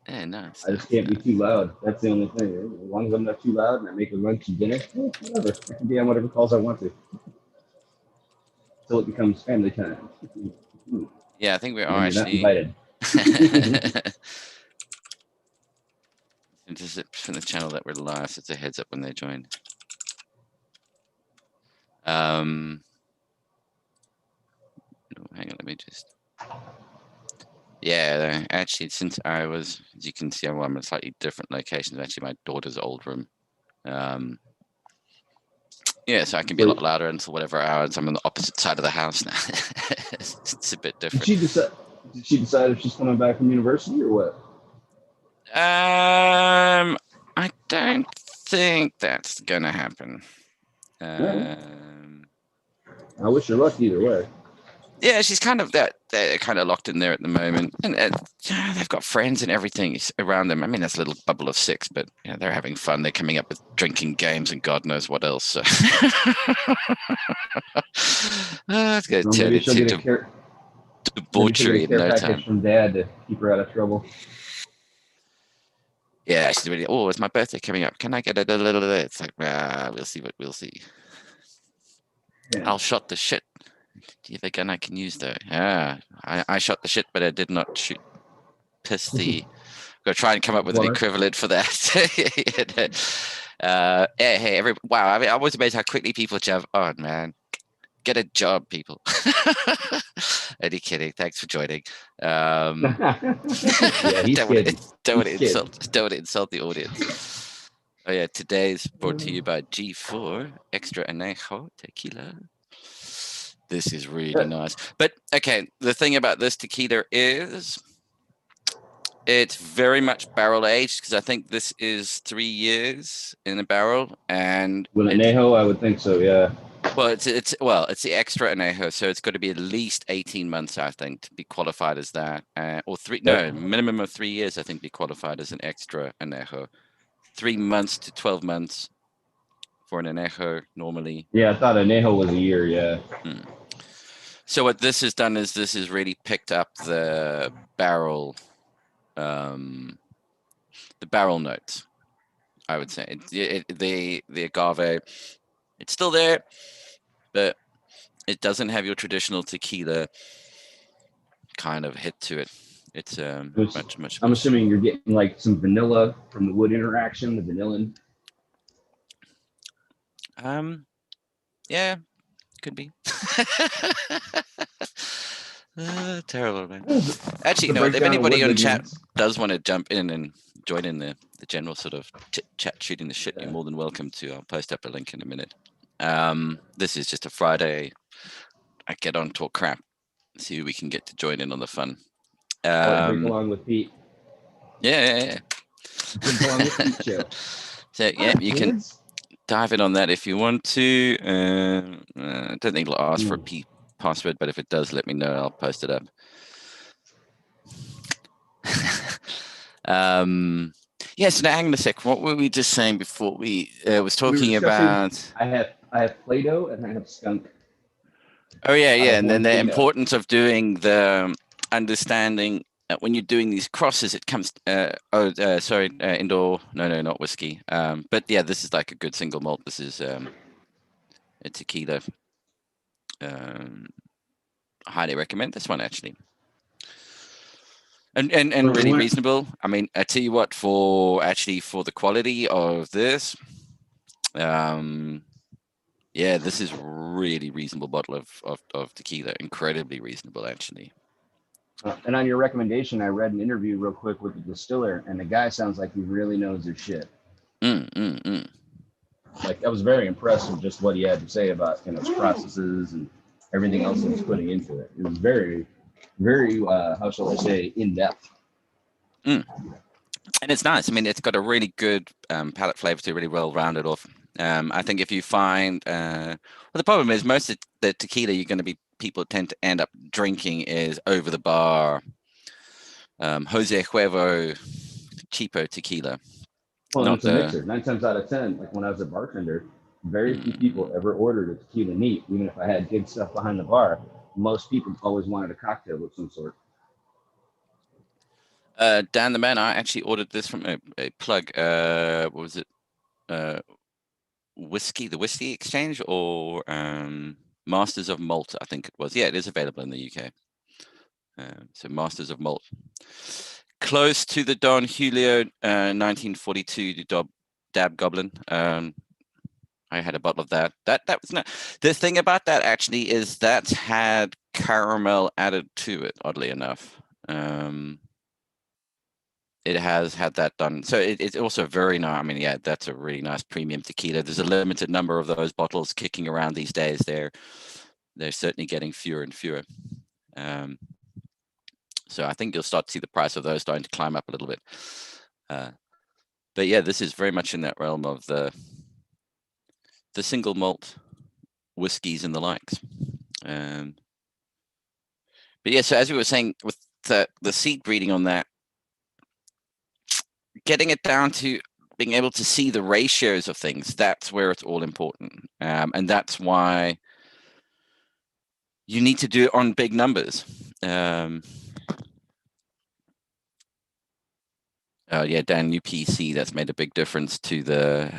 Yeah, nice, I just nice, can't be too nice. loud. That's the only thing. As long as I'm not too loud and I make a lunch and dinner, whatever. I can be on whatever calls I want to until it becomes family time. And Yeah, I think we are then you're not actually. invited. Just from the channel that we're live, so it's a heads up when they join. Oh, hang on, let me just. Yeah, actually, since I was, as you can see, I'm in a slightly different location. It's actually my daughter's old room. Yeah, so I can be a lot So louder until whatever hours. I'm on the opposite side of the house now. It's a bit did different. she decide? Did she decide if she's coming back from university or what? I don't think that's gonna happen. Yeah, Um, I wish her luck either way. yeah, she's kind of that. They're kind of locked in there at the moment, and yeah, they've got friends and everything around them. I mean, that's a little bubble of six, but yeah, they're having fun. They're coming up with drinking games and God knows what else. So it's going to Well, turn maybe she'll get a into care. Maybe she'll get a debauchery in care no package time. from Dad to keep her out of trouble. Yeah, she's really. Oh, it's my birthday coming up. Can I get a little? It's like, we'll see what we'll see. Yeah. I'll shot the shit. Do you have a gun I can use though? Yeah, I shot the shit, but I did not shoot. Piss the. Got to try and come up with an What? equivalent for that. Yeah, hey, wow! I mean, I was amazed how quickly people jump on, man. Get a job, people. Only kidding. Thanks for joining. Yeah, he's don't want to kidding. don't want He's to kidding. insult the audience. Oh yeah, today's brought to you by G4 Extra Anejo Tequila. This is really nice. But okay, the thing about this tequila is it's very much barrel aged because I think this is 3 years in a barrel, and Will it it's Neho? I would think so. Yeah. it's the extra anejo, so it's got to be at least 18 months, I think, to be qualified as that, or three. Yep. No, minimum of 3 years, I think, to be qualified as an extra anejo. 3 months to 12 months for an anejo normally. Yeah, I thought a Neho was a year. Yeah. Hmm. So what this has done is this has really picked up um, the barrel notes. I would say the agave, it's still there, but it doesn't have your traditional tequila kind of hit to it. It's Which much much I'm much. assuming you're getting like some vanilla from the wood interaction, the vanillin. Um, yeah, could be. Terrible, man. Actually, you The know what? If breakdown of anybody wood on chat lignins. does want to jump in and join in the general sort of chat shooting the shit, you're Yeah. more than welcome to. I'll post up a link in a minute. This is just a Friday. I get on talk crap. See who we can get to join in on the fun. Call it drink Um, along with Pete. yeah. Drink along with Pete show. So Hi, yeah, you can kids. dive in on that if you want to. I don't think it'll ask for a password, but if it does, let me know. I'll post it up. Yes. Now, hang on a sec. What were we just saying before we was We were talking discussing. about? I have Play-Doh and I have skunk. Oh yeah, I yeah, have and then one the Play-Doh. importance of doing the understanding that when you're doing these crosses, it comes. Sorry, indoor. No, no, not whiskey. But yeah, this is like a good single malt. This is a tequila. Um, I highly recommend this one actually. And really When, reasonable. I mean, I tell you what, for the quality of this, um, yeah, this is really reasonable bottle of tequila. Incredibly reasonable, actually. and on your recommendation, I read an interview real quick with the distiller, and the guy sounds like he really knows his shit. Mm, mm, mm. Like I was very impressed with just what he had to say about his processes and everything else he was putting into it. It was very, very how shall I say, in depth. Mm. And it's nice. I mean, it's got a really good palate flavor to really well rounded off. I think if you find, well, the problem is most of the tequila you're going to be people tend to end up drinking is over the bar, Jose Cuervo cheapo tequila, Well, and not it's a the. mixer. 9 times out of 10, like when I was a bartender, very few people Mm, ever ordered a tequila neat, even if I had good stuff behind the bar. Most people always wanted a cocktail of some sort. Dan the man, I actually ordered this from a plug. What was it? The Whiskey Exchange, or Masters of Malt, I think it was. Yeah, it is available in the UK. So Masters of Malt, close to the Don Julio 1942 Dab Goblin. I had a bottle of that. That was not the thing about that. Actually, is that had caramel added to it. Oddly enough, it has had that done. So it's also very nice. I mean, yeah, that's a really nice premium tequila. There's a limited number of those bottles kicking around these days. They're certainly getting fewer and fewer. So I think you'll start to see the price of those starting to climb up a little bit. But yeah, this is very much in that realm of the single malt whiskeys and the likes. But yeah, so as we were saying with the seed breeding on that, getting it down to being able to see the ratios of things, that's where it's all important. And that's why you need to do it on big numbers. Yeah, Dan, new PC, that's made a big difference to the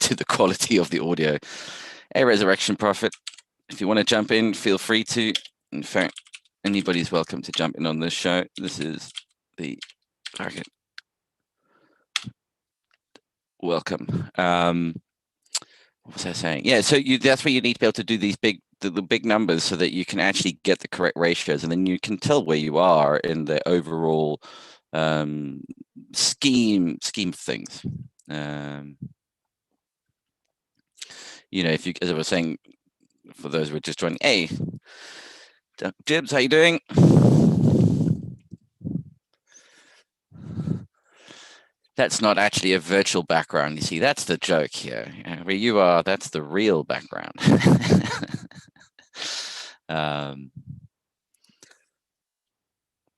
to the quality of the audio. Hey, Resurrection Prophet, if you want to jump in, feel free to. In fact, anybody's welcome to jump in on this show. This is the target. Welcome. What was I saying? Yeah, so that's where you need to be able to do these the big numbers so that you can actually get the correct ratios, and then you can tell where you are in the overall scheme of things. If you, as I was saying, for those who are just joining, hey, Jibs, how you doing? That's not actually a virtual background. You see, that's the joke here. Where you are, that's the real background.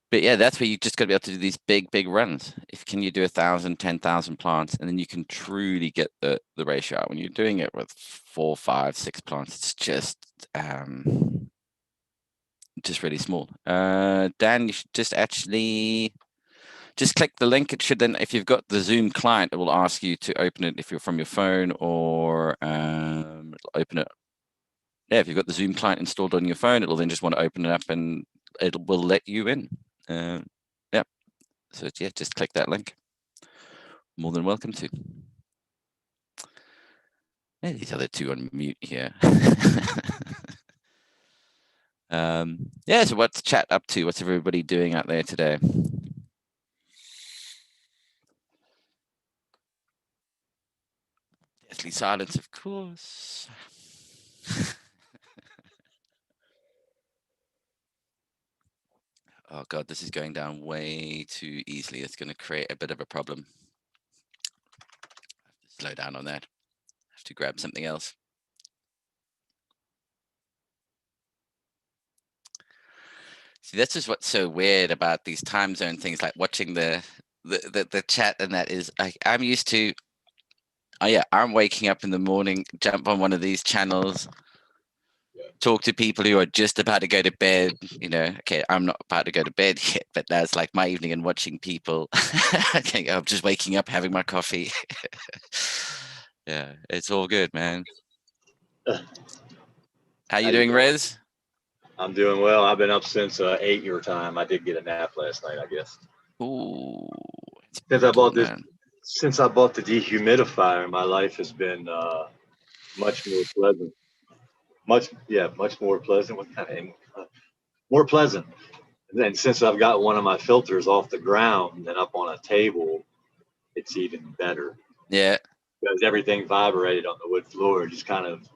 But yeah, that's where you just got to be able to do these big runs. Can you do 1,000, 10,000 plants, and then you can truly get the ratio out. When you're doing it with 4, 5, 6 plants, it's just really small. Dan, you should just click the link. It should then, if you've got the Zoom client, it will ask you to open it if you're from your phone, or it'll open it. Yeah, if you've got the Zoom client installed on your phone, it'll then just want to open it up and it will let you in. Yeah. So yeah, just click that link. More than welcome to. Yeah, these other two on mute here. Yeah, so what's chat up to? What's everybody doing out there today? Deathly silence, of course. Oh God, this is going down way too easily. It's going to create a bit of a problem. I have to slow down on that. I have to grab something else. See, this is what's so weird about these time zone things, like watching the chat, and that is, I'm used to. Oh yeah, I'm waking up in the morning, jump on one of these channels, talk to people who are just about to go to bed. Okay, I'm not about to go to bed yet, but that's like my evening, and watching people. Okay, I'm just waking up, having my coffee. Yeah, it's all good, man. How you doing, Rez? I'm doing well. I've been up since 8 your time. I did get a nap last night, I guess. Ooh. Since I bought the dehumidifier, my life has been much more pleasant. Much more pleasant. What kind of more pleasant? And then since I've got one of my filters off the ground and up on a table, it's even better. Yeah. Because everything vibrated on the wood floor, just kind of.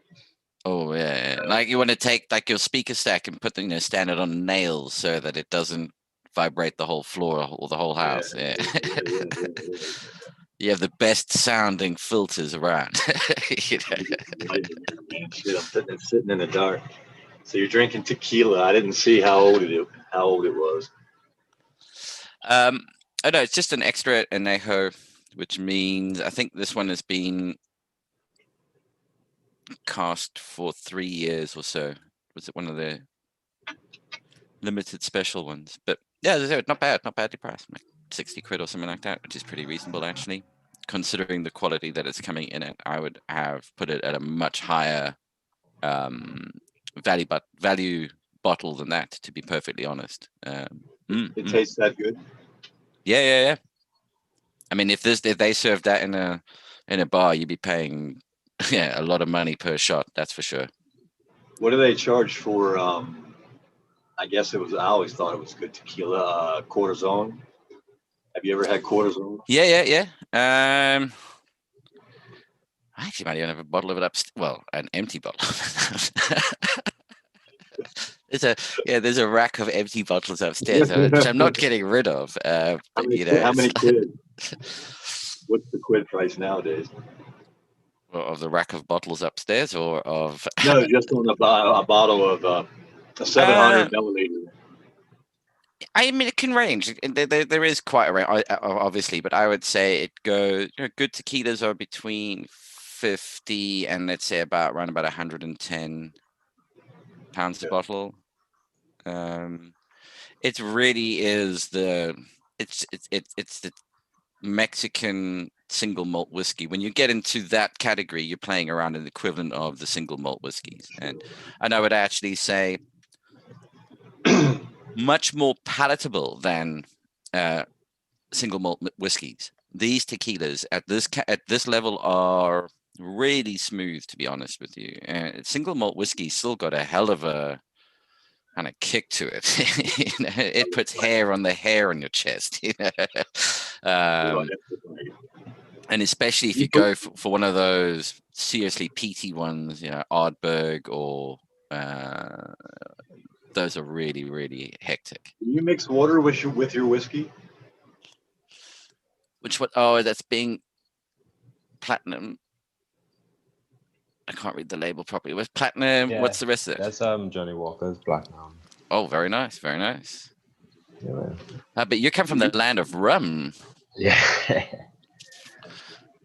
Oh yeah, like you want to take like your speaker stack and put stand it on nails so that it doesn't vibrate the whole floor or the whole house. Yeah. You have the best sounding filters around. Shit, I'm sitting in the dark. So you're drinking tequila. I didn't see how old it was. Oh no, it's just an extra añejo, which means I think this one has been cast for 3 years or so. Was it one of the limited special ones? But Yeah, as I said, not bad, not badly priced. Like 60 quid or something like that, which is pretty reasonable actually, considering the quality that it's coming in at. I would have put it at a much higher value bottle than that, to be perfectly honest. It tastes that good. Yeah. I mean, if they served that in a bar, you'd be paying a lot of money per shot. That's for sure. What do they charge for? I guess I always thought it was good tequila. Cortisone. Have you ever had cortisone? Yeah. I actually might even have a bottle of it upstairs. Well, an empty bottle. There's a rack of empty bottles upstairs, which I'm not getting rid of. How But, many quid? What's the quid price nowadays? Of the rack of bottles upstairs, or of No, just on a bottle of a 700 milliliter. I mean, it can range. There is quite a range, obviously, but I would say it goes. Good tequilas are between 50 and let's say around about 110 pounds a bottle. It really is it's the Mexican single malt whiskey. When you get into that category, you're playing around in the equivalent of the single malt whiskeys, and I would actually say much more palatable than single malt whiskeys. These tequilas at this level are really smooth, to be honest with you. Single malt whiskey still got a hell of a kind of kick to it. It puts hair on the hair on your chest. And especially if you go for one of those seriously peaty ones, Ardbeg or those are really, really hectic. Do you mix water with your whiskey? Which one? Oh, that's being platinum. I can't read the label properly. What's platinum? Yeah, what's the rest of it? That's Johnny Walker's platinum. Oh, very nice, very nice. Yeah, man. But you come from the land of rum. Yeah.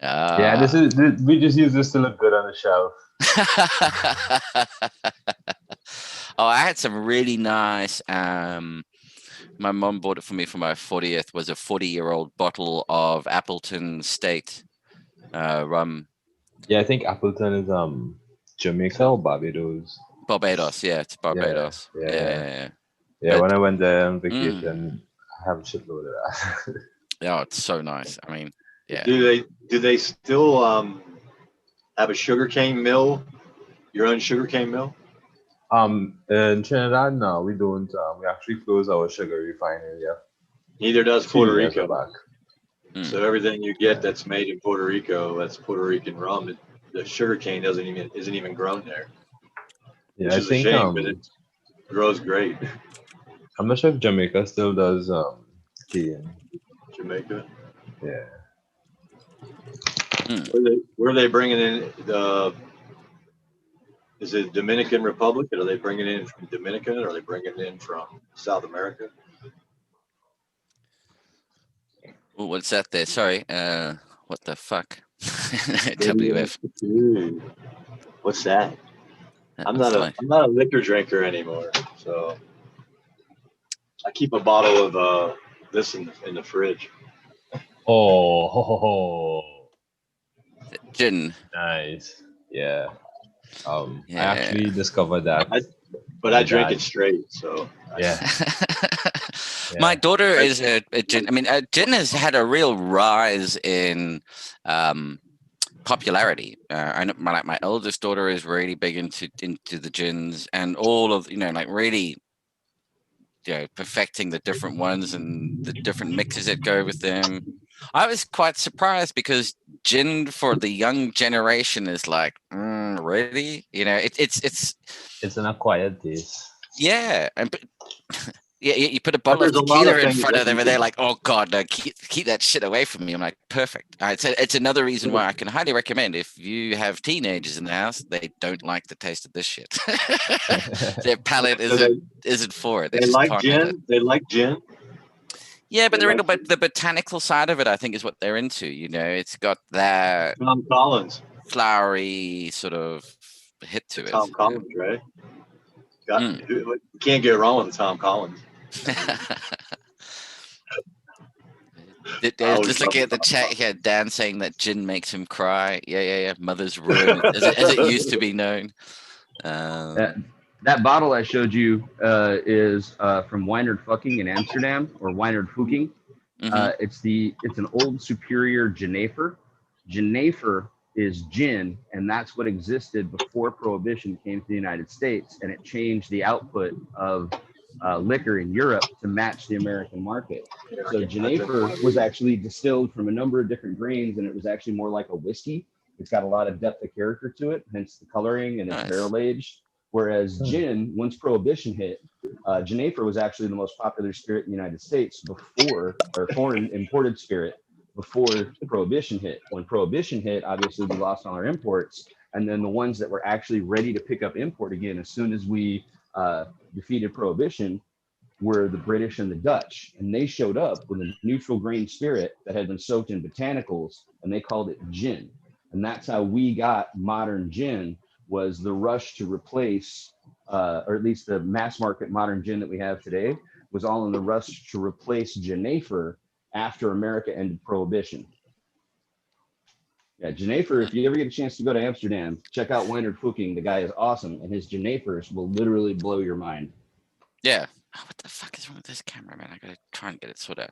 Yeah, we just use this to look good on the shelf. Oh, I had some really nice. My mom bought it for me for my 40th. Was a 40-year-old bottle of Appleton State rum. Yeah, I think Appleton is Jamaica or Barbados. Barbados, yeah, it's Barbados. Yeah. Yeah, when I went there on vacation, I have a shitload of that. Yeah, it's so nice. I mean, yeah. Do they still have a sugarcane mill? Your own sugarcane mill? In Trinidad, no, we don't. We actually close our sugar refinery. Yeah. Neither does Puerto Rico. Back. So everything you get that's made in Puerto Rico, that's Puerto Rican rum. The sugarcane isn't even grown there. Yeah, which I is think a shame, but it grows great. I'm not sure if Jamaica still does tea in Jamaica. Yeah. Where are they bringing in the? Is it Dominican Republic? Are they bringing it in from Dominican? Or are they bringing it in from South America? Oh, what's that there? Sorry. What the fuck? WF. Dude, what's that? I'm not a liquor drinker anymore, so I keep a bottle of this in the fridge. Oh, Gin. Nice. Yeah. I actually discovered that. I drink it straight, so yeah. My daughter is a gin. I mean, gin has had a real rise in popularity. I know my eldest daughter is really big into the gins and all of really perfecting the different ones and the different mixes that go with them. I was quite surprised because gin for the young generation is like really, it's an acquired taste. Yeah, you put a bottle of tequila in front of them and they're like, oh god, no, keep that shit away from me. I'm like, perfect. It's another reason why I can highly recommend, if you have teenagers in the house, they don't like the taste of this shit. Their palate isn't for it. They like gin. They like gin. Yeah, but the botanical side of it, I think, is what they're into. It's got that Tom Collins flowery sort of hit to it. Tom Collins, right? You can't get wrong with Tom Collins. Just looking at the chat here, Dan saying that gin makes him cry. Yeah. Mother's ruin, as it used to be known. That bottle I showed you is from Wynard Fucking in Amsterdam, or Wynard Fucking. It's an old superior Genever. Genever is gin, and that's what existed before Prohibition came to the United States, and it changed the output of liquor in Europe to match the American market. So Genever was actually distilled from a number of different grains, and it was actually more like a whiskey. It's got a lot of depth of character to it, hence the coloring, and it's barrel aged. Whereas gin, once Prohibition hit, Genever was actually the most popular spirit in the United States before, or foreign imported spirit before Prohibition hit. When Prohibition hit, obviously we lost all our imports, and then the ones that were actually ready to pick up import again as soon as we defeated Prohibition were the British and the Dutch, and they showed up with a neutral grain spirit that had been soaked in botanicals, and they called it gin. And that's how we got modern gin, was the rush to replace, or at least the mass market modern gin that we have today, was all in the rush to replace Genever after America ended Prohibition. Yeah, Genever, if you ever get a chance to go to Amsterdam, check out Wynard Fuking. The guy is awesome, and his Genevers will literally blow your mind. Yeah. Oh, what the fuck is wrong with this camera, man? I gotta try and get it sorted out.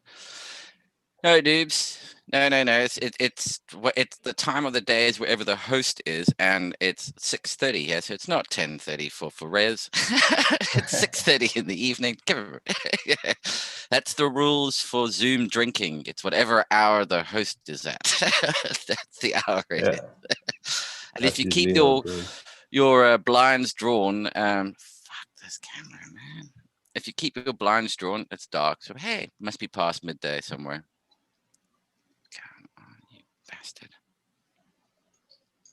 No, dudes. No. It's the time of the day is wherever the host is, and it's 6:30. Yeah, so it's not 10:30 for Rez. It's 6:30 in the evening. Yeah. That's the rules for Zoom drinking. It's whatever hour the host is at. That's the hour it is. And if you keep your blinds drawn, fuck this camera, man. If you keep your blinds drawn, it's dark. So hey, must be past midday somewhere. Come on, you bastard.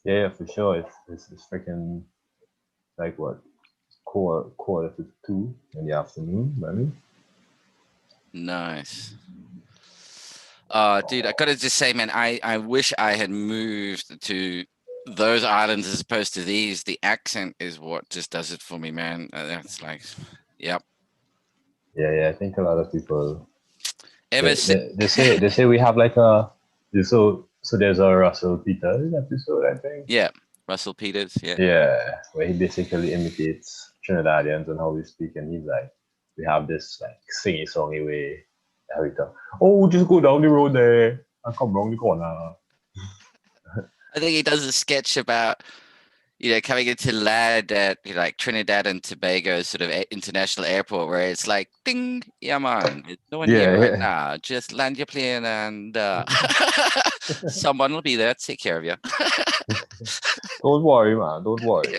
Yeah, for sure. It's freaking like what, quarter to 2 in the afternoon, maybe. Nice. Dude, I gotta just say, man, I wish I had moved to those islands as opposed to these. The accent is what just does it for me, man. That's like, yep. Yeah. I think a lot of people. They say we have like so there's a Russell Peters episode, I think. Yeah, Russell Peters. Yeah. Yeah, where he basically imitates Trinidadians and how we speak, and he's like, we have this like singy songy way. How we talk. Oh, just go down the road there and come round the corner. I think he does a sketch about, coming into land at like Trinidad and Tobago sort of international airport, where it's like, ding, yeah, man, there's no one here right now. Just land your plane and someone will be there to take care of you. Don't worry, man. Don't worry.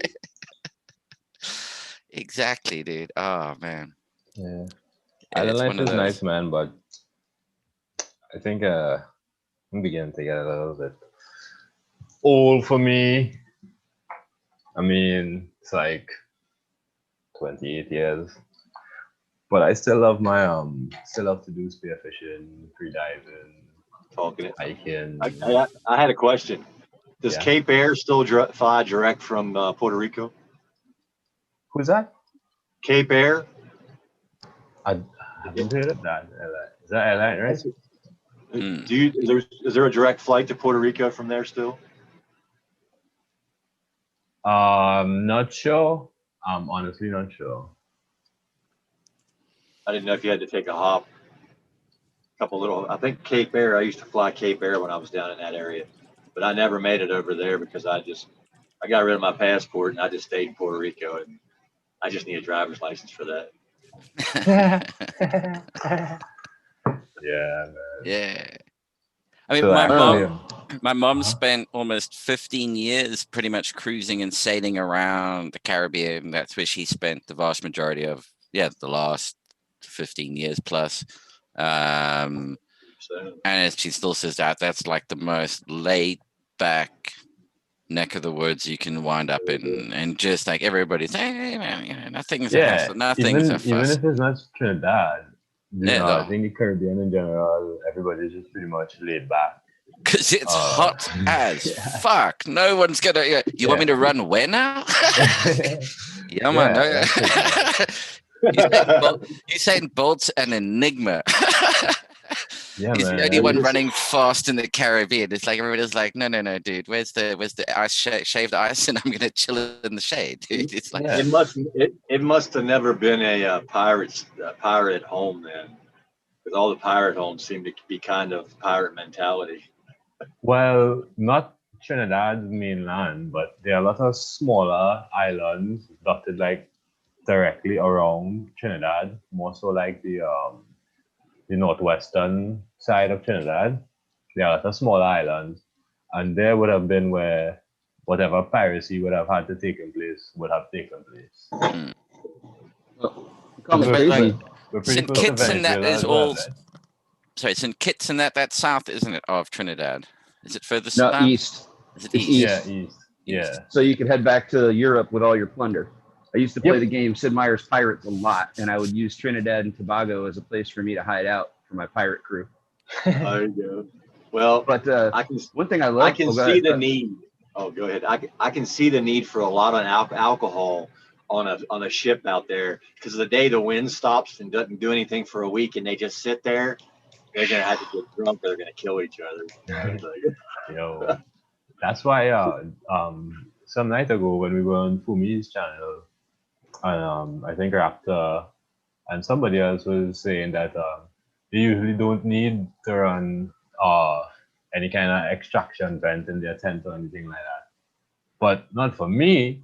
Exactly, dude. Oh, man. Yeah. Island life is nice, man, but I think I'm beginning to get a little bit old for me. I mean, it's like 28 years, but I still love still love to do spearfishing, free diving, hiking. I had a question. Does Cape Air still fly direct from Puerto Rico? Who's that? Cape Air. I haven't heard of that. Is that airline, right? Is there a direct flight to Puerto Rico from there still? Not sure. I'm honestly not sure. I didn't know if you had to take a hop. I think Cape Air, I used to fly Cape Air when I was down in that area, but I never made it over there because I got rid of my passport and I just stayed in Puerto Rico, and I just need a driver's license for that. Yeah, man. Yeah. I mean, my mom spent almost 15 years pretty much cruising and sailing around the Caribbean. That's where she spent the vast majority of, the last 15 years plus. And she still says that's like the most laid back neck of the woods you can wind up in. And just like everybody's, hey, man, nothing's a hassle, nothing's a fuss. Even if it's not Trinidad. I think the Caribbean in general, everybody's just pretty much laid back. Because it's hot as fuck. No one's gonna. You want me to run where now? Yeah, man. No. Usain Bolt's an enigma. Yeah, He's the man. only one running fast in the Caribbean. It's like everybody's like, no, dude. Where's the ice shaved ice? And I'm gonna chill in the shade, dude. It's like, Yeah. It must have never been a pirate home then, because all the pirate homes seem to be kind of pirate mentality. Well, not Trinidad's mainland, but there are a lot of smaller islands dotted like directly around Trinidad, more so like the northwestern side of Trinidad. There are a lot of smaller islands, and there would have been where whatever piracy would have had to take place would have taken place. Well, call me But, crazy. like, We're pretty St. close to Kitts and that Venezuela is as well, all. then. Sorry, St. Kitts and that's south, isn't it, of Trinidad? Is it further No, south? east. Is it It's east? east. Yeah, east. Yeah. So you could head back to Europe with all your plunder. I used to play Yep. the game Sid Meier's Pirates a lot, and I would use Trinidad and Tobago as a place for me to hide out for my pirate crew. There you go. Well, But I can one thing I love, I can see the need. Oh, go ahead. I can see the need for a lot of alcohol on a ship out there, because the day the wind stops and doesn't do anything for a week and they just sit there, they're gonna have to get drunk or they're gonna kill each other. Yo, that's why some night ago when we were on Fumi's channel, and I think Raptor and somebody else was saying that they usually don't need to run any kind of extraction vent in their tent or anything like that. But not for me,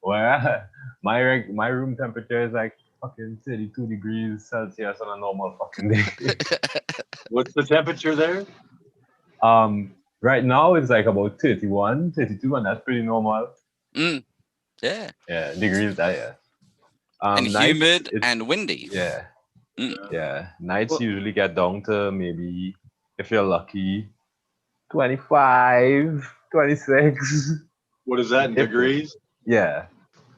where my room temperature is like fucking 32 degrees Celsius on a normal fucking day. What's the temperature there? Right now it's like about 31, 32, and that's pretty normal. Yeah. Yeah, degrees that, yeah. And nights, humid and windy. Yeah. Mm. Yeah. Nights usually get down to maybe, if you're lucky, 25, 26. What is that in degrees? Yeah.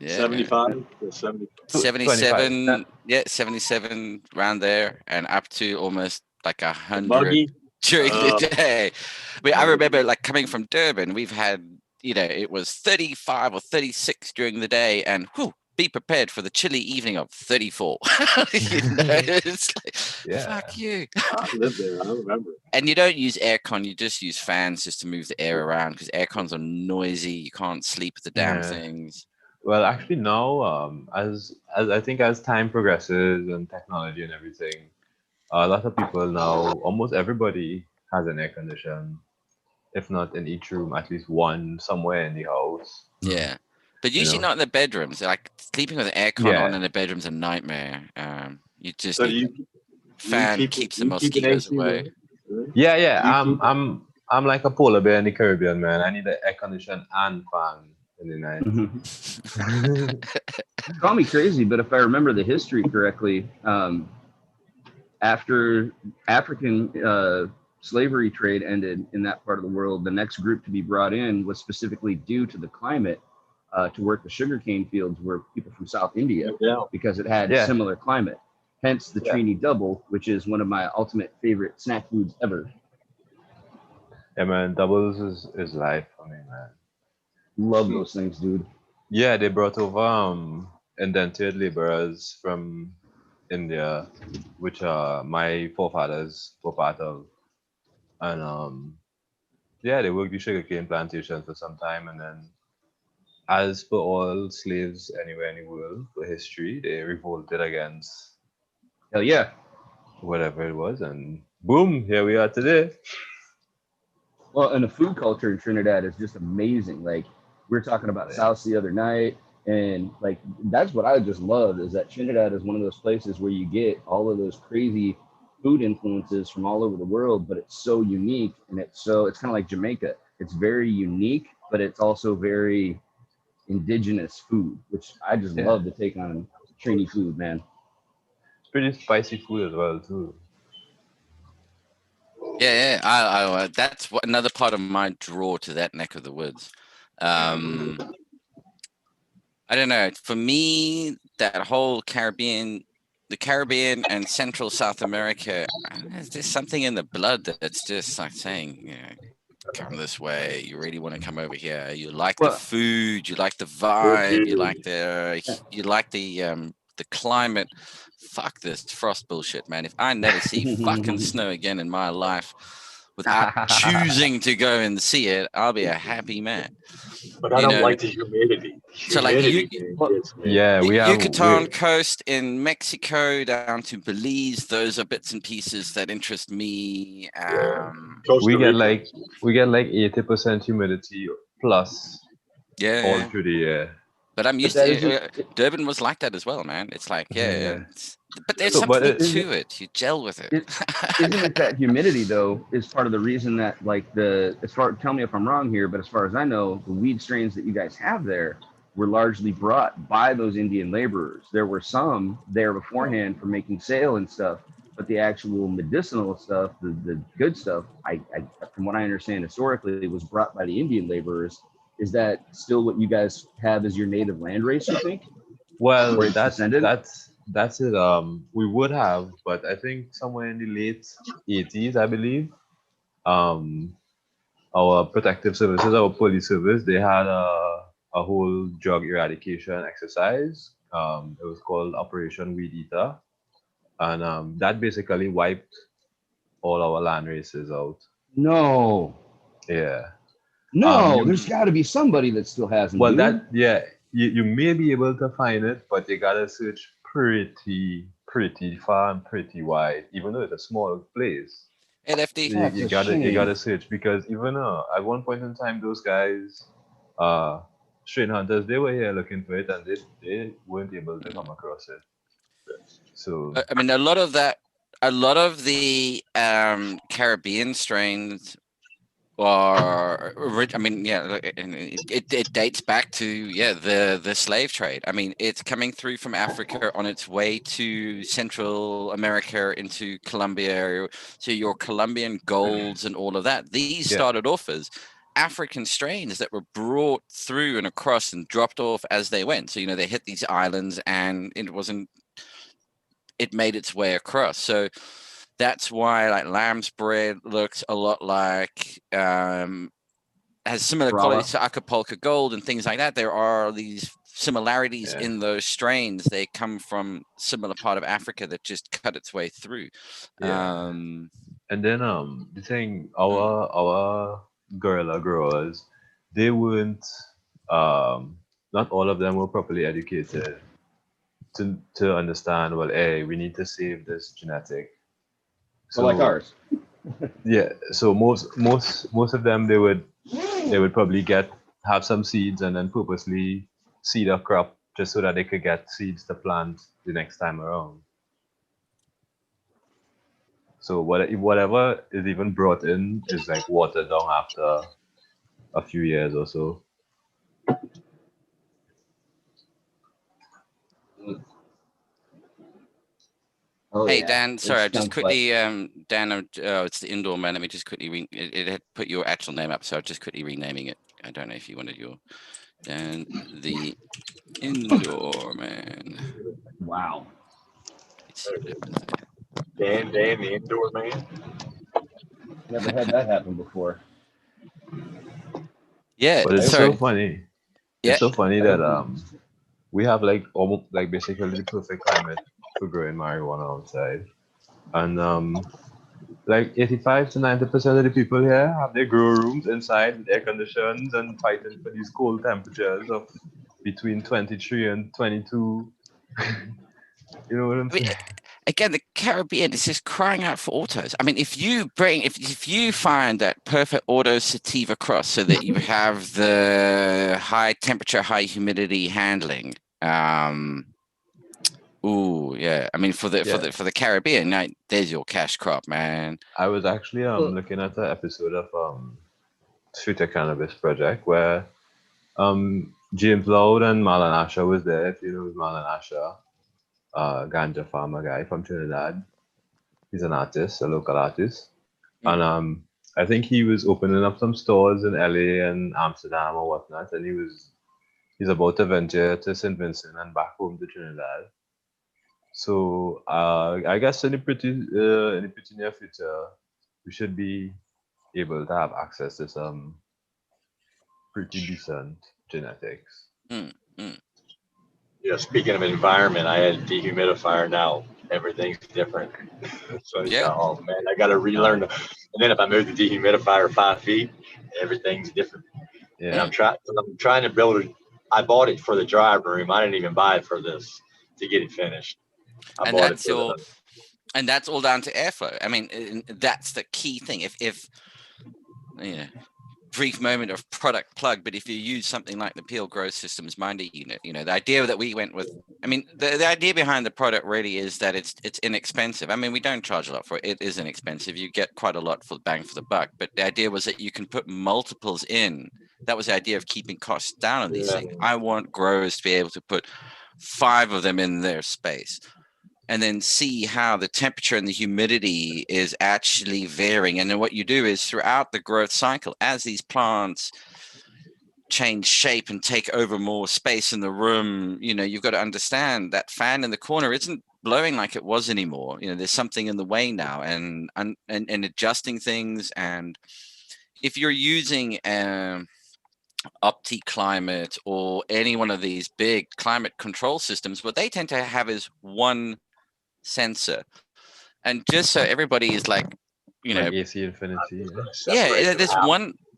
75 or 70? 77. 25. Yeah, 77 around there, and up to almost like 100 Muggy? during the day. I remember like coming from Durban, we've had, it was 35 or 36 during the day, and be prepared for the chilly evening of 34. It's like, fuck you. I lived there. I remember. And you don't use aircon, you just use fans just to move the air around, because aircons are noisy. You can't sleep with the damn things. Well, actually now, as I think as time progresses and technology and everything, a lot of people now, almost everybody has an air condition, if not in each room, at least one somewhere in the house. Yeah. But usually not in the bedrooms. Like sleeping with an aircon on in the bedroom's a nightmare. You just fan keeps the mosquitoes away. Yeah. I'm like a polar bear in the Caribbean, man. I need an air condition and fan in the night. Call me crazy, but if I remember the history correctly, after African slavery trade ended in that part of the world, the next group to be brought in was specifically due to the climate. To work the sugarcane fields were people from South India, because it had similar climate. Hence the Trini double, which is one of my ultimate favorite snack foods ever. Yeah, man, doubles is life for me, man. Love those things, dude. Yeah, they brought over indentured laborers from India, which my forefathers were part of, and they worked the sugarcane plantation for some time, and then, as per all slaves anywhere in the world for history, they revolted against whatever it was, and boom, here we are today. Well, and the food culture in Trinidad is just amazing. Like, we were talking about South the other night, and like that's what I just love, is that Trinidad is one of those places where you get all of those crazy food influences from all over the world, but it's so unique, and it's kind of like Jamaica. It's very unique, but it's also very indigenous food, which I just love to take on Trini food, man. It's pretty spicy food as well too. Yeah. I that's another part of my draw to that neck of the woods. I don't know. For me, that whole the Caribbean and Central South America, there's just something in the blood that's just like saying, come this way. You really want to come over here. You like the food. You like the vibe. You like the the climate. Fuck this frost bullshit, man. If I never see fucking snow again in my life without choosing to go and see it, I'll be a happy man. But I don't like the humidity. So like Yucatan coast in Mexico down to Belize, those are bits and pieces that interest me. We get like 80% humidity plus all through the year. But I'm used to Durban was like that as well, man. It's like, but there's something to it. You gel with it. Isn't it that humidity though is part of the reason that like tell me if I'm wrong here, but as far as I know, the weed strains that you guys have there were largely brought by those Indian laborers. There were some there beforehand for making sale and stuff, but the actual medicinal stuff, the good stuff, I from what I understand historically, it was brought by the Indian laborers. Is that still what you guys have as your native land race, you think? Well, that's it. We would have, but I think somewhere in the late 80s, I believe, our protective services, our police service, they had a whole drug eradication exercise. It was called Operation Weed Eater, and that basically wiped all our land races out. No. Yeah. No, there's got to be somebody that still hasn't. Well, you may be able to find it, but you gotta search pretty far and pretty wide, even though it's a small place. LFD. You gotta search, because even at one point in time, those guys, strain hunters, they were here looking for it, and they weren't able to come across it. So I mean, a lot of the Caribbean strains are, I mean, it dates back to the slave trade. I mean, it's coming through from Africa on its way to Central America into Colombia. So your Colombian golds and all of that, these started off as African strains that were brought through and across and dropped off as they went. So they hit these islands and it made its way across. So that's why like lamb's bread looks a lot like has similar qualities to Acapulco Gold and things like that. There are these similarities in those strains. They come from similar part of Africa that just cut its way through. And then the thing, our guerrilla growers, they weren't not all of them were properly educated to understand, well, hey, we need to save this genetic. So like ours. So most of them, they would probably have some seeds and then purposely seed a crop just so that they could get seeds to plant the next time around. So whatever is even brought in is like watered down after a few years or so. Oh, hey, Dan, sorry, I just quickly, Dan, it's the indoor man. Let me just quickly it had put your actual name up, so I'm just quickly renaming it. I don't know if you wanted your Dan, the indoor man. Wow. Dan, the indoor man. Never had that happen before. Yeah, but it's so funny. It's so funny that we have like almost like basically the perfect climate for growing marijuana outside, and like 85 to 90% of the people here have their grow rooms inside with air conditions and fighting for these cold temperatures of between 23 and 22. You know what I'm saying? Again, the Caribbean is just crying out for autos. I mean, if you find that perfect auto sativa cross so that you have the high temperature, high humidity handling, I mean, for the Caribbean, there's your cash crop, man. I was actually looking at an episode of Future Cannabis Project where James Loud and Marlon Asher was there. If you know who's Marlon Asher, ganja farmer guy from Trinidad. He's an artist, a local artist, and I think he was opening up some stores in LA and Amsterdam or whatnot, and he's about to venture to St. Vincent and back home to Trinidad. So I guess in the pretty near future, we should be able to have access to some pretty decent genetics. Speaking of environment, I had a dehumidifier. Now everything's different. So Yeah. oh man, I got to relearn. And then if I move the dehumidifier 5 feet, everything's different. And Yeah. I'm trying to build it. I bought it for the dry room. I didn't even buy it for this to get it finished. I And bought it that's for your, and that's all down to airflow. I mean, that's the key thing. If brief moment of product plug, but if you use something like the Peel Grow Systems Minder unit, the idea that we went with, I mean, the idea behind the product really is that it's inexpensive. I mean, we don't charge a lot for it. It is inexpensive. You get quite a lot for bang for the buck, but the idea was that you can put multiples in. That was the idea of keeping costs down on these things. I want growers to be able to put 5 of them in their space and then see how the temperature and the humidity is actually varying. And then what you do is throughout the growth cycle, as these plants change shape and take over more space in the room, you've got to understand that fan in the corner isn't blowing like it was anymore. There's something in the way now, and adjusting things. And if you're using OptiClimate or any one of these big climate control systems, what they tend to have is one sensor. And just so everybody is like AC Infinity.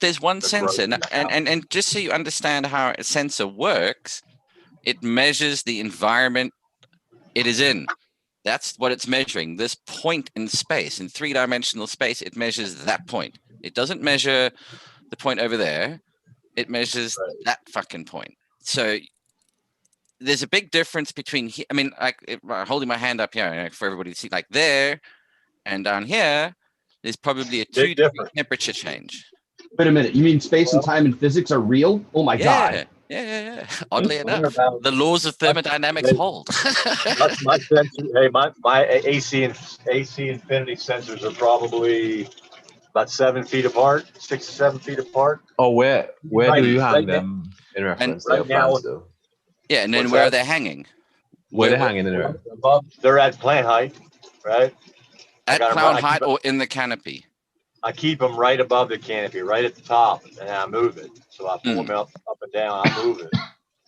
there's one sensor, and just so you understand how a sensor works, it measures the environment it is in. That's what it's measuring, this point in space. In 3-dimensional space, it measures that point. It doesn't measure the point over there. It measures that fucking point. So there's a big difference between, I mean, like holding my hand up here for everybody to see, like there and down here, there's probably a 2-degree temperature change. Wait a minute. You mean space and time and physics are real? Oh my God. Yeah. Oddly enough, the laws of thermodynamics hold. my sensor, hey, my AC Infinity sensors are probably about 7 feet apart, 6 to 7 feet apart. Oh, where do you hang them in reference to your plants, though? Yeah, and then where are they hanging? Where they're hanging in there? They're at plant height, right? At plant height or in the canopy? I keep them right above the canopy, right at the top, and I move it. So I pull them up and down, I move it.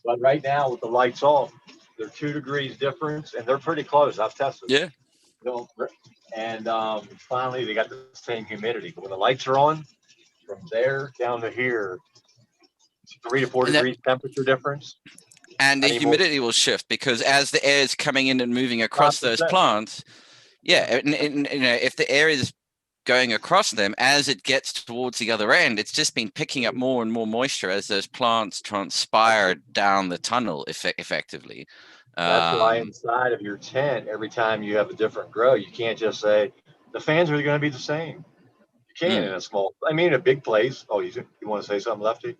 But right now, with the lights off, they're 2 degrees difference, and they're pretty close. I've tested them. Yeah. And finally, they got the same humidity. But when the lights are on, from there down to here, 3 to 4 degrees temperature difference. And the humidity will shift because as the air is coming in and moving across those plants, and if the air is going across them, as it gets towards the other end, it's just been picking up more and more moisture as those plants transpire down the tunnel effectively. That's why inside of your tent, every time you have a different grow, you can't just say the fans are going to be the same. You can't in a small, in a big place. Oh, you want to say something, Lefty?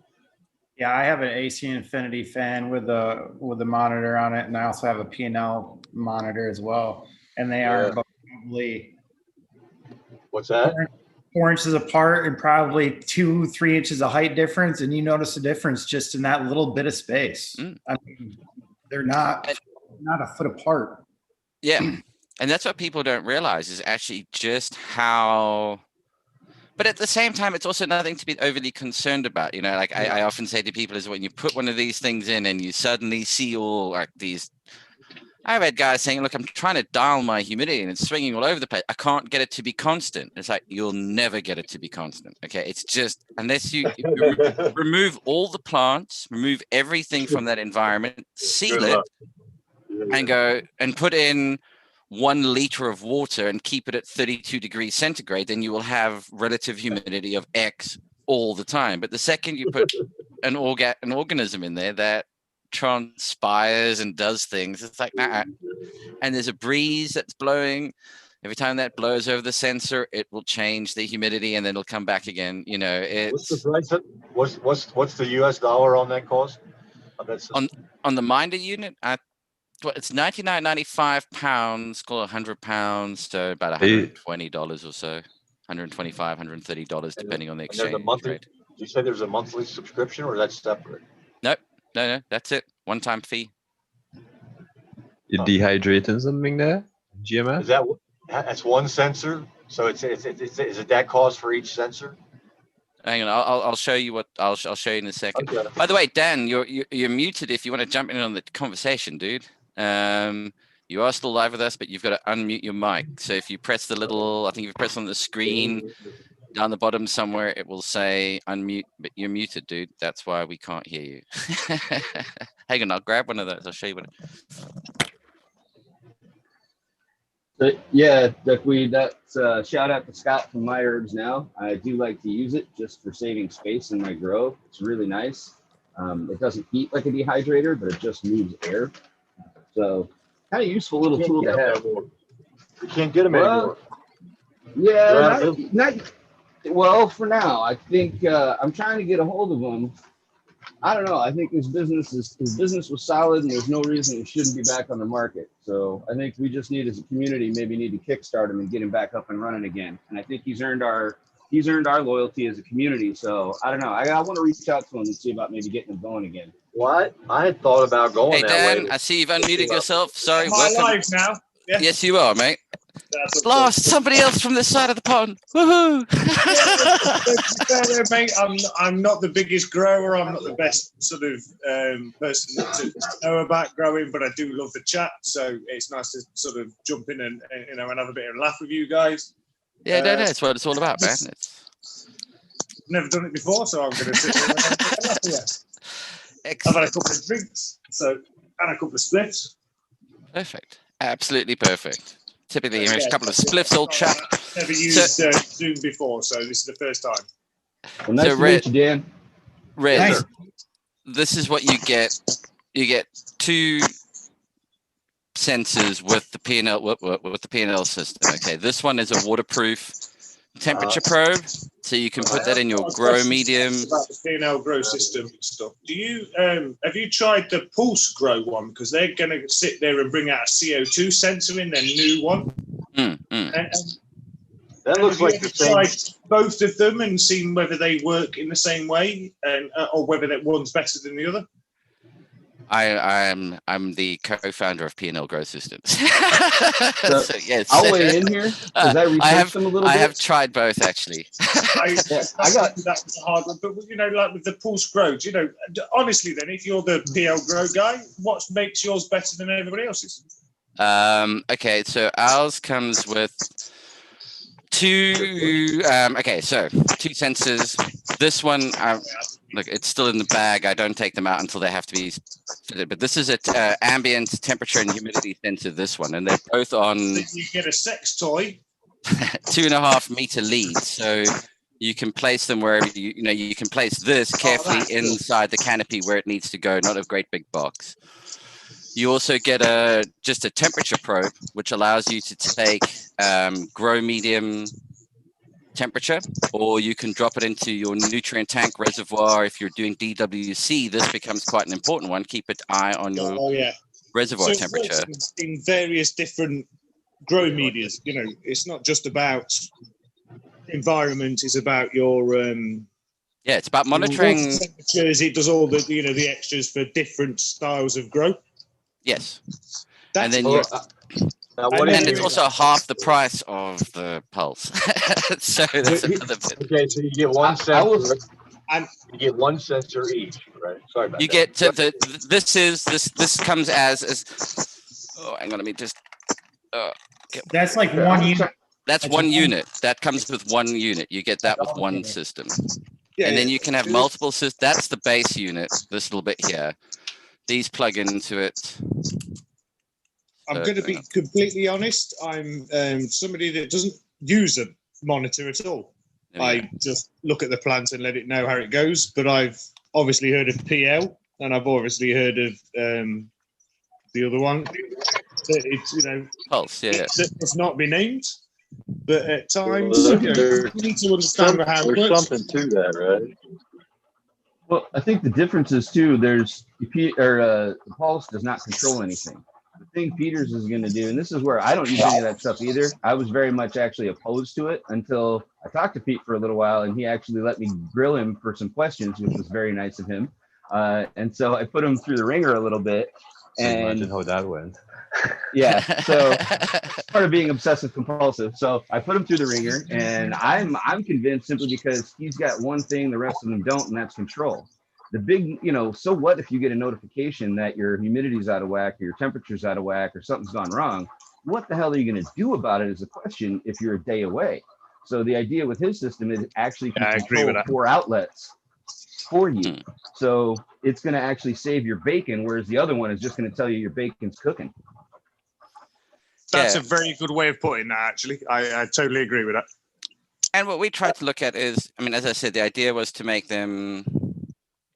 Yeah, I have an AC Infinity fan with a monitor on it, and I also have a P&L monitor as well. And they are probably what's that? 4 inches apart and probably 2-3 inches of height difference, and you notice a difference just in that little bit of space. I mean, they're not a foot apart. Yeah, and that's what people don't realize is actually just how. But at the same time, it's also nothing to be overly concerned about. Like I often say to people is when you put one of these things in and you suddenly see all like these. I've had guys saying, look, I'm trying to dial my humidity and it's swinging all over the place. I can't get it to be constant. It's like, you'll never get it to be constant. Okay. It's just, unless you remove all the plants, remove everything from that environment, seal it and go and put in 1 liter of water and keep it at 32 degrees centigrade, then you will have relative humidity of X all the time. But the second you put an organism in there that transpires and does things, it's like that. And there's a breeze that's blowing. Every time that blows over the sensor, it will change the humidity and then it'll come back again. What's the price? What's the US dollar on that cost? On the Minder unit, it's £99.95, call it £100, so about $120 or so, $125, $130, depending on the exchange rate. Did you say there's a monthly subscription, or that's separate? No, that's it. One-time fee. You're dehydrating something there, GMF? That's one sensor. So is it that cost for each sensor? Hang on, I'll show you what I'll show you in a second. Okay. By the way, Dan, you're muted if you want to jump in on the conversation, dude. You are still live with us, but you've got to unmute your mic. So if you press the little, I think if you press on the screen down the bottom somewhere, it will say unmute, but you're muted, dude. That's why we can't hear you. Hang on, I'll grab one of those. I'll show you what. Yeah, Duckweed, that's shout out to Scott from My Herbs Now. I do like to use it just for saving space in my grow. It's really nice. It doesn't heat like a dehydrator, but it just moves air. So kind of useful little tool to have. You can't get them anymore. Yeah, not well for now. I think I'm trying to get a hold of them. I don't know. I think his business was solid, and there's no reason it shouldn't be back on the market. So I think we just need, as a community, maybe need to kickstart him and get him back up and running again. And I think he's earned our loyalty as a community. So I don't know. I want to reach out to him and see about maybe getting him going again. What? I had thought about going. Hey Dan, I see you've unmuted yourself. Sorry, welcome. Live now. Yeah. Yes, you are, mate. Lost somebody else from this side of the pond. Woohoo! Mate, I'm not the biggest grower. I'm not the best sort of person to know about growing, but I do love the chat. So it's nice to sort of jump in and and have a bit of a laugh with you guys. Yeah, no, that's what it's all about, man. Never done it before, so I'm going to sit here and have a laugh with you. I've had a couple of drinks, and a couple of spliffs. Perfect. Absolutely perfect. Typically, you have a couple of spliffs, old chap. Never used Zoom before, so this is the first time. Well, nice to meet you, Dan. Red, nice. This is what you get. You get 2 sensors with the P&L with the P&L system. Okay, this one is a waterproof temperature probe, so you can put that in your grow medium. About the P&L grow system stuff. Do you have you tried the Pulse Grow one? Because they're going to sit there and bring out a CO2 sensor in their new one. That looks like the same. Tried both of them and seen whether they work in the same way, or whether that one's better than the other. I'm the co-founder of P&L Grow Systems. So, yes. I'll weigh in here. I have tried both, actually. I got that was a hard one, but like with the Pulse Grow, honestly, then if you're the PL Grow guy, what makes yours better than everybody else's? Okay, so ours comes with 2. So 2 sensors. This one, look, it's still in the bag. I don't take them out until they have to be fitted. But this is an ambient temperature and humidity sensor, this one. And they're both on... You get a sex toy. 2.5 meter leads. So you can place them wherever you can place this carefully inside the canopy where it needs to go, not a great big box. You also get just a temperature probe, which allows you to take grow medium temperature, or you can drop it into your nutrient tank reservoir. If you're doing DWC, this becomes quite an important one. Keep an eye on your reservoir temperature. In various different grow media, it's not just about environment, it's about your it's about monitoring temperatures. It does all the the extras for different styles of grow. Yes. And then and it's also half the price of the Pulse. So that's another bit. Okay, so you get one sensor, and you get one sensor each, right? Sorry about that. This comes as hang on, let me just that's like one unit. That's one unit. That comes with one unit. You get that with one system. And then you can have multiple systems. That's the base unit, this little bit here. These plug into it. I'm going to be completely honest. I'm somebody that doesn't use a monitor at all. I just look at the plant and let it know how it goes. But I've obviously heard of PL, and I've obviously heard of the other one. It's Pulse. Yeah. It's not been named, but at times you need to understand how it works. There's something to that, right? Well, I think the difference is too. The Pulse does not control anything. The thing Peters is going to do, and this is where I don't use any of that stuff either. I was very much actually opposed to it until I talked to Pete for a little while, and he actually let me grill him for some questions, which was very nice of him. And so I put him through the ringer a little bit. And imagine how that went. Yeah, so it's part of being obsessive compulsive. So I put him through the ringer, and I'm convinced simply because he's got one thing the rest of them don't, and that's control. The big, so what if you get a notification that your humidity's out of whack, or your temperature's out of whack, or something's gone wrong? What the hell are you going to do about it is a question if you're a day away. So the idea with his system is actually can control 4 outlets for you. So it's going to actually save your bacon, whereas the other one is just going to tell you your bacon's cooking. That's a very good way of putting that, actually. I totally agree with that. And what we tried to look at is, I mean, as I said, the idea was to make them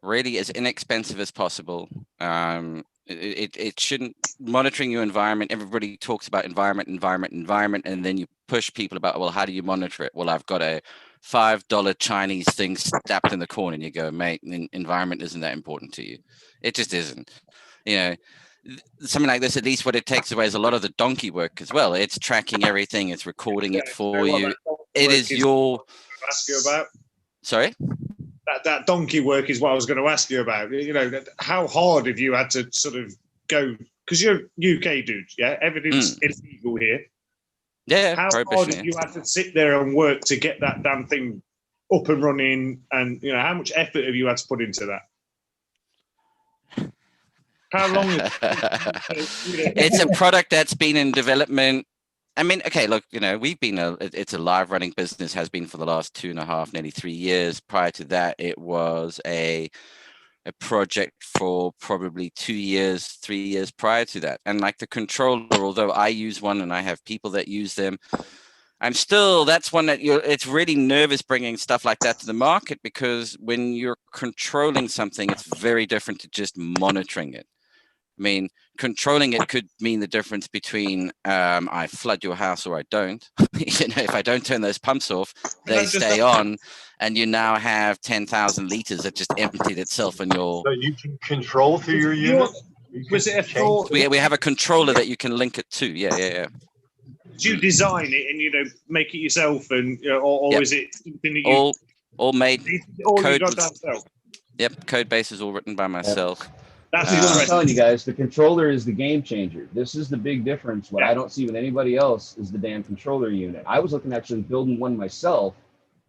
really as inexpensive as possible. It shouldn't, monitoring your environment, everybody talks about environment, and then you push people about, well, how do you monitor it? Well, I've got a $5 Chinese thing stamped in the corner, and you go, mate, environment isn't that important to you. It just isn't. Something like this, at least what it takes away is a lot of the donkey work as well. It's tracking everything, it's recording it for you. It is your... Ask you about. Sorry? That donkey work is what I was going to ask you about. How hard have you had to sort of go, because you're UK dudes, yeah? Everything's illegal here. Yeah. How hard have you had to sit there and work to get that damn thing up and running? And, how much effort have you had to put into that? How long? It's a product that's been in development. I mean, okay, look, it's a live running business, has been for the last 2.5, nearly 3 years. Prior to that, it was a project for probably 2 years, 3 years prior to that. And like the controller, although I use one and I have people that use them, that's one that it's really nervous bringing stuff like that to the market, because when you're controlling something, it's very different to just monitoring it. I mean, controlling it could mean the difference between I flood your house or I don't. If I don't turn those pumps off, they stay on, and you now have 10,000 liters that just emptied itself on your... So you can control through your unit? Was it a thought? We have a controller that you can link it to. Yeah. Do you design it and, make it yourself, and or is it something that you... All made. Code. Yep, code base is all written by myself. Yep. That's what I'm telling you guys. The controller is the game changer. This is the big difference. What I don't see with anybody else is the damn controller unit. I was looking at actually building one myself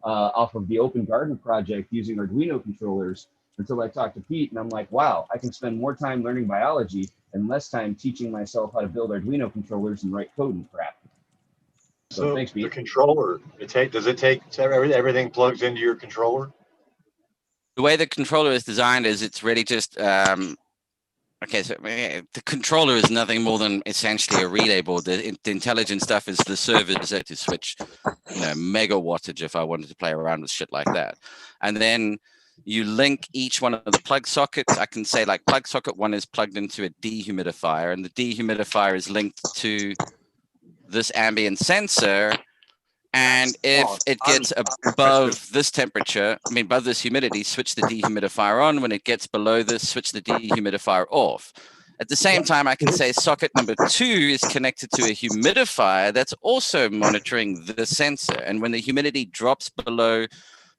off of the Open Garden project using Arduino controllers until I talked to Pete, and I'm like, wow, I can spend more time learning biology and less time teaching myself how to build Arduino controllers and write code and crap. So thanks, Pete. The controller, does it take everything plugs into your controller? The way the controller is designed is it's really just okay, so the controller is nothing more than essentially a relay board. The intelligent stuff is the servers that to switch, mega wattage if I wanted to play around with shit like that. And then you link each one of the plug sockets. I can say like plug socket 1 is plugged into a dehumidifier, and the dehumidifier is linked to this ambient sensor. And if it gets above this temperature, above this humidity, switch the dehumidifier on. When it gets below this, switch the dehumidifier off. At the same time, I can say socket number 2 is connected to a humidifier that's also monitoring the sensor. And when the humidity drops below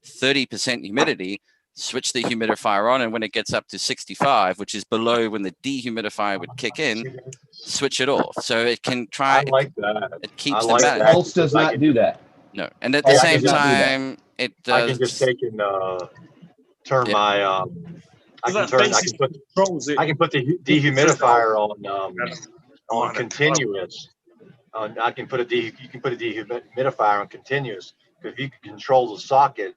30% humidity, switch the humidifier on. And when it gets up to 65, which is below when the dehumidifier would kick in, switch it off. So it can try. I like that. It keeps the balance. Pulse does not do that. No, and at the same time, it does. I can just take and turn my. I can put the dehumidifier on continuous. I can put you can put a dehumidifier on continuous, because if you can control the socket,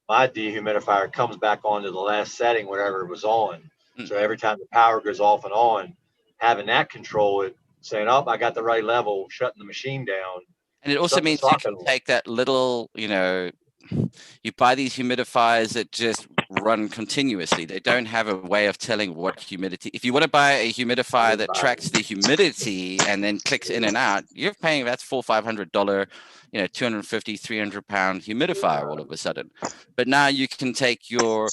my dehumidifier comes back on to the last setting, whatever it was on. So every time the power goes off and on, having that control it, saying, "Oh, I got the right level," shutting the machine down. And it also means you can take that little, you buy these humidifiers that just run continuously. They don't have a way of telling what humidity. If you want to buy a humidifier that tracks the humidity and then clicks in and out, you're paying, that's $400-500, $250, 300-pound humidifier all of a sudden. But now you can take your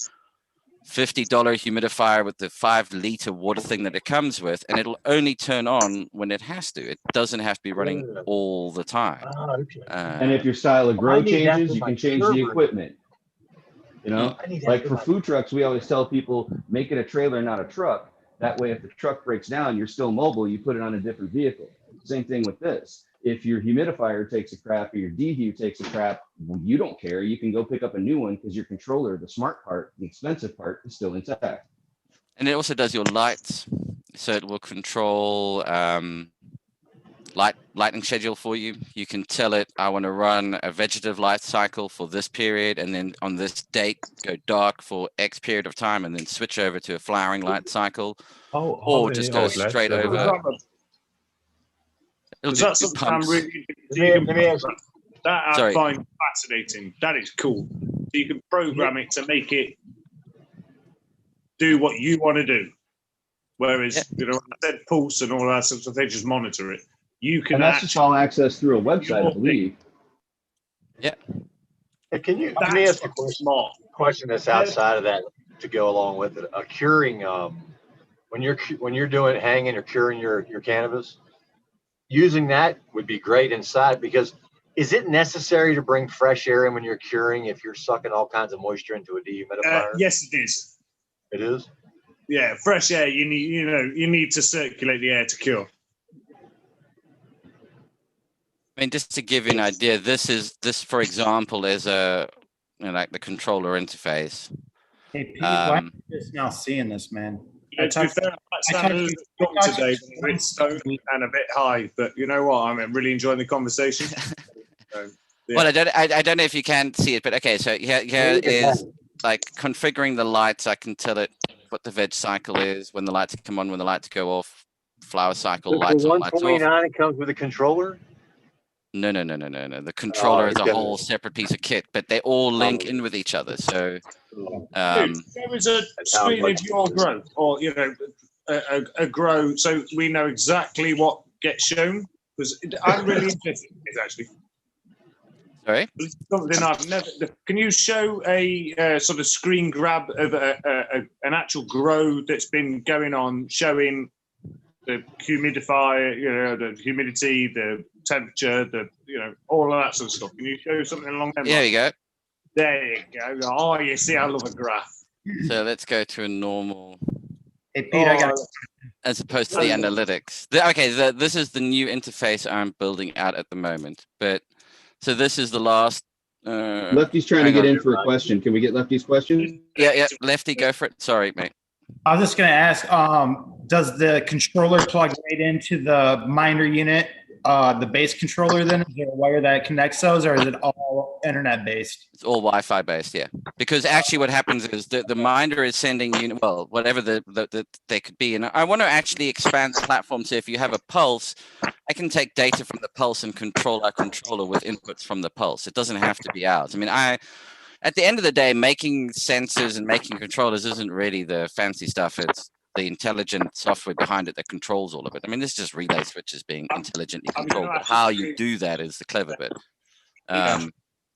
$50 humidifier with the 5-liter water thing that it comes with, and it'll only turn on when it has to. It doesn't have to be running all the time. And if your style of grow changes, you can change the equipment. Like for food trucks, we always tell people, make it a trailer, not a truck. That way, if the truck breaks down, you're still mobile, you put it on a different vehicle. Same thing with this. If your humidifier takes a crap or your dehu takes a crap, well, you don't care. You can go pick up a new one because your controller, the smart part, the expensive part, is still intact. And it also does your lights. So it will control lighting schedule for you. You can tell it, I want to run a vegetative light cycle for this period, and then on this date go dark for X period of time, and then switch over to a flowering light cycle, or just go straight over. Is that something I'm really? I find fascinating. That is cool. So you can program it to make it do what you want to do. Whereas, you know, I said pulse and all that stuff, so they just monitor it. You can. And that's just all accessed through a website, I believe. Yeah. Hey, can you? Let me ask a question that's outside of that to go along with it. A curing, when you're doing hanging or curing your cannabis, using that would be great inside, because is it necessary to bring fresh air in when you're curing if you're sucking all kinds of moisture into a dehumidifier? Yes, it is. It is? Yeah, fresh air. You need to circulate the air to cure. I mean, just to give you an idea, this, for example, is like the controller interface. Hey, Pete, why am I just now seeing this, man? I sound a little strong today, a bit stoned and a bit high, but you know what? I'm really enjoying the conversation. So, yeah. Well, I don't know if you can see it, but okay. So here is like configuring the lights. I can tell it what the veg cycle is, when the lights come on, when the lights go off, flower cycle, lights on, lights off. 129, it comes with a controller? No. The controller is a whole separate piece of kit, but they all link in with each other. So there is a screen of your growth, or a grow, so we know exactly what gets shown. Because I'm really interested in this, actually. Sorry? Something I've never. Can you show a sort of screen grab of an actual grow that's been going on, showing the humidifier, the humidity, the temperature, all of that sort of stuff? Can you show something along them lines? There you go. There you go. Oh, you see, I love a graph. So let's go to a normal. Hey, Pete, I got. As opposed to the analytics. This is the new interface I'm building out at the moment. But so this is the last. Lefty's trying to get in for a question. Can we get Lefty's question? Yeah. Lefty, go for it. Sorry, mate. I was just going to ask, does the controller plug right into the miner unit, the base controller then? Is there a wire that connects those, or is it all internet based? It's all Wi-Fi based, yeah. Because actually what happens is the miner is sending you, well, whatever they could be. And I want to actually expand the platform. So if you have a pulse, I can take data from the pulse and control our controller with inputs from the pulse. It doesn't have to be ours. I mean, at the end of the day, making sensors and making controllers isn't really the fancy stuff. It's the intelligent software behind it that controls all of it. I mean, this is just relay switches being intelligently controlled, but how you do that is the clever bit.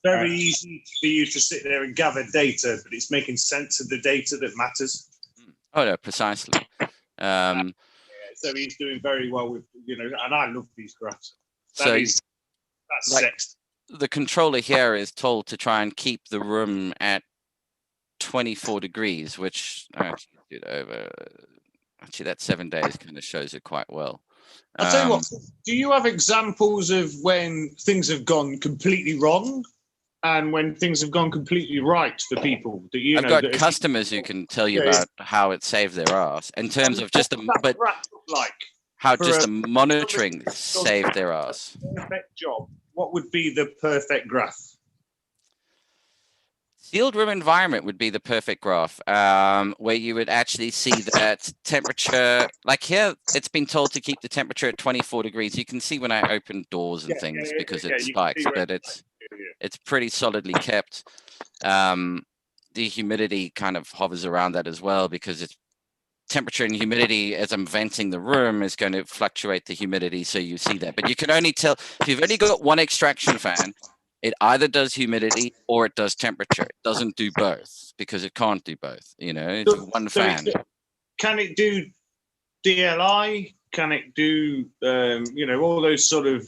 Very easy for you to sit there and gather data, but it's making sense of the data that matters. Oh, no, precisely. So he's doing very well with, and I love these graphs. That's sex. The controller here is told to try and keep the room at 24 degrees, which I actually did over. Actually, that 7 days kind of shows it quite well. I'll tell you what, do you have examples of when things have gone completely wrong and when things have gone completely right for people? I've got customers who can tell you about how it saved their ass in terms of just how just the monitoring saved their ass. Perfect job. What would be the perfect graph? Sealed room environment would be the perfect graph, where you would actually see that temperature. Like here, it's been told to keep the temperature at 24 degrees. You can see when I open doors and things because it spikes, but it's pretty solidly kept. The humidity kind of hovers around that as well because it's temperature and humidity as I'm venting the room is going to fluctuate the humidity. So you see that, but you can only tell if you've only got one extraction fan, it either does humidity or it does temperature. It doesn't do both because it can't do both. It's one fan. Can it do DLI? Can it do, all those sort of?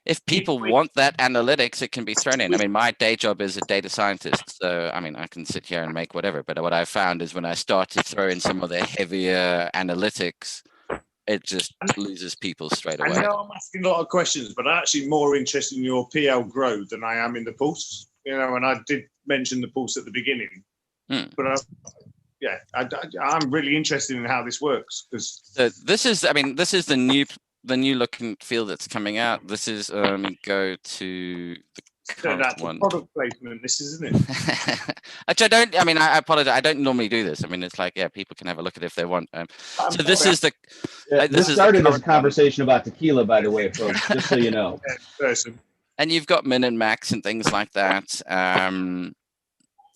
if people want that analytics, it can be thrown in. I mean, my day job is a data scientist, so I mean, I can sit here and make whatever. But what I found is when I start to throw in some of the heavier analytics, it just loses people straight away. I know I'm asking a lot of questions, but I'm actually more interested in your PL Grow than I am in the Pulse. You know, and I did mention the Pulse at the beginning, but I'm really interested in how this works because this is the new look and feel that's coming out. This is go to the current one. Product placement. This is, isn't it? Which I apologize. I don't normally do this. I mean, it's like, yeah, people can have a look at it if they want. So this is the. This started as a conversation about tequila, by the way, folks. Just so you know. And you've got min and max and things like that.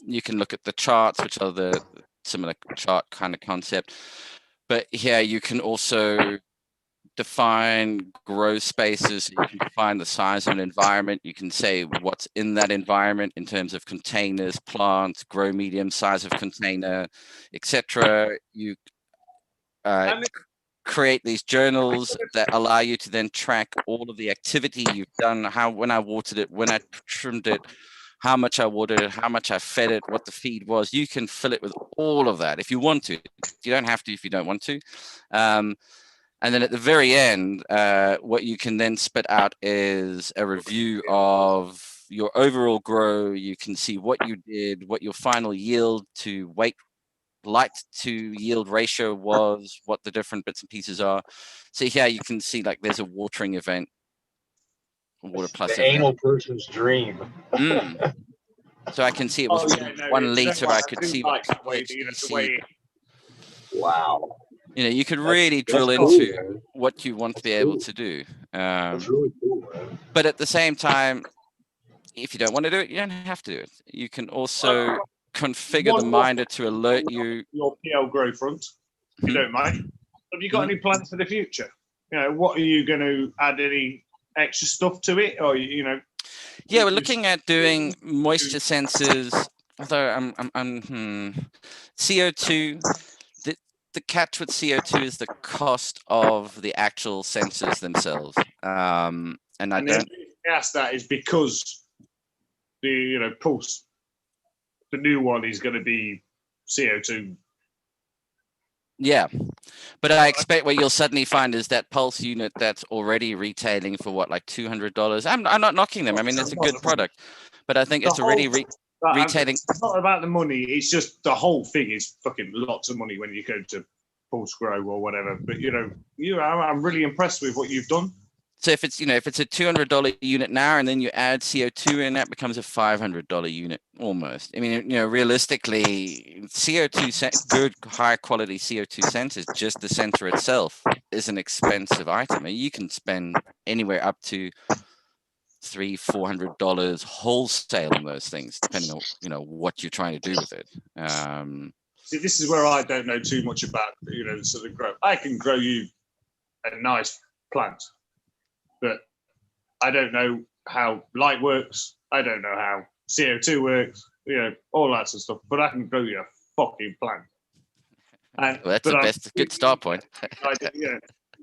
You can look at the charts, which are the similar chart kind of concept. But here you can also define grow spaces. You can define the size of an environment. You can say what's in that environment in terms of containers, plants, grow medium, size of container, etc. You create these journals that allow you to then track all of the activity you've done, when I watered it, when I trimmed it, how much I watered it, how much I fed it, what the feed was. You can fill it with all of that if you want to. You don't have to if you don't want to. And then at the very end, what you can then spit out is a review of your overall grow. You can see what you did, what your final yield to weight, light to yield ratio was, what the different bits and pieces are. So here you can see like there's a watering event, water plus the anal person's dream. So I can see it was 1 liter. I could see what wow. You know, you could really drill into what you want to be able to do. That's really cool, man. But at the same time, if you don't want to do it, you don't have to do it. You can also configure the minder to alert you. Your PL Grow front, if you don't mind. Have you got any plans for the future? You know, what are you going to add any extra stuff to it, or you know? Yeah, we're looking at doing moisture sensors. Although CO2. The catch with CO2 is the cost of the actual sensors themselves. And I don't ask that is because the Pulse, the new one is going to be CO2. Yeah, but I expect what you'll suddenly find is that Pulse unit that's already retailing for what, like $200. I'm not knocking them. I mean, it's a good product, but I think it's already retailing. It's not about the money. It's just the whole thing is fucking lots of money when you go to Pulse Grow or whatever. But I'm really impressed with what you've done. So if it's a $200 unit now, and then you add CO2 in, that becomes a $500 unit almost. I mean, realistically, CO2 good high quality CO2 sensors, just the sensor itself is an expensive item. I mean, you can spend anywhere up to $300-400 wholesale on those things, depending on what you're trying to do with it. See, this is where I don't know too much about sort of grow. I can grow you a nice plant, but I don't know how light works. I don't know how CO2 works. All that sort of stuff. But I can grow you a fucking plant. That's a good start point.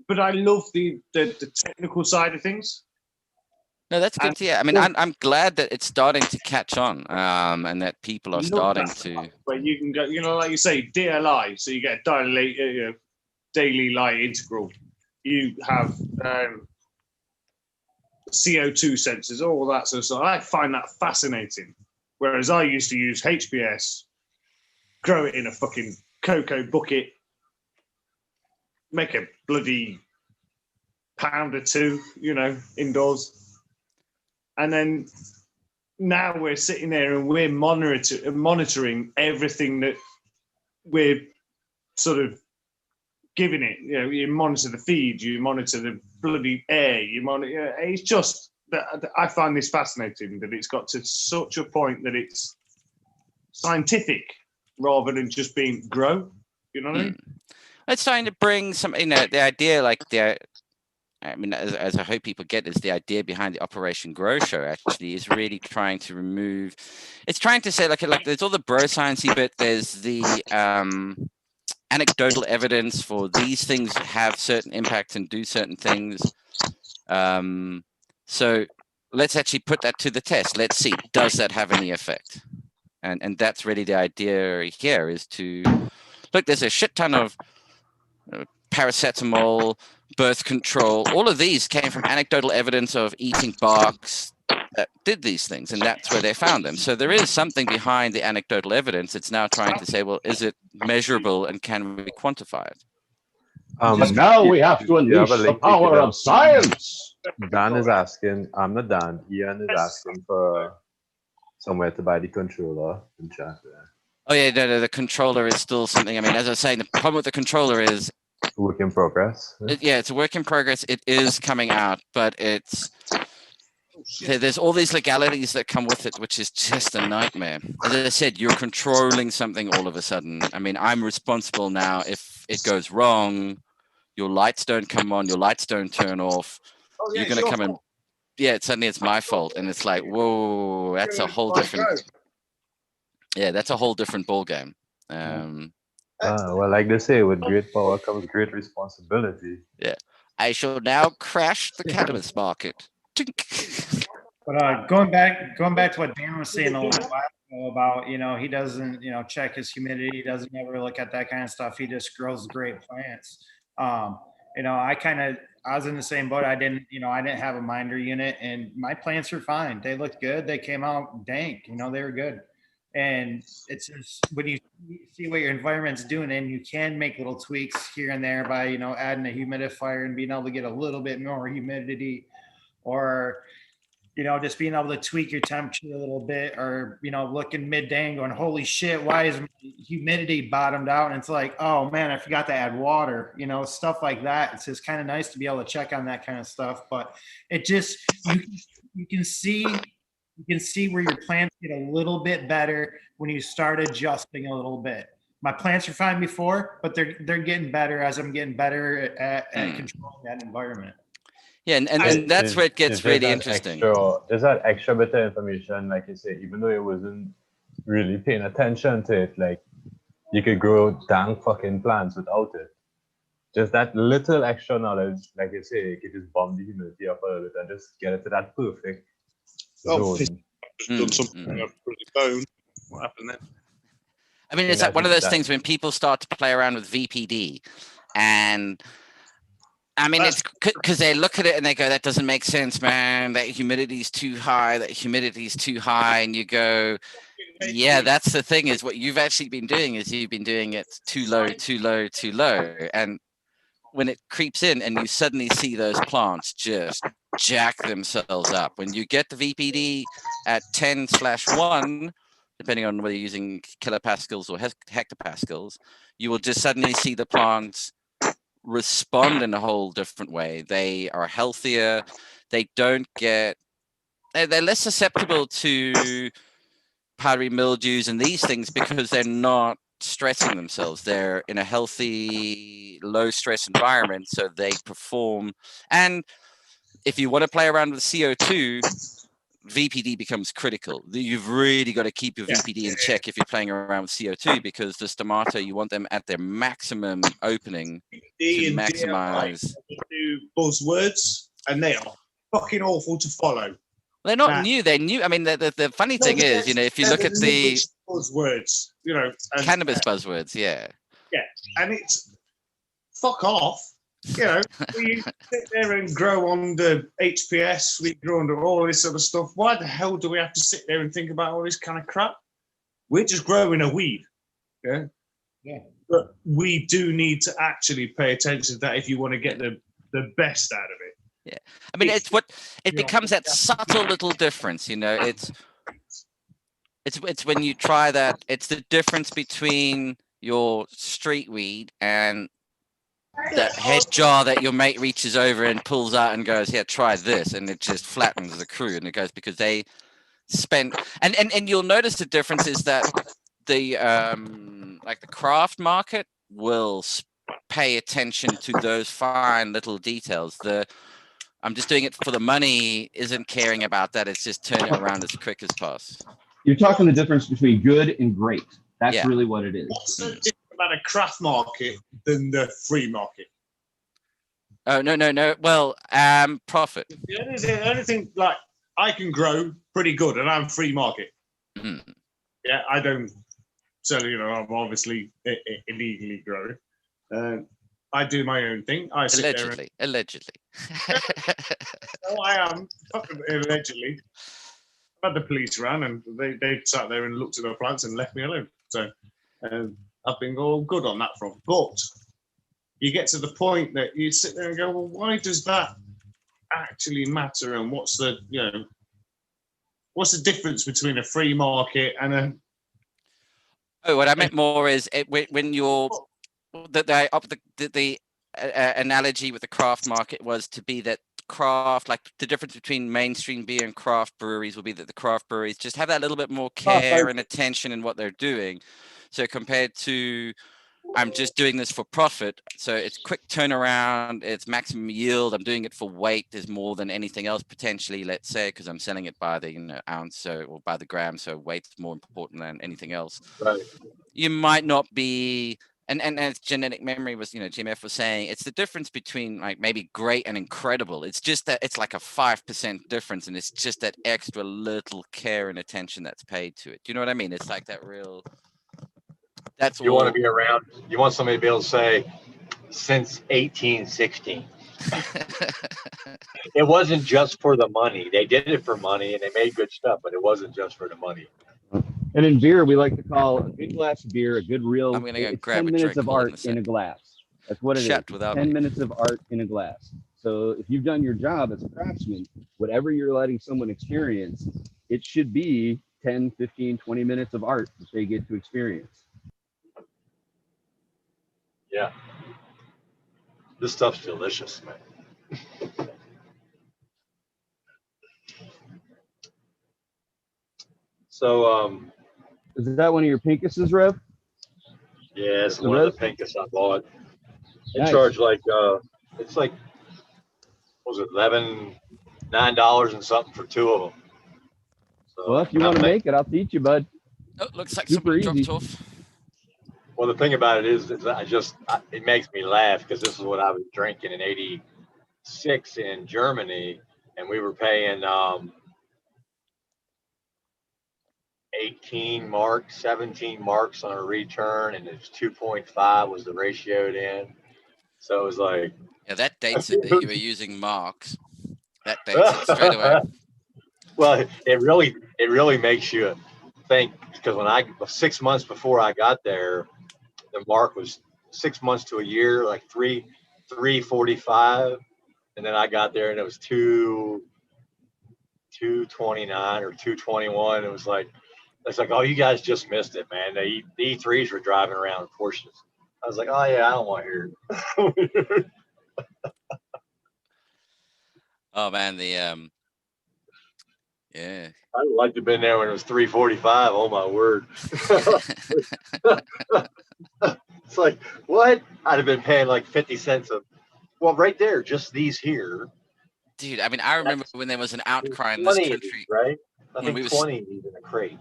But I love the technical side of things. No, that's good to hear. I mean, I'm glad that it's starting to catch on, and that people are starting to. Where you can go, like you say, DLI, so you get a daily light integral. You have CO2 sensors, all that sort of stuff. I find that fascinating. Whereas I used to use HBS, grow it in a fucking cocoa bucket, make a bloody pound or two, indoors. And then now we're sitting there and we're monitoring everything that we're sort of giving it. You monitor the feed, you monitor the bloody air, you monitor. It's just that I find this fascinating that it's got to such a point that it's scientific rather than just being grow. You know what I mean? It's starting to bring some, the idea as I hope people get, is the idea behind the Operation Grow Show actually is really trying to remove. It's trying to say like there's all the bro sciencey bit. There's the anecdotal evidence for these things have certain impacts and do certain things. So let's actually put that to the test. Let's see, does that have any effect? And that's really the idea here, is to look, there's a shit ton of paracetamol, birth control, all of these came from anecdotal evidence of eating barks that did these things, and that's where they found them. So there is something behind the anecdotal evidence. It's now trying to say, well, is it measurable and can we quantify it? Now we have to unleash the power of science. Dan is asking, I'm not Dan, Ian is asking for somewhere to buy the controller in chat there. Oh yeah, no, the controller is still something. I mean, as I was saying, the problem with the controller is work in progress. It's a work in progress. It is coming out, but there's all these legalities that come with it, which is just a nightmare. As I said, you're controlling something all of a sudden. I mean, I'm responsible now if it goes wrong. Your lights don't come on, your lights don't turn off. You're going to come and suddenly it's my fault, and it's like, whoa, that's a whole different. Yeah, that's a whole different ball game. Well, like they say, with great power comes great responsibility. Yeah, I shall now crash the cannabis market. But going back to what Dan was saying a little while ago about, he doesn't, check his humidity. He doesn't ever look at that kind of stuff. He just grows great plants. I was in the same boat. I didn't have a minder unit, and my plants are fine. They looked good. They came out dank. They were good. And it's just when you see what your environment's doing, and you can make little tweaks here and there by, adding a humidifier and being able to get a little bit more humidity, or, just being able to tweak your temperature a little bit, or, looking midday and going, holy shit, why is my humidity bottomed out? And it's like, oh man, I forgot to add water, stuff like that. It's just kind of nice to be able to check on that kind of stuff. But it just, you can see where your plants get a little bit better when you start adjusting a little bit. My plants are fine before, but they're getting better as I'm getting better at controlling that environment. Yeah, and that's where it gets really interesting. There's that extra bit of information, like you say, even though it wasn't really paying attention to it, like you could grow dang fucking plants without it. Just that little extra knowledge, like you say, you could just bump the humidity up a little bit and just get it to that perfect zone. Done something up pretty bone. What happened then? I mean, it's like one of those things when people start to play around with VPD, and I mean, it's because they look at it and they go, that doesn't make sense, man. That humidity is too high. And you go, yeah, that's the thing, is what you've actually been doing is you've been doing it too low. And when it creeps in and you suddenly see those plants just jack themselves up, when you get the VPD at 10/1, depending on whether you're using kilopascals or hectopascals, you will just suddenly see the plants respond in a whole different way. They are healthier. They're less susceptible to powdery mildews and these things because they're not stressing themselves. They're in a healthy, low stress environment, so they perform. And if you want to play around with CO2, VPD becomes critical. You've really got to keep your VPD in check if you're playing around with CO2, because the stomata, you want them at their maximum opening to maximize. Do buzzwords, and they are fucking awful to follow. They're not new. They're new. I mean, the funny thing is, if you look at the buzzwords, cannabis buzzwords, yeah, and it's fuck off. We sit there and grow on the HPS, we grow under all this sort of stuff. Why the hell do we have to sit there and think about all this kind of crap? We're just growing a weed. Yeah. But we do need to actually pay attention to that if you want to get the best out of it. Yeah. I mean, it becomes that subtle little difference, it's when you try that, it's the difference between your street weed and that head jar that your mate reaches over and pulls out and goes, here, try this, and it just flattens the crew, and it goes because they spent and you'll notice the difference is that the like the craft market will pay attention to those fine little details. I'm just doing it for the money isn't caring about that. It's just turning it around as quick as possible. You're talking the difference between good and great. That's really what it is. What's the difference about a craft market than the free market? Oh no. Well, profit. The only thing like I can grow pretty good, and I'm free market. Mm. Yeah, I don't. So I'm obviously illegally growing. I do my own thing. I sit Allegedly. Oh, I am allegedly. I've had the police around, and they sat there and looked at the plants and left me alone. So I've been all good on that front. But you get to the point that you sit there and go, well, why does that actually matter? And what's the difference between a free market and a... Oh, what I meant more is when you're the analogy with the craft market was to be that craft, like the difference between mainstream beer and craft breweries will be that the craft breweries just have that little bit more care and attention in what they're doing. So compared to I'm just doing this for profit, so it's quick turnaround, it's maximum yield, I'm doing it for weight, there's more than anything else potentially, let's say, because I'm selling it by the ounce or by the gram, so weight's more important than anything else. Right. You might not be, and as genetic memory was, GMF was saying, it's the difference between like maybe great and incredible. It's just that it's like a 5% difference, and it's just that extra little care and attention that's paid to it. Do you know what I mean? It's like that real... That's you want to be around. You want somebody to be able to say, since 1816. It wasn't just for the money. They did it for money, and they made good stuff, but it wasn't just for the money. And in beer, we like to call a good glass of beer a good real. I'm gonna go grab 10 a minutes drink, of art in a glass. That's what it is. 10 minutes of art in a glass. So if you've done your job as a craftsman, whatever you're letting someone experience, it should be 10, 15, 20 minutes of art that they get to experience. Yeah. This stuff's delicious, man. So, is that one of your Pinkuses, Rev? Yeah, it's one of the Pinkus I bought. They charge like, it's like, what was it, $9 and something for two of them. So, well, if you want to make it, I'll teach you, bud. Oh, looks like super somebody easy. dropped off. Well, the thing about it is it makes me laugh because this is what I was drinking in '86 in Germany, and we were paying 18 marks, 17 marks on a return, and it's 2.5 was the ratioed in. So it was like, yeah, that dates it that you were using marks. That dates it straight away. Well, it really makes you think, because when 6 months before I got there, the mark was 6 months to a year, like 345, and then I got there and it was 229 or 221. It was like, oh, you guys just missed it, man. The E3s were driving around in Porsches. I was like, oh yeah, I don't want to hear it. Oh man, yeah. I'd like to have been there when it was 345. Oh my word. It's like, what? I'd have been paying like 50 cents right there, just these here. Dude, I mean, I remember when there was an outcry in this country. Right? I think 20 in a crate.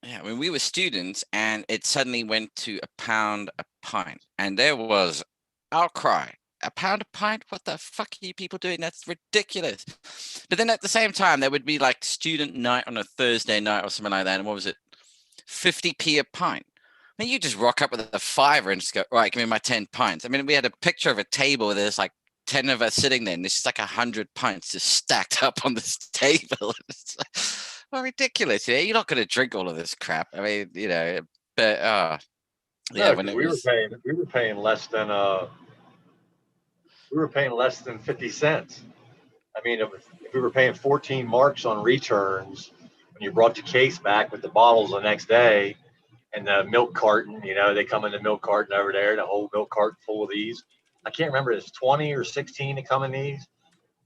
Yeah, when we were students, and it suddenly went to £1 a pint, and there was outcry. £1 a pint? What the fuck are you people doing? That's ridiculous. But then at the same time, there would be like student night on a Thursday night or something like that. And what was it? 50p a pint. I mean, you just rock up with a $5 and just go, all right, give me my 10 pints. I mean, we had a picture of a table where there's like 10 of us sitting there, and there's just like 100 pints just stacked up on this table. It's like, well, ridiculous. Yeah, you're not going to drink all of this crap. I mean, but yeah, no, when we were paying less than 50 cents. I mean, if we were paying 14 marks on returns, when you brought your case back with the bottles the next day, and the milk carton, they come in the milk carton over there, the whole milk carton full of these. I can't remember, it's 20 or 16 that come in these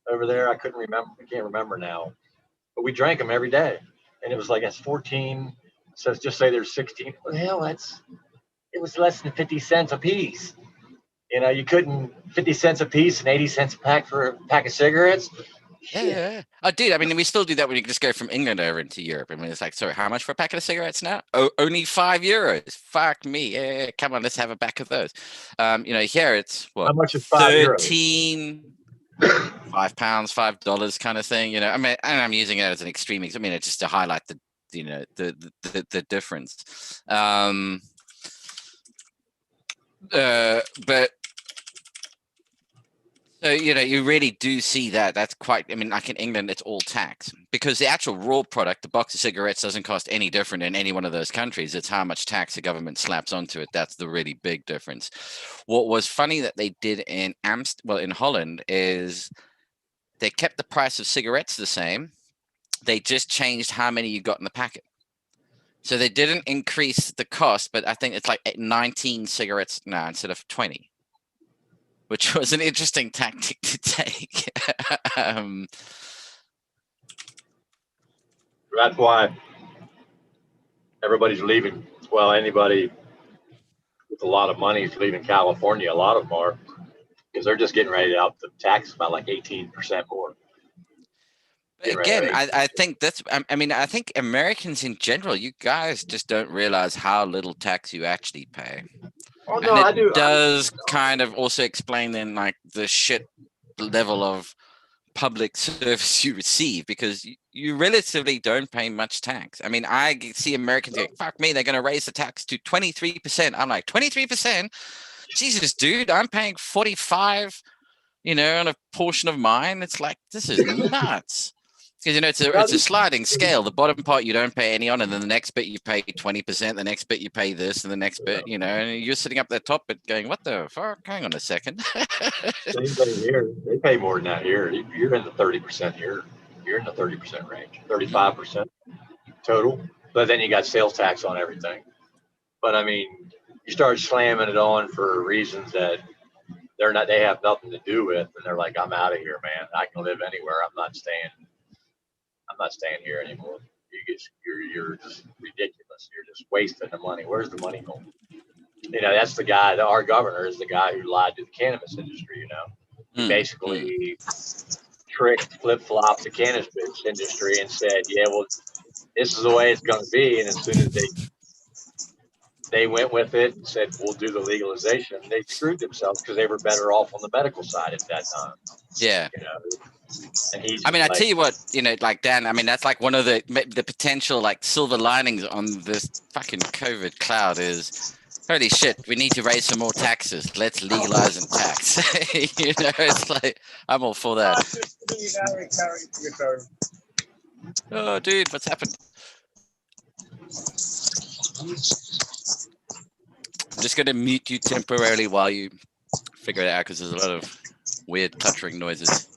over there. I can't remember now. But we drank them every day. And it was like, it's 14. So just say there's 16. Well, hell, it was less than 50 cents a piece. You couldn't, 50 cents a piece and 80 cents a pack for a pack of cigarettes. Yeah. Oh, dude, I mean, we still do that when you just go from England over into Europe. I mean, it's like, sorry, how much for a packet of cigarettes now? Oh, only €5. Fuck me. Yeah, come on, let's have a pack of those. Here it's what? How much is €5? 13, £5, $5 kind of thing. I mean, and I'm using it as an extreme. I mean, it's just to highlight the difference. But so, you really do see that. That's quite, I mean, like in England, it's all tax because the actual raw product, the box of cigarettes, doesn't cost any different in any one of those countries. It's how much tax the government slaps onto it. That's the really big difference. What was funny that they did in Holland is they kept the price of cigarettes the same. They just changed how many you got in the packet. So they didn't increase the cost, but I think it's like 19 cigarettes now instead of 20. Which was an interesting tactic to take. That's why everybody's leaving. Well, anybody with a lot of money is leaving California. A lot of them are, because they're just getting ready to up the tax about like 18% more. Again, I think that's, I mean, I think Americans in general, you guys just don't realize how little tax you actually pay. Oh, no, I do. Does kind of also explain then like the shit level of public service you receive, because you relatively don't pay much tax. I mean, I see Americans going, fuck me, they're going to raise the tax to 23%. I'm like, 23%? Jesus, dude, I'm paying 45, on a portion of mine. It's like, this is nuts. Because it's a sliding scale. The bottom part you don't pay any on, and then the next bit you pay 20%. The next bit you pay this, and the next bit, and you're sitting up the top, but going, "What the fuck? Hang on a second." Same thing here. They pay more than that here. You're in the 30% here. You're in the 30% range, 35% total. But then you got sales tax on everything. But I mean, you start slamming it on for reasons that they have nothing to do with, and they're like, "I'm out of here, man. I can live anywhere. I'm not staying here anymore. You're just ridiculous. You're just wasting the money. Where's the money going?" That's the guy. Our governor is the guy who lied to the cannabis industry. He basically tricked, flip-flopped the cannabis industry and said, "Yeah, well, this is the way it's going to be." And as soon as they went with it and said, "We'll do the legalization," they screwed themselves because they were better off on the medical side at that time. Yeah. And I mean, I tell you what, like Dan, I mean, that's like one of the potential like silver linings on this fucking COVID cloud is, holy shit, we need to raise some more taxes. Let's legalize and tax. It's like, I'm all for that. Oh, dude, what's happened? I'm just going to mute you temporarily while you figure it out, because there's a lot of weird cluttering noises.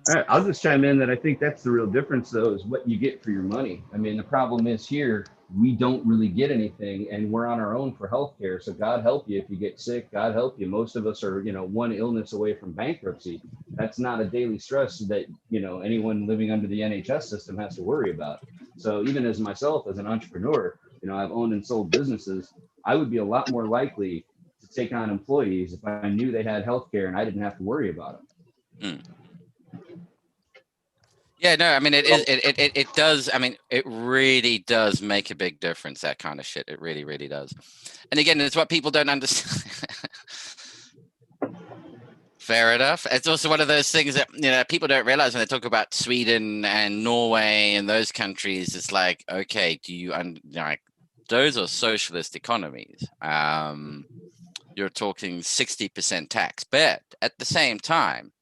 All right, I'll just chime in that I think that's the real difference, though, is what you get for your money. I mean, the problem is here, we don't really get anything, and we're on our own for healthcare. So God help you if you get sick. God help you. Most of us are, one illness away from bankruptcy. That's not a daily stress that, anyone living under the NHS system has to worry about. So even as myself, as an entrepreneur, I've owned and sold businesses. I would be a lot more likely to take on employees if I knew they had healthcare and I didn't have to worry about them. Yeah, no, I mean, it does. I mean, it really does make a big difference, that kind of shit. It really, really does. And again, it's what people don't understand. Fair enough. It's also one of those things that, people don't realize when they talk about Sweden and Norway and those countries. It's like, okay, those are socialist economies. You're talking 60% tax, but at the same time,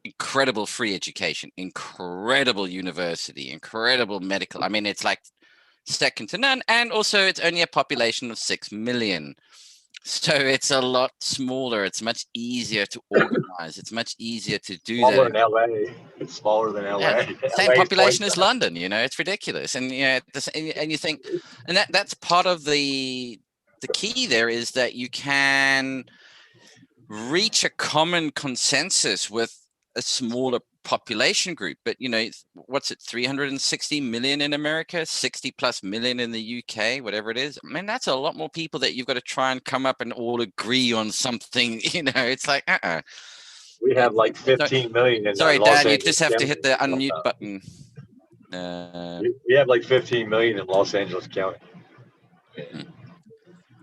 incredible free education, incredible university, incredible medical. I mean, it's like second to none. And also it's only a population of 6 million. So it's a lot smaller. It's much easier to organize. It's much easier to do smaller that. Than LA. It's smaller than LA. Yeah, same population as London, it's ridiculous. And and you think, and that's part of the key there is that you can reach a common consensus with a smaller population group. But what's it, 360 million in America, 60 plus million in the UK, whatever it is. I mean, that's a lot more people that you've got to try and come up and all agree on something. It's like We have like 15 million. In Sorry, Los Dan, you Angeles just have to County. hit the unmute button. We have like 15 million in Los Angeles County.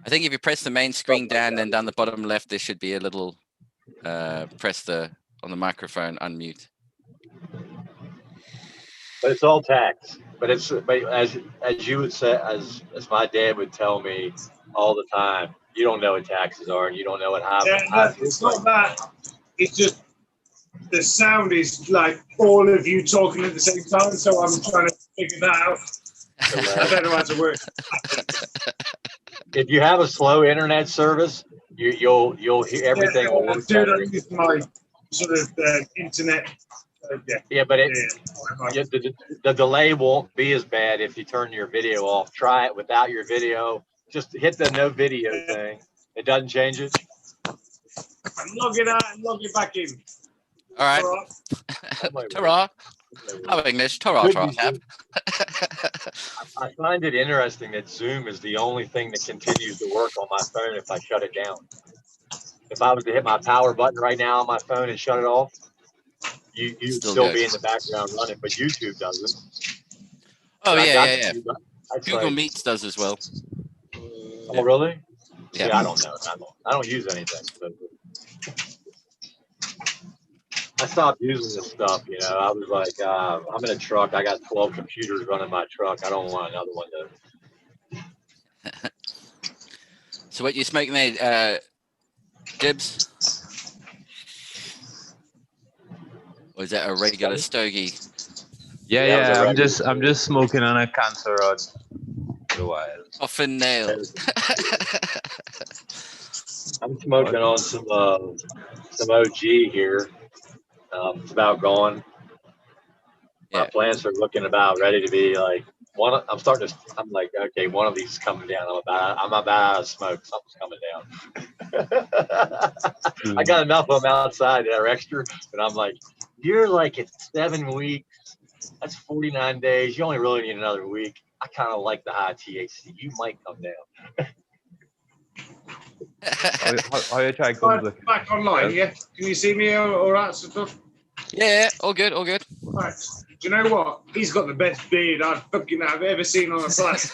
I think if you press the main screen, Dan, then down the bottom left, there should be a little press on the microphone unmute. But it's all tax. But it's as you would say, as my dad would tell me all the time, you don't know what taxes are, and you don't know what happens. Yeah, it's not that. It's just the sound is like all of you talking at the same time. So I'm trying to figure that out. I don't know how to work. If you have a slow internet service, you'll hear everything. Yeah, dude, I use my sort of internet. Yeah, but the delay won't be as bad if you turn your video off. Try it without your video. Just hit the no video thing. It doesn't change it. Log it out and log it back in. All right. Ta-ra. Oh, English. Ta-ra, ta-ra. I find it interesting that Zoom is the only thing that continues to work on my phone if I shut it down. If I was to hit my power button right now on my phone and shut it off, you'd still be in the background running, but YouTube doesn't. Oh, yeah. Google Meets does as well. Oh, really? Yeah. I don't know. I don't use anything. So. I stopped using this stuff, I was like, I'm in a truck. I got 12 computers running my truck. I don't want another one to. So what you smoking there, Dibs? Or is that a regular stogie? Yeah. I'm just smoking on a cancer rod for a while. Often nailed. I'm smoking on some OG here. It's about gone. Yeah. My plants are looking about ready to be like I'm like, okay, one of these is coming down. I'm about out of smoke. Something's coming down. I got enough of them outside that are extra, but I'm like, you're like at 7 weeks. That's 49 days. You only really need another week. I kind of like the high THC. You might come down. How you try back online, yeah? Can you see me or that stuff? Yeah, all good. Right. Do you know what? He's got the best beard I've ever seen on a planet.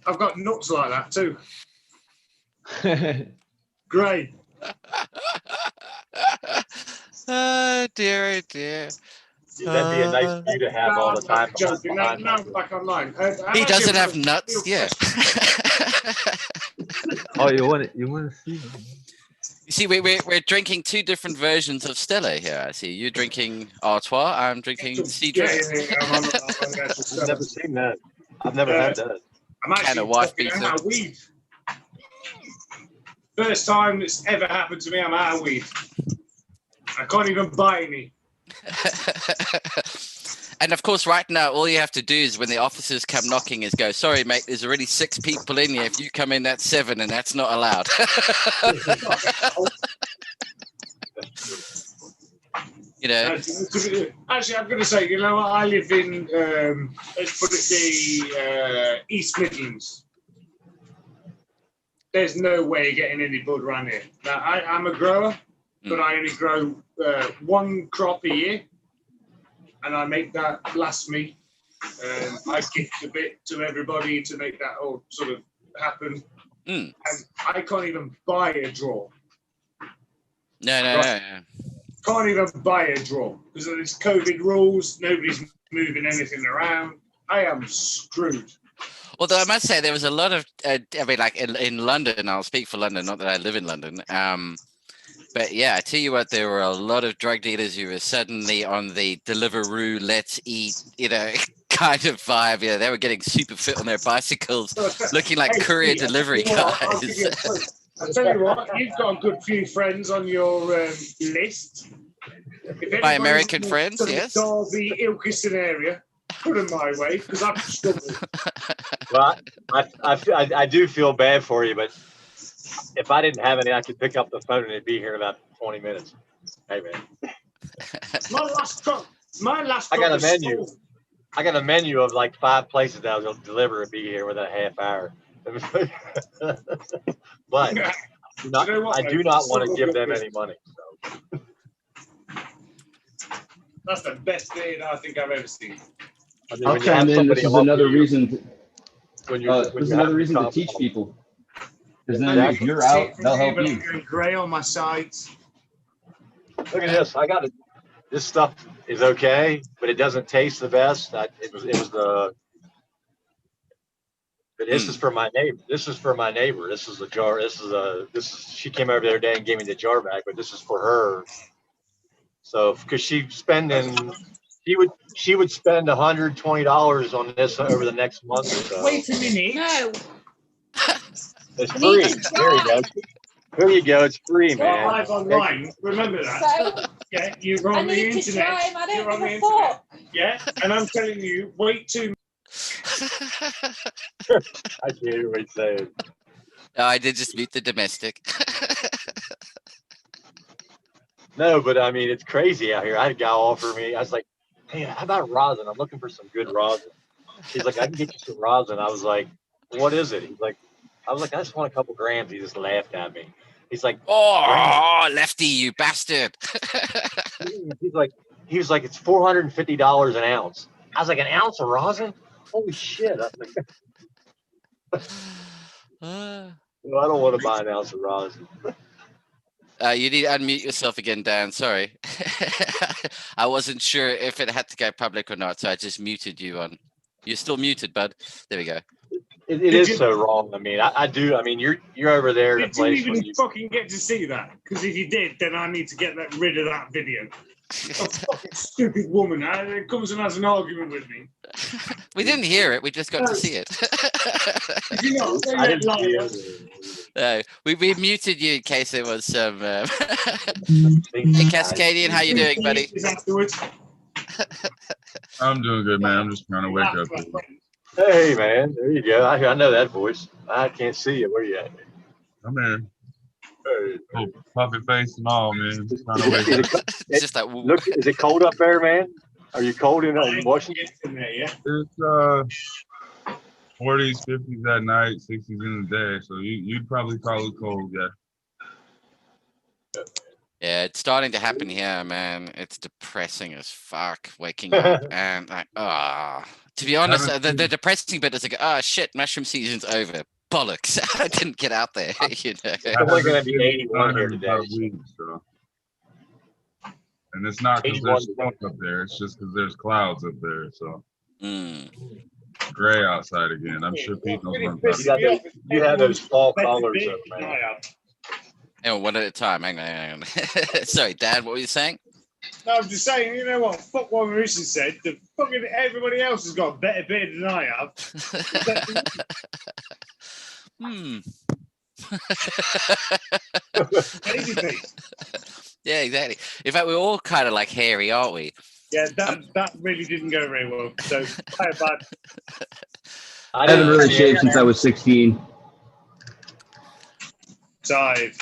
I've got nuts like that too. Great. Oh dear. That'd be a nice view to have all the time. Joking. Now I'm back online. He doesn't have nuts. Yeah. Oh, you want to see? You see, we're drinking two different versions of Stella here. I see you drinking Artois. I'm drinking Cidre. I've never seen that. I've never had that. I'm actually out of weed. First time it's ever happened to me. I'm out of weed. I can't even buy any. And of course, right now, all you have to do is when the officers come knocking is go, sorry, mate, there's already 6 people in here. If you come in, that's 7, and that's not allowed. Actually, I'm going to say, I live in, let's put it the East Midlands. There's no way of getting any bud around here. Now, I'm a grower, but I only grow 1 crop a year. And I make that last me. I gift a bit to everybody to make that all sort of happen. And I can't even buy a draw. No. Can't even buy a draw because of these COVID rules. Nobody's moving anything around. I am screwed. Although I must say there was a lot of, like in London, I'll speak for London, not that I live in London. But yeah, I tell you what, there were a lot of drug dealers who were suddenly on the Deliveroo, let's eat, kind of vibe. Yeah, they were getting super fit on their bicycles, looking like courier delivery guys. I'll tell you what, you've got a good few friends on your list. My American friends, yes. Derby, Ilkeston area, put them my way because I'm struggling. Well, I do feel bad for you, but if I didn't have any, I could pick up the phone and it'd be here in about 20 minutes. Hey, man. My last truck. I got a menu. I got a menu of like 5 places that will deliver and be here within a half hour. But I do not want to give them any money. So. That's the best thing I think I've ever seen. I mean, I'll chime in. This is another reason. This is another reason to teach people. Because then if you're out, they'll help you. Going gray on my sides. Look at this. I got it. This stuff is okay, but it doesn't taste the best. It was the. But this is for my neighbor. This is for my neighbor. This is the jar. She came over the other day and gave me the jar back, but this is for her. So because she would spend $120 on this over the next month or so. Wait a minute. No. It's free. There you go. There you go. It's free, man. Live online. Remember that. So, Yeah, you're on the internet. You're on the internet. Yeah, and I'm telling you, wait 2 I can't hear what he's saying. No, I did just mute the domestic. No, but I mean, it's crazy out here. I had a guy offer me. I was like, "Hey, how about rosin? I'm looking for some good rosin." He's like, "I can get you some rosin." I was like, "What is it?" He's like, "I was like, I just want a couple grams." He just laughed at me. He's like, "Oh, Lefty, you bastard!" he was like, "It's $450 an ounce." I was like, "An ounce of rosin? Holy shit!" I was like, well, I don't want to buy an ounce of rosin. You need to unmute yourself again, Dan. Sorry. I wasn't sure if it had to go public or not, so I just muted you on. You're still muted, bud. There we go. It is so wrong. I mean, I do. I mean, you're over there in a place where you fucking get to see that. Because if you did, then I need to get rid of that video. A fucking stupid woman. It comes and has an argument with me. We didn't hear it. We just got to see it. Did you not? I didn't see it. No, we muted you in case there was some. Hey, Cascadian, how you doing, buddy? I'm doing good, man. I'm just trying to wake up. Hey, man. There you go. I know that voice. I can't see you. Where you at? I'm here. Oh, puppet face and all, man. Just trying to wake up. It's just like, look, is it cold up there, man? Are you cold in Washington? It's 40s, 50s at night, 60s in the day. So you'd probably call it cold, yeah. Yeah, it's starting to happen here, man. It's depressing as fuck waking up and like, to be honest, the depressing bit is like, shit, mushroom season's over. Bollocks! I didn't get out there. You know, it's only going to be 81 here today. So. And it's not because there's smoke up there; it's just because there's clouds up there. So gray outside again. I'm sure Pete knows what I'm talking about. You have those fall colors up, man. And one at a time. Hang on. Sorry, Dad. What were you saying? No, I'm just saying. You know what? Fuck what Mauricio said. The fucking everybody else has got a better beard than I have. Yeah, exactly. In fact, we're all kind of like hairy, aren't we? Yeah, that really didn't go very well. So bad. I haven't really shaved since I was 16. Dive.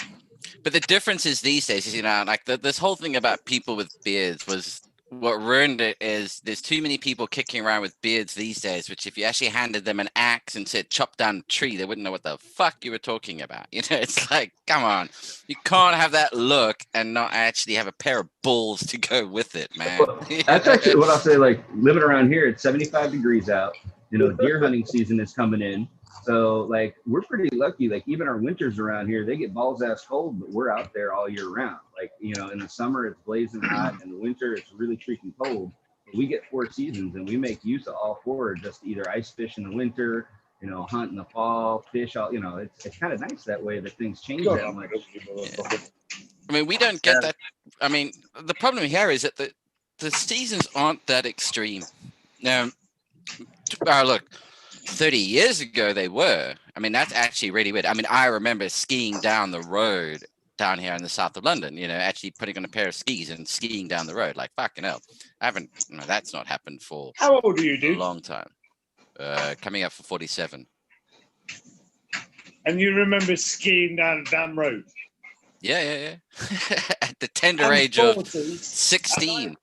But the difference is these days, you know, like this whole thing about people with beards was what ruined it. Is there's too many people kicking around with beards these days, which if you actually handed them an axe and said chop down a tree, they wouldn't know what the fuck you were talking about. You know, it's like, come on, you can't have that look and not actually have a pair of balls to go with it, man. Well, that's actually what I'll say. Like living around here, it's 75 degrees out. You know, deer hunting season is coming in. So, like, we're pretty lucky. Like, even our winters around here, they get balls ass cold, but we're out there all year round. Like, you know, in the summer, it's blazing hot. In the winter, it's really freaking cold. But we get 4 seasons, and we make use of all 4. Just either ice fish in the winter, you know, hunt in the fall, fish all. You know, it's kind of nice that way that things change that much. Yeah. I mean, we don't get that. I mean, the problem here is that the seasons aren't that extreme. Now, look. 30 years ago they were. I mean, that's actually really weird. I mean, I remember skiing down the road down here in the south of London, you know, actually putting on a pair of skis and skiing down the road. Like, fucking hell. That's not happened for how old are you, dude? A long time. Coming up for 47. And you remember skiing down a damn road? Yeah. At the tender age of 16.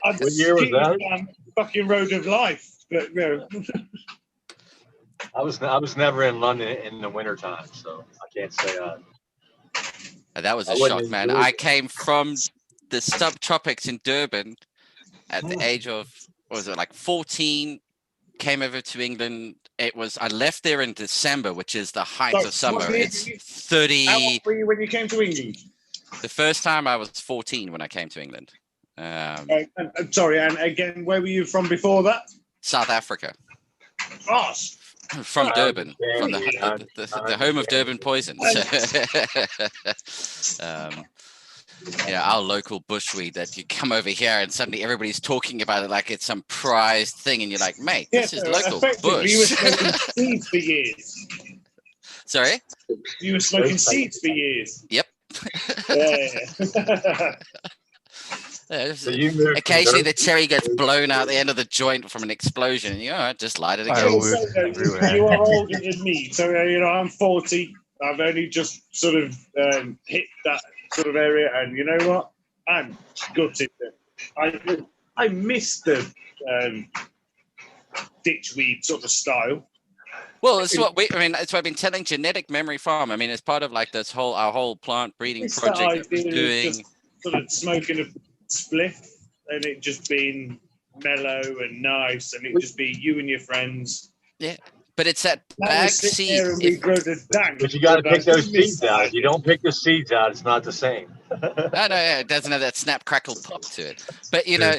What year was that? Down fucking road of life. But, no. I was never in London in the wintertime, so I can't say That was a shock, man. I came from the subtropics in Durban at the age of, what was it, like 14, came over to England. I left there in December, which is the height of summer. It's 30. How old were you when you came to England? The first time I was 14 when I came to England. Sorry, and again, where were you from before that? South Africa. Oh, from Durban, from the home of Durban Poison. Yeah, our local bushweed that you come over here and suddenly everybody's talking about it like it's some prized thing, and you're like, mate, this is local bush. You were smoking seeds for years. Sorry? You were smoking seeds for years. Yep. Yeah. So you moved occasionally the cherry gets blown out the end of the joint from an explosion, and you just light it again. You are older than me, so I'm 40. I've only just sort of hit that sort of area, and you know what? I'm gutted. I miss the ditchweed sort of style. Well, it's what it's what I've been telling Genetic Memory Farm. I mean, it's part of like this our whole plant breeding project that we're doing. Just sort of smoking a spliff and it just being mellow and nice, and it just be you and your friends. Yeah. But it's that bag seed. But you got to pick those seeds out. If you don't pick the seeds out, it's not the same. No, it doesn't have that snap, crackle, pop to it. But yeah,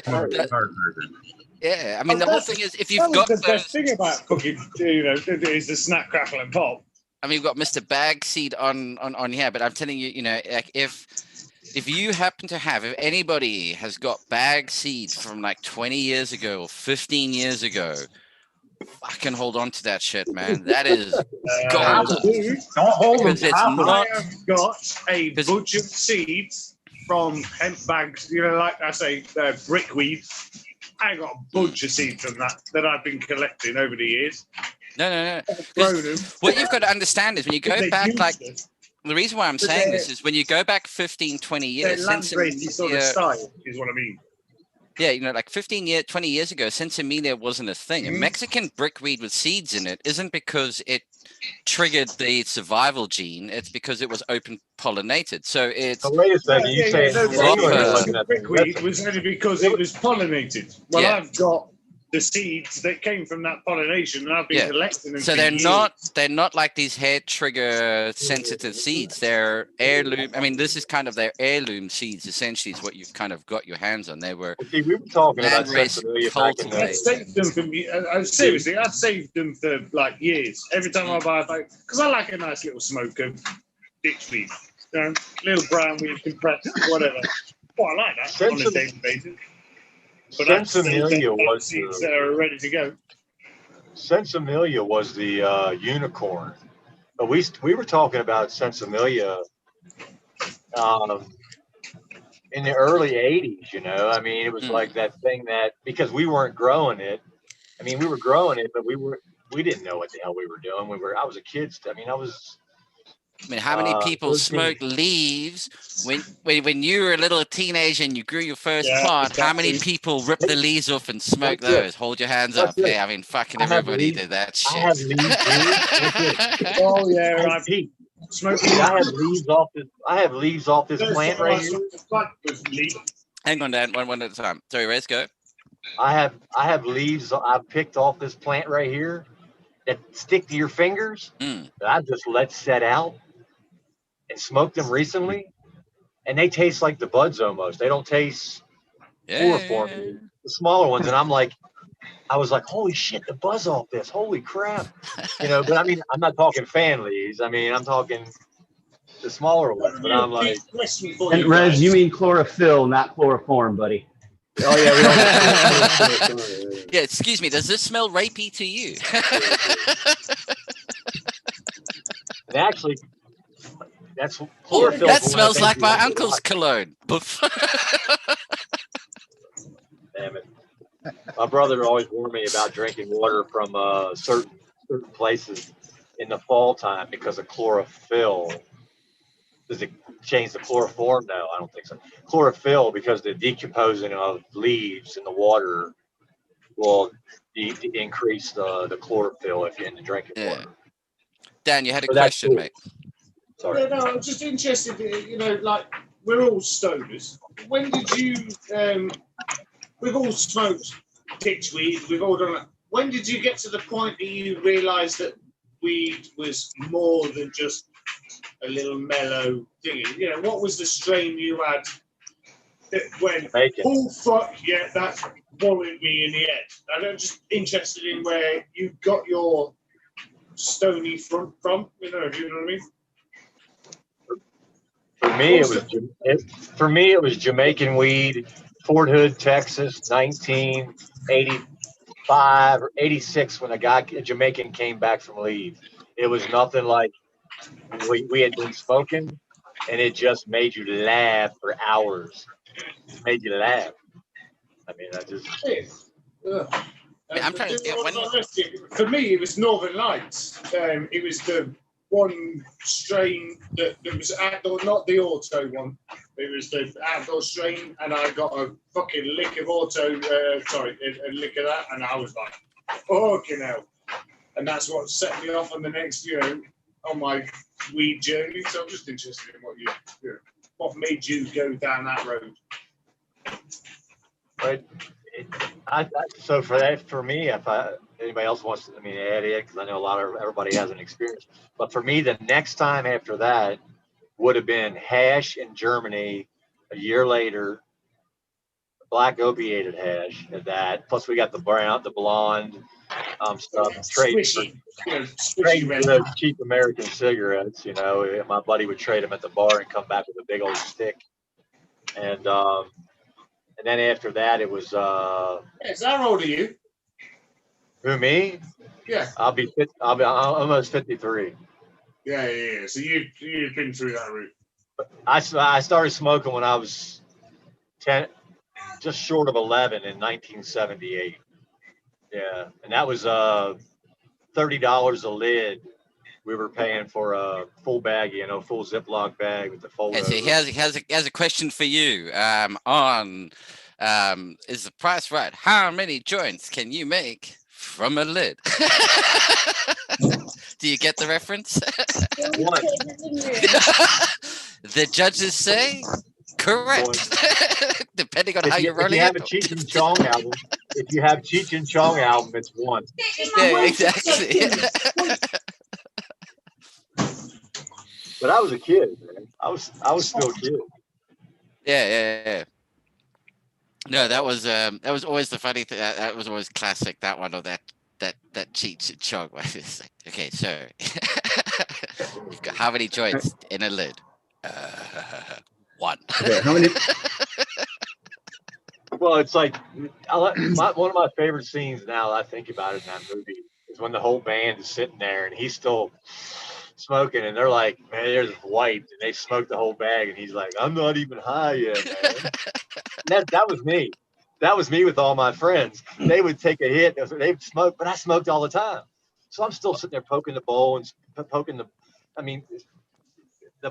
I mean, the whole thing is if you've got the best thing about cooking, is the snap, crackle, and pop. I mean, we've got Mr. Bag Seed on here, but I'm telling you, like if you happen to have, if anybody has got bag seed from like 20 years ago or 15 years ago, fucking hold on to that shit, man. That is gold. Don't hold them. I have got a bunch of seeds from hemp bags, like I say, brickweed. I got a bunch of seeds from that I've been collecting over the years. No. What you've got to understand is when you go back, like, the reason why I'm saying this is when you go back 15, 20 years, land-racy sort of style is what I mean. Yeah, like 20 years ago, Sensimelia wasn't a thing. A Mexican brickweed with seeds in it isn't because it triggered the survival gene. It's because it was open pollinated. So it's. So wait a second, you say brickweed was only because it was pollinated. Well, yeah. I've got the seeds that came from that pollination, and I've been collecting them. So they're not like these hair trigger sensitive seeds. They're heirloom. I mean, this is kind of their heirloom seeds. Essentially, is what you've kind of got your hands on. They were. See, we were talking about cultivated. I saved them from. Seriously, I've saved them for like years. Every time I buy a bag, because I like a nice little smoke of ditchweed, little brown weed, compressed, whatever. Oh, I like that on a daily basis. But Sensimelia was that are ready to go. Sensimelia was the unicorn. But we were talking about Sensimelia in the early 80s, I mean, it was like that thing that, because we weren't growing it. I mean, we were growing it, but we didn't know what the hell we were doing. I was a kid. I mean, how many people smoke leaves when you were a little teenager and you grew your first plant? Exactly. How many people rip the leaves off and smoke those? Hold your hands up. Yeah, I mean, fucking everybody did that shit. I have leaves. Oh yeah, I've smoking. I have leaves off this plant right here. Hang on, Dan. One at a time. Sorry, Rez, go. I have leaves I picked off this plant right here that stick to your fingers. That I just let set out and smoked them recently, and they taste like the buds almost. They don't taste chloroform. The smaller ones, and I was like, holy shit, the buzz off this, holy crap, But I mean, I'm not talking fan leaves. I mean, I'm talking the smaller ones. But I'm like, and Rez, you mean chlorophyll, not chloroform, buddy. Oh yeah. Yeah, excuse me. Does this smell rapey to you? And actually, that's chlorophyll. That smells like my uncle's cologne. Damn it! My brother always warned me about drinking water from certain places in the fall time because of chlorophyll. Does it change the chloroform? No, I don't think so. Chlorophyll, because the decomposing of leaves in the water will increase the chlorophyll if you're in the drinking water. Dan, you had a question, mate. Sorry. Yeah, no, I'm just interested. You know, like we're all stoners. When did you? We've all smoked ditchweed. We've all done that. When did you get to the point that you realised that weed was more than just a little mellow thing? You know, what was the strain you had that went, oh fuck, yeah, that's wallowed me in the head? And I'm just interested in where you got your stony front from, you know, if you know what I mean. For me, it was Jamaican weed, Fort Hood, Texas, 1985 or 86 when a Jamaican came back from leave. It was nothing like we had been smoking, and it just made you laugh for hours. It made you laugh. I mean, I just. I'm trying to. For me, it was Northern Lights. It was the one strain that was outdoor, not the auto one. It was the outdoor strain, and I got a fucking lick of auto. A lick of that, and I was like, "Fucking hell!" And that's what set me off on the next, on my weed journey. So I'm just interested in what made you go down that road. But so for me, if anybody else wants to, add it, because I know everybody has an experience. But for me, the next time after that would have been hash in Germany a year later, black opiated hash at that. Plus we got the blonde stuff. Trade for those cheap American cigarettes. You know, my buddy would trade them at the bar and come back with a big old stick. And then after that, it was. Yes, how old are you? Who, me? Yeah. I'll be almost 53. Yeah. So you've been through that route. I started smoking when I was 10, just short of 11 in 1978. Yeah, and that was $30 a lid. We were paying for a full bag, full Ziploc bag with the fold. So he has a question for you. Is the price right? How many joints can you make from a lid? Do you get the reference? One. The judges say correct. Depending on how you're running it. If you have Cheech and Chong album, it's one. Yeah, exactly. But I was a kid, man. I was still a kid. Yeah. No, that was always the funny thing. That was always classic. That one or that Cheech and Chong. Okay, so you've got how many joints in a lid? One. Okay, how many? Well, it's like one of my favorite scenes now that I think about it in that movie is when the whole band is sitting there and he's still smoking, and they're like, "Man, there's white," and they smoke the whole bag, and he's like, "I'm not even high yet, man." That was me. That was me with all my friends. They would take a hit, they'd smoke, but I smoked all the time. So I'm still sitting there poking the bowl and poking the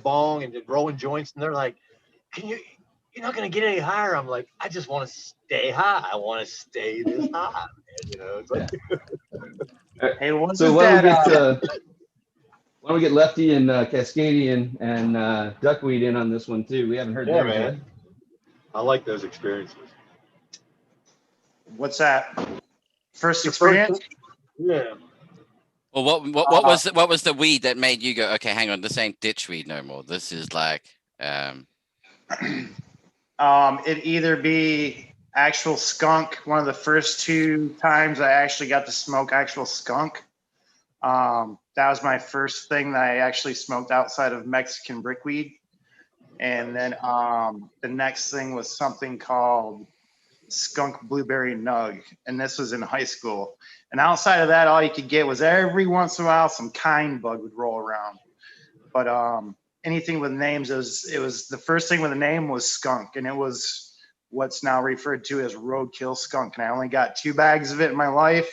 bong and rolling joints, and they're like, "You're not gonna get any higher." I'm like, "I just want to stay high. I want to stay this high, man." It's like. Hey, so why don't we get Lefty and Cascadian and Duckweed in on this one too? We haven't heard that man. yet. I like those experiences. What's that? First experience? Yeah. Well, what was the weed that made you go, okay, hang on, this ain't ditchweed no more. This is like It'd either be actual skunk. One of the first 2 times I actually got to smoke actual skunk. That was my first thing that I actually smoked outside of Mexican brickweed. And then the next thing was something called skunk blueberry nug. And this was in high school. And outside of that, all you could get was every once in a while, some kind bug would roll around. But anything with names, it was the first thing with a name was skunk. And it was what's now referred to as roadkill skunk. And I only got 2 bags of it in my life.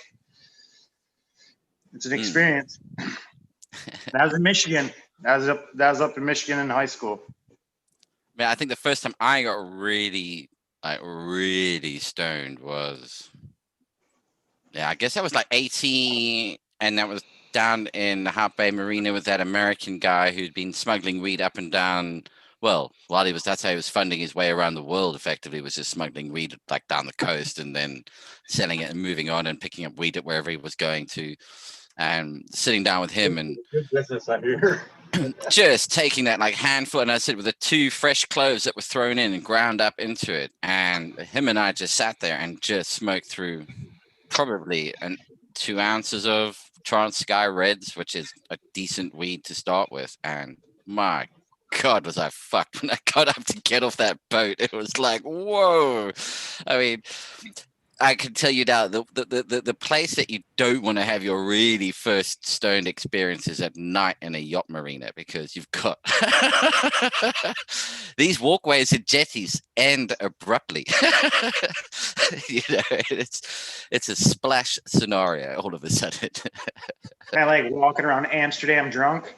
It's an experience. That was in Michigan. That was up in Michigan in high school. Man, I think the first time I got really stoned was, I guess I was like 18, and that was down in Half Bay Marina with that American guy who'd been smuggling weed up and down. Well, that's how he was funding his way around the world. Effectively, was just smuggling weed like down the coast and then selling it and moving on and picking up weed at wherever he was going to, and sitting down with him and good business I hear. just taking that like handful, and I said with the 2 fresh cloves that were thrown in and ground up into it, and him and I just sat there and just smoked through probably 2 ounces of Trans-Sky Reds, which is a decent weed to start with, and my God, was I fucked when I got up to get off that boat. It was like, whoa. I mean, I can tell you now, the place that you don't want to have your really first stoned experiences at night in a yacht marina, because you've got these walkways and jetties end abruptly. You know, it's a splash scenario all of a sudden. Kind of like walking around Amsterdam drunk.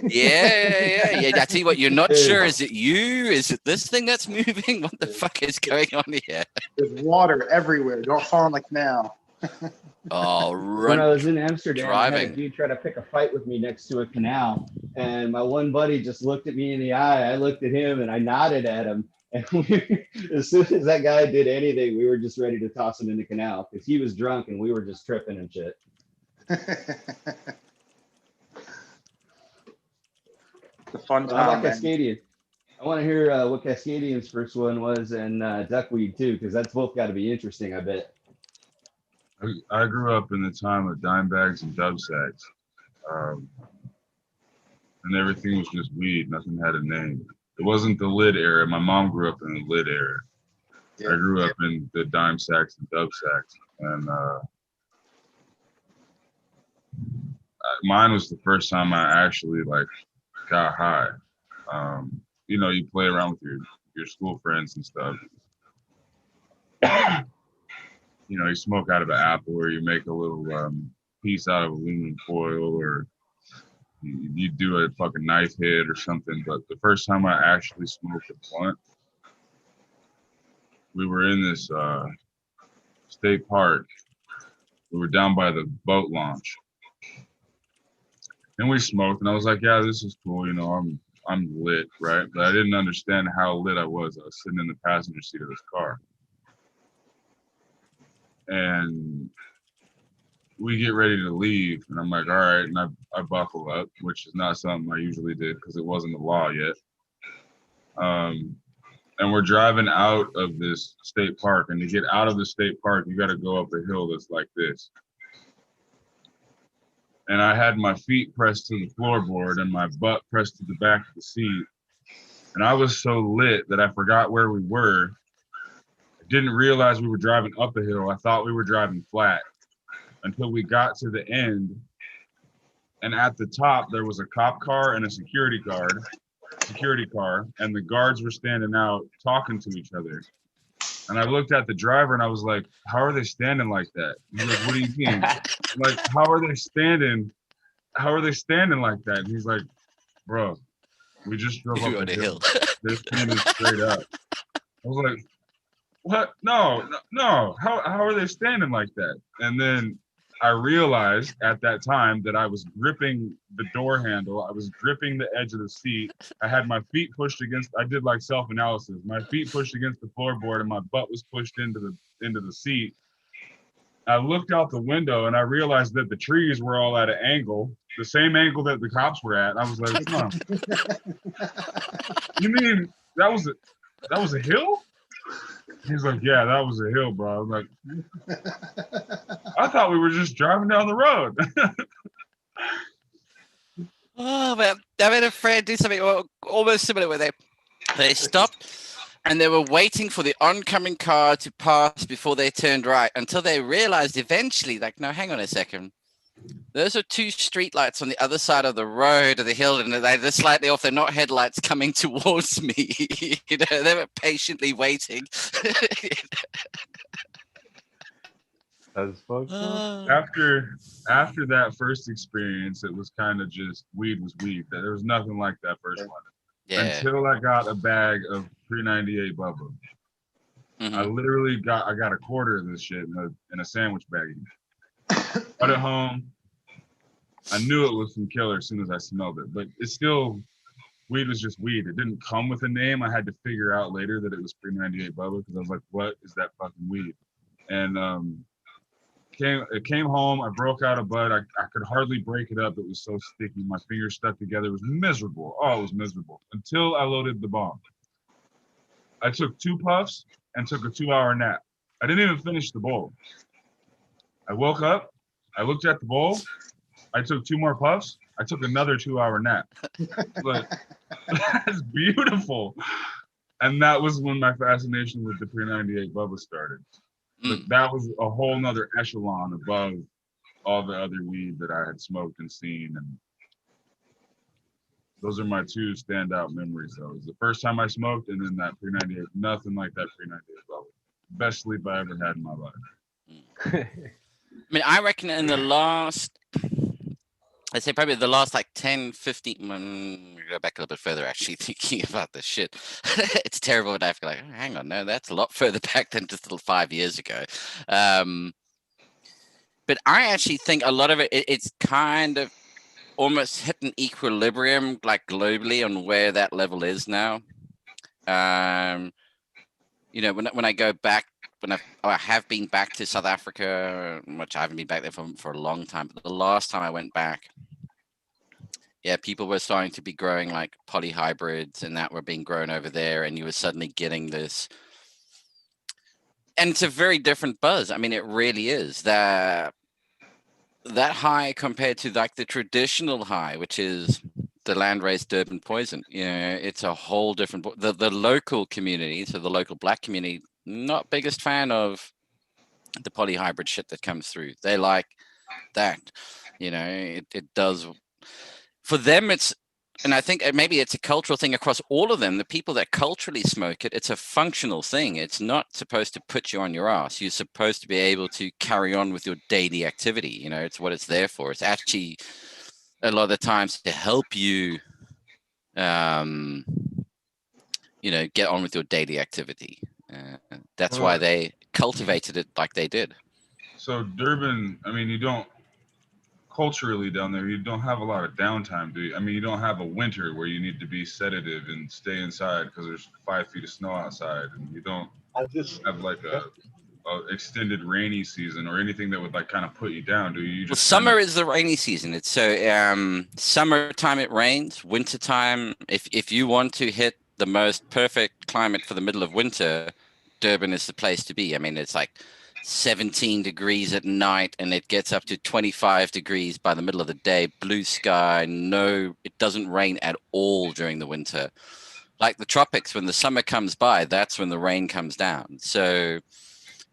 Yeah. I tell you what, you're not sure. Is it you? Is it this thing that's moving? What the fuck is going on here? There's water everywhere. Don't fall in the canal. Oh, When I was in Amsterdam, I driving. had a dude try to pick a fight with me next to a canal, and my one buddy just looked at me in the eye. I looked at him, and I nodded at him. And as soon as that guy did anything, we were just ready to toss him in the canal because he was drunk and we were just tripping and shit. The fun How time. about Cascadian? I want to hear what Cascadian's first one was, and Duckweed too, because that's both got to be interesting, I bet. I grew up in the time of dime bags and dub sacks, and everything was just weed. Nothing had a name. It wasn't the lid era. My mom grew up in the lid era. I grew up in the dime sacks and dub sacks, and mine was the first time I actually like got high. You know, you play around with your school friends and stuff. You know, you smoke out of an apple, or you make a little piece out of aluminum foil, or you do a fucking knife hit or something. But the first time I actually smoked a blunt, we were in this state park. We were down by the boat launch, and we smoked. And I was like, "Yeah, this is cool. You know, I'm lit, right?" But I didn't understand how lit I was. I was sitting in the passenger seat of this car. And we get ready to leave, and I'm like, all right, and I buckle up, which is not something I usually did because it wasn't the law yet. And we're driving out of this state park, and to get out of the state park, you got to go up a hill that's like this. And I had my feet pressed to the floorboard and my butt pressed to the back of the seat. And I was so lit that I forgot where we were. Didn't realize we were driving up a hill. I thought we were driving flat until we got to the end. And at the top, there was a cop car and a security car, and the guards were standing out talking to each other. And I looked at the driver and I was like, how are they standing like that? He's like, what do you mean? Like, how are they standing like that? And he's like, bro, we just drove up a hill. They're standing straight up. I was like, what? No. How are they standing like that? And then I realized at that time that I was gripping the door handle. I was gripping the edge of the seat. I had my feet pushed against, I did like self-analysis. My feet pushed against the floorboard and my butt was pushed into the seat. I looked out the window and I realized that the trees were all at an angle, the same angle that the cops were at. I was like, huh. You mean that was a hill? He's like, yeah, that was a hill, bro. I was like, I thought we were just driving down the road. Oh man, I had a friend do something almost similar where they stopped and they were waiting for the oncoming car to pass before they turned right until they realized eventually, like, no, hang on a second. Those are 2 street lights on the other side of the road of the hill, and they're slightly off. They're not headlights coming towards me. You know, they were patiently waiting. That's fucked up. After that first experience, it was kind of just weed was weed. There was nothing like that first one. Yeah. Until I got a bag of pre-98 Bubba. Mm-hmm. I literally got a quarter of this shit in a sandwich baggie. Got it home, I knew it was some killer as soon as I smelled it, but it's still, weed was just weed. It didn't come with a name. I had to figure out later that it was Pre-98 Bubba because I was like, what is that fucking weed? And it came home. I broke out a bud. I could hardly break it up. It was so sticky. My fingers stuck together. It was miserable. Oh, it was miserable until I loaded the bomb. I took 2 puffs and took a 2-hour nap. I didn't even finish the bowl. I woke up. I looked at the bowl. I took 2 more puffs. I took another 2-hour nap. But that's beautiful. And that was when my fascination with the Pre-98 Bubba started. But that was a whole nother echelon above all the other weed that I had smoked and seen. And those are my 2 standout memories, though. It was the first time I smoked, and then that Pre-98. Nothing like that Pre-98 Bubba. Best sleep I ever had in my life. I mean, I reckon in the last, I'd say probably the last like 10, 15, go back a little bit further actually thinking about this shit. It's terrible when I feel like, oh, hang on, no, that's a lot further back than just 5 years ago. But I actually think a lot of it's kind of almost hit an equilibrium like globally on where that level is now. You know, when I go back, I have been back to South Africa, which I haven't been back there for a long time. But the last time I went back, yeah, people were starting to be growing like polyhybrids and that were being grown over there. And you were suddenly getting this. And it's a very different buzz. I mean, it really is. That high compared to like the traditional high, which is the landrace Durban poison. You know, it's a whole different, the local community, so the local black community, not biggest fan of the polyhybrid shit that comes through. They like that, you know, it does for them. It's, and I think maybe it's a cultural thing across all of them. The people that culturally smoke it, it's a functional thing. It's not supposed to put you on your ass. You're supposed to be able to carry on with your daily activity. You know, it's what it's there for. It's actually a lot of the times to help you, you know, get on with your daily activity. That's why they cultivated it like they did. So Durban, I mean, you don't, culturally down there, you don't have a lot of downtime, do you? I mean, you don't have a winter where you need to be sedative and stay inside because there's 5 feet of snow outside, and you don't have like a extended rainy season or anything that would like kind of put you down, do you? Just summer is the rainy season. It's so summertime it rains. Wintertime, if you want to hit the most perfect climate for the middle of winter, Durban is the place to be. I mean, it's like 17 degrees at night and it gets up to 25 degrees by the middle of the day, blue sky, no, it doesn't rain at all during the winter. Like the tropics, when the summer comes by, that's when the rain comes down. So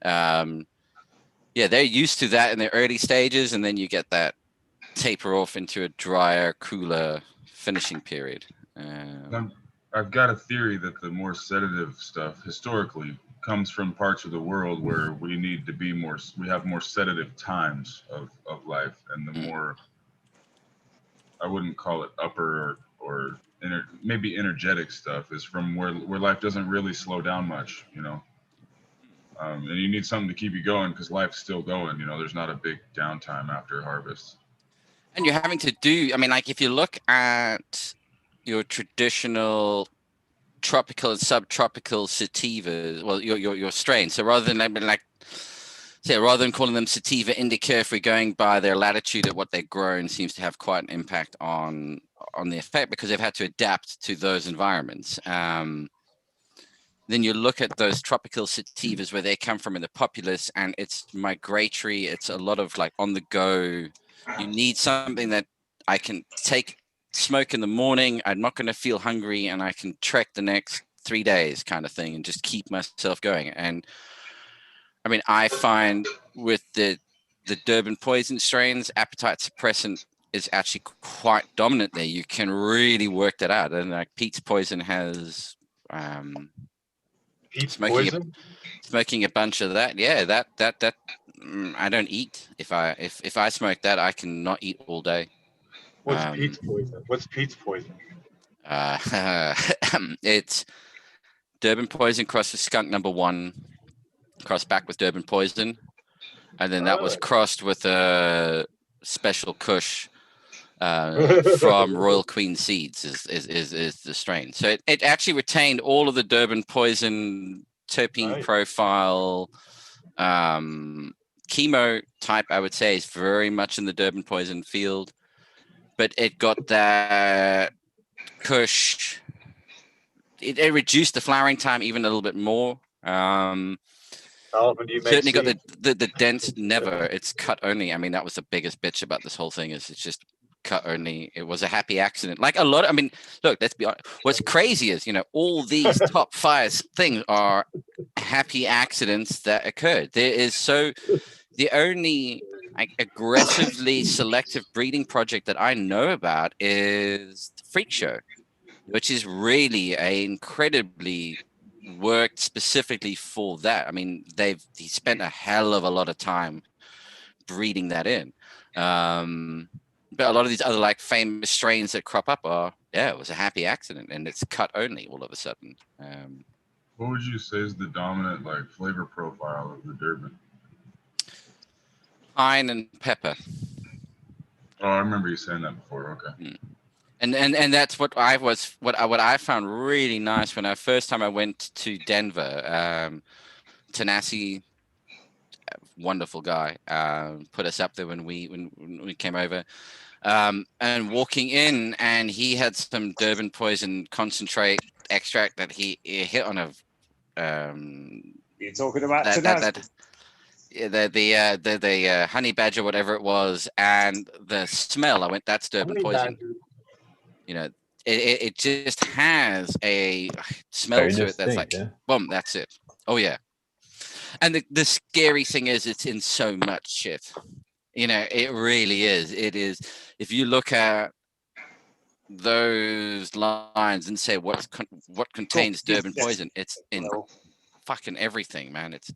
yeah, they're used to that in the early stages, and then you get that taper off into a drier, cooler finishing period. I've got a theory that the more sedative stuff historically comes from parts of the world where we need to be more, we have more sedative times of life, and the more, I wouldn't call it upper or maybe energetic stuff is from where life doesn't really slow down much, you know. And you need something to keep you going because life's still going, you know, there's not a big downtime after harvest. And you're having to do, I mean, like if you look at your traditional tropical and subtropical sativas, well, your strains. So rather than calling them sativa indica, if we're going by their latitude at what they're grown, seems to have quite an impact on the effect because they've had to adapt to those environments. Then you look at those tropical sativas where they come from in the populace, and it's migratory. It's a lot of like on the go. You need something that I can take, smoke in the morning. I'm not going to feel hungry, and I can trek the next 3 days kind of thing and just keep myself going. And I mean, I find with the Durban poison strains, appetite suppressant is actually quite dominant there. You can really work that out. And like Pete's Poison has smoking a bunch of that. Yeah, that I don't eat. If I smoke that, I cannot eat all day. What's Pete's Poison? What's Pete's Poison? It's Durban Poison crossed with Skunk Number 1, crossed back with Durban Poison, and then that was crossed with a special Kush from Royal Queen seeds is the strain. So it actually retained all of the Durban poison terpene profile. Chemo type, I would say, is very much in the Durban poison field, but it got that Kush. It reduced the flowering time even a little bit more. Certainly got the dense. Never. It's cut only. I mean, that was the biggest bitch about this whole thing. Is it's just cut only. It was a happy accident. Like a lot. I mean, look. Let's be honest. What's crazy is all these top 5 things are happy accidents that occurred. There is the only aggressively selective breeding project that I know about is the Freak Show, which is really a incredibly worked specifically for that. I mean, he spent a hell of a lot of time breeding that in. But a lot of these other like famous strains that crop up it was a happy accident, and it's cut only all of a sudden. What would you say is the dominant like flavor profile of the Durban? Pine and pepper. Oh, I remember you saying that before. Okay. And that's what I found really nice when first time I went to Denver. Tanasi, wonderful guy, put us up there when we came over, and walking in, and he had some Durban poison concentrate extract that he hit on a. You're talking about Tanasi. The honey badger, whatever it was, and the smell. I went, that's Durban poison. It just has a smell to it that's like, boom, that's it. Oh yeah. And the scary thing is, it's in so much shit. It really is. It is. If you look at those lines and say what contains Durban poison, it's in fucking everything, man. It's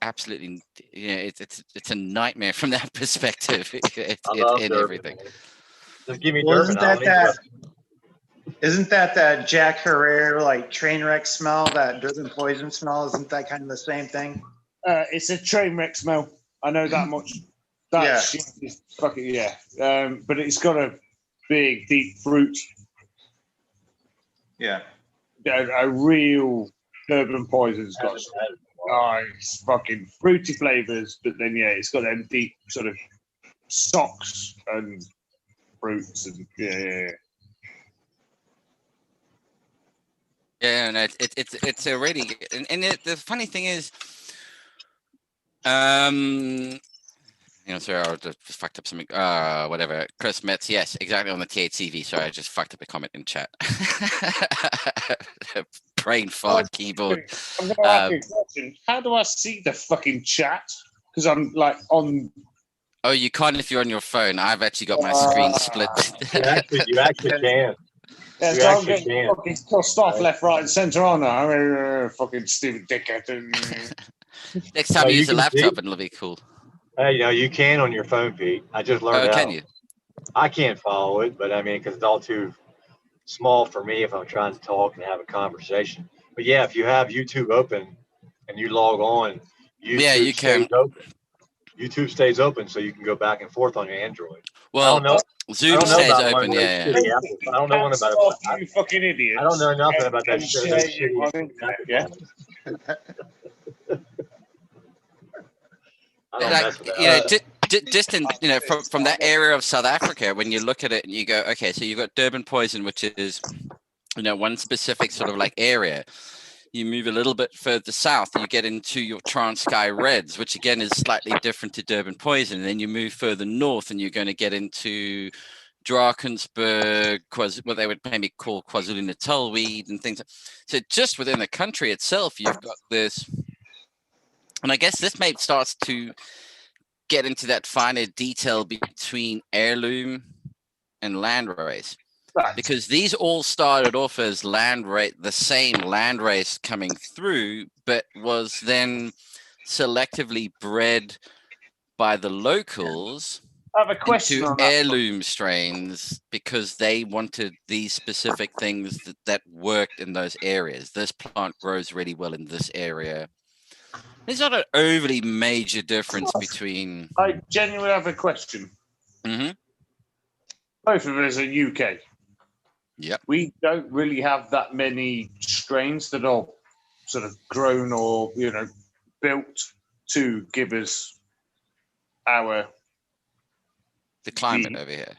absolutely, it's a nightmare from that perspective. It's in everything. Just give me Durban. Isn't that Jack Herrera like train wreck smell? That Durban poison smell? Isn't that kind of the same thing? It's a train wreck smell. I know that much. That shit is fucking but it's got a big deep fruit. Yeah. A real Durban poison's got nice fucking fruity flavors, but then it's got them deep sort of socks and fruits and Yeah, and it's already, and the funny thing is, sorry, I just fucked up something. Whatever. Chris Metz, yes, exactly, on the THCV. Sorry, I just fucked up a comment in chat. Brain fart keyboard. I'm gonna ask you a question. How do I see the fucking chat? Because I'm like on. Oh, you can't if you're on your phone. I've actually got my screen split. You actually can. Yeah, so I'm getting fucking crossed off left, right, and centre on there. Fucking stupid dickhead. Next time you use a laptop, and it'll be cool. Hey, you can on your phone, Pete. I just learned. Can you? I can't follow it, but I mean, because it's all too small for me if I'm trying to talk and have a conversation. But yeah, if you have YouTube open and you log on, you can. YouTube stays open, so you can go back and forth on your Android. Well, Zoom stays open. Yeah. I don't know about you fucking idiots. I don't know nothing about that shit. Just in from that area of South Africa, when you look at it and you go, okay, so you've got Durban poison, which is one specific sort of like area. You move a little bit further south, you get into your Transkei Reds, which again is slightly different to Durban poison. And then you move further north, and you're going to get into Drakensberg, what they would maybe call KwaZulu-Natal weed and things. So just within the country itself, you've got this. And I guess this maybe starts to get into that finer detail between heirloom and landrace. Because these all started off as the same landrace coming through, but was then selectively bred by the locals into heirloom strains because they wanted these specific things that worked in those areas. This plant grows really well in this area. There's not an overly major difference between. I genuinely have a question. Mm-hmm. both of us are UK. Yep. We don't really have that many strains that are sort of grown or, built to give us the climate over here.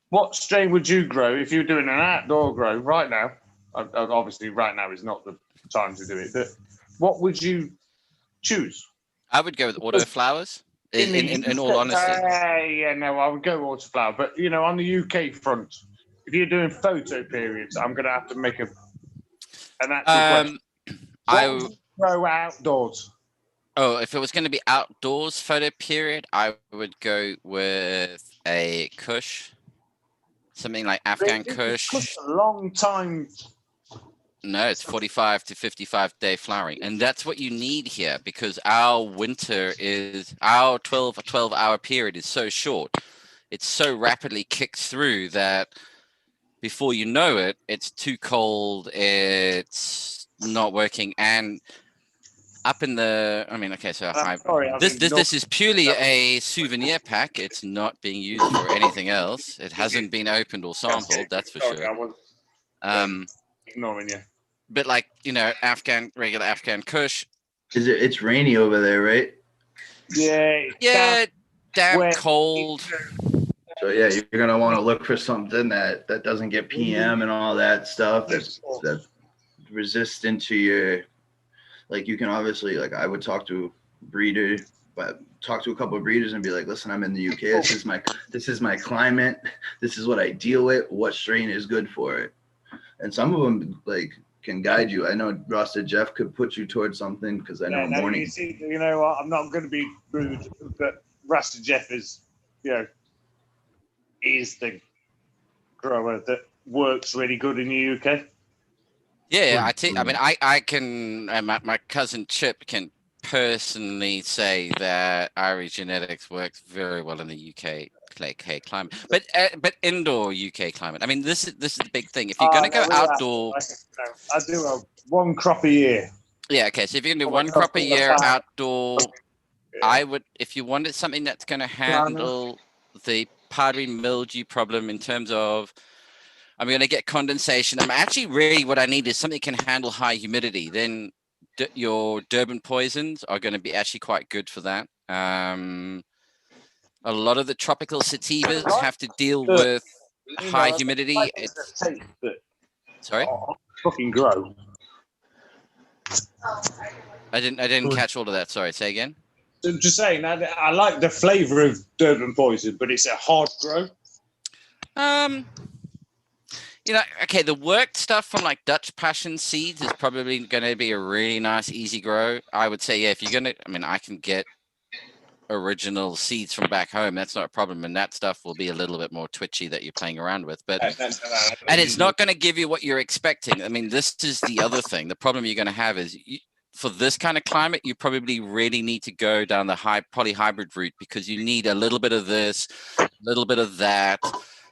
What strain would you grow if you're doing an outdoor grow right now? Obviously, right now is not the time to do it, but what would you choose? I would go with autoflowers. In all honesty, I would go autoflower. But on the UK front, if you're doing photo periods, I'm going to have to make an actual question. What would you grow outdoors? Oh, if it was going to be outdoors photo period, I would go with a Kush, something like Afghan Kush. Kush a long time. No, it's 45 to 55 day flowering. And that's what you need here because our winter is our 12-hour period is so short. It's so rapidly kicks through that before you know it, it's too cold. It's not working. And up in the, this is purely a souvenir pack. It's not being used for anything else. It hasn't been opened or sampled. That's for sure. Ignoring you. But regular Afghan Kush. It's rainy over there, right? Yeah, damp, cold. So yeah, you're gonna want to look for something that doesn't get PM and all that stuff. That's resistant to your. Like you can obviously I would talk to a couple of breeders and be like, listen, I'm in the UK. This is my climate. This is what I deal with. What strain is good for it? And some of them can guide you. I know Rasta Jeff could put you towards something because I know morning. You see, what? I'm not going to be rude, but Rasta Jeff is, is the grower that works really good in the UK. Yeah, I can. My cousin Chip can personally say that Irish genetics works very well in the UK climate, but indoor UK climate. I mean, this is the big thing. If you're going to go outdoor, I do one crop a year. Yeah, okay. So if you're going to do one crop a year outdoor, I would. If you wanted something that's going to handle the powdery mildew problem in terms of, I'm going to get condensation. I'm actually really what I need is something that can handle high humidity. Then your Durban poisons are going to be actually quite good for that. A lot of the tropical sativas have to deal with high humidity. Sorry? Fucking grow. I didn't catch all of that. Sorry, say again. I'm just saying, I like the flavour of Durban poison, but it's a hard grow. Okay, the worked stuff from Dutch passion seeds is probably going to be a really nice, easy grow. I would say, yeah, if you're going to, I can get original seeds from back home. That's not a problem. And that stuff will be a little bit more twitchy that you're playing around with. But and it's not going to give you what you're expecting. I mean, this is the other thing. The problem you're going to have is for this kind of climate, you probably really need to go down the polyhybrid route because you need a little bit of this, a little bit of that.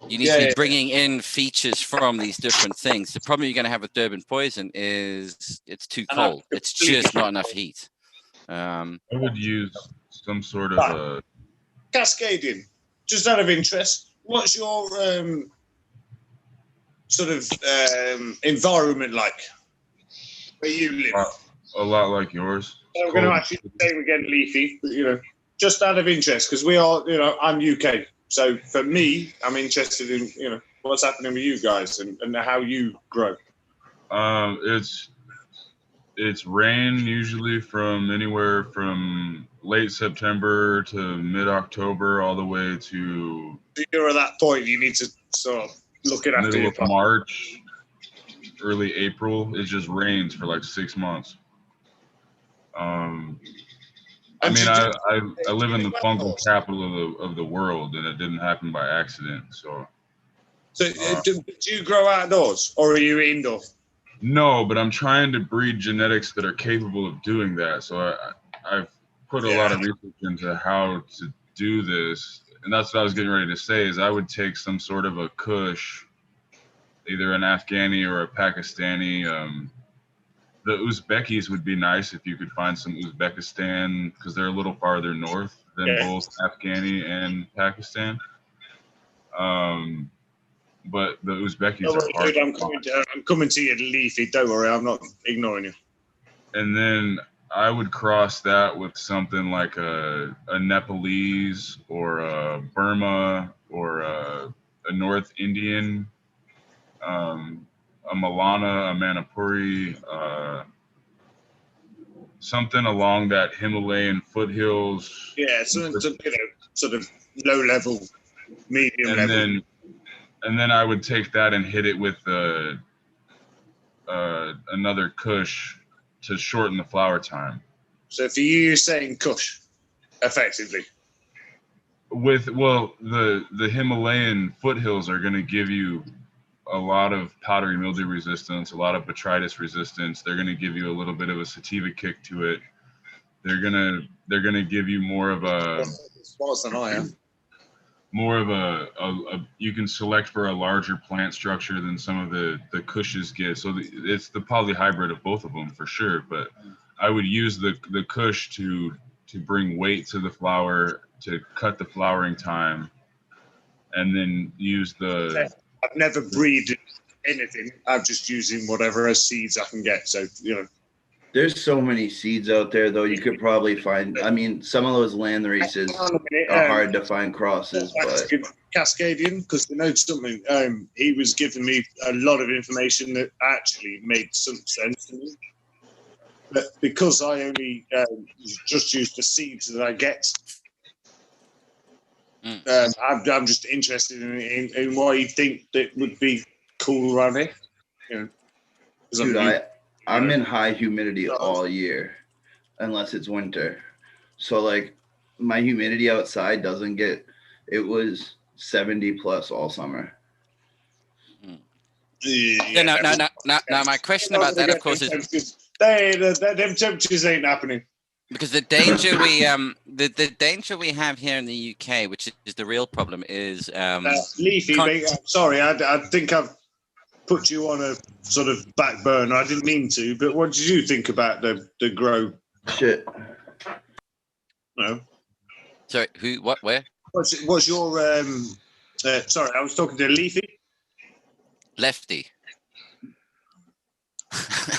You need to be bringing in features from these different things. The problem you're going to have with Durban poison is it's too cold. It's just not enough heat. I would use some sort of cascading. Just out of interest, what's your sort of environment like where you live? A lot like yours. I'm going to actually say we're getting leafy, but just out of interest, because we are, I'm UK. So for me, I'm interested in, what's happening with you guys and how you grow. It's rain usually from anywhere from late September to mid-October all the way to. You're at that point. You need to sort of look it after middle of March, early April. It just rains for 6 months. I live in the fungal capital of the world, and it didn't happen by accident. So do you grow outdoors, or are you indoor? No, but I'm trying to breed genetics that are capable of doing that. So I've put a lot of research into how to do this, and that's what I was getting ready to say. Is I would take some sort of a Kush, either an Afghani or a Pakistani. The Uzbekis would be nice if you could find some Uzbekistan because they're a little farther north than both Afghani and Pakistan. But the Uzbekis Don't are worry, hard. dude, I'm coming to you, Leafy. Don't worry, I'm not ignoring you. And then I would cross that with something like a Nepalese or a Burma or a North Indian, a Malana, a Manipuri, something along that Himalayan foothills. Yeah, so sort of low level, medium level. And then I would take that and hit it with another Kush to shorten the flower time. So for you, you're saying Kush, effectively. The Himalayan foothills are going to give you a lot of powdery mildew resistance, a lot of botrytis resistance. They're going to give you a little bit of a sativa kick to it. They're gonna give you more of a you can select for a larger plant structure than some of the Kushes get. So it's the polyhybrid of both of them for sure. But I would use the Kush to bring weight to the flower, to cut the flowering time, and then use the. I've never breeded anything. I'm just using whatever seeds I can get. So There's so many seeds out there, though. You could probably find. I mean, some of those land races are hard to find crosses, but Cascadian, because you know something. He was giving me a lot of information that actually made some sense to me. But because I only just use the seeds that I get, I'm just interested in why you think that would be cool around here. Dude, I'm in high humidity all year, unless it's winter. So like, my humidity outside doesn't get. It was 70 plus all summer. No. My question about that, of course, is them temperatures ain't happening. Because the danger we the danger we have here in the UK, which is the real problem, is Leafy. Mate, sorry, I think I've put you on a sort of back burner. I didn't mean to, but what did you think about the grow? Shit. No. Sorry, who? What? Where? What's your sorry, I was talking to Leafy. Lefty.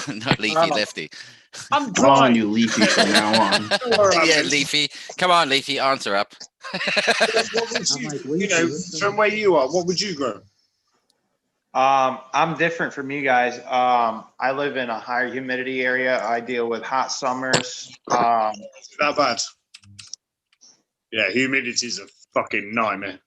Not Leafy, Lefty. I'm calling you Leafy from now on. Yeah, Leafy. Come on, Leafy, answer up. What would you know, from where you are, what would you grow? I'm different from you guys. I live in a higher humidity area. I deal with hot summers. Not bad. Yeah, humidity's a fucking nightmare.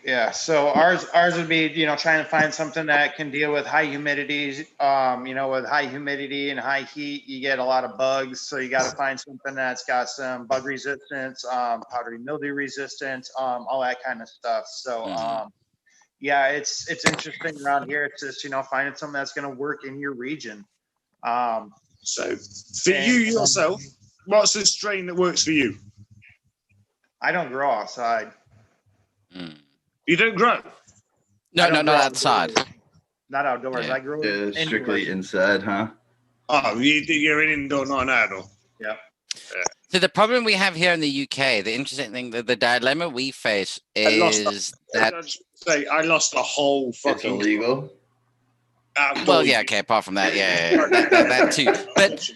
Yeah, so ours would be, trying to find something that can deal with high humidities. With high humidity and high heat, you get a lot of bugs. So you got to find something that's got some bug resistance, powdery mildew resistance, all that kind of stuff. So, yeah, it's interesting around here. It's just, finding something that's going to work in your region. So for you yourself, what's the strain that works for you? I don't grow outside. You don't grow? No, not outside. Not outdoors. Yeah. I grow strictly inside, huh? Oh, you're an indoor, not an outdoor. Yeah. So the problem we have here in the UK, the interesting thing, the dilemma we face is that I lost a whole fucking. It's illegal. Well, yeah, okay. Apart from that, yeah, that too. But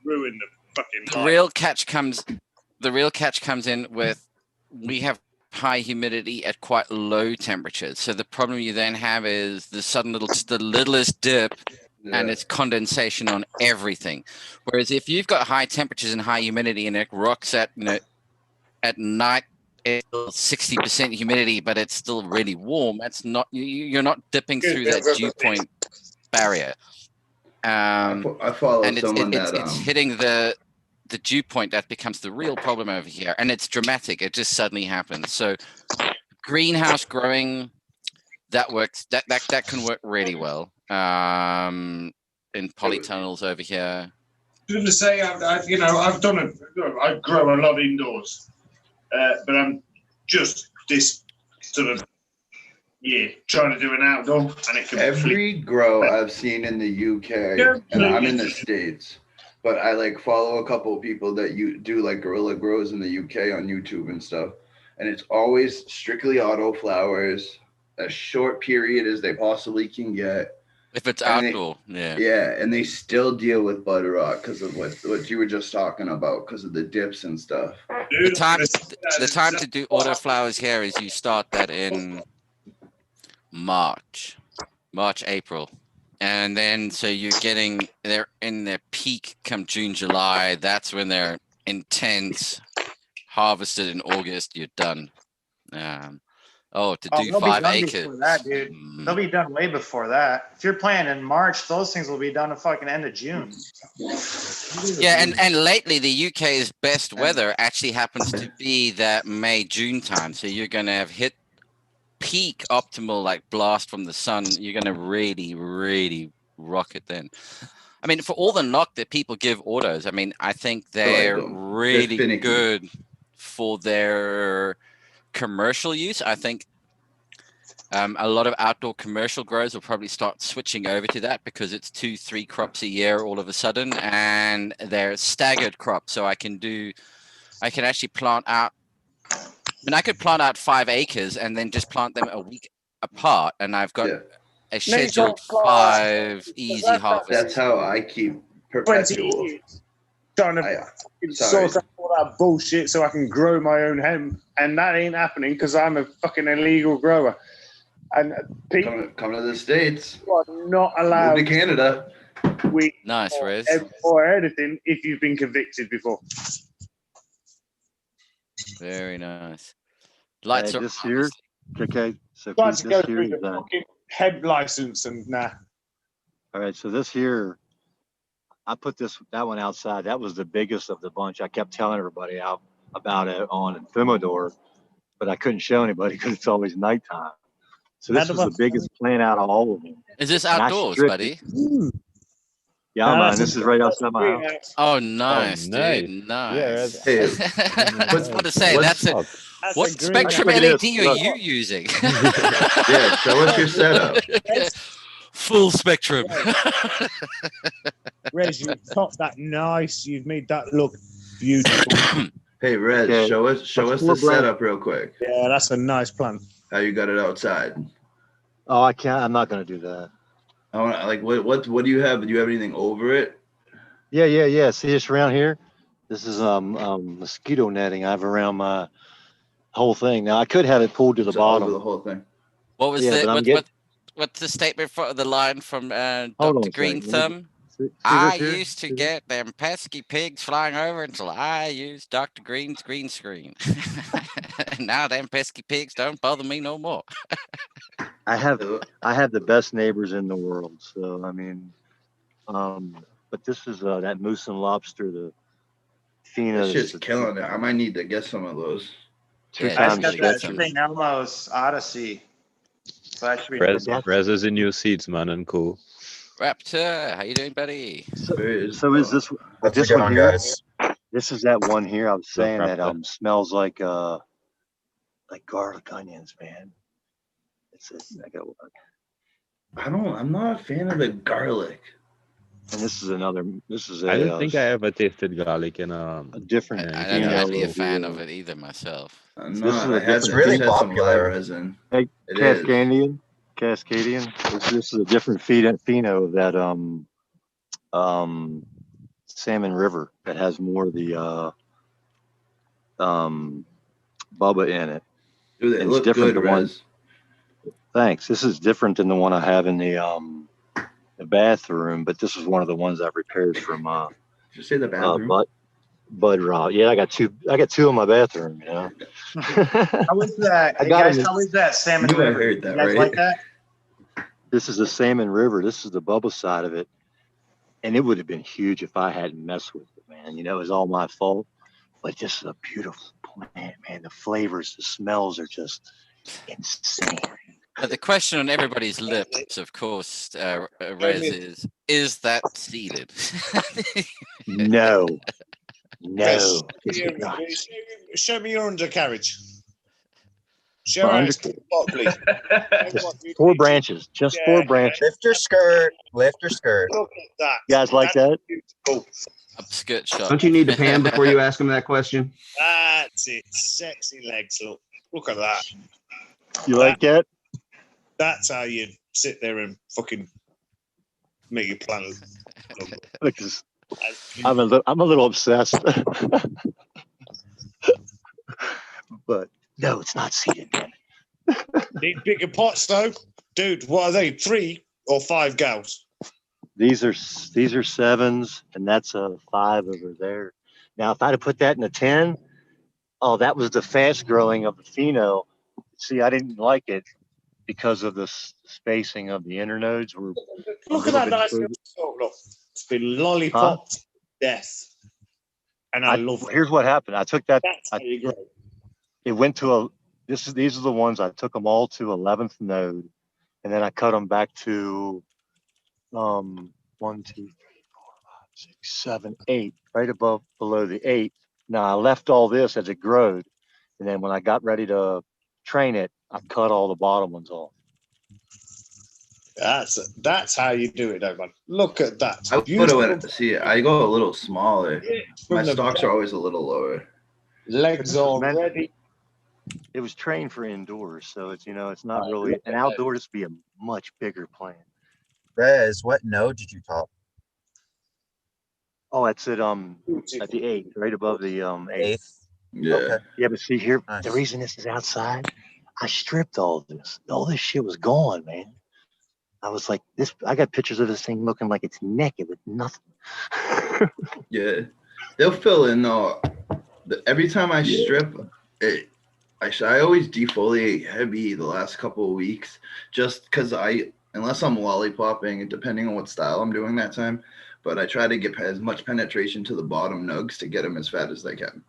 ruin the fucking. The real catch comes in with we have high humidity at quite low temperatures. So the problem you then have is the littlest dip, and it's condensation on everything. Whereas if you've got high temperatures and high humidity and it rocks at night, it's 60% humidity, but it's still really warm. That's not you're not dipping through that dew point barrier. I follow and someone it's hitting the dew point that becomes the real problem over here, and it's dramatic. It just suddenly happens. So greenhouse growing, that works. That can work really well in polytunnels over here. I was going to say, I grow a lot indoors, but I'm just this sort of trying to do an outdoor, and it every grow I've seen in the UK, and I'm in the States. But I follow a couple of people that you do guerrilla grows in the UK on YouTube and stuff. and it's always strictly auto flowers, as short period as they possibly can get. If it's And outdoor, yeah. Yeah, and they still deal with bud rot because of what you were just talking about, because of the dips and stuff. The time to do auto flowers here is you start that in March, April. And then so they're in their peak come June, July. That's when they're intense. Harvested in August, you're done. To do they'll 5 be done acres. before that, dude. They'll be done way before that. If you're planting in March, those things will be done at fucking end of June. Yeah, and lately the UK's best weather actually happens to be that May, June time. So you're gonna have hit peak optimal like blast from the sun. You're gonna really, really rock it then. I mean, for all the knock that people give autos, I mean, I think they're really good for their commercial use. I think a lot of outdoor commercial growers will probably start switching over to that because it's 2-3 crops a year all of a sudden, and they're staggered crops. So I can actually plant out. I mean, I could plant out 5 acres and then just plant them a week apart, and I've got a scheduled 5 easy harvests. That's how I keep perpetual. Trying to sort out all that bullshit so I can grow my own hemp, and that ain't happening because I'm a fucking illegal grower. And people come to the States. You are not allowed to Canada. Nice, Rez. Or anything if you've been convicted before. Very nice. Lights are this year. Okay, so this year is the fucking hemp license and nah. All right, so this year I put that one outside. That was the biggest of the bunch. I kept telling everybody about it on Thermidor, but I couldn't show anybody because it's always nighttime. So this was the biggest plant out of all of them. Is this outdoors, buddy? Yeah, man. This is right outside my house. Oh, nice, dude. Nice. Hey, I was about to say, what spectrum LED are you using? Yeah, show us your setup. Full spectrum. Rez, you've topped that nice. You've made that look beautiful. Hey, Rez, show us the setup real quick. Yeah, that's a nice plant. How you got it outside? Oh, I can't. I'm not going to do that. I want what do you have? Do you have anything over it? Yeah. See this around here? This is mosquito netting I have around my whole thing. Now I could have it pulled to the bottom. Over the whole thing. What was what's the statement for the line from Dr. Green Thumb? I used to get them pesky pigs flying over until I used Dr. Green's green screen. And now them pesky pigs don't bother me no more. I have the best neighbors in the world. So I mean, but this is that moose and lobster, the Fina. This shit's killing it. I might need to get some of those. I got that St. Elmo's Odyssey. So that should be Rez is in your seats, man, and cool. Raptor, how you doing, buddy? So is this one here? Guys? This is that one here. I was saying that smells like garlic onions, man. I'm not a fan of the garlic. And this is another. This is I don't think I ever tasted garlic in a different. I don't know, be a fan of it either myself. It's really popular. Hey, Cascadian. This is a different pheno of that Salmon River that has more of the Bubba in it. Dude, they look good, Rez. Thanks. This is different than the one I have in the bathroom, but this is one of the ones I repaired from Did you say the bathroom? Bud rot. Yeah, I got two in my bathroom, you know. How is that? Hey guys, how is that Salmon River? I heard that, you guys right? Like that? This is the Salmon River. This is the Bubba side of it. And it would have been huge if I hadn't messed with it, man. You know, it was all my fault. But this is a beautiful plant, man. The flavors, the smells are just insane. But the question on everybody's lips, of course, Rez, is that seeded? No. Show me your undercarriage. Show My us the spot, please. Just 4 branches. Just 4 branches. Lift your skirt. Lift your skirt. Look at that. You guys like that? Beautiful. Upskirt shot. Don't you need to pan before you ask him that question? That's it. Sexy legs. Look at that. You like that? That's how you sit there and fucking make your plan. Look, I'm a little obsessed. But no, it's not seated. Need bigger pots though, dude. What are they? 3 or 5 gals? These are 7s, and that's a 5 over there. Now, if I'd have put that in a 10, oh, that was the fast growing of the pheno. See, I didn't like it because of the spacing of the internodes. Look at that nice little stalk. Look, it's been lollipop death, and I love it. Here's what happened. I took that. That's how you grow. It went to these are the ones I took them all to 11th node, and then I cut them back to 1, 2, 3, 4, 5, 6, 7, 8, right below the 8. Now I left all this as it growed, and then when I got ready to train it, I cut all the bottom ones off. That's how you do it, though, man. Look at that. I put it. See, I go a little smaller. My stocks are always a little lower. Legs already. It was trained for indoors, so it's it's not really an outdoors to be a much bigger plant. Rez, what node did you top? Oh, it's at the 8, right above the 8. Yeah. Okay. Yeah, but see here, Nice. the reason this is outside, I stripped all this. All this shit was gone, man. I was like, I got pictures of this thing looking like it's naked with nothing. Yeah. They'll fill in every time I strip it. I always defoliate heavy the last couple of weeks just because unless I'm lollipopping, depending on what style I'm doing that time, but I try to get as much penetration to the bottom nugs to get them as fat as they can.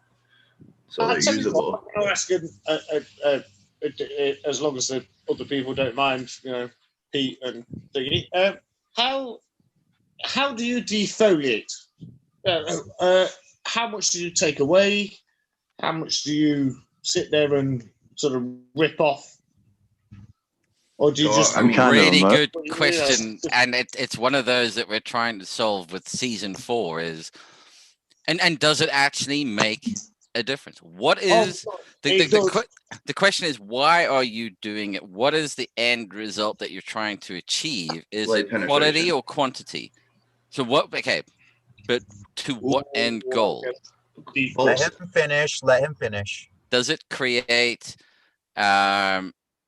So they're usable. I'm asking, as long as the other people don't mind, Pete and Thingy, how do you defoliate? How much do you take away? How much do you sit there and sort of rip off? Or do you just... really good question. And it's one of those that we're trying to solve with season 4 is, and does it actually make a difference? What is the question is, why are you doing it? What is the end result that you're trying to achieve? Is it quality or quantity? So but to what end goal? Let him finish. Does it create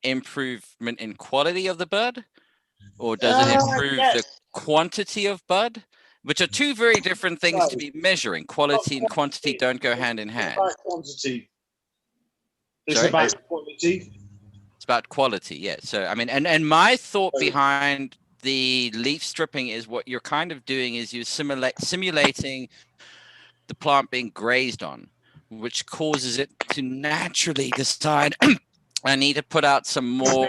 improvement in quality of the bud, or does it improve the quantity of bud, which are 2 very different things to be measuring? Quality and quantity don't go hand in hand. Quantity. It's about quality. It's about quality, yeah. So I mean, and my thought behind the leaf stripping is what you're kind of doing is you're simulating the plant being grazed on, which causes it to naturally decide I need to put out some more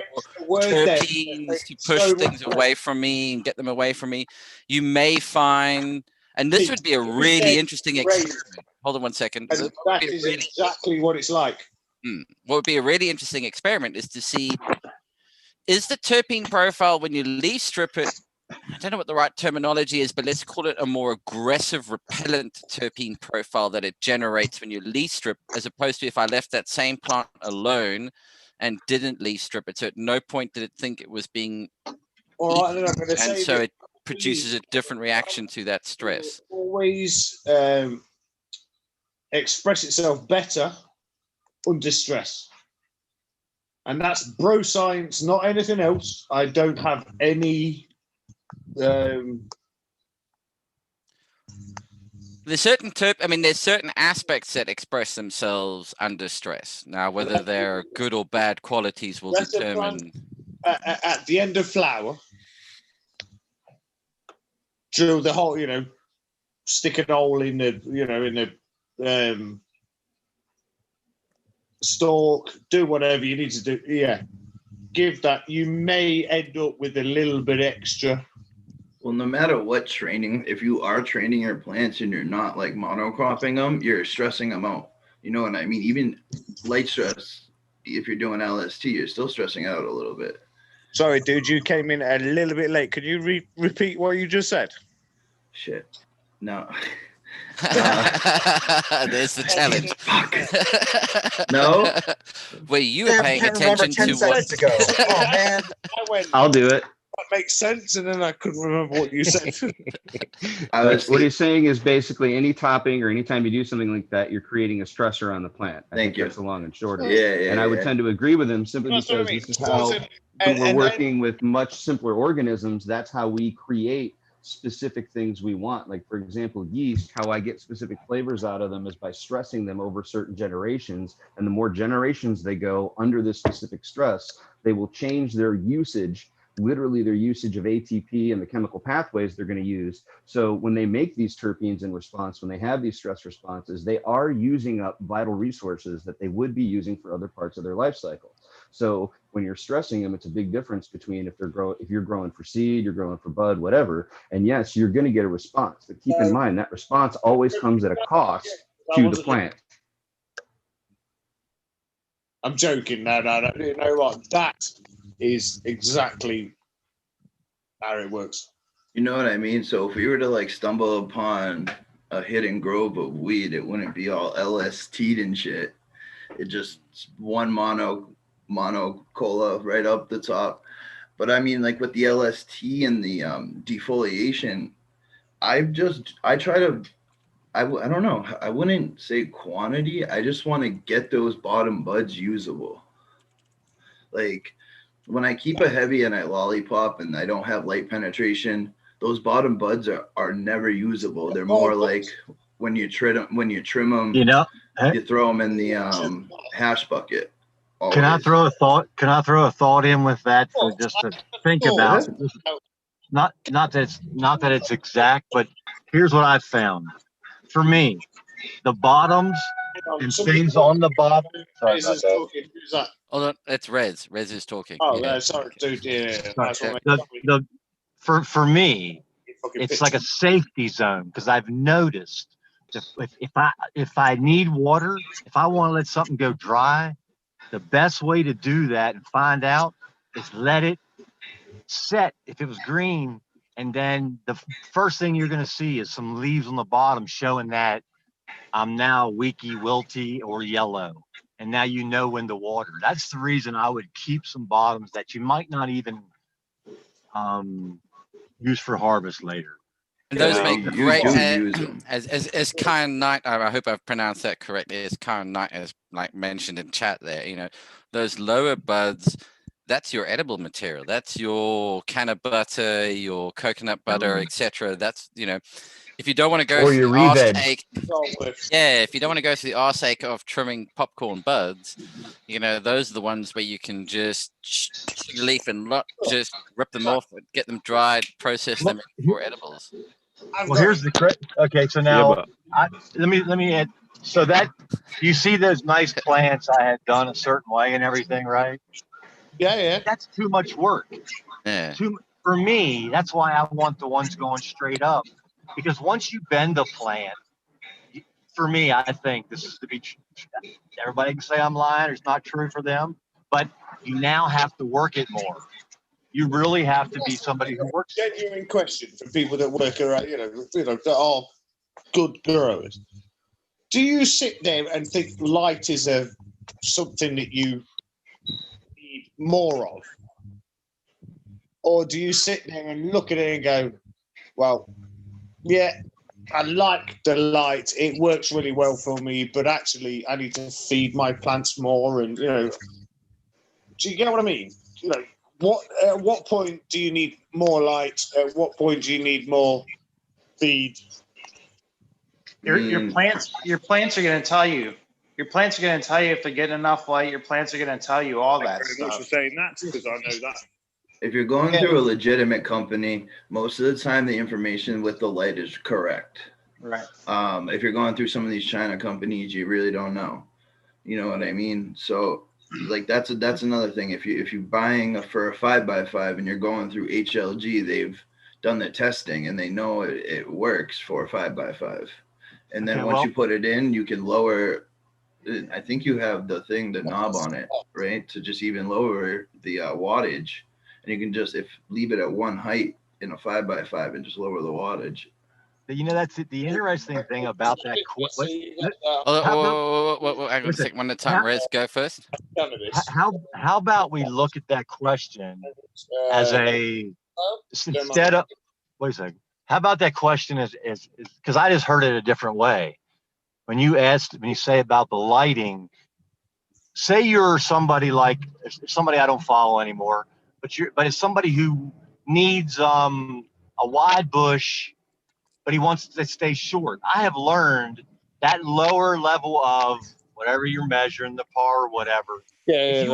terpenes to push things away from me and get them away from me. You may find, and this would be a really interesting experiment. Hold on one second. That is exactly what it's like. What would be a really interesting experiment is to see, is the terpene profile when you leaf strip it, I don't know what the right terminology is, but let's call it a more aggressive repellent terpene profile that it generates when you leaf strip, as opposed to if I left that same plant alone and didn't leaf strip it. So at no point did it think it was being all right, then I'm going to say, and so it produces a different reaction to that stress. Always express itself better under stress. And that's bro science, not anything else. I don't have any there's certain aspects that express themselves under stress. Now, whether they're good or bad qualities will determine. At the end of flower, drill the hole, stick a hole in the, stalk, do whatever you need to do. Yeah. Give that. You may end up with a little bit extra. Well, no matter what training, if you are training your plants and you're not like monocropping them, you're stressing them out. You know what I mean? Even light stress, if you're doing LST, you're still stressing out a little bit. Sorry, dude, you came in a little bit late. Could you repeat what you just said? Shit. No. There's the challenge. No. Were you paying attention to what? Ago. Oh man. I'll do it. That makes sense, and then I couldn't remember what you said. What he's saying is basically any topping or anytime you do something like that, you're creating a stressor on the plant. I think that's the long and short of it. Yeah, and I would tend to agree with him simply because this is how when we're working with much simpler organisms, that's how we create specific things we want. Like, for example, yeast, how I get specific flavors out of them is by stressing them over certain generations. And the more generations they go under this specific stress, they will change their usage, literally their usage of ATP and the chemical pathways they're going to use. So when they make these terpenes in response, when they have these stress responses, they are using up vital resources that they would be using for other parts of their life cycle. So when you're stressing them, it's a big difference between if you're growing for seed, you're growing for bud, whatever. And yes, you're going to get a response, but keep in mind that response always comes at a cost to the plant. I'm joking. No. You know what? That is exactly how it works. You know what I mean? So if we were to like stumble upon a hidden grove of weed, it wouldn't be all LST'd and shit. It just one mono cola right up the top. But I mean, like with the LST and the defoliation, I don't know. I wouldn't say quantity. I just want to get those bottom buds usable. Like when I keep a heavy and I lollipop and I don't have light penetration, those bottom buds are never usable. They're more like when you trim them, you throw them in the hash bucket. Always. Can I throw a thought in with that for just to think about? Not that it's exact, but here's what I've found. For me, the bottoms and things on the bottom. Sorry about that. Hold on, it's Rez. Rez is talking. Oh, yeah. Sorry, dude. Yeah. For me, it's like a safety zone because I've noticed if I need water, if I want to let something go dry, the best way to do that and find out is let it set if it was green, and then the first thing you're going to see is some leaves on the bottom showing that I'm now weaky, wilty, or yellow. And now you know when to water. That's the reason I would keep some bottoms that you might not even use for harvest later. And those make great, as Karen Knight, I hope I've pronounced that correctly, as Karen Knight has like mentioned in chat there, you know, those lower buds, that's your edible material. That's your can of butter, your coconut butter, etc. That's, you know, if you don't want to go through the arse-ache, if you don't want to go through the arse-ache of trimming popcorn buds, you know, those are the ones where you can just shoot a leaf and just rip them off, get them dried, process them for edibles. Well, here's the okay. So now, let me add. So that you see those nice plants I had done a certain way and everything, right? Yeah. That's too much work. Yeah. For me, that's why I want the ones going straight up. Because once you bend the plant, for me, I think this is to be. Everybody can say I'm lying. It's not true for them, but you now have to work it more. You really have to be somebody who works. Genuine question for people that work around, you know, that are good growers. Do you sit there and think light is something that you need more of, or do you sit there and look at it and go, "Well, yeah, I like the light. It works really well for me, but actually, I need to feed my plants more." And you know, do you get what I mean? You know. At what point do you need more light? At what point do you need more feed? Your plants are going to tell you. Your plants are going to tell you if they're getting enough light. Your plants are going to tell you all that stuff. For saying that because I know that. If you're going through a legitimate company, most of the time the information with the light is correct. Right. If you're going through some of these China companies, you really don't know. You know what I mean? So. Like that's another thing. If you're buying for a 5x5 and you're going through HLG, they've done the testing and they know it works for a 5x5. And then once you put it in, you can lower I think you have the knob on it, right? To just even lower the wattage, and you can just leave it at one height in a 5x5 and just lower the wattage. That's the interesting thing about that. I'm going to take one at a time. Rez, go first. How about we look at that question as instead of, wait a second. How about that question is because I just heard it a different way. When you say about the lighting, say you're somebody like somebody I don't follow anymore, but it's somebody who needs a wide bush, but he wants to stay short. I have learned that lower level of whatever you're measuring, the par or whatever. If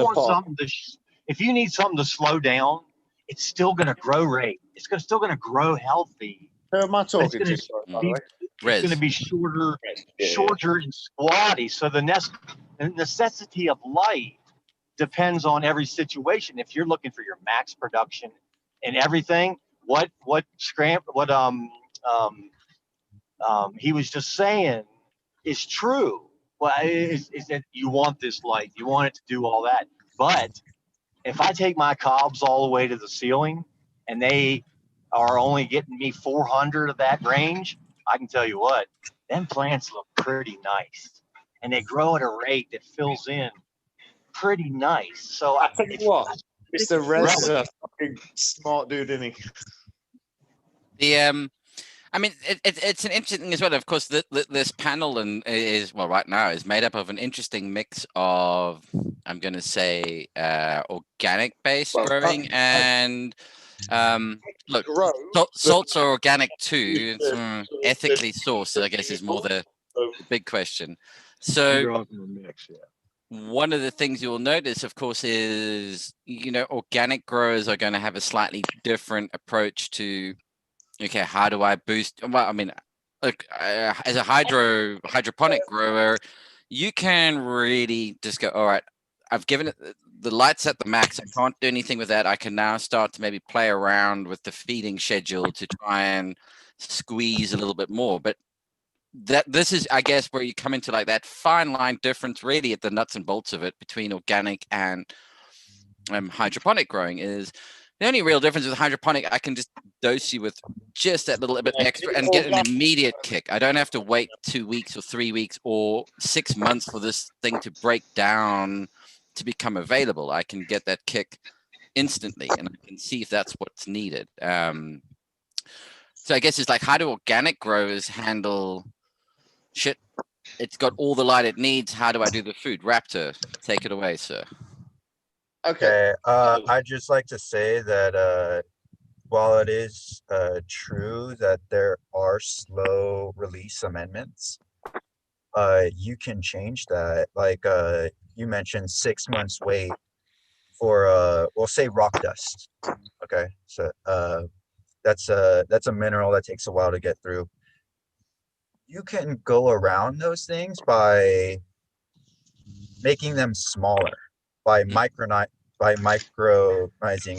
you need something to slow down, it's still going to grow rate. It's still going to grow healthy. Who am I talking to? It's going to be shorter and squatty. So the necessity of light depends on every situation. If you're looking for your max production and everything, what he was just saying is true. Well, is that you want this light, you want it to do all that. But if I take my cobs all the way to the ceiling and they are only getting me 400 of that range, I can tell you what, them plants look pretty nice. And they grow at a rate that fills in pretty nice. So I tell you what, Mr. Rez is a fucking smart dude, isn't he? I mean, it's an interesting as well. Of course, this panel right now is made up of an interesting mix of, I'm going to say, organic-based growing and look, salts are organic too. It's ethically sourced, I guess, is more the big question. So one of the things you'll notice, of course, is organic growers are going to have a slightly different approach to. Okay, how do I boost? Well, I mean, look, as a hydroponic grower, you can really just go, all right, I've given it the lights at the max. I can't do anything with that. I can now start to maybe play around with the feeding schedule to try and squeeze a little bit more. But this is, I guess, where you come into like that fine line difference really at the nuts and bolts of it between organic and hydroponic growing is the only real difference with hydroponic. I can just dose you with just that little bit extra and get an immediate kick. I don't have to wait 2 weeks or 3 weeks or 6 months for this thing to break down to become available. I can get that kick instantly and I can see if that's what's needed. So I guess it's like, how do organic growers handle shit? It's got all the light it needs. How do I do the food? Raptor, take it away, sir. Okay. I'd just like to say that while it is true that there are slow release amendments, you can change that. Like you mentioned 6 months wait for we'll say rock dust. Okay. So that's a mineral that takes a while to get through. You can go around those things by making them smaller, by micronizing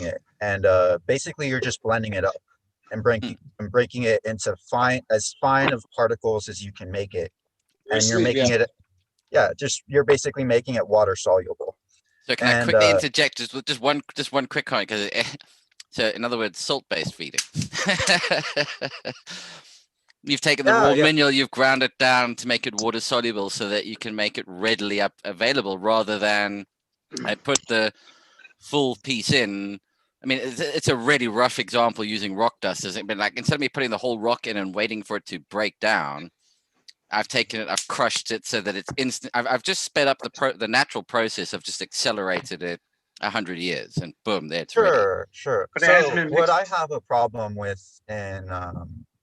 it, and basically you're just blending it up and breaking it into as fine of particles as you can make it, and you're making it, you're basically making it water soluble. So can I quickly interject just one quick comment, because so in other words, salt-based feeding. You've taken the raw mineral, you've ground it down to make it water soluble so that you can make it readily available, rather than I put the full piece in. I mean, it's a really rough example using rock dust, isn't it? But like, instead of me putting the whole rock in and waiting for it to break down, I've taken it, I've crushed it so that it's instant. I've just sped up the natural process of just accelerated it 100 years, and boom, there it's ready. Sure. So what I have a problem with, and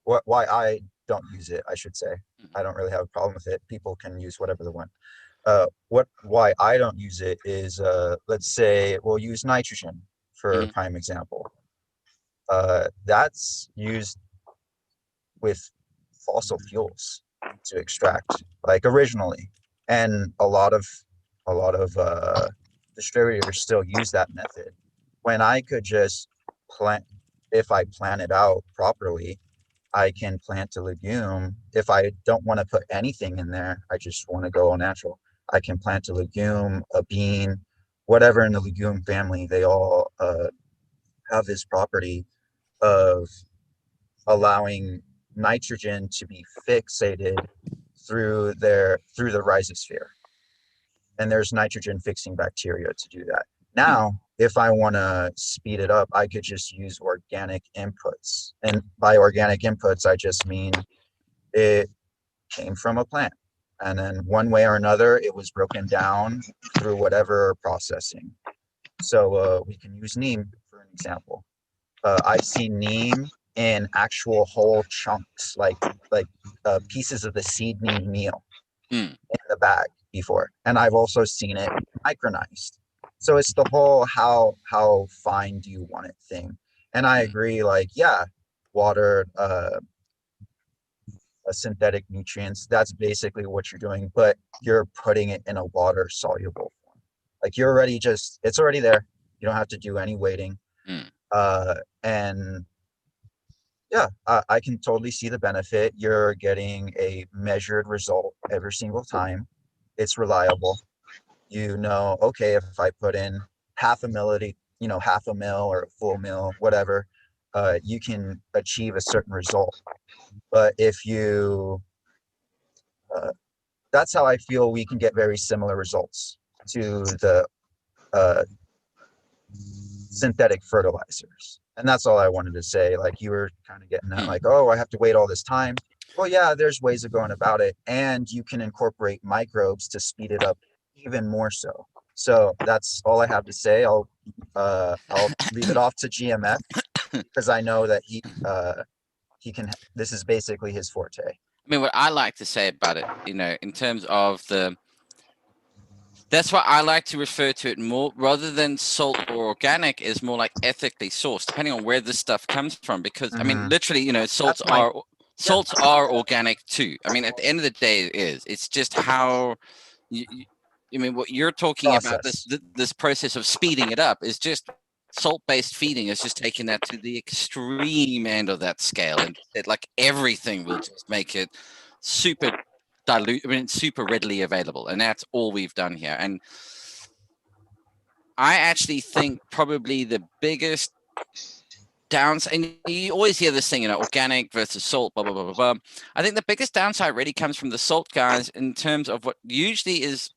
why I don't use it, I should say, I don't really have a problem with it. People can use whatever they want. Why I don't use it is, let's say we'll use nitrogen for a prime example. That's used with fossil fuels to extract, like originally, and a lot of distributors still use that method, when I could just plant. If I plan it out properly, I can plant a legume. If I don't want to put anything in there, I just want to go all natural, I can plant a legume, a bean, whatever in the legume family. They all have this property of allowing nitrogen to be fixated through the rhizosphere. And there's nitrogen fixing bacteria to do that. Now, if I want to speed it up, I could just use organic inputs. And by organic inputs, I just mean it came from a plant. And then one way or another, it was broken down through whatever processing. So we can use neem for an example. I've seen neem in actual whole chunks, like pieces of the seed neem meal in the bag before. And I've also seen it micronized. So it's the whole how fine do you want it thing. And I agree, like, yeah, water, synthetic nutrients, that's basically what you're doing, but you're putting it in a water soluble form. Like you're already it's already there. You don't have to do any waiting. And yeah, I can totally see the benefit. You're getting a measured result every single time. It's reliable. You know, okay, if I put in half a mil or a full mil, whatever, you can achieve a certain result. But if you, that's how I feel we can get very similar results to the synthetic fertilizers. And that's all I wanted to say. Like you were kind of getting at, like, oh, I have to wait all this time. Well, yeah, there's ways of going about it, and you can incorporate microbes to speed it up even more so. So that's all I have to say. I'll leave it off to GMF because I know that he can. This is basically his forte. I mean, what I like to say about it, you know, in terms of that's why I like to refer to it more rather than salt or organic is more like ethically sourced, depending on where this stuff comes from. Because I mean, literally, you know, salts are organic too. I mean, at the end of the day, it is. It's just how I mean, what you're talking about, this process of speeding it up is just salt-based feeding is just taking that to the extreme end of that scale, and like everything will just make it super dilute. I mean, super readily available, and that's all we've done here. And I actually think probably the biggest downside, and you always hear this thing, you know, organic versus salt, blah, blah, blah, blah, blah. I think the biggest downside really comes from the salt guys in terms of what usually is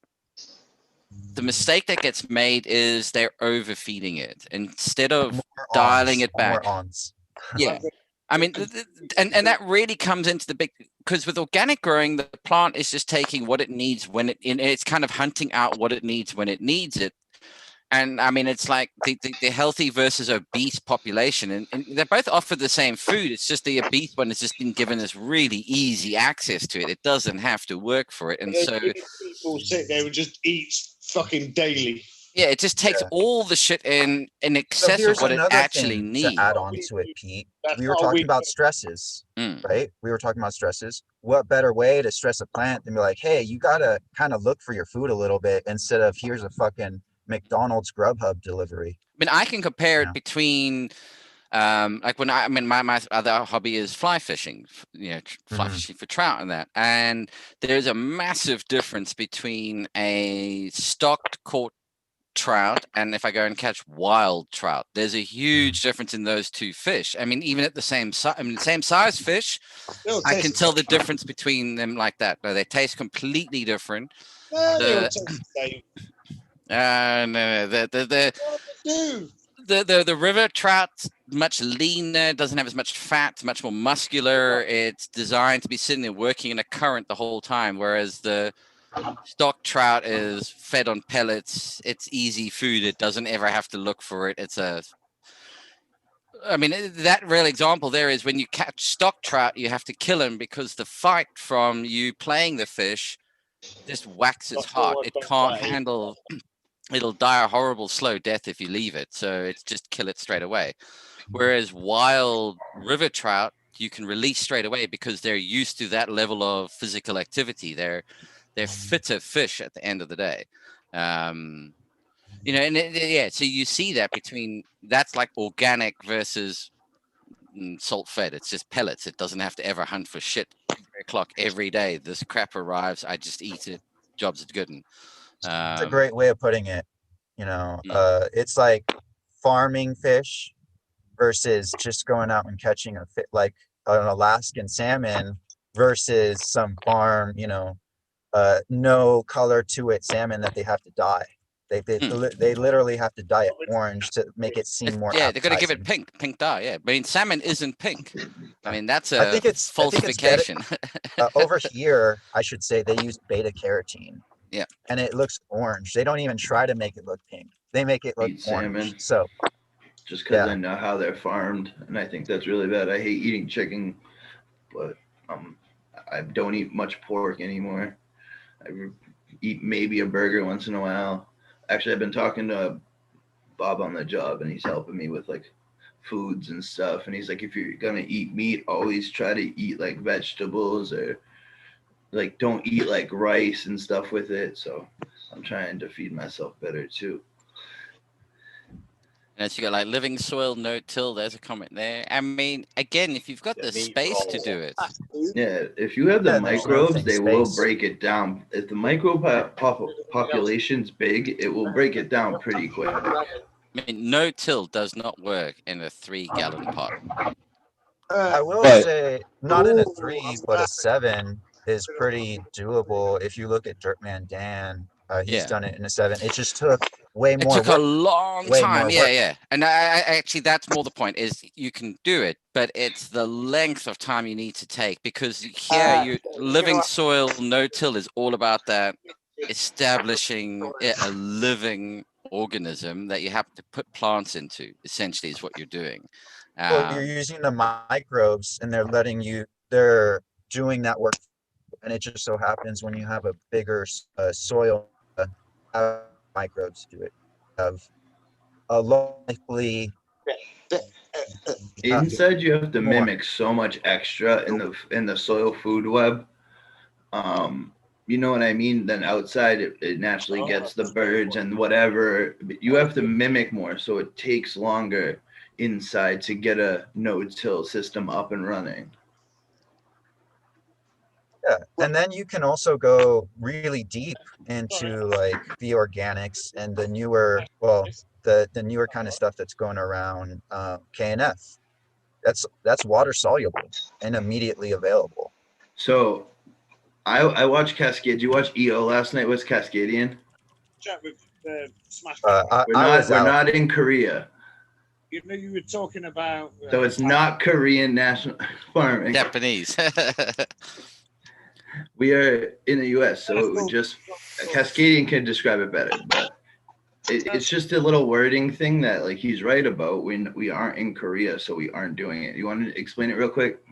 the mistake that gets made is they're overfeeding it instead of dialing it back. Yeah. I mean, and that really comes into the big, because with organic growing, the plant is just taking what it needs when it's kind of hunting out what it needs when it needs it. And I mean, it's like the healthy versus obese population, and they both offer the same food. It's just the obese one has just been given this really easy access to it. It doesn't have to work for it. And so people sit there and just eat fucking daily. Yeah, it just takes all the shit in excess of what it actually needs. To add on to it, Pete, we were talking about stresses, right? We were talking about stresses. What better way to stress a plant than be like, hey, you gotta kind of look for your food a little bit instead of here's a fucking McDonald's Grubhub delivery. I mean, I can compare it between, like when my other hobby is fly fishing, you know, fly fishing for trout and that. And there's a massive difference between a stocked caught trout and if I go and catch wild trout. There's a huge difference in those two fish. I mean, even at the same size fish, I can tell the difference between them like that. No, they taste completely different. The river trout's much leaner, doesn't have as much fat, much more muscular. It's designed to be sitting there working in a current the whole time, whereas the stock trout is fed on pellets. It's easy food. It doesn't ever have to look for it. I mean, that real example there is when you catch stock trout, you have to kill him because the fight from you playing the fish just waxes hot. It can't handle. It'll die a horrible slow death if you leave it. So it's just kill it straight away. Whereas wild river trout, you can release straight away because they're used to that level of physical activity. They're fitter fish at the end of the day. You know, and so you see that that's like organic versus salt fed. It's just pellets. It doesn't have to ever hunt for shit. 3 o'clock every day. This crap arrives. I just eat it. job's a good one. It's a great way of putting it. You know, it's like farming fish versus just going out and catching a fit like an Alaskan salmon versus some farm, you know, no color to it salmon that they have to dye. They literally have to dye it orange to make it seem more yeah, they're going to give appetizing. it pink dye. Yeah, I mean, salmon isn't pink. I mean, that's a I think it's falsification. Over here, I should say they use beta carotene. Yeah, and it looks orange. They don't even try to make it look pink. They make it look Eat orange. salmon. So just because I know how they're farmed, and I think that's really bad. I hate eating chicken, but I don't eat much pork anymore. I eat maybe a burger once in a while. Actually, I've been talking to Bob on the job, and he's helping me with like foods and stuff. And he's like, if you're gonna eat meat, always try to eat like vegetables, or like don't eat like rice and stuff with it. So I'm trying to feed myself better too. And so you got like living soil, no-till. There's a comment there. I mean, again, if you've got the space to do it. Yeah, if you have the microbes, they will break it down. If the microbe population's big, it will break it down pretty quick. I mean, no-till does not work in a 3-gallon pot. I will say, not in a 3, but a 7 is pretty doable. If you look at Dirtman Dan, he's done it in a 7. It just took way more. It took a long time. Yeah. And I actually, that's more the point. Is you can do it, but it's the length of time you need to take, because here you living soil no-till is all about that establishing a living organism that you have to put plants into. Essentially, is what you're doing. Well, you're using the microbes, and they're doing that work, and it just so happens when you have a bigger soil, microbes do it. Have a likely inside you have to mimic so much extra in the soil food web. You know what I mean? Then outside it naturally gets the birds and whatever. But you have to mimic more, so it takes longer inside to get a no-till system up and running. Yeah, and then you can also go really deep into like the organics and the newer, the newer kind of stuff that's going around, KNF. That's water soluble and immediately available. So I watched Cascade. Did you watch EO last night? Was Cascadian? Chat with Smash. We're not in Korea. You know, you were talking about. So it's not Korean national farming. Japanese. We are in the U.S., so it would just Cascadian can describe it better, but it's just a little wording thing that like he's right about. We aren't in Korea, so we aren't doing it. You want to explain it real quick?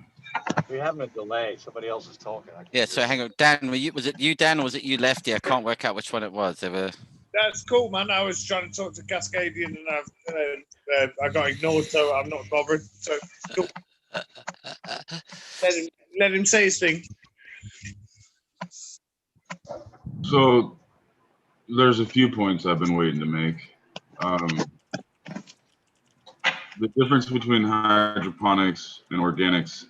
We're having a delay. Somebody else is talking. Yeah. So hang on, Dan. Was it you, Dan, or was it you, Lefty? I can't work out which one it was. That's cool, man. I was trying to talk to Cascadian, and I got ignored, so I'm not bothered. So cool. Let him say his thing. So there's a few points I've been waiting to make. The difference between hydroponics and organics,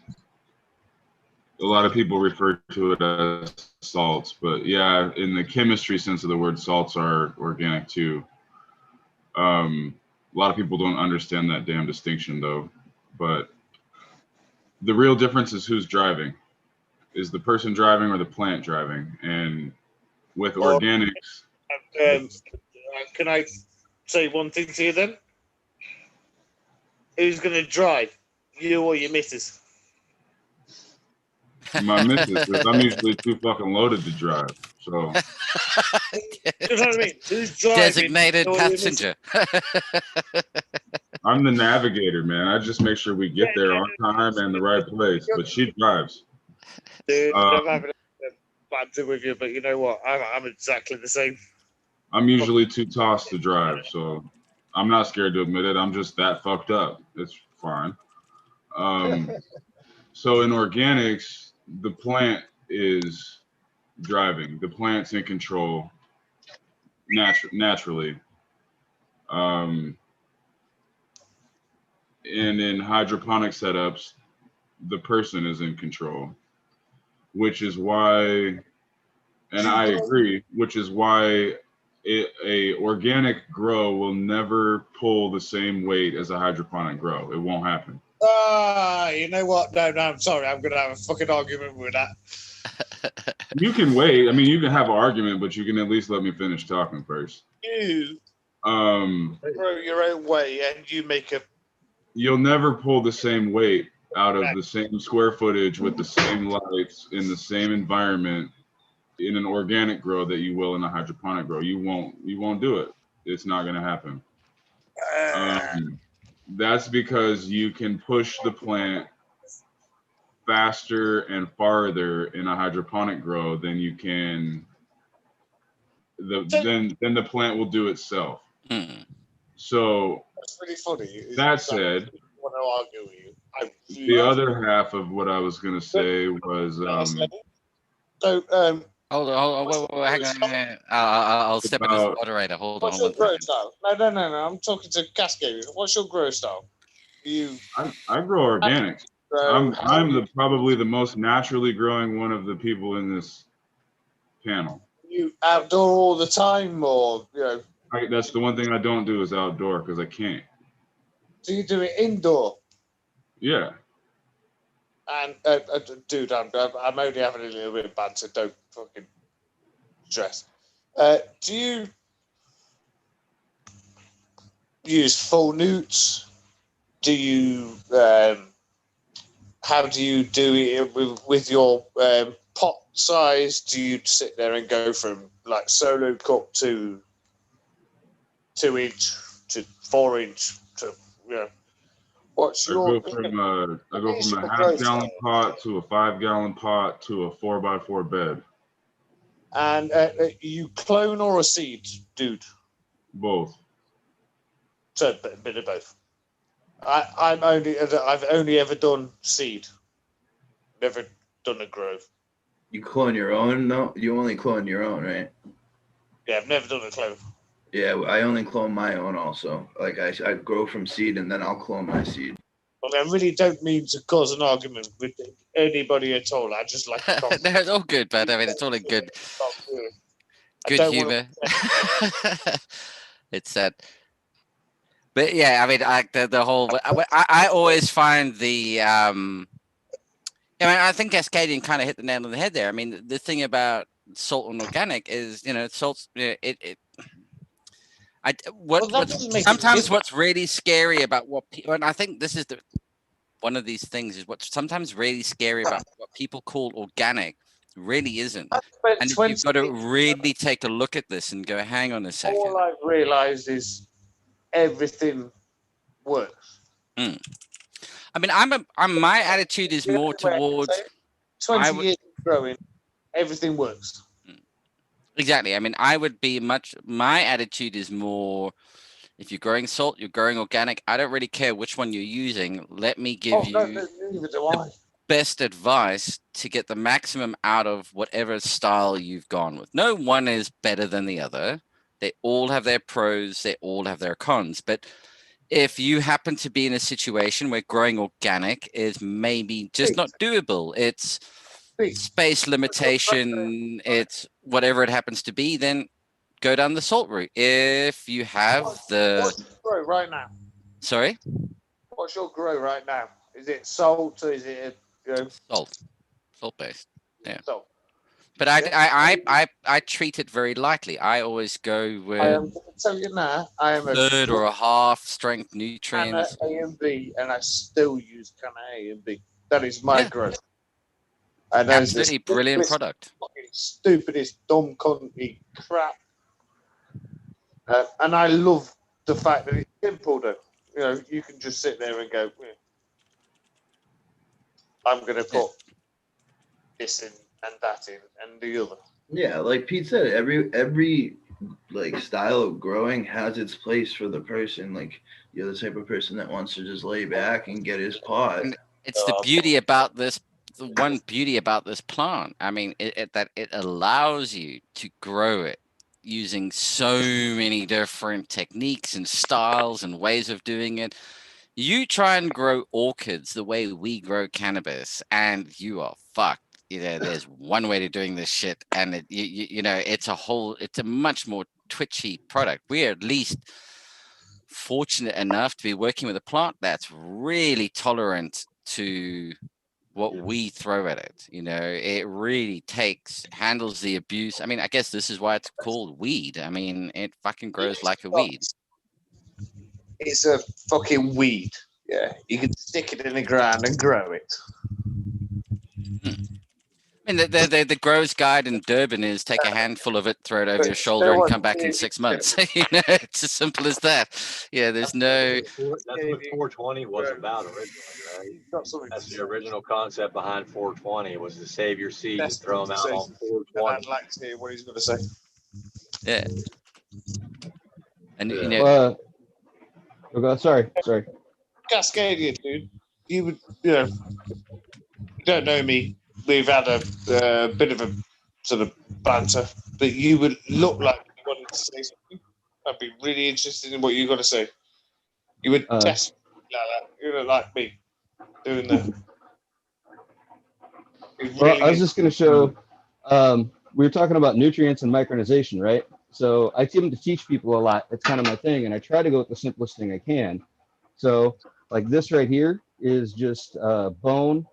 a lot of people refer to it as salts, but yeah, in the chemistry sense of the word, salts are organic too. A lot of people don't understand that damn distinction though, but the real difference is who's driving. Is the person driving or the plant driving? And with organics. Can I say one thing to you then? Who's going to drive? You or your missus? My missus, because I'm usually too fucking loaded to drive. So. You know what I mean? Who's driving? Designated passenger. I'm the navigator, man. I just make sure we get there on time and the right place. But she drives. Dude, I'm having a banter with you, but you know what? I'm exactly the same. I'm usually too tossed to drive, so I'm not scared to admit it. I'm just that fucked up. It's fine. So in organics, the plant is driving. The plant's in control naturally. And in hydroponic setups, the person is in control, which is why And I agree, which is why a organic grow will never pull the same weight as a hydroponic grow. It won't happen. You know what? No, I'm sorry. I'm going to have a fucking argument with that. You can wait. I mean, you can have an argument, but you can at least let me finish talking first. You grow your own way and you make a... You'll never pull the same weight out of the same square footage with the same lights in the same environment in an organic grow that you will in a hydroponic grow. You won't do it. It's not going to happen. That's because you can push the plant faster and farther in a hydroponic grow than you can. Then the plant will do itself. So that's really funny. That said, I want to argue with you. The other half of what I was going to say was Hold on, wait, hang on. I'll step in as moderator. Hold on. What's your grow style? No. I'm talking to Cascade. What's your grow style? I grow organic. I'm probably the most naturally growing one of the people in this panel. You outdoor all the time, or that's the one thing I don't do is outdoor because I can't. So you do it indoor? Yeah. And dude, I'm only having a little bit of banter. Don't fucking stress. Do you use full newts? Do you? How do you do it with your pot size? Do you sit there and go from like solo cup to 2-inch to 4-inch to What's your? I go from a half-gallon pot to a 5-gallon pot to a 4x4 bed. And you clone or a seed, dude? Both. So a bit of both. I've only ever done seed. Never done a grow. You clone your own? No, you only clone your own, right? Yeah, I've never done a clone. Yeah, I only clone my own also. Like I grow from seed and then I'll clone my seed. Well, I really don't mean to cause an argument with anybody at all. I just like to no, it's all good, but I mean, it's all in good humor. It's that. But yeah, I mean, the whole. I always find the. I mean, I think Cascadian kind of hit the nail on the head there. I mean, the thing about salt and organic is, salt's what's really scary about what people, and I think this is one of these things is what's sometimes really scary about what people call organic really isn't. And you've got to really take a look at this and go, hang on a second. All I've realized is everything works. I mean, my attitude is more towards 20 years growing, everything works. Exactly. I mean, my attitude is more, if you're growing salt, you're growing organic. I don't really care which one you're using. Let me give the best advice to get the maximum out of whatever style you've gone with. No one is better than the other. They all have their pros. They all have their cons. But if you happen to be in a situation where growing organic is maybe just not doable, it's space limitation, it's whatever it happens to be, then go down the salt route. If you have what's your grow right now? Sorry? What's your grow right now? Is it salt or is it salt based? Yeah. Salt. But I treat it very lightly. I always go with I am going to tell you now, I am a third or a half strength nutrients. A and B, and I still use kind of A and B. That is my growth. And absolutely brilliant product. Stupidest, dumb, cunty crap. And I love the fact that it's simple, though. You can just sit there and go, I'm going to put this in and that in and the other. Yeah, like Pete said, every like style of growing has its place for the person. Like you're the type of person that wants to just lay back and get his pot. And it's the beauty about this. The one beauty about this plant, I mean, that it allows you to grow it using so many different techniques and styles and ways of doing it. You try and grow orchids the way we grow cannabis, and you are fucked. there's one way to doing this shit, and it's a much more twitchy product. We're at least fortunate enough to be working with a plant that's really tolerant to what we throw at it. It really handles the abuse. I mean, I guess this is why it's called weed. I mean, it fucking grows like a weed. It's a fucking weed. Yeah, you can stick it in the ground and grow it. I mean, the growers guide in Durban is take a handful of it, throw it over your shoulder, and come back in 6 months. It's as simple as that. Yeah, there's no. That's what 420 was about originally, right? That's the original concept behind 420 was to save your seed and throw them out on 420. I'd like to hear what he's going to say. Yeah. And sorry. Cascadia, dude. You would, you don't know me. We've had a bit of a sort of banter, but you would look like you wanted to say something. I'd be really interested in what you got to say. You would test like that. You look like me doing the. Well, I was just going to show. We were talking about nutrients and micronization, right? So I seem to teach people a lot. It's kind of my thing, and I try to go with the simplest thing I can. So, like this right here is just bone,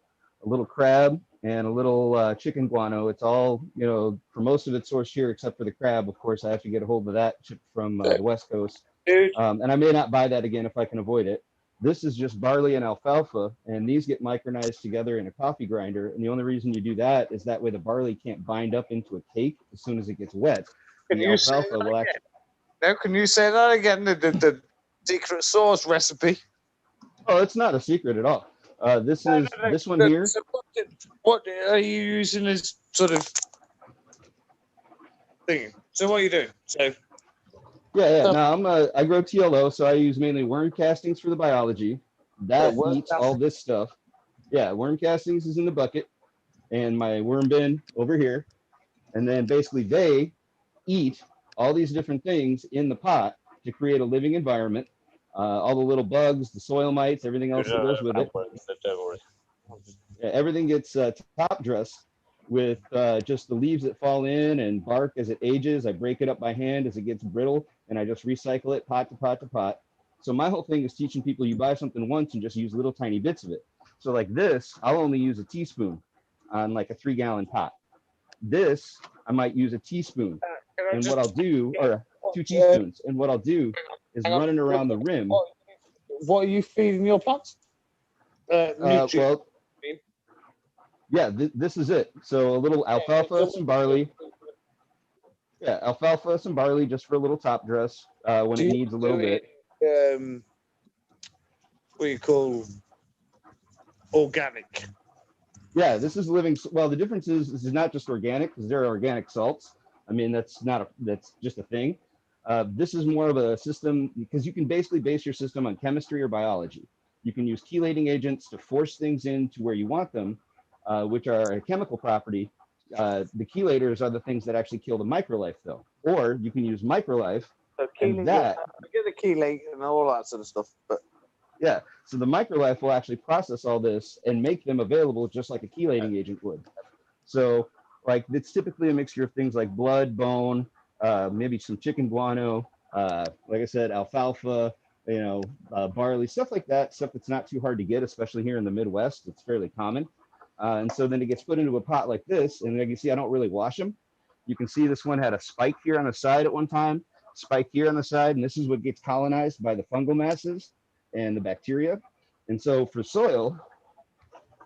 a little crab, and a little chicken guano. It's all, for most of it's sourced here, except for the crab. Of course, I have to get a hold of that from the West Coast. And I may not buy that again if I can avoid it. This is just barley and alfalfa, and these get micronized together in a coffee grinder. And the only reason you do that is that way the barley can't bind up into a cake as soon as it gets wet. Can you say that again? No, can you say that again? The secret sauce recipe. Oh, it's not a secret at all. This one here. So what are you using as sort of thing? So what are you doing? So No, I grow TLO, so I use mainly worm castings for the biology. That eats all this stuff. Yeah, worm castings is in the bucket, and my worm bin over here, and then basically they eat all these different things in the pot to create a living environment. All the little bugs, the soil mites, everything else that goes with it. Yeah, everything gets top dressed with just the leaves that fall in and bark as it ages. I break it up by hand as it gets brittle, and I just recycle it pot to pot to pot. So my whole thing is teaching people you buy something once and just use little tiny bits of it. So like this, I'll only use a teaspoon on like a 3-gallon pot. This, I might use a teaspoon. And what I'll do, or 2 teaspoons, and what I'll do is running around the rim. What are you feeding your plants? This is it. So a little alfalfa, some barley. Yeah, alfalfa, some barley, just for a little top dress when it needs a little bit. What do you call organic? Yeah, this is living. Well, the difference is this is not just organic, because there are organic salts. I mean, that's just a thing. This is more of a system, because you can basically base your system on chemistry or biology. You can use chelating agents to force things into where you want them, which are a chemical property. The chelators are the things that actually kill the microlife, though. Or you can use microlife, and that. I get the chelate and all that sort of stuff, but. Yeah, so the microlife will actually process all this and make them available just like a chelating agent would. So, like, it's typically a mixture of things like blood, bone, maybe some chicken guano, like I said, alfalfa, barley, stuff like that, stuff that's not too hard to get, especially here in the Midwest. It's fairly common. And so then it gets put into a pot like this, and like you see, I don't really wash them. You can see this one had a spike here on the side at one time, spike here on the side, and this is what gets colonized by the fungal masses and the bacteria. And so for soil,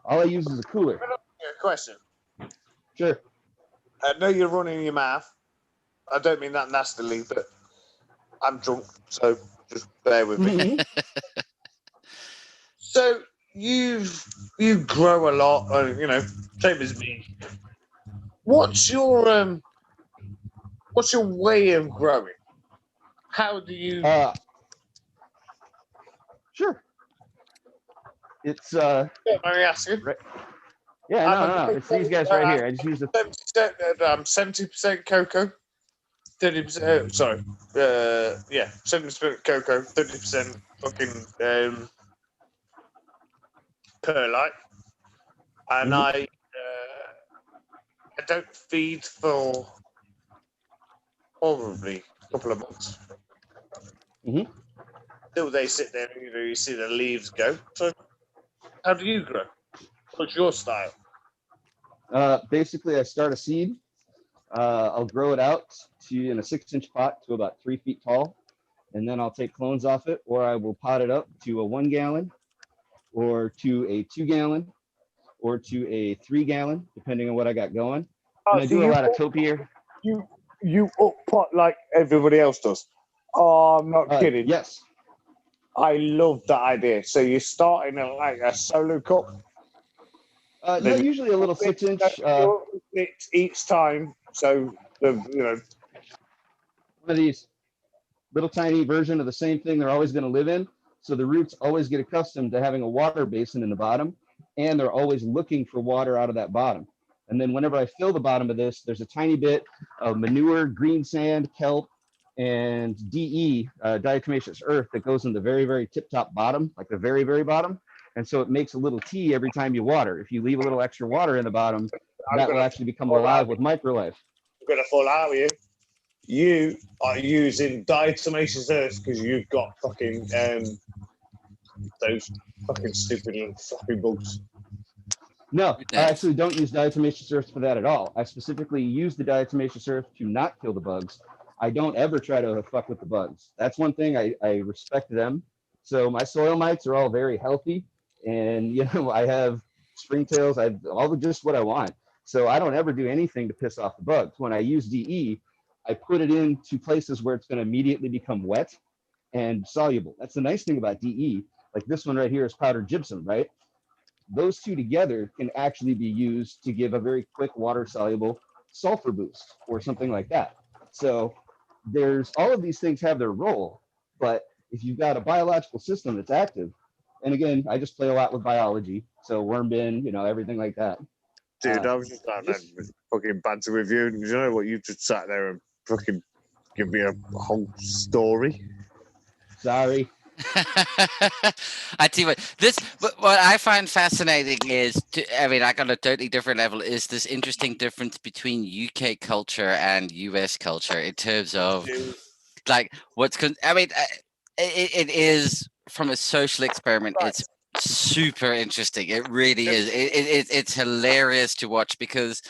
all I use is a cooler. Question. Sure. I know you're running your mouth. I don't mean that nastily, but I'm drunk, so just bear with me. So you grow a lot, same as me. What's your way of growing? How do you? Sure. It's Let me ask you. Right. Yeah, no. It's these guys right here. I just use the 70% cocoa, 30%. 70% cocoa, 30% fucking perlite, and I don't feed for probably a couple of months. Mm-hmm. Till they sit there and you see the leaves go. So, how do you grow? What's your style? Basically, I start a seed. I'll grow it out in a 6-inch pot to about 3 feet tall, and then I'll take clones off it, or I will pot it up to a 1 gallon, or to a 2 gallon, or to a 3 gallon, depending on what I got going. And I do a lot of topiary. You up pot like everybody else does. Oh, I'm not kidding. Yes. I love that idea. So you start in like a solo cup. Yeah, usually a little 6-inch. Each time. So one of these little tiny version of the same thing they're always going to live in. So the roots always get accustomed to having a water basin in the bottom, and they're always looking for water out of that bottom. And then whenever I fill the bottom of this, there's a tiny bit of manure, green sand, kelp, and DE, diatomaceous earth, that goes in the very, very tip-top bottom, like the very, very bottom. And so it makes a little tea every time you water. If you leave a little extra water in the bottom, that will actually become alive with microlife. I'm going to fall out with you. You are using diatomaceous earth because you've got fucking those fucking stupid little floppy bugs. No, I actually don't use diatomaceous earth for that at all. I specifically use the diatomaceous earth to not kill the bugs. I don't ever try to fuck with the bugs. That's one thing I respect them. So my soil mites are all very healthy, and I have springtails. I have all just what I want. So I don't ever do anything to piss off the bugs. When I use DE, I put it into places where it's going to immediately become wet and soluble. That's the nice thing about DE. Like this one right here is powdered gypsum, right? Those two together can actually be used to give a very quick water-soluble sulfur boost or something like that. So there's all of these things have their role, but if you've got a biological system that's active, and again, I just play a lot with biology, so worm bin, everything like that. Dude, I was just like that fucking banter with you. And you know what? You just sat there and fucking give me a whole story. Sorry. I tell you what I find fascinating is, like on a totally different level, is this interesting difference between UK culture and US culture in terms of like it is from a social experiment. It's super interesting. It really is. It's hilarious to watch because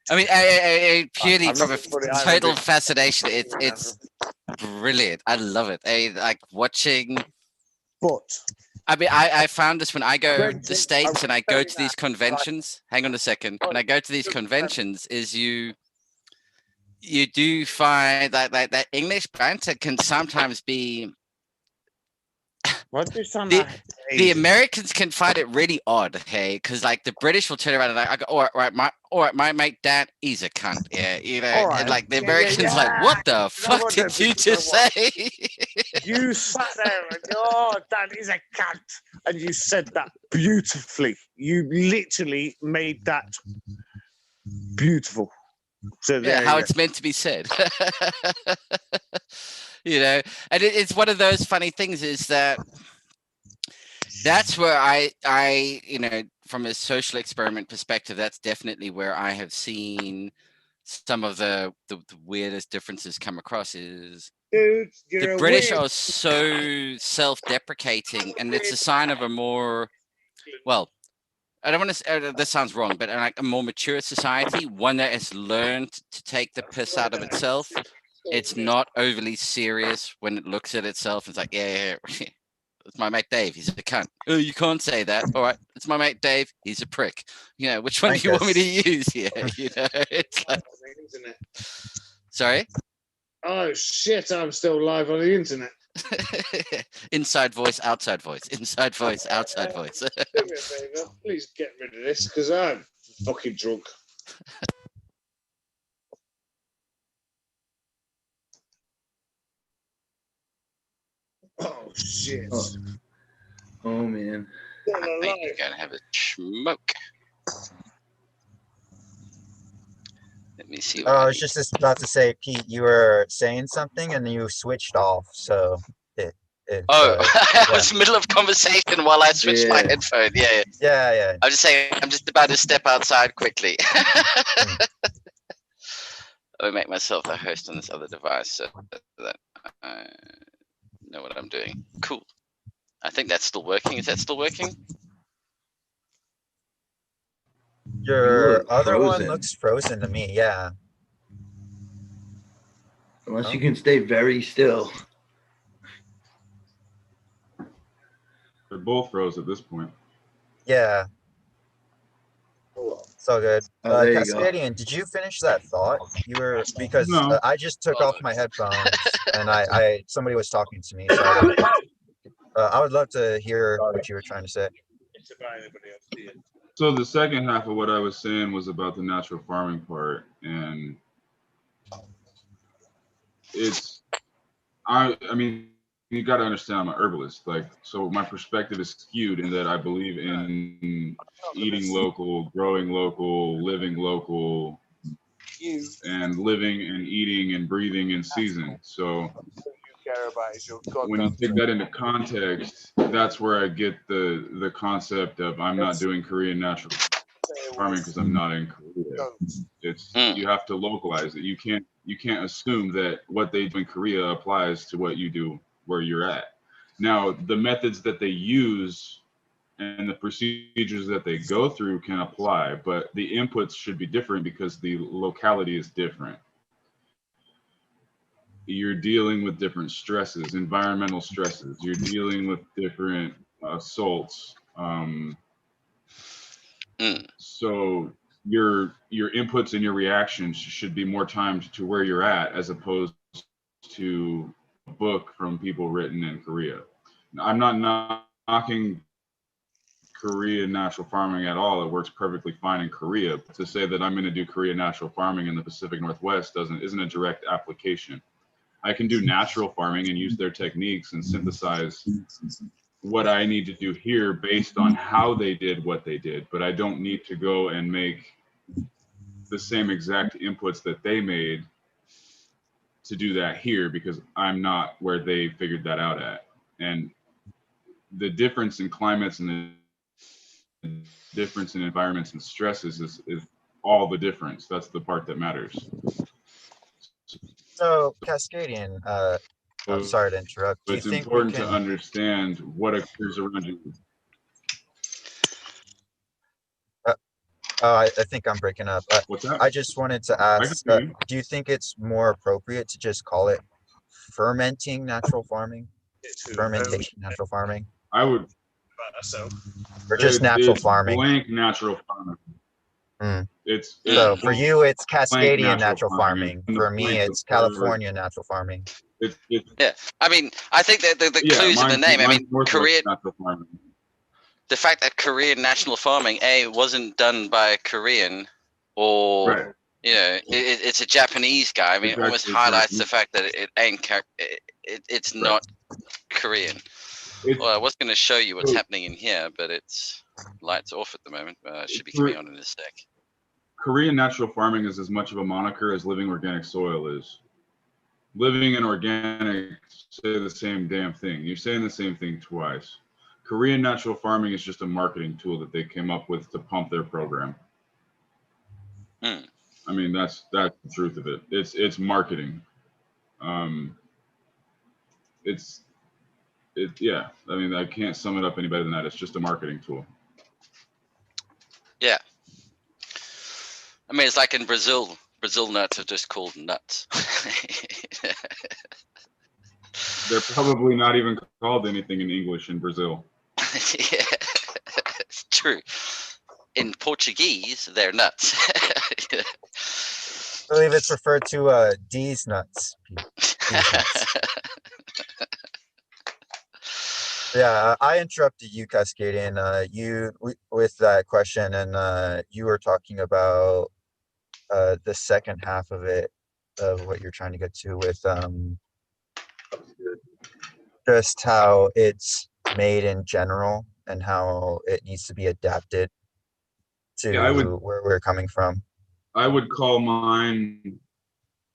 purely from a total fascination, it's brilliant. I love it. Like watching. But I found this when I go to the States and I go to these conventions. Hang on a second. When I go to these conventions, is you do find that English banter can sometimes be. What do you sound like? The Americans can find it really odd, hey, because like the British will turn around and I go, all right, my mate Dan, he's a cunt, yeah, right. And like the Americans, like, what the fuck did you just say? You sat there and Dan is a cunt, and you said that beautifully. You literally made that beautiful. So how it's meant to be said. And it's one of those funny things is that's where I from a social experiment perspective, that's definitely where I have seen some of the weirdest differences come across is Dude, the British are so self-deprecating, and it's a sign of a more, well, I don't want to, this sounds wrong, but like a more mature society, one that has learned to take the piss out of itself. It's not overly serious when it looks at itself. It's like, yeah, it's my mate Dave. He's a cunt. Oh, you can't say that. All right, it's my mate Dave. He's a prick. Which one do you want me to use here? It's like, sorry. Oh shit! I'm still live on the internet. Inside voice, outside voice. Inside voice, outside voice. Do me a favor. Please get rid of this because I'm fucking drunk. Oh shit! Oh man! I think you're gonna have a smoke. Let me see. I was just about to say, Pete, you were saying something and you switched off. So I was middle of conversation while I switched my headphone. Yeah. I'm just saying, I'm just about to step outside quickly. I'll make myself the host on this other device so that I know what I'm doing. Cool. I think that's still working. Is that still working? Your other one looks frozen to me. Yeah. Unless you can stay very still. They're both froze at this point. Yeah. So good. Oh, there you go. Cascadian, did you finish that thought? You were because No. I just took off my headphones and I somebody was talking to me. So I would love to hear what you were trying to say. So the second half of what I was saying was about the natural farming part, and I mean, you got to understand, I'm an herbalist. Like, so my perspective is skewed in that I believe in eating local, growing local, living local, and living and eating and breathing in season. So when you take that into context, that's where I get the concept of I'm not doing Korean natural farming because I'm not in Korea. It's you have to localize it. You can't assume that what they do in Korea applies to what you do where you're at. Now, the methods that they use and the procedures that they go through can apply, but the inputs should be different because the locality is different. You're dealing with different stresses, environmental stresses. You're dealing with different assaults. So your inputs and your reactions should be more timed to where you're at as opposed to a book from people written in Korea. I'm not knocking Korean natural farming at all. It works perfectly fine in Korea. To say that I'm going to do Korean natural farming in the Pacific Northwest isn't a direct application. I can do natural farming and use their techniques and synthesize what I need to do here based on how they did what they did, but I don't need to go and make the same exact inputs that they made to do that here because I'm not where they figured that out at. And the difference in climates and the difference in environments and stresses is all the difference. That's the part that matters. So Cascadian, I'm sorry to interrupt. Do you it's think important we can to understand what occurs around you. I think I'm breaking up. What's that? I just wanted to ask, do you think it's more appropriate to just call it fermenting natural farming? Fermentation natural farming? I would. Or just natural farming? Blank natural farming. So for you, it's Cascadian natural farming. For me, it's California natural farming. Yeah, I mean, I think that the clues in the name. I mean, Korean. The fact that Korean national farming wasn't done by a Korean, or you know, it's a Japanese guy. I mean, it almost highlights the fact that it ain't. It's not Korean. Well, I was going to show you what's happening in here, but it's lights off at the moment. It should be coming on in a sec. Korean natural farming is as much of a moniker as living organic soil is. Living and organic say the same damn thing. You're saying the same thing twice. Korean natural farming is just a marketing tool that they came up with to pump their program. I mean, that's the truth of it. It's marketing. Yeah. I mean, I can't sum it up any better than that. It's just a marketing tool. Yeah. I mean, it's like in Brazil. Brazil nuts are just called nuts. They're probably not even called anything in English in Brazil. Yeah, it's true. In Portuguese, they're nuts. I believe it's referred to D's nuts. D's nuts. Yeah, I interrupted you, Cascadian. With that question, and you were talking about the second half of it, of what you're trying to get to with just how it's made in general and how it needs to be adapted to where we're coming from. I would call mine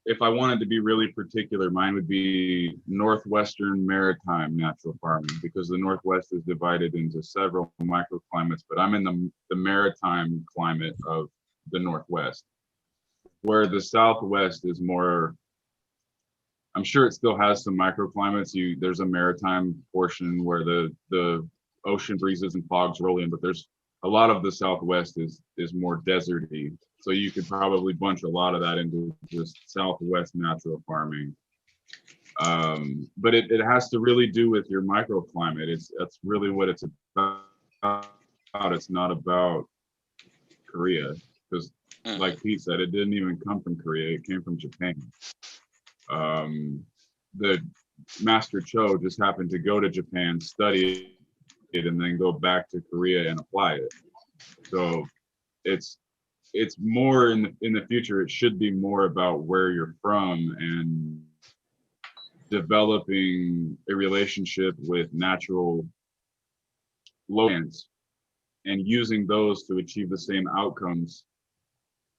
if I wanted to be really particular, mine would be Northwestern Maritime Natural Farming, because the Northwest is divided into several microclimates, but I'm in the maritime climate of the Northwest, where the Southwest is more, I'm sure it still has some microclimates. There's a maritime portion where the ocean breezes and fogs roll in, but there's a lot of the Southwest is more deserty. So you could probably bunch a lot of that into just Southwest natural farming. But it has to really do with your microclimate. That's really what it's about. It's not about Korea, because like Pete said, it didn't even come from Korea. It came from Japan. The Master Cho just happened to go to Japan, study it, and then go back to Korea and apply it. So it's more in the future. It should be more about where you're from and developing a relationship with natural lowlands and using those to achieve the same outcomes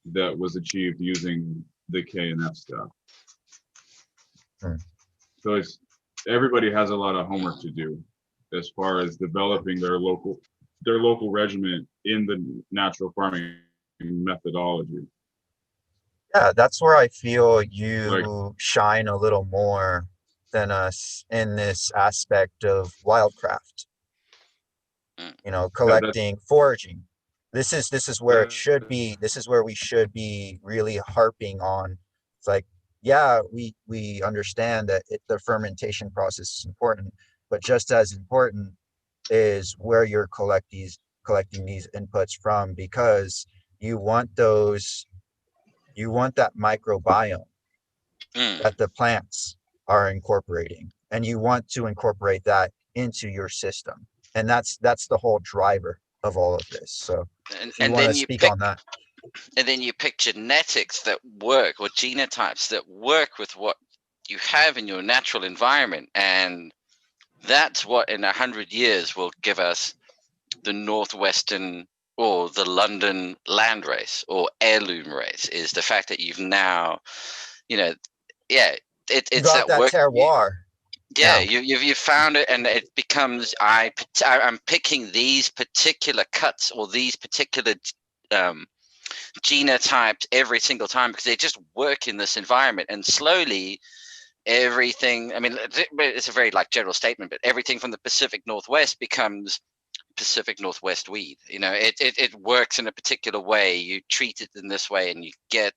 that was achieved using the K and F stuff. So everybody has a lot of homework to do as far as developing their local regiment in the natural farming methodology. Yeah, that's where I feel you shine a little more than us in this aspect of wildcraft. You know, collecting, foraging. This is where it should be. This is where we should be really harping on. It's like, yeah, we understand that the fermentation process is important, but just as important is where you're collecting these inputs from, because you want that microbiome that the plants are incorporating, and you want to incorporate that into your system, and that's the whole driver of all of this. So and then you pick on that. And then you pick genetics that work, or genotypes that work with what you have in your natural environment. And that's what in 100 years will give us the Northwestern or the London land race or heirloom race, is the fact that you've now, it's that terroir. You found it, and it becomes, I'm picking these particular cuts or these particular genotypes every single time because they just work in this environment. And slowly everything, I mean, it's a very general statement, but everything from the Pacific Northwest becomes Pacific Northwest weed. It works in a particular way. You treat it in this way, and you get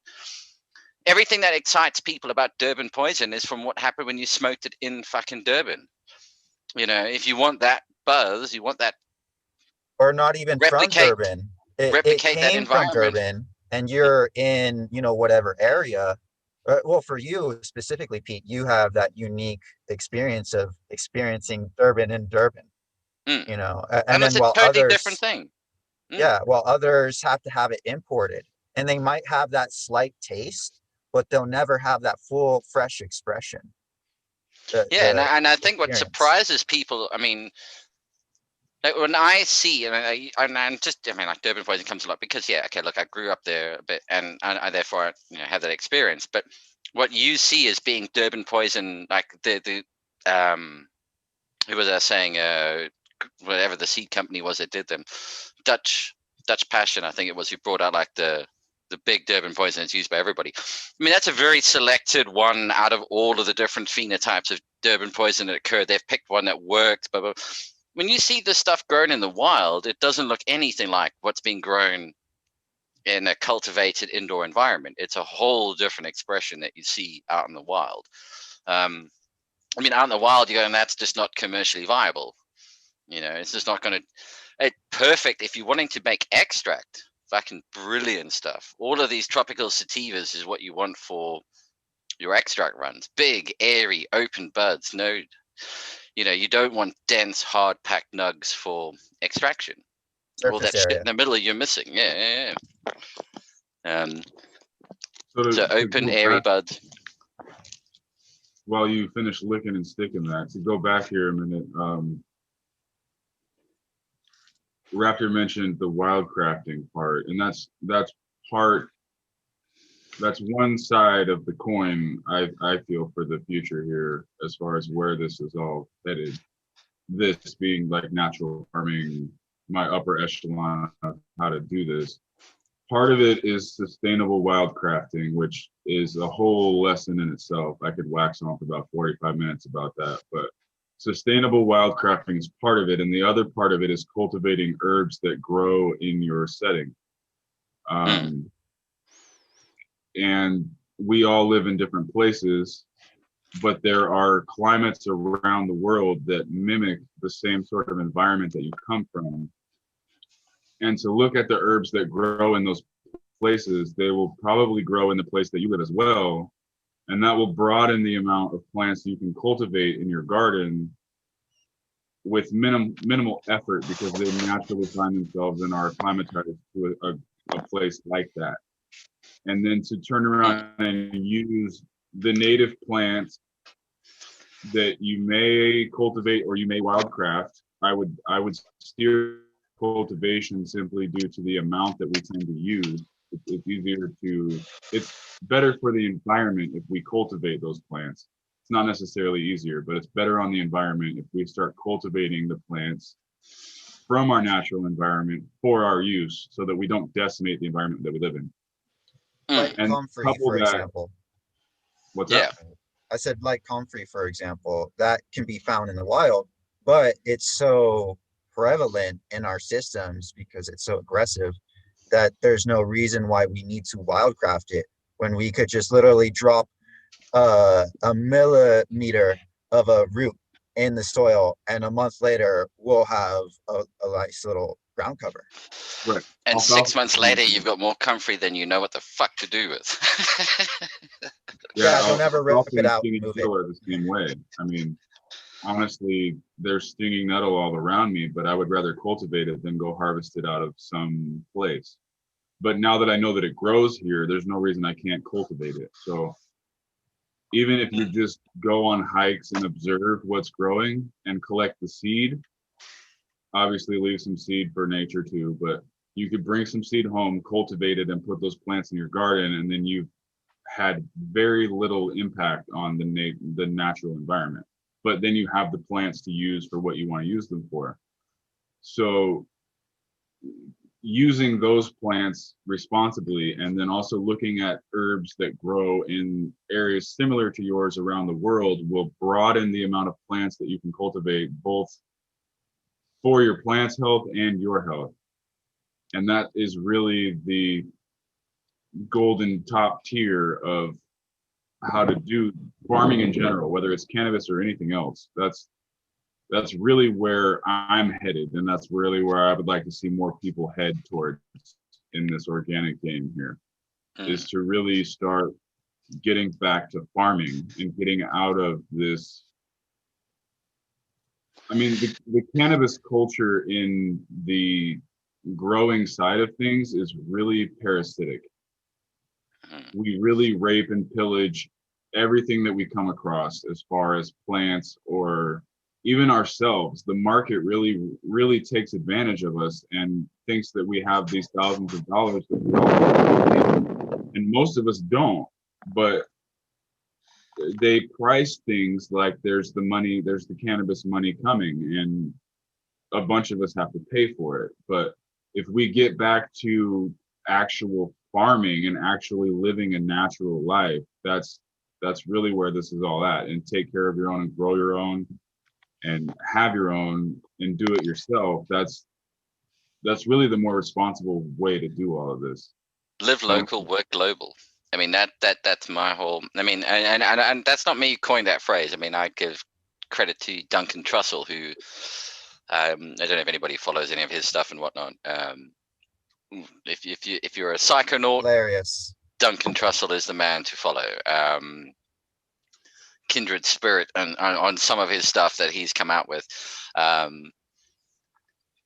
everything that excites people about Durban poison is from what happened when you smoked it in fucking Durban. If you want that buzz, you want that, or not even from Durban. It came from Durban, and you're in, whatever area. Well, for you specifically, Pete, you have that unique experience of experiencing Durban in Durban. And then it's a totally different thing. Yeah, while others have to have it imported, and they might have that slight taste, but they'll never have that full, fresh expression. And I think what surprises people, I mean, when I see, like Durban poison comes a lot because, I grew up there a bit, and I therefore have that experience. But what you see as being Durban poison, like the who was I saying, whatever the seed company was that did them, Dutch Passion, I think it was, who brought out like the big Durban poison that's used by everybody. I mean, that's a very selected one out of all of the different phenotypes of Durban poison that occurred. They've picked one that worked, but when you see this stuff grown in the wild, it doesn't look anything like what's being grown in a cultivated indoor environment. It's a whole different expression that you see out in the wild. Out in the wild, you go, and that's just not commercially viable. It's just not going to. It's perfect if you're wanting to make extract. Fucking brilliant stuff. All of these tropical sativas is what you want for your extract runs. Big, airy, open buds. No. You don't want dense, hard-packed nugs for extraction. All that shit in the middle you're missing. Yeah. So open, airy buds. While you finish licking and sticking that, to go back here a minute, Raptor mentioned the wild crafting part, and that's part that's one side of the coin. I feel for the future here, as far as where this is all headed. This being like natural farming, my upper echelon of how to do this. Part of it is sustainable wildcrafting, which is a whole lesson in itself. I could wax on for about 45 minutes about that, but sustainable wildcrafting is part of it. And the other part of it is cultivating herbs that grow in your setting. And we all live in different places, but there are climates around the world that mimic the same sort of environment that you come from. And to look at the herbs that grow in those places, they will probably grow in the place that you live as well. And that will broaden the amount of plants you can cultivate in your garden with minimal effort, because they naturally find themselves and are acclimatized to a place like that. And then to turn around and use the native plants that you may cultivate or you may wildcraft, I would steer cultivation simply due to the amount that we tend to use. It's better for the environment if we cultivate those plants. It's not necessarily easier, but it's better on the environment if we start cultivating the plants from our natural environment for our use, so that we don't decimate the environment that we live in. Like And comfrey, for example. What's that? I said like comfrey, for example, that can be found in the wild, but it's so prevalent in our systems because it's so aggressive that there's no reason why we need to wildcraft it when we could just literally drop a millimeter of a root in the soil, and a month later we'll have a nice little ground cover. Right. And 6 months later, you've got more comfrey than you know what the fuck to do with. Yeah, don't ever rip it out. Stinging nettle are the same way. I mean, honestly, there's stinging nettle all around me, but I would rather cultivate it than go harvest it out of some place. But now that I know that it grows here, there's no reason I can't cultivate it. So even if you just go on hikes and observe what's growing and collect the seed, obviously leave some seed for nature too, but you could bring some seed home, cultivate it, and put those plants in your garden, and then you've had very little impact on the natural environment. But then you have the plants to use for what you want to use them for. So using those plants responsibly, and then also looking at herbs that grow in areas similar to yours around the world, will broaden the amount of plants that you can cultivate, both for your plant's health and your health. And that is really the golden top tier of how to do farming in general, whether it's cannabis or anything else. That's really where I'm headed, and that's really where I would like to see more people head towards in this organic game here, is to really start getting back to farming and getting out of this. I mean, the cannabis culture in the growing side of things is really parasitic. We really rape and pillage everything that we come across, as far as plants or even ourselves. The market really takes advantage of us and thinks that we have these thousands of dollars that we don't, and most of us don't. But they price things like there's the cannabis money coming, and a bunch of us have to pay for it. But if we get back to actual farming and actually living a natural life, that's really where this is all at. And take care of your own and grow your own and have your own and do it yourself. That's really the more responsible way to do all of this. Live local, work global. I mean, that's my whole. I mean, and that's not me coined that phrase. I mean, I give credit to Duncan Trussell, who I don't know if anybody follows any of his stuff and whatnot. If you're a psychonaut, hilarious. Duncan Trussell is the man to follow. Kindred spirit on some of his stuff that he's come out with.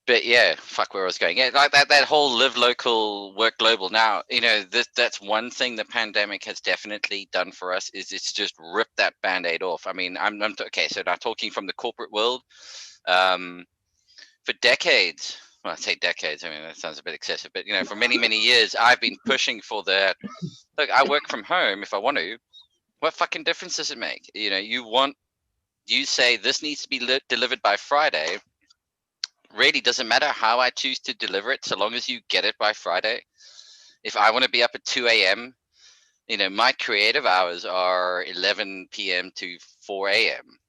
But yeah, fuck where I was going. Yeah, like that whole live local, work global. Now, you know, that's one thing the pandemic has definitely done for us, is it's just ripped that Band-Aid off. I mean, okay, so now talking from the corporate world, for decades, well, I say decades. I mean, that sounds a bit excessive, but for many, many years, I've been pushing for that. Look, I work from home if I want to. What fucking difference does it make? You say this needs to be delivered by Friday. Really doesn't matter how I choose to deliver it, so long as you get it by Friday. If I want to be up at 2 a.m., my creative hours are 11 p.m. to 4 a.m.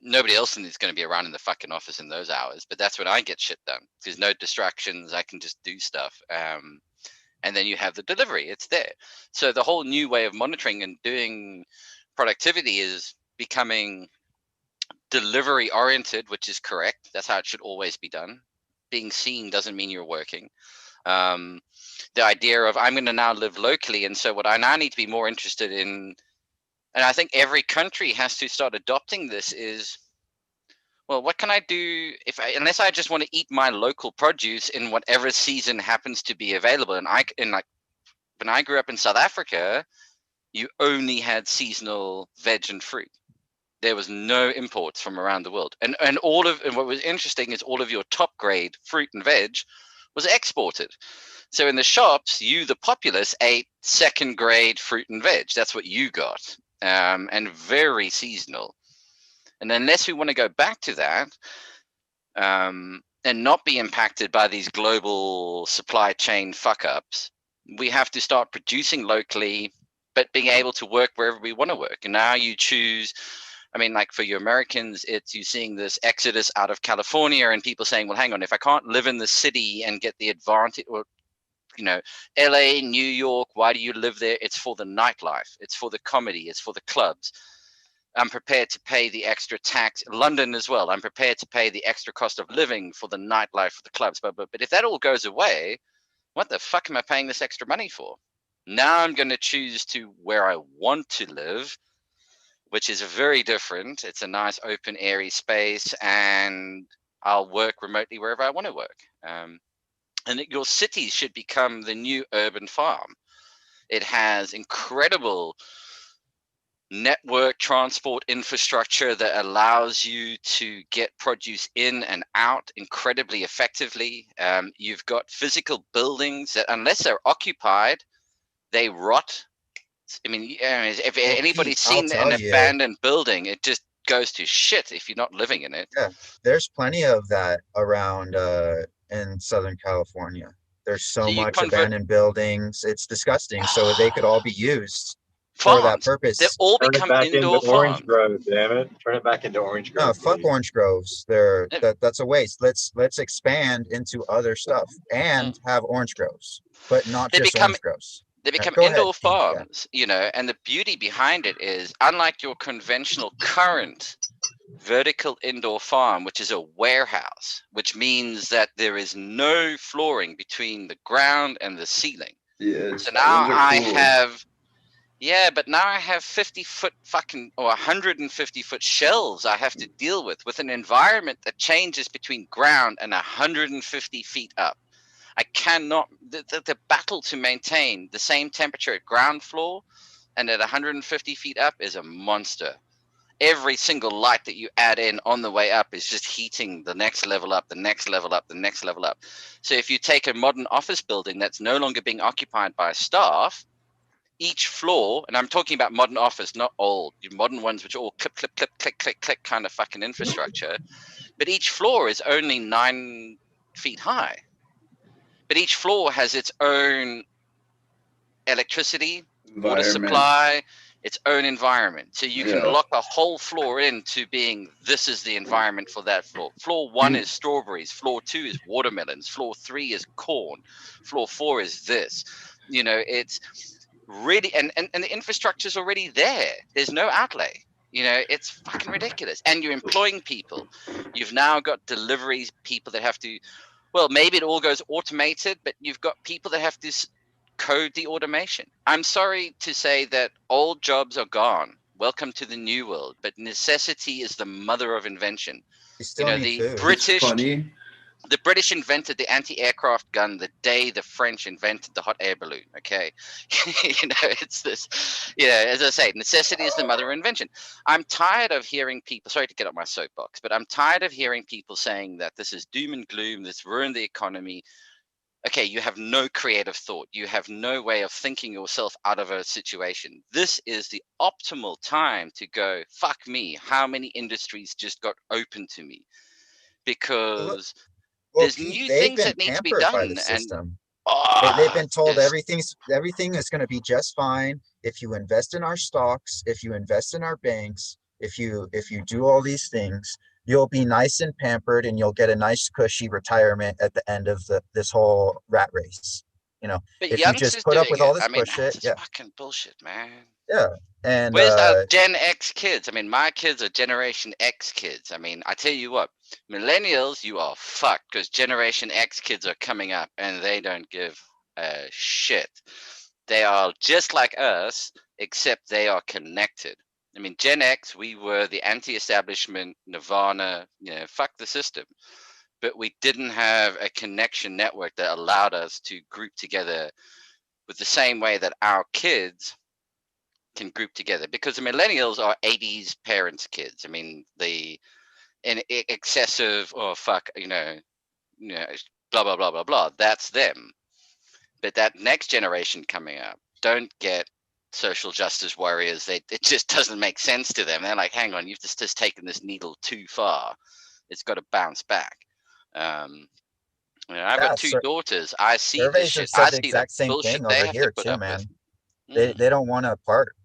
Nobody else is going to be around in the fucking office in those hours, but that's when I get shit done. There's no distractions. I can just do stuff. And then you have the delivery. It's there. So the whole new way of monitoring and doing productivity is becoming delivery oriented, which is correct. That's how it should always be done. Being seen doesn't mean you're working. The idea of I'm going to now live locally, and so what I now need to be more interested in, and I think every country has to start adopting this, is, well, what can I do unless I just want to eat my local produce in whatever season happens to be available? And when I grew up in South Africa, you only had seasonal veg and fruit. There was no imports from around the world, and what was interesting is all of your top grade fruit and veg was exported. So in the shops, you, the populace, ate second grade fruit and veg. That's what you got, and very seasonal. And unless we want to go back to that, and not be impacted by these global supply chain fuck ups, we have to start producing locally, but being able to work wherever we want to work. And now you choose. I mean, like for you Americans, it's you seeing this exodus out of California and people saying, well, hang on, if I can't live in the city and get the advantage, or, LA, New York, why do you live there? It's for the nightlife. It's for the comedy. It's for the clubs. I'm prepared to pay the extra tax. London as well. I'm prepared to pay the extra cost of living for the nightlife, for the clubs. But if that all goes away, what the fuck am I paying this extra money for? Now I'm going to choose to where I want to live, which is very different. It's a nice open airy space, and I'll work remotely wherever I want to work. And your city should become the new urban farm. It has incredible network transport infrastructure that allows you to get produce in and out incredibly effectively. You've got physical buildings that, unless they're occupied, they rot. I mean, if anybody's seen an abandoned building, it just goes to shit if you're not living in it. Yeah, there's plenty of that around in Southern California. There's so much abandoned buildings. It's disgusting. So they could all be used for that purpose. They all become indoor farms. Orange Grove, damn it! Turn it back into Orange Grove. No, fuck orange groves. That's a waste. Let's expand into other stuff and have orange groves, but not just orange groves. They become indoor farms, and the beauty behind it is, unlike your conventional current vertical indoor farm, which is a warehouse, which means that there is no flooring between the ground and the ceiling. Yeah. So now I have 50-foot fucking or 150-foot shelves I have to deal with an environment that changes between ground and 150 feet up. I cannot, the battle to maintain the same temperature at ground floor and at 150 feet up is a monster. Every single light that you add in on the way up is just heating the next level up, the next level up, the next level up. So if you take a modern office building that's no longer being occupied by staff, each floor, and I'm talking about modern office, not old, modern ones which are all clip, clip, clip, click, click, click kind of fucking infrastructure, but each floor is only 9 feet high. But each floor has its own electricity, water supply, its own environment. So you can lock a whole floor into being, this is the environment for that floor. Floor 1 is strawberries. Floor 2 is watermelons. Floor 3 is corn. Floor 4 is this. It's really, and the infrastructure's already there. There's no outlay. It's fucking ridiculous. And you're employing people. You've now got deliveries, people that have to, well, maybe it all goes automated, but you've got people that have to code the automation. I'm sorry to say that old jobs are gone. Welcome to the new world. But necessity is the mother of invention. The British. It's funny. The British invented the anti-aircraft gun the day the French invented the hot air balloon. Okay, it's this. As I say, necessity is the mother of invention. I'm tired of hearing people. Sorry to get up my soapbox, but I'm tired of hearing people saying that this is doom and gloom. This ruined the economy. Okay, you have no creative thought. You have no way of thinking yourself out of a situation. This is the optimal time to go, fuck me, how many industries just got open to me? Because there's Pete, new they've things been that need to be pampered by done. the And system. They've been told everything is going to be just fine if you invest in our stocks, if you invest in our banks, if you do all these things. You'll be nice and pampered, and you'll get a nice cushy retirement at the end of this whole rat race. But if you just put up with all this bullshit, it's fucking bullshit, man. Yeah, and where's our Gen X kids? I mean, my kids are Generation X kids. I mean, I tell you what, millennials, you are fucked, because Generation X kids are coming up and they don't give a shit. They are just like us, except they are connected. I mean, Gen X, we were the anti-establishment, Nirvana, fuck the system. But we didn't have a connection network that allowed us to group together with the same way that our kids can group together. Because the millennials are 80s parents' kids. I mean, excessive, blah, blah, blah, blah, blah. That's them. But that next generation coming up don't get social justice warriors. It just doesn't make sense to them. They're like, hang on, you've just taken this needle too far. It's got to bounce back. I've got two daughters. I see this surveys shit. have said I the see the exact same bullshit thing they over have here to put too, up man. with. They don't want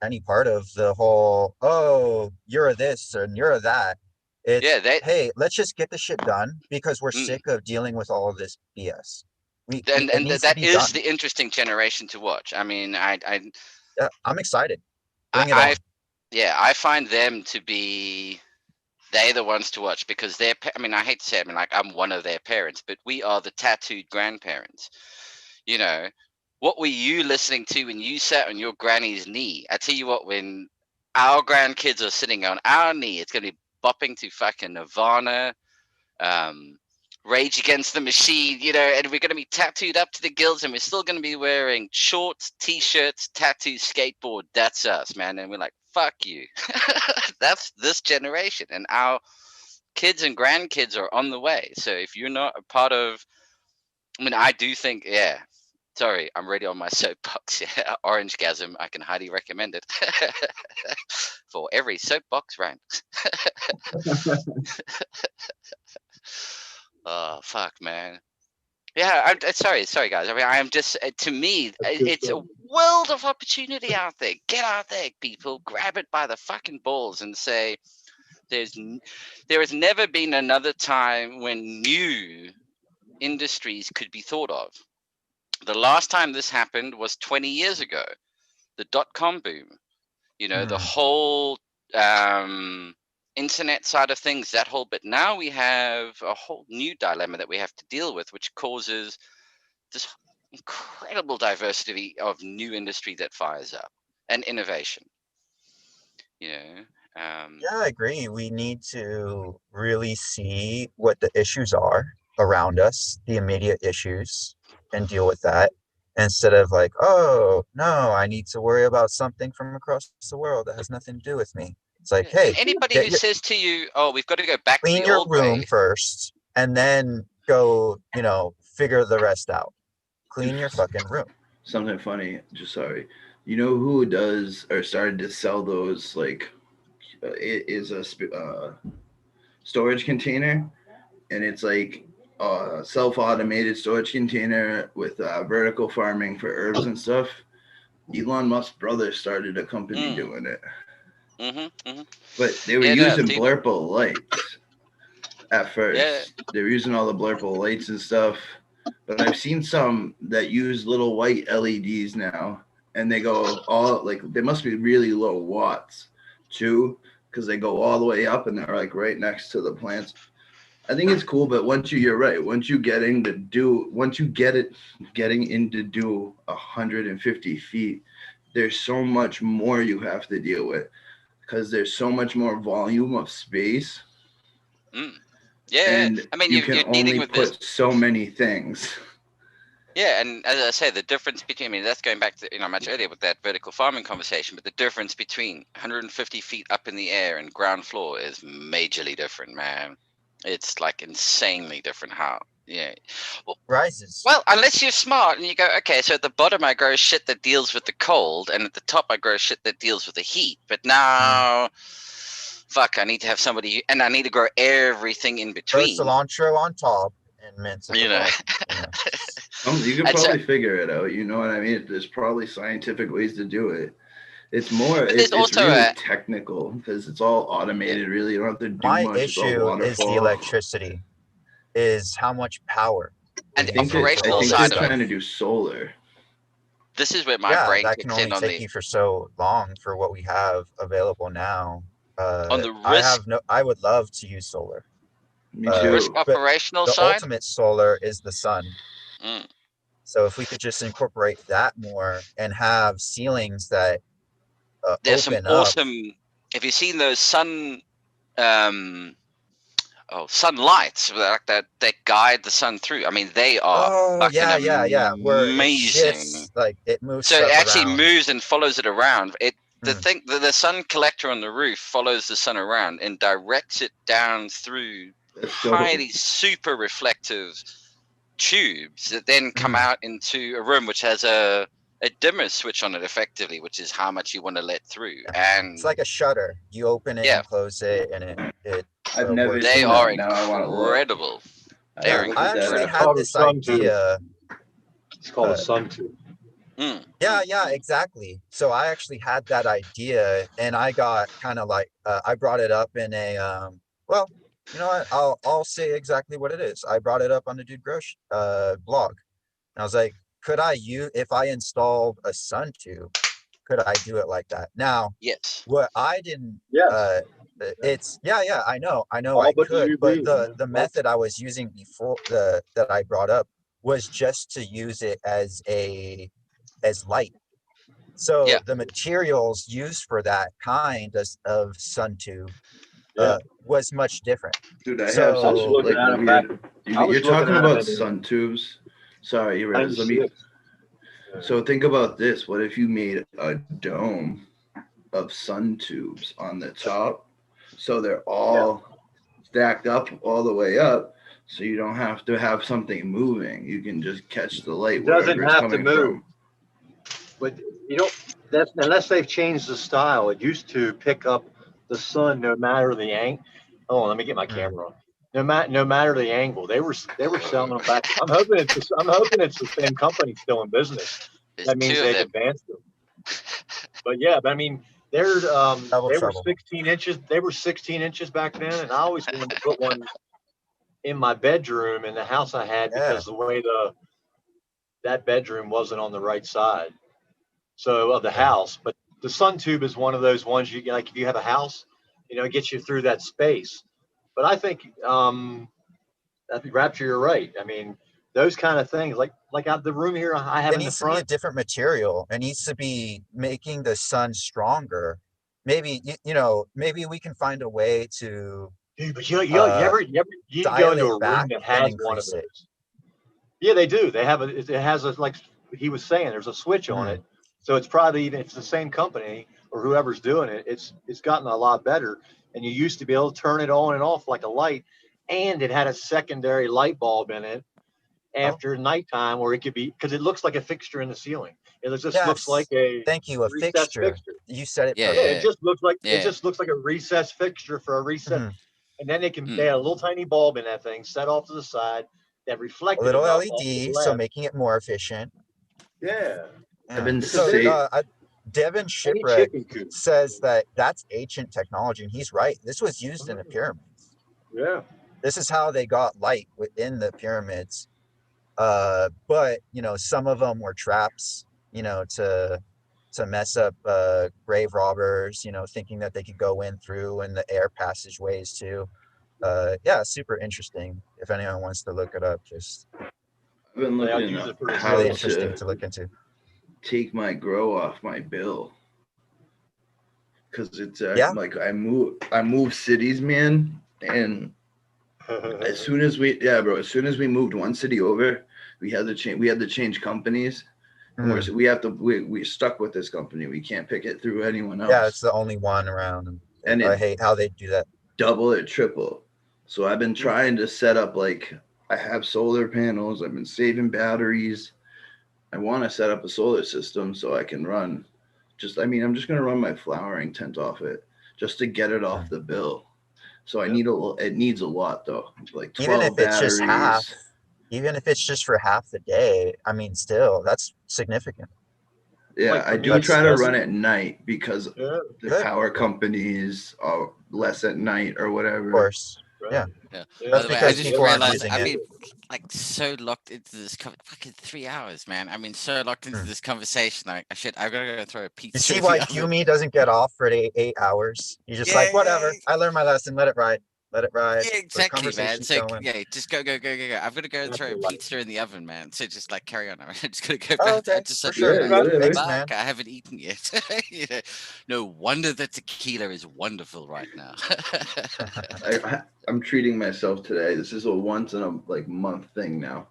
any part of the whole, oh, you're a this and you're a that. It's hey, let's just get the shit done because we're sick of dealing with all of this BS. That is the interesting generation to watch. I mean, I'm excited. I find them to be they're the ones to watch, because I hate to say it, like I'm one of their parents, but we are the tattooed grandparents. What were you listening to when you sat on your granny's knee? I tell you what, when our grandkids are sitting on our knee, it's going to be bopping to fucking Nirvana, Rage Against the Machine, and we're going to be tattooed up to the gills, and we're still going to be wearing shorts, t-shirts, tattoos, skateboard. That's us, man. And we're like, fuck you. That's this generation, and our kids and grandkids are on the way. So if you're not a part of, I do think, sorry, I'm ready on my soapbox. Orangegasm, I can highly recommend it for every soapbox rant. Oh, fuck, man. Yeah, I'm sorry, guys. I am just, to me, it's a world of opportunity out there. Get out there, people. Grab it by the fucking balls and say, there has never been another time when new industries could be thought of. The last time this happened was 20 years ago, the dot-com boom. The whole internet side of things, but now we have a whole new dilemma that we have to deal with, which causes this incredible diversity of new industry that fires up and innovation. I agree. We need to really see what the issues are around us, the immediate issues, and deal with that, instead of like, oh no, I need to worry about something from across the world that has nothing to do with me. It's like, hey, and anybody who says to you, oh, we've got to go back to the old way. Clean your room first and then go, figure the rest out. Clean your fucking room. Something funny, just sorry. You know who does or started to sell those, like, it is a storage container, and it's like a self-automated storage container with vertical farming for herbs and stuff. Elon Musk's brother started a company doing it. But they were using blurple lights at first. They were using all the blurple lights and stuff. But I've seen some that use little white LEDs now, and they go all, like, they must be really low watts too, because they go all the way up and they're like right next to the plants. I think it's cool, but you're right. Once you get into do 150 feet, there's so much more you have to deal with, because there's so much more volume of space Yeah, and I mean, you you're can dealing only with put this. so many things. Yeah, and as I say, the difference between, I mean, that's going back to, much earlier with that vertical farming conversation, but the difference between 150 feet up in the air and ground floor is majorly different, man. It's like insanely different how, rises. Well, unless you're smart and you go, okay, so at the bottom I grow shit that deals with the cold, and at the top I grow shit that deals with the heat. But now, fuck, I need to have somebody, and I need to grow everything in Throw between. cilantro on top and mince at the bottom. You can probably figure it out. You know what I mean? There's probably scientific ways to do it. It's more, it's really technical because it's all automated. Really, you don't have to do much. My issue is the electricity, is how much power. And the operational side they're of trying it. to do solar. This is where my brain that kicks can only in on take you for so long for what we have available now. On the risk, I would love to use solar. Me too. Risk operational the side. The ultimate solar is the sun. Mm. So if we could just incorporate that more and have ceilings that there's some open awesome. up. Have you seen those sun lights that guide the sun through? I mean, they are amazing. Like it moves. So it actually around. moves and follows it around. The sun collector on the roof follows the sun around and directs it down through highly super reflective tubes that then come out into a room which has a dimmer switch on it effectively, which is how much you want to let through. And it's like a shutter. You open it and close it, and it I've never they seen are that. Now I want to look. incredible. They're I actually had this idea. It's called a sun tube. Yeah, exactly. So I actually had that idea, and I got kind of like I brought it up in a well, you know what? I'll say exactly what it is. I brought it up on the Dude Grow blog, and I was like, could I if I installed a sun tube, could I do it like that? Now, yes. What I didn't. Yes. It's I know I could, but the method I was using before that I brought up was just to use it as light. So the materials used for that kind of sun tube was much different. Dude, I have such like weird. You're talking about sun tubes. Sorry, you're right. Let me. So think about this. What if you made a dome of sun tubes on the top, so they're all stacked up all the way up, so you don't have to have something moving. You can just catch the light. It doesn't have to move. But you don't. That's unless they've changed the style. It used to pick up the sun no matter the angle. Oh, let me get my camera on. No matter the angle, they were selling them back. I'm hoping it's the same company still in business. That means they've advanced them. But I mean, they were 16 inches. They were 16 inches back then, and I always wanted to put one in my bedroom in the house I had because the way that bedroom wasn't on the right side, so of the house. But the sun tube is one of those ones you like if you have a house, it gets you through that space. But I think Rapture, you're right. I mean, those kind of things, like out the room here I have in the front. It needs to be a different material. It needs to be making the sun stronger. Maybe maybe we can find a way to. Dude, but you ever go into a room that has one of those? Yeah, they do. They have it has a, like he was saying, there's a switch on it. So it's probably, even if it's the same company or whoever's doing it, it's gotten a lot better. And you used to be able to turn it on and off like a light, and it had a secondary light bulb in it after nighttime where it could be, because it looks like a fixture in the ceiling. It just looks like a fixture. You said it. It just looks like a recessed fixture for a recess. And then they had a little tiny bulb in that thing set off to the side that reflected a little LED, so making it more efficient. Yeah. Devin Shipwreck says that that's ancient technology, and he's right. This was used in the pyramids. Yeah. This is how they got light within the pyramids. But some of them were traps, to mess up grave robbers, thinking that they could go in through in the air passageways too. Super interesting. If anyone wants to look it up, just I've been looking at how really interesting to look into. Take my grow off my bill, because it's like I move cities, man, and As soon as we moved one city over, we had to change companies. And we're stuck with this company. We can't pick it through anyone else. Yeah, it's the only one around. And I hate how they do that. Double or triple. So I've been trying to set up, like, I have solar panels. I've been saving batteries. I want to set up a solar system so I can run. I'm just going to run my flowering tent off it just to get it off the bill. So it needs a lot though. Like 12 even if batteries. It's just half, even if it's just for half the day, I mean, still that's significant. Yeah, Like, I do try to run at night because the power companies are less at night or whatever. Of course. Yeah. Yeah. That's By the way, I because just people aren't realized, using I it. mean, like, so locked into this fucking 3 hours, man. I mean, so locked into this conversation. Like, I've got to go throw a pizza. You see in why the oven. Yumi doesn't get off for 8 hours? You're just like, whatever. I learned my lesson. Let it ride. Let it ride. Yeah, exactly, man. Conversation's So going. yeah, just go. I've got to go throw a pizza in the oven, man. So just like carry on. I'm just gonna go Oh, back. okay. I just For said, sure. Thanks, Fuck, man. I haven't eaten yet. You know, no wonder the tequila is wonderful right now. I'm treating myself today. This is a once in a month thing now.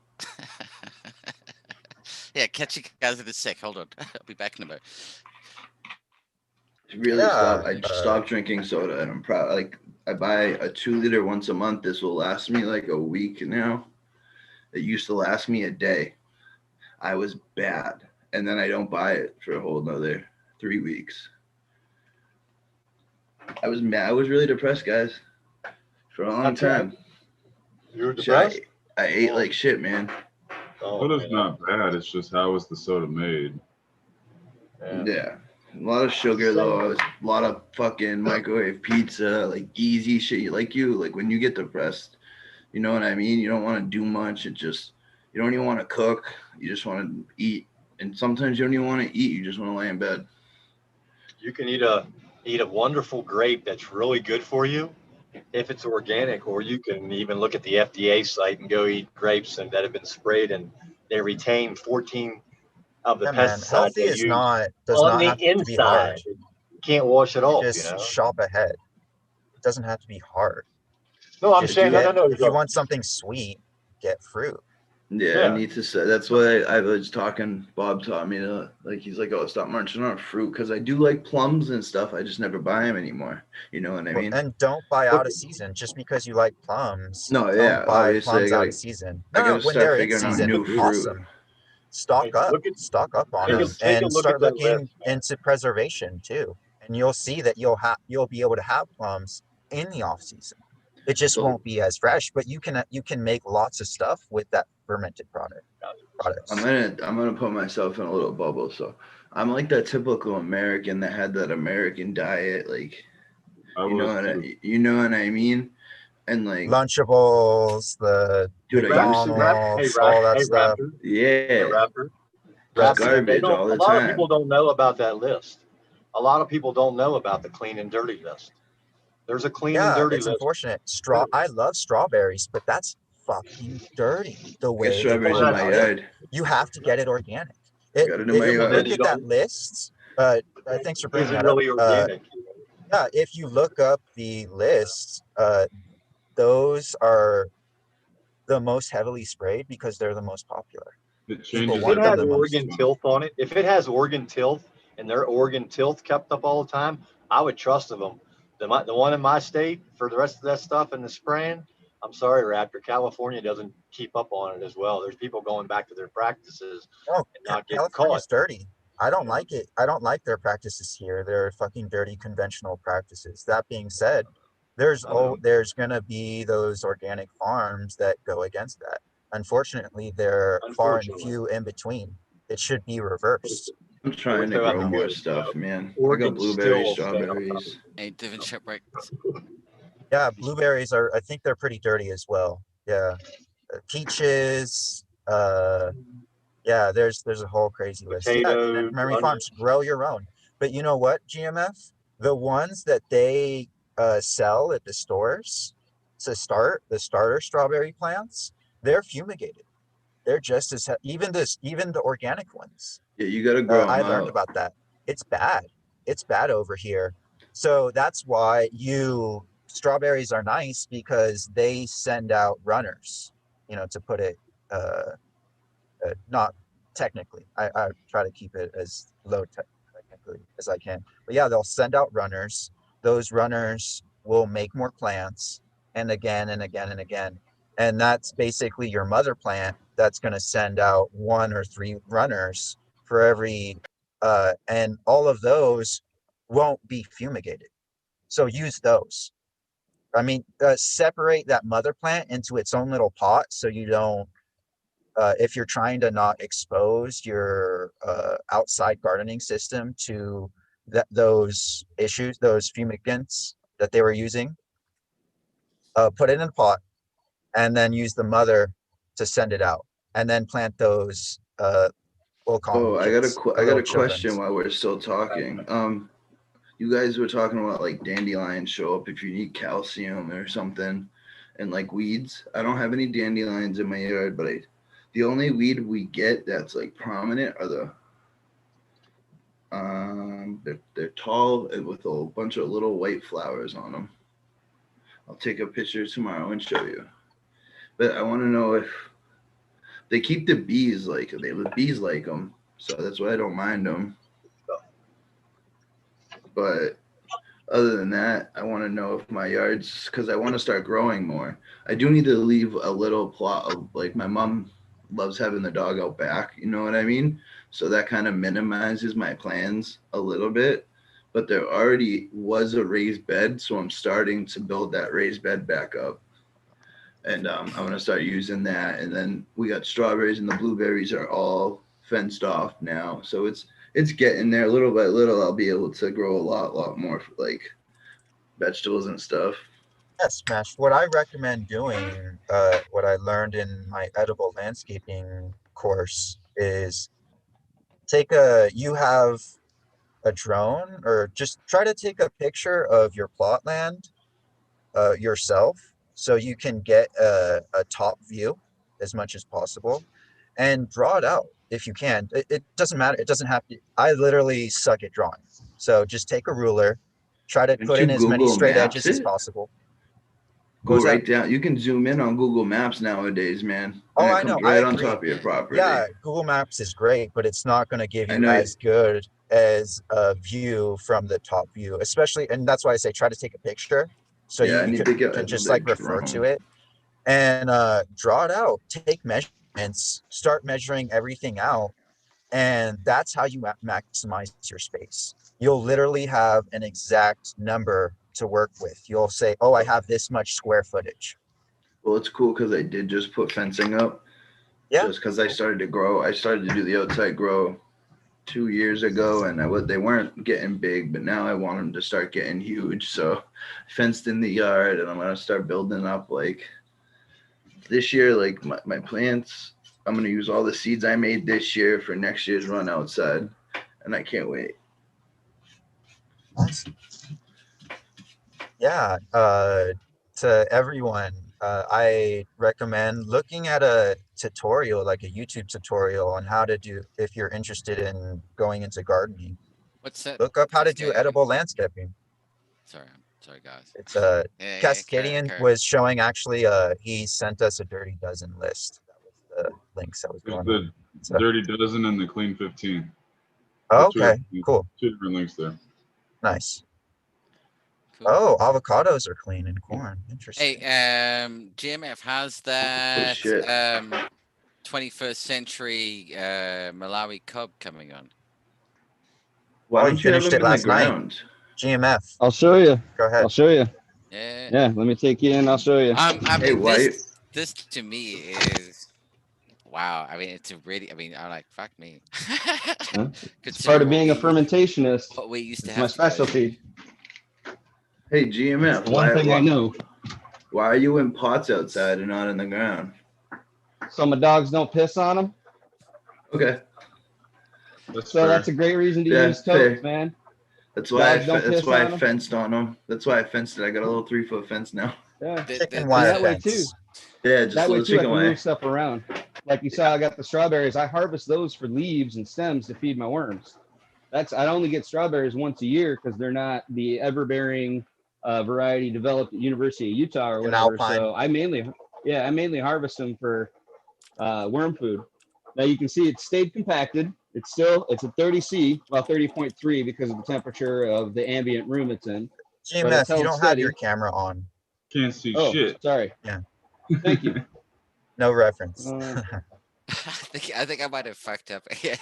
Yeah, catch you guys in a sec. Hold on, I'll be back in a moment. I stopped drinking soda, and I'm proud. Like, I buy a 2-liter once a month. This will last me like a week now. It used to last me a day. I was bad, and then I don't buy it for a whole another 3 weeks. I was mad. I was really depressed, guys, for a long time. You were depressed? I ate like shit, man. Soda's not bad. It's just how is the soda made? Yeah. A lot of sugar though. A lot of fucking microwave pizza, like easy shit. Like when you get depressed, you know what I mean? You don't want to do much. You don't even want to cook. You just want to eat. And sometimes you don't even want to eat. You just want to lay in bed. You can eat a wonderful grape that's really good for you if it's organic, or you can even look at the FDA site and go eat grapes that have been sprayed and they retain 14 of the pesticides healthy they is use does on not the have to be hard. inside. You can't wash it off. Just shop ahead. It doesn't have to be hard. No, I'm saying no. If you want something sweet, get fruit. Yeah, I need to say that's why I was talking. Bob taught me to, like, he's like, oh, stop munching on fruit, because I do like plums and stuff. I just never buy them anymore. You know what I mean? And don't buy out of season just because you like plums. No, don't yeah, buy obviously, plums I out gotta- of season. I No, gotta when start they're in figuring out season, new fruit. awesome. Stock up on take a- them, take a and look start at that looking into preservation too. And you'll see that you'll be able to have plums in the off season. It just won't be as fresh, but you can make lots of stuff with that fermented products. I'm gonna put myself in a little bubble. So I'm like that typical American that had that American diet, like you know what I mean? And like Lunchables, the Dude, I used to McDonald's, all that stuff. Yeah. Rapper. Just They garbage don't- all the a lot of time. people don't know about that list. A lot of people don't know about the clean and dirty list. There's a clean and dirty it's list. unfortunate. I love strawberries, but that's fucking dirty. The way they strawberries go in my about it. yard. You have to get it organic. Got it in my yard. Look at that list. Thanks for bringing Is it that really up. organic? Yeah, if you look up the list, those are the most heavily sprayed because they're the most popular. People If want it them has the most. Oregon tilth on it, if it has Oregon tilth and their Oregon tilth kept up all the time, I would trust them. The one in my state for the rest of that stuff and the spraying, I'm sorry, Raptor, California doesn't keep up on it as well. There's people going back to their practices and not getting California's caught. dirty. I don't like it. I don't like their practices here. They're fucking dirty conventional practices. That being said, there's gonna be those organic farms that go against that. Unfortunately, they're far and few in between. It should be reversed. I'm trying to grow more stuff, man. I got blueberries, strawberries. Hey, different shipwreck. Yeah, blueberries I think they're pretty dirty as well. Yeah. Peaches, yeah, there's a whole crazy list. Potatoes, Memory Farms, grow your own. But you know what, GMF? The ones that they sell at the stores to start the starter strawberry plants, they're fumigated. They're just as even the organic ones. Yeah, you gotta grow I them learned out. about that. It's bad. It's bad over here. So that's why you strawberries are nice because they send out runners, to put it, not technically. I try to keep it as low technically as I can. But yeah, they'll send out runners. Those runners will make more plants, and again and again and again. And that's basically your mother plant that's going to send out 1 or 3 runners for every, and all of those won't be fumigated. So use those. I mean, separate that mother plant into its own little pot so you don't, if you're trying to not expose your outside gardening system to those issues, those fumigants that they were using, put it in a pot and then use the mother to send it out, and then plant those. We'll call them kids, I got a question while we're still talking. You guys were talking about like dandelions show up if you need calcium or something, and like weeds. I don't have any dandelions in my yard, but the only weed we get that's like prominent are they're tall and with a bunch of little white flowers on them. I'll take a picture tomorrow and show you. But I want to know if they keep the bees the bees like them, so that's why I don't mind them. But other than that, I want to know if my yard's, because I want to start growing more. I do need to leave a little plot of, like, my mom loves having the dog out back, you know what I mean? So that kind of minimizes my plans a little bit. But there already was a raised bed, so I'm starting to build that raised bed back up. And I'm going to start using that. And then we got strawberries, and the blueberries are all fenced off now. So it's getting there little by little. I'll be able to grow a lot more like vegetables and stuff. Yes, Smash. What I recommend doing, what I learned in my edible landscaping course, is you have a drone, or just try to take a picture of your plot land yourself, so you can get a top view as much as possible, and draw it out if you can. It doesn't matter. It doesn't have to. I literally suck at drawing. So just take a ruler, try to put in as many straight edges as possible. Go right down. You can zoom in on Google Maps nowadays, man. Oh, I know. Right on top of your property. Yeah, Google Maps is great, but it's not going to give you as good as a view from the top view, especially. And that's why I say try to take a picture, so you can just like refer to it and draw it out. Take measurements, start measuring everything out, and that's how you maximize your space. You'll literally have an exact number to work with. You'll say, oh, I have this much square footage. Well, it's cool because I did just put fencing up. Yeah. Just because I started to grow. I started to do the outside grow 2 years ago, and they weren't getting big, but now I want them to start getting huge. So I fenced in the yard, and I'm going to start building up. Like this year, like my plants, I'm going to use all the seeds I made this year for next year's run outside, and I can't wait. Awesome. Yeah, to everyone, I recommend looking at a tutorial, like a YouTube tutorial on how to do, if you're interested in going into gardening. What's that? Look up how to do edible landscaping. Sorry guys. It's Cascadian was showing, actually, he sent us a Dirty Dozen list. That was the links I was going on. The Dirty Dozen and the Clean 15. Oh, okay, cool. 2 different links there. Nice. Cool. Oh, avocados are clean in corn. Interesting. Hey, GMF, how's that 21st century Malawi cob coming on? Why don't you finished it last night? GMF. I'll show you. Go ahead. I'll show you. Yeah. Yeah, let me take you in. I'll show you. I mean, this to me is wow. I mean, it's a really. I mean, I'm like, fuck me. Huh? It's part of being a fermentationist. What we used to it's have. My specialty. Hey, GMF. One thing I know. Why are you in pots outside and not in the ground? So my dogs don't piss on them. Okay. That's a great reason to use totes, man. That's why I fenced on them. That's why I fenced it. I got a little 3-foot fence now. Yeah. Chicken wire that way too. Yeah, just that a way little too. I chicken can wire. move stuff around. Like you saw, I got the strawberries. I harvest those for leaves and stems to feed my worms. I only get strawberries once a year because they're not the ever-bearing variety developed at University of Utah or An whatever. Alpine. So I mainly harvest them for worm food. Now you can see it stayed compacted. It's a 30C, well 30.3 because of the temperature of the ambient room it's in. But it's GMS, you held don't have steady. your camera on. Can't see Oh, shit. sorry. Yeah. Thank you. No reference. I think I might have fucked up. Yeah.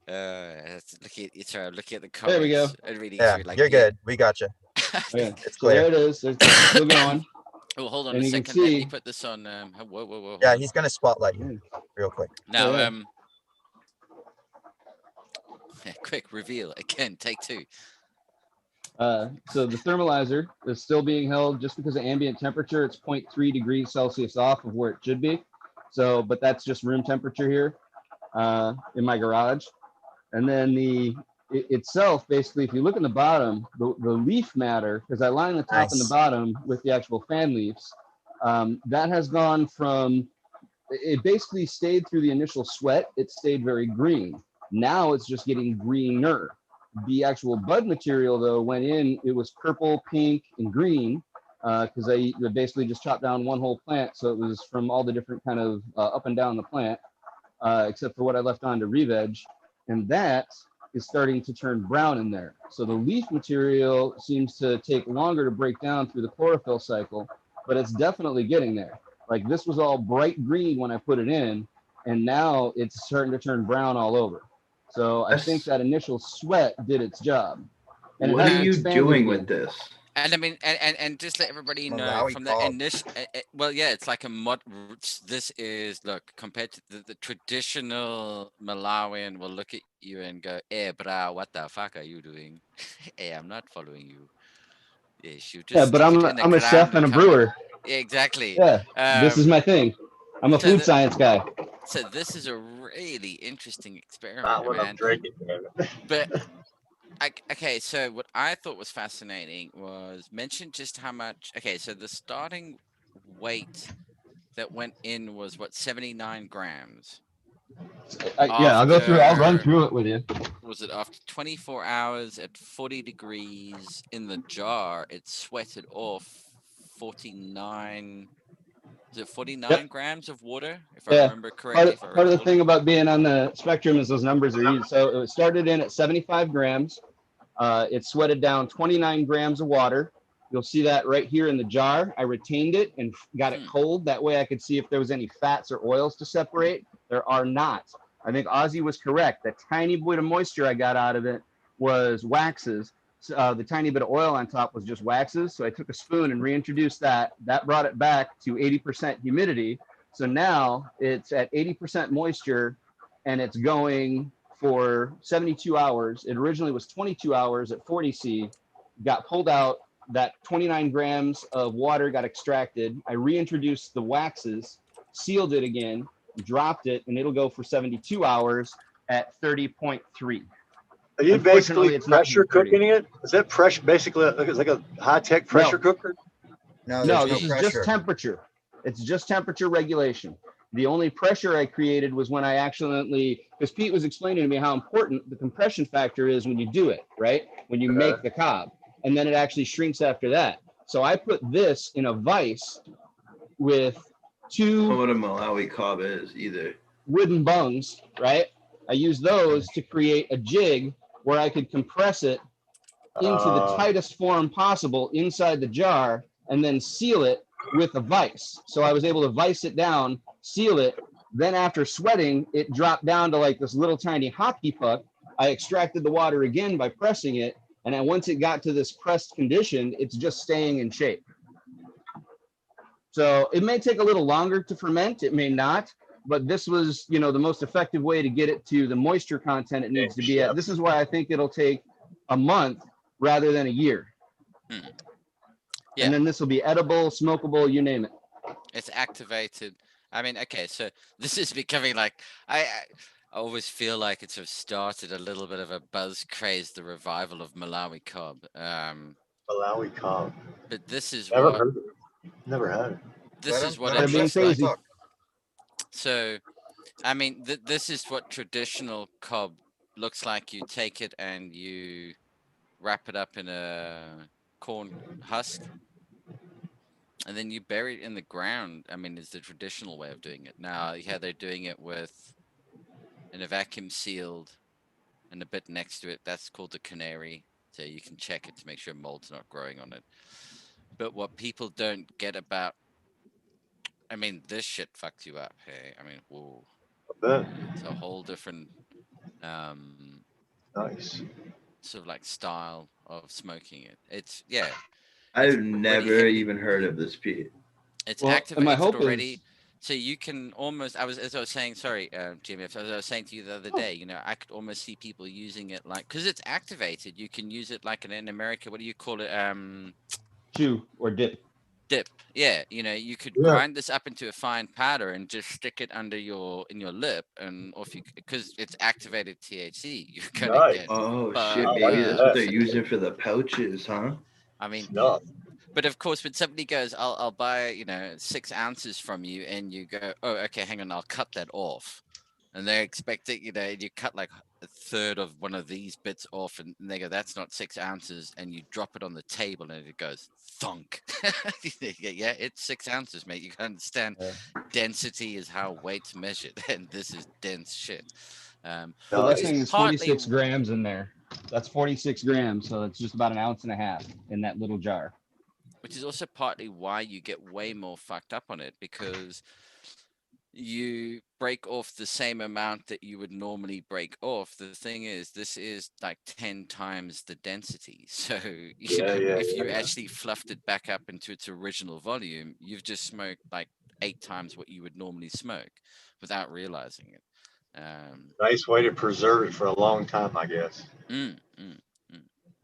Sorry, I'm looking at the comments. There we go. And reading Yeah, through, like, you're good. We got you. Okay. It's So clear. there it is. It's still going. Oh, hold on And a you can second. Let me see- put this on. Whoa. Yeah, he's gonna spotlight you real quick. Now, yeah. Quick reveal again. Take 2. So the thermalizer is still being held just because of ambient temperature. It's 0.3 degrees Celsius off of where it should be. So, but that's just room temperature here in my garage. And then itself, basically, if you look in the bottom, the leaf matter, because I line the top and the Nice. bottom with the actual fan leaves, that has gone from, it basically stayed through the initial sweat. It stayed very green. Now it's just getting greener. The actual bud material, though, went in, it was purple, pink, and green, because I basically just chopped down one whole plant. So it was from all the different kind of up and down the plant, except for what I left on to re-veg. And that is starting to turn brown in there. So the leaf material seems to take longer to break down through the chlorophyll cycle, but it's definitely getting there. Like this was all bright green when I put it in, and now it's starting to turn brown all over. So I think that initial sweat did its job. And What are you doing with this? And I mean, and just let everybody know Malawi from the cob. initial. Well, yeah, it's like a mod. This is, look, compared to the traditional Malawian will look at you and go, "Eh, brah, what the fuck are you doing? Hey, I'm not following you." Yes, you just Yeah, but I'm a chef and a brewer. Yeah, exactly. Yeah, this is my thing. I'm a food science guy. So this is a really interesting experiment, Not what I'm man. drinking, man. But okay, so what I thought was fascinating was mention just how much. Okay, so the starting weight that went in was what, 79 grams. Yeah, I'll go through. I'll run through it with you. Was it after 24 hours at 40 degrees in the jar? It sweated off 49. Is it 49 grams of water, if I remember correctly? Part of the thing about being on the spectrum is those numbers are easy. So it started in at 75 grams. It sweated down 29 grams of water. You'll see that right here in the jar. I retained it and got it cold. That way I could see if there was any fats or oils to separate. There are not. I think Ozzy was correct. The tiny bit of moisture I got out of it was waxes. The tiny bit of oil on top was just waxes. So I took a spoon and reintroduced that. That brought it back to 80% humidity. So now it's at 80% moisture and it's going for 72 hours. It originally was 22 hours at 40C, got pulled out. That 29 grams of water got extracted. I reintroduced the waxes, sealed it again, dropped it, and it'll go for 72 hours at 30.3. Are you basically pressure cooking it? Is that pressure basically it's like a high-tech pressure cooker? No, this is just temperature. It's just temperature regulation. The only pressure I created was when I accidentally, because Pete was explaining to me how important the compression factor is when you do it, right? When you make the cob, and then it actually shrinks after that. So I put this in a vise with two. I don't know what a Malawi cob is either. Wooden bungs, right? I used those to create a jig where I could compress it into the tightest form possible inside the jar and then seal it with a vise. So I was able to vise it down, seal it. Then after sweating, it dropped down to like this little tiny hockey puck. I extracted the water again by pressing it. And then once it got to this pressed condition, it's just staying in shape. So it may take a little longer to ferment. It may not. But this was, the most effective way to get it to the moisture content it needs to be at. This is why I think it'll take a month rather than a year. Yeah. And then this will be edible, smokable, you name it. It's activated. I mean, okay, so this is becoming like, I always feel like it's sort of started a little bit of a buzz craze, the revival of Malawi cob. Malawi cob. But this is never heard of it. Never had it. This is what it looks like. So, I mean, this is what traditional cob looks like. You take it and you wrap it up in a corn husk, and then you bury it in the ground. I mean, it's the traditional way of doing it. Now, yeah, they're doing it in a vacuum sealed and a bit next to it. That's called the canary. So you can check it to make sure mold's not growing on it. But what people don't get about, I mean, this shit fucks you up. Hey, I mean, whoa. It's a whole different, nice, sort of like style of smoking it. It's yeah. I've never even heard of this, Pete. It's activated already. So you can almost, as I was saying, sorry, Jimmy, as I was saying to you the other day, you know, I could almost see people using it like, because it's activated, you can use it like in America, what do you call it? Chew or dip. Dip, yeah. You know, you could grind this up into a fine powder and just stick it under in your lip, and off you, because it's activated THC. You're gonna get. Oh shit, maybe that's what they're using for the pouches, huh? I mean, but of course, when somebody goes, I'll buy, 6 ounces from you, and you go, oh, okay, hang on, I'll cut that off. And they expect it, you cut like a third of one of these bits off, and they go, that's not 6 ounces. And you drop it on the table, and it goes thunk. Yeah, it's 6 ounces, mate. You can understand density is how weight's measured, and this is dense shit. So that thing is 46 grams in there. That's 46 grams, so it's just about 1.5 ounces in that little jar. Which is also partly why you get way more fucked up on it, because you break off the same amount that you would normally break off. The thing is, this is like 10 times the density. So if you actually fluffed it back up into its original volume, you've just smoked like 8 times what you would normally smoke without realizing it. Nice way to preserve it for a long time, I guess.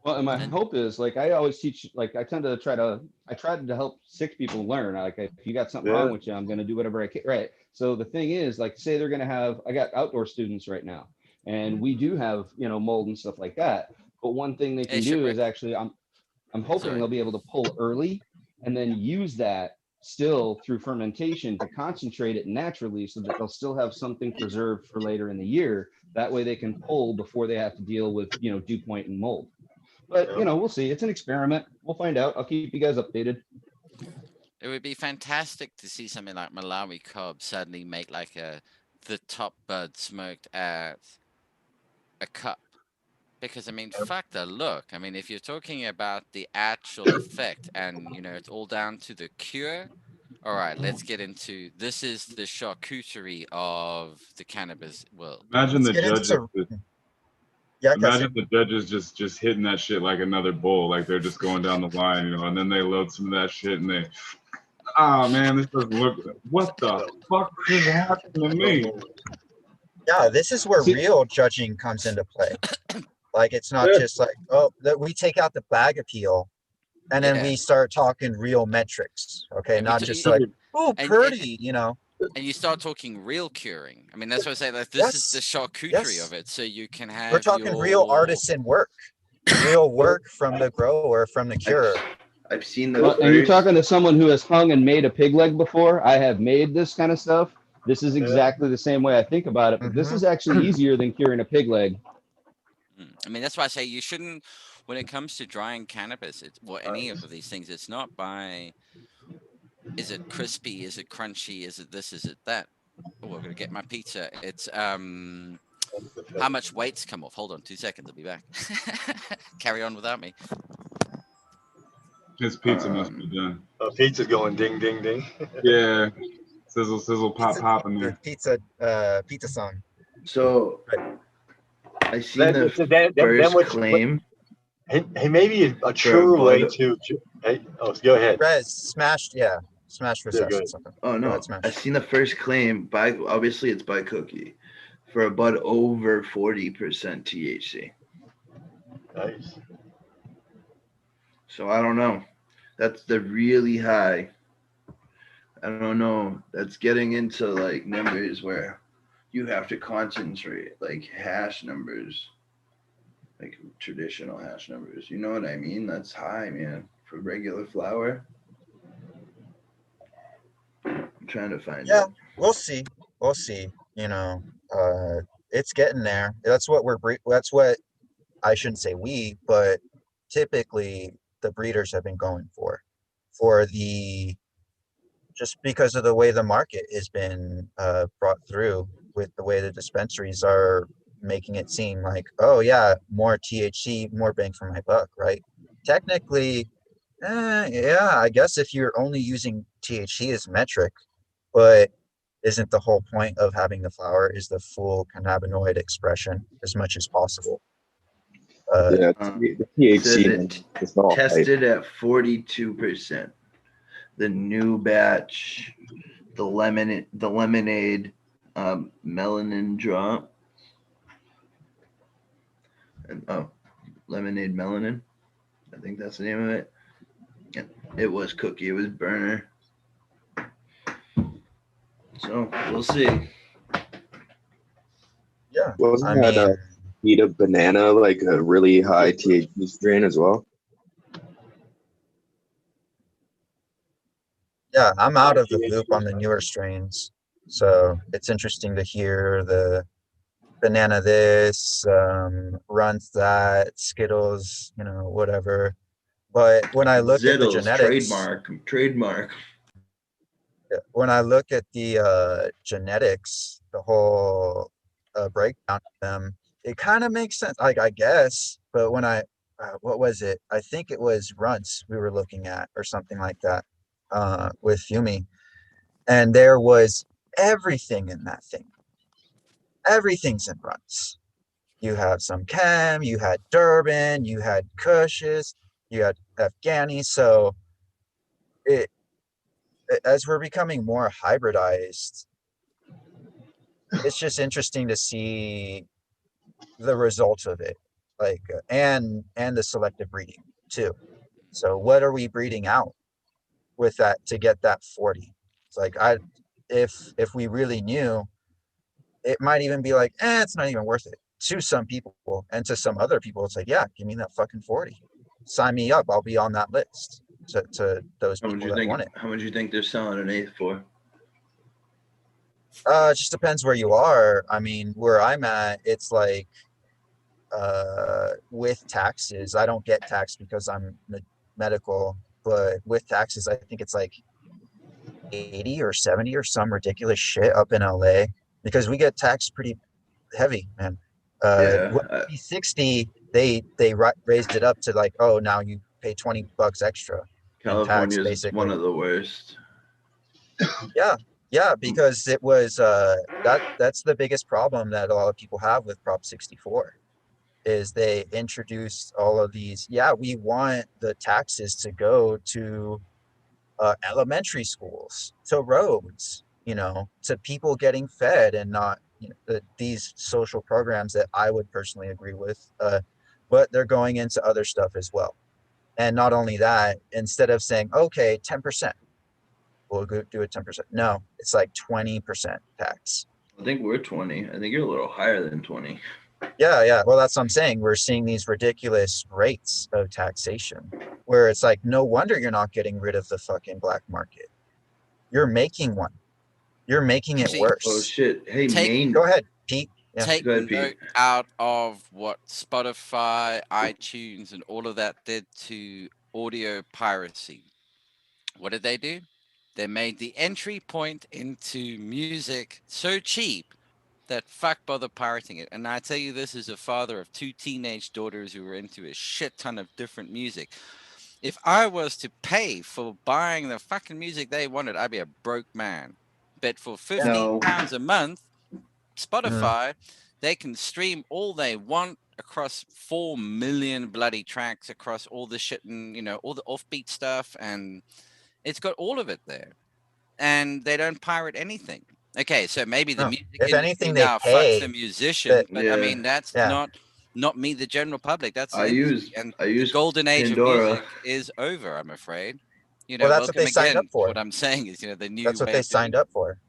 Well, and my hope is, like, I always teach, like, I tried to help sick people learn. Like, if you got something wrong with you, I'm going to do whatever I can. Right. So the thing is, like, say they're going to have, I got outdoor students right now, and we do have, mold and stuff like that. But one thing they can do is actually, I'm hoping they'll be able to pull early and then use that still through fermentation to concentrate it naturally, so that they'll still have something preserved for later in the year. That way they can pull before they have to deal with, dew point and mold. But, we'll see. It's an experiment. We'll find out. I'll keep you guys updated. It would be fantastic to see something like Malawi Cobb suddenly make like the top bud smoked at a cup. Because, I mean, fuck the look. I mean, if you're talking about the actual effect and, it's all down to the cure. All right, let's get into, this is the charcuterie of the cannabis world. Imagine the judges. Imagine the judges just hitting that shit like another bowl, like they're just going down the line, and then they load some of that shit and they, man, this doesn't look, what the fuck is happening to me? Yeah, this is where real judging comes into play. Like, it's not just like, we take out the bag appeal and then we start talking real metrics. Okay, not just like, oh, pretty, And you start talking real curing. I mean, that's what I say. Like, this is the charcuterie of it. So you can have. We're talking real artisan work, real work from the grower, from the curer. I've seen those. And you're talking to someone who has hung and made a pig leg before. I have made this kind of stuff. This is exactly the same way I think about it. But this is actually easier than curing a pig leg. I mean, that's why I say you shouldn't. When it comes to drying cannabis, any of these things, it's not by. Is it crispy? Is it crunchy? Is it this? Is it that? Oh, I'm gonna get my pizza. It's how much weight's come off. Hold on 2 seconds. I'll be back. Carry on without me. His pizza must be done. Pizza's going ding, ding, ding. Yeah. Sizzle, sizzle, pop, pop in there. Pizza song. So I see the first claim. Hey, maybe a truer way to. Hey, go ahead. Rez, smashed recession something. Oh no, I seen the first claim obviously it's by Cookie for a bud over 40% THC. Nice. So I don't know. That's the really high. I don't know. That's getting into like numbers where you have to concentrate, like hash numbers, like traditional hash numbers. You know what I mean? That's high, man, for regular flower. I'm trying to find it. We'll see. It's getting there. That's what I shouldn't say but typically the breeders have been going for the, just because of the way the market has been brought through with the way the dispensaries are making it seem like, oh yeah, more THC, more bang for my buck, right? Technically, yeah, I guess if you're only using THC as metric, but isn't the whole point of having the flower is the full cannabinoid expression as much as possible? Yeah, the THC is not tested at 42%. The new batch, the lemonade melanin drop, and lemonade melanin, I think that's the name of it. Yeah, it was cookie, it was burner. So we'll see. Yeah, wasn't that Eat a Banana like a really high THC strain as well? Yeah, I'm out of the loop on the newer strains, so it's interesting to hear the banana this, runs that, Skittles, whatever. But when I look at the genetics, trademark. When I look at the genetics, the whole breakdown of them, it kind of makes sense, like, I guess. But when what was it? I think it was Runts we were looking at or something like that with Yumi. And there was everything in that thing. Everything's in Runts. You have some Chem, you had Durban, you had Kushes, you had Afghani. So as we're becoming more hybridized, it's just interesting to see the results of it, like and the selective breeding too. So what are we breeding out with that to get that 40? It's like, if we really knew, it might even be like, it's not even worth it to some people, and to some other people it's like, yeah, give me that fucking 40, sign me up, I'll be on that list. To those people that want it. How much do you think they're selling an eighth for? It just depends where you are. I mean, where I'm at, it's like with taxes, I don't get taxed because I'm medical, but with taxes, I think it's like 80 or 70 or some ridiculous shit up in LA, because we get taxed pretty heavy, man. 60, they raised it up to like, oh, now you pay $20 extra. California is one of the worst. Yeah, because it was that's the biggest problem that a lot of people have with Prop 64, is they introduced all of these. Yeah, we want the taxes to go to elementary schools, to roads, to people getting fed, and not these social programs that I would personally agree with. But they're going into other stuff as well. And not only that, instead of saying, okay, 10%, we'll go do a 10%. No, it's like 20% tax. I think we're 20. I think you're a little higher than 20. Yeah. Well, that's what I'm saying. We're seeing these ridiculous rates of taxation where it's like, no wonder you're not getting rid of the fucking black market. You're making one. You're making it worse. Oh, shit. Hey, go ahead, Pete. Yeah. Take note out of what Spotify, iTunes, and all of that did to audio piracy. What did they do? They made the entry point into music so cheap that fuck bother pirating it. And I tell you, this is a father of 2 teenage daughters who were into a shit ton of different music. If I was to pay for buying the fucking music they wanted, I'd be a broke man. But for £15 a month, Spotify, they can stream all they want across 4 million bloody tracks across all the shit and, all the offbeat stuff. And it's got all of it there. And they don't pirate anything. Okay, so maybe the music if anything, they now pay fucks the musician. But I mean, that's not me, the general public. That's I use golden age Pandora. of music is over, I'm afraid. Well, that's what they signed up for. What I'm saying is, the new. That's what they signed up for.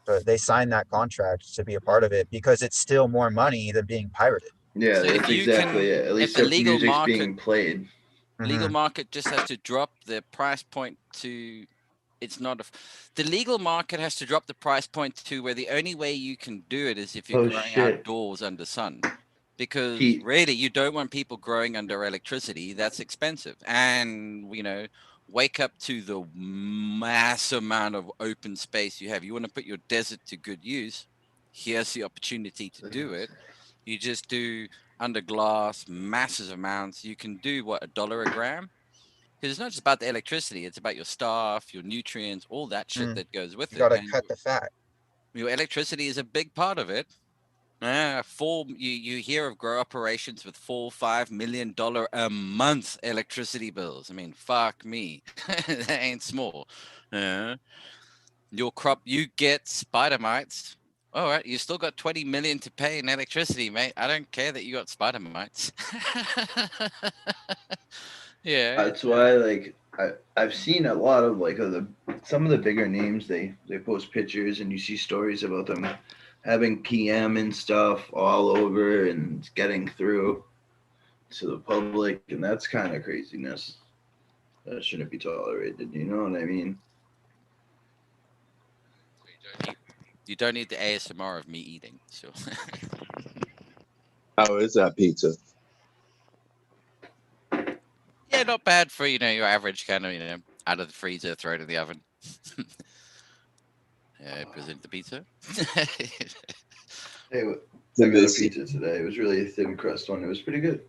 But they signed that contract to be a part of it because it's still more money than being pirated. Yeah, so that's exactly it. At least the legal music's being played. Legal market just has to drop the price point to. It's not the legal market has to drop the price point to where the only way you can do it is if you're growing outdoors under sun. because really you don't want people growing under electricity. That's expensive. And, wake up to the mass amount of open space you have. You want to put your desert to good use. Here's the opportunity to do it. You just do under glass, massive amounts. You can do what, $1 a gram? Because it's not just about the electricity, it's about your staff, your nutrients, all that shit that goes with it. You gotta cut the fat. Your electricity is a big part of it. You hear of grow operations with $4-5 million a month electricity bills. I mean, fuck me. That ain't small. Your crop, you get spider mites. All right, you still got 20 million to pay in electricity, mate. I don't care that you got spider mites. Yeah. That's why, I've seen a lot of some of the bigger names. They post pictures, and you see stories about them having PM and stuff all over and getting through to the public, and that's kind of craziness. That shouldn't be tolerated. You know what I mean? You don't need the ASMR of me eating. So. How is that pizza? Yeah, not bad for your average kind of out of the freezer, throw it in the oven. Present the pizza. Hey, I got a pizza today. It was really a thin crust one. It was pretty good.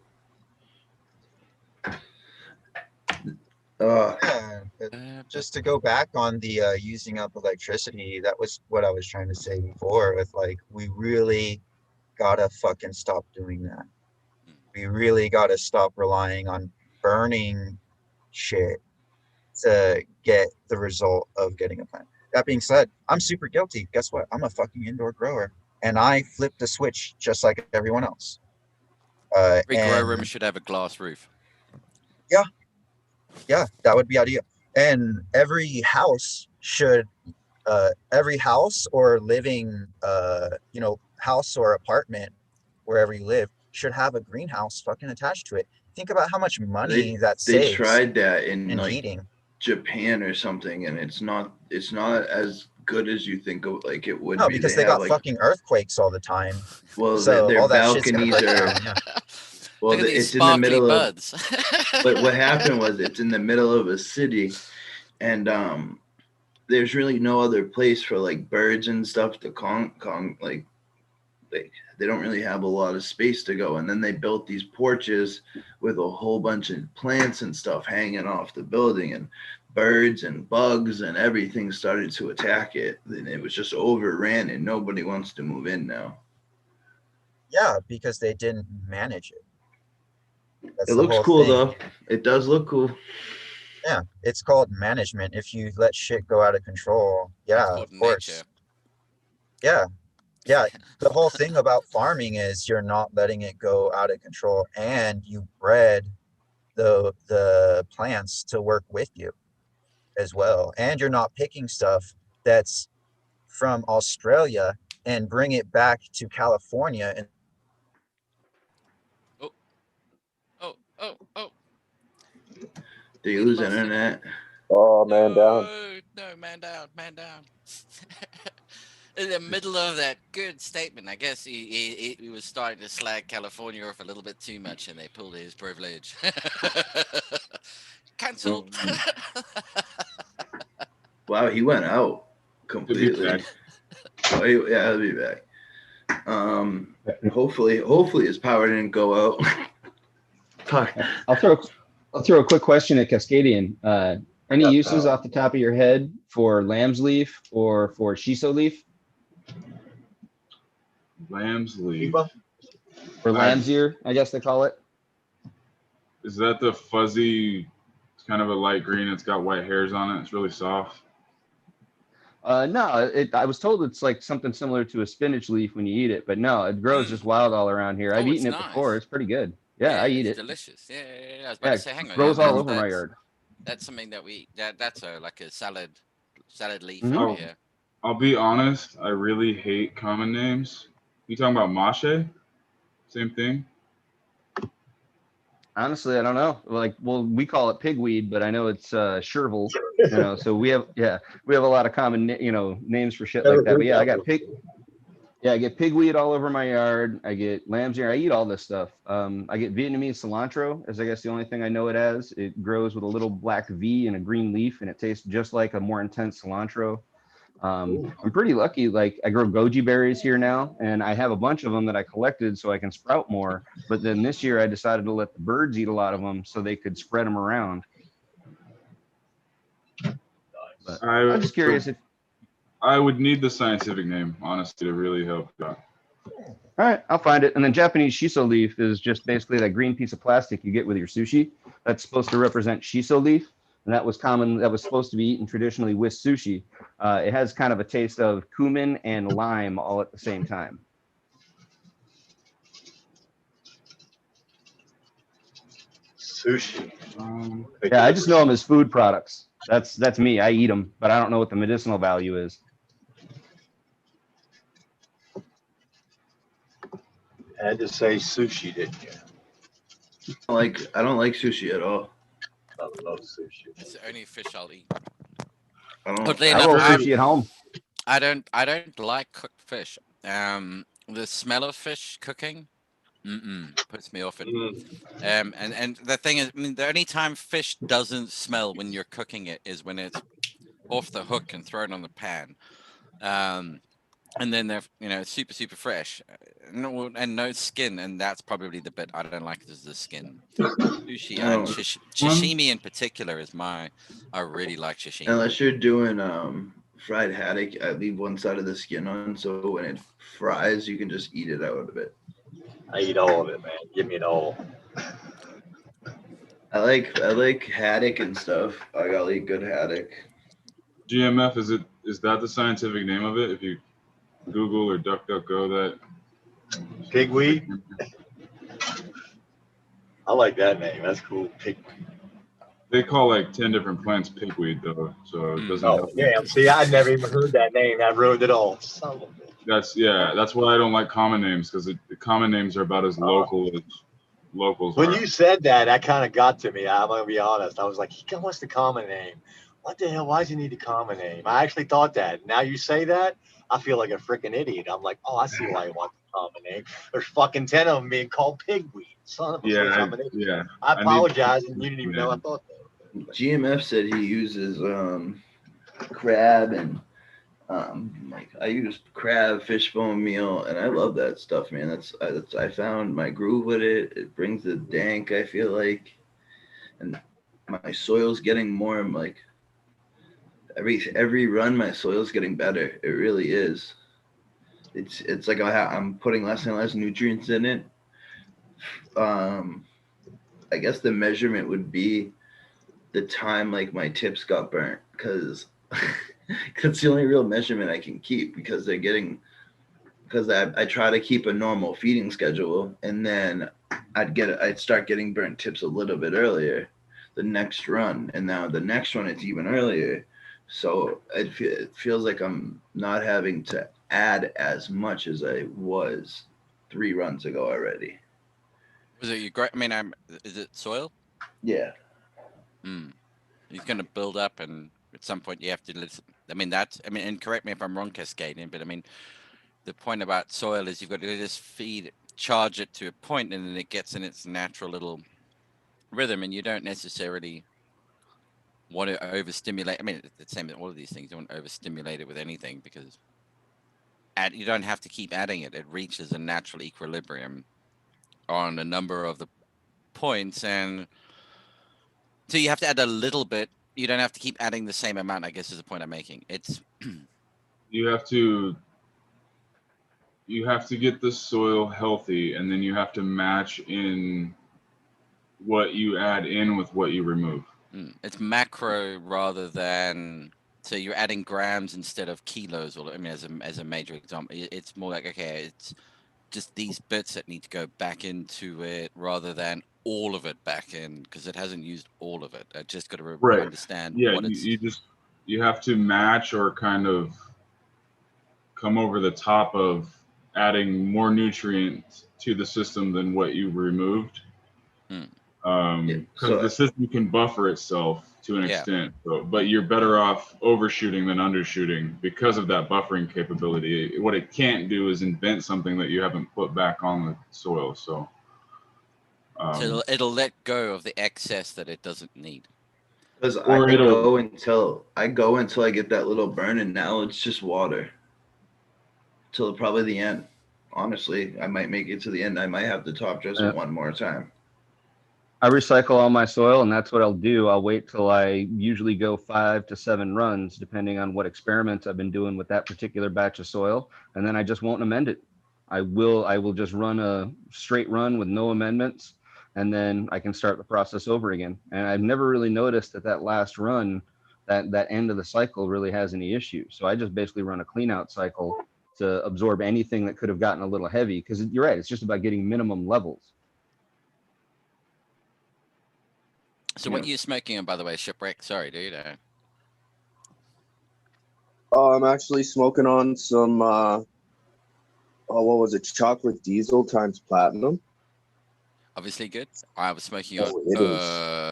Just to go back on the using up electricity, that was what I was trying to say before with we really gotta fucking stop doing that. We really gotta stop relying on burning shit to get the result of getting a plant. That being said, I'm super guilty. Guess what? I'm a fucking indoor grower, and I flipped the switch just like everyone else. Every grow room should have a glass roof. Yeah, that would be ideal. And every house should, every house or living, house or apartment, wherever you live, should have a greenhouse fucking attached to it. Think about how much money that saves. They tried that in heating. Japan or something, and it's not as good as you think it would be. No, because they got fucking earthquakes all the time. Well, so their all that shit's gonna balconies break are. down, yeah. Well, it's in the middle of. But what happened was it's in the middle of a city, and there's really no other place for birds and stuff to they don't really have a lot of space to go. And then they built these porches with a whole bunch of plants and stuff hanging off the building, and birds and bugs and everything started to attack it. And it was just overran, and nobody wants to move in now. Yeah, because they didn't manage it. That's it looks cool though. It does look cool. Yeah, it's called management. If you let shit go out of control, yeah, of course. Nature. Yeah. The whole thing about farming is you're not letting it go out of control, and you bred the plants to work with you as well. And you're not picking stuff that's from Australia and bring it back to California and Oh. Do you lose internet? Oh, man down. No, man down. In the middle of that good statement, I guess he was starting to slag California off a little bit too much, and they pulled his privilege. Cancelled. Wow, he went out completely. He'll be back. Hopefully his power didn't go out. I'll throw a quick question at Cascadian. Any uses off the top of your head for lamb's leaf or for shiso leaf? Lamb's leaf. Or lamb's ear, I guess they call it. Is that the fuzzy, it's kind of a light green, it's got white hairs on it, it's really soft? No, I was told it's like something similar to a spinach leaf when you eat it, but no, it grows just wild all around here. I've eaten it before. It's pretty good. Yeah, I eat it. Delicious. Yeah. I was about to say, hang on. It grows all over my yard. That's something that we eat. That's like a salad leaf Mm-hmm. over here. I'll be honest, I really hate common names. You talking about mache? Same thing? Honestly, I don't know. We call it pigweed, but I know it's chervil. So we have a lot of common names for shit like that. But yeah, I got Yeah, I get pigweed all over my yard. I get lamb's ear. I eat all this stuff. I get Vietnamese cilantro, as I guess the only thing I know it as. It grows with a little black V and a green leaf, and it tastes just like a more intense cilantro. I'm pretty lucky. Like I grow goji berries here now, and I have a bunch of them that I collected so I can sprout more. But then this year I decided to let the birds eat a lot of them so they could spread them around. But I'm just curious if I would need the scientific name, honestly, to really help you out. All right, I'll find it. And then Japanese shiso leaf is just basically that green piece of plastic you get with your sushi. That's supposed to represent shiso leaf, and that was common. That was supposed to be eaten traditionally with sushi. It has kind of a taste of cumin and lime all at the same time. Sushi. Yeah, I just know them as food products. That's me. I eat them, but I don't know what the medicinal value is. I had to say sushi, didn't you? I don't like sushi at all. I love sushi. It's the only fish I'll eat. Oddly enough, roll sushi at home. I don't like cooked fish. The smell of fish cooking, puts me off it. And the thing is, I mean, the only time fish doesn't smell when you're cooking it is when it's off the hook and thrown on the pan. And then they're, super fresh, and no skin, and that's probably the bit I don't like is the skin. Sushi and sashimi in particular is I really like sashimi. Unless you're doing fried haddock, I leave one side of the skin on, so when it fries, you can just eat it out of it. I eat all of it, man. Give me it all. I like haddock and stuff. I gotta eat good haddock. GMF, is that the scientific name of it? If you Google or DuckDuckGo that. Pigweed? I like that name. That's cool. Pigweed. They call like 10 different plants pigweed though, so it doesn't. Oh damn! See, I never even heard that name. That ruined it all. That's why I don't like common names, because the common names are about as local as locals. When you said that, that kind of got to me. I'm gonna be honest. I was like, what's the common name? What the hell? Why does he need a common name? I actually thought that. Now you say that, I feel like a freaking idiot. I'm like, oh, I see why he wants a common name. There's fucking 10 of them being called pigweed. Son of a bitch, I'm an idiot. I apologize, and you didn't even know I thought that. GMF said he uses crab and I use crab fish bone meal, and I love that stuff, man. I found my groove with it. It brings the dank, I feel like, and my soil's getting more like every run my soil's getting better. It really is. It's like I'm putting less and less nutrients in it. I guess the measurement would be the time like my tips got burnt, because that's the only real measurement I can keep, because I try to keep a normal feeding schedule, and then I'd start getting burnt tips a little bit earlier the next run, and now the next one it's even earlier, so it feels like I'm not having to add as much as I was 3 runs ago already. Was it is it soil? Yeah. He's going to build up, and at some point you have to listen. And correct me if I'm wrong, Cascadian, but the point about soil is you've got to just charge it to a point, and then it gets in its natural little rhythm, and you don't necessarily want to overstimulate. It's the same with all of these things. You don't want to overstimulate it with anything, because you don't have to keep adding it. It reaches a natural equilibrium on a number of the points, and so you have to add a little bit. You don't have to keep adding the same amount, I guess, is the point I'm making. It's you have to get the soil healthy, and then you have to match in what you add in with what you remove. It's macro rather than, so you're adding grams instead of kilos, or as a major example. It's more like, okay, it's just these bits that need to go back into it rather than all of it back in, because it hasn't used all of it. I just got to understand. Yeah, you have to match or kind of come over the top of adding more nutrients to the system than what you removed. Because the system can buffer itself to an extent. But you're better off overshooting than undershooting because of that buffering capability. What it can't do is invent something that you haven't put back on the soil. So, so it'll let go of the excess that it doesn't need. Because I go until I get that little burn, and now it's just water till probably the end. Honestly, I might make it to the end. I might have to top dress it one more time. I recycle all my soil, and that's what I'll do. I'll wait till I usually go 5 to 7 runs, depending on what experiments I've been doing with that particular batch of soil, and then I just won't amend it. I will just run a straight run with no amendments, and then I can start the process over again. And I've never really noticed that last run, that end of the cycle really has any issues. So I just basically run a clean out cycle to absorb anything that could have gotten a little heavy, because you're right, it's just about getting minimum levels. So what are you smoking on, by the way, Shipwreck? Sorry, dude. Oh, I'm actually smoking on some, what was it? Chocolate Diesel times Platinum. Obviously good. I was smoking on. Yeah.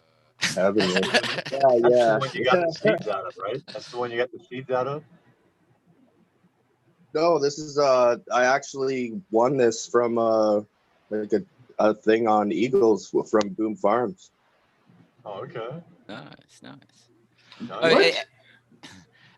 That's the one you got the seeds out of, right? That's the one you got the seeds out of? No, this is, I actually won this from, like a thing on Eagles from Boom Farms. Oh, okay. Nice. What?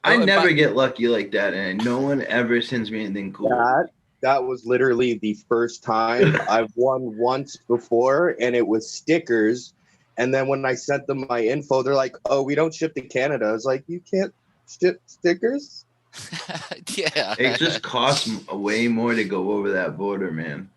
I never get lucky like that, and no one ever sends me anything cool. That was literally the first time. I've won once before, and it was stickers. And then when I sent them my info, they're like, "Oh, we don't ship to Canada." I was like, "You can't ship stickers?" Yeah. It just costs way more to go over that border, man.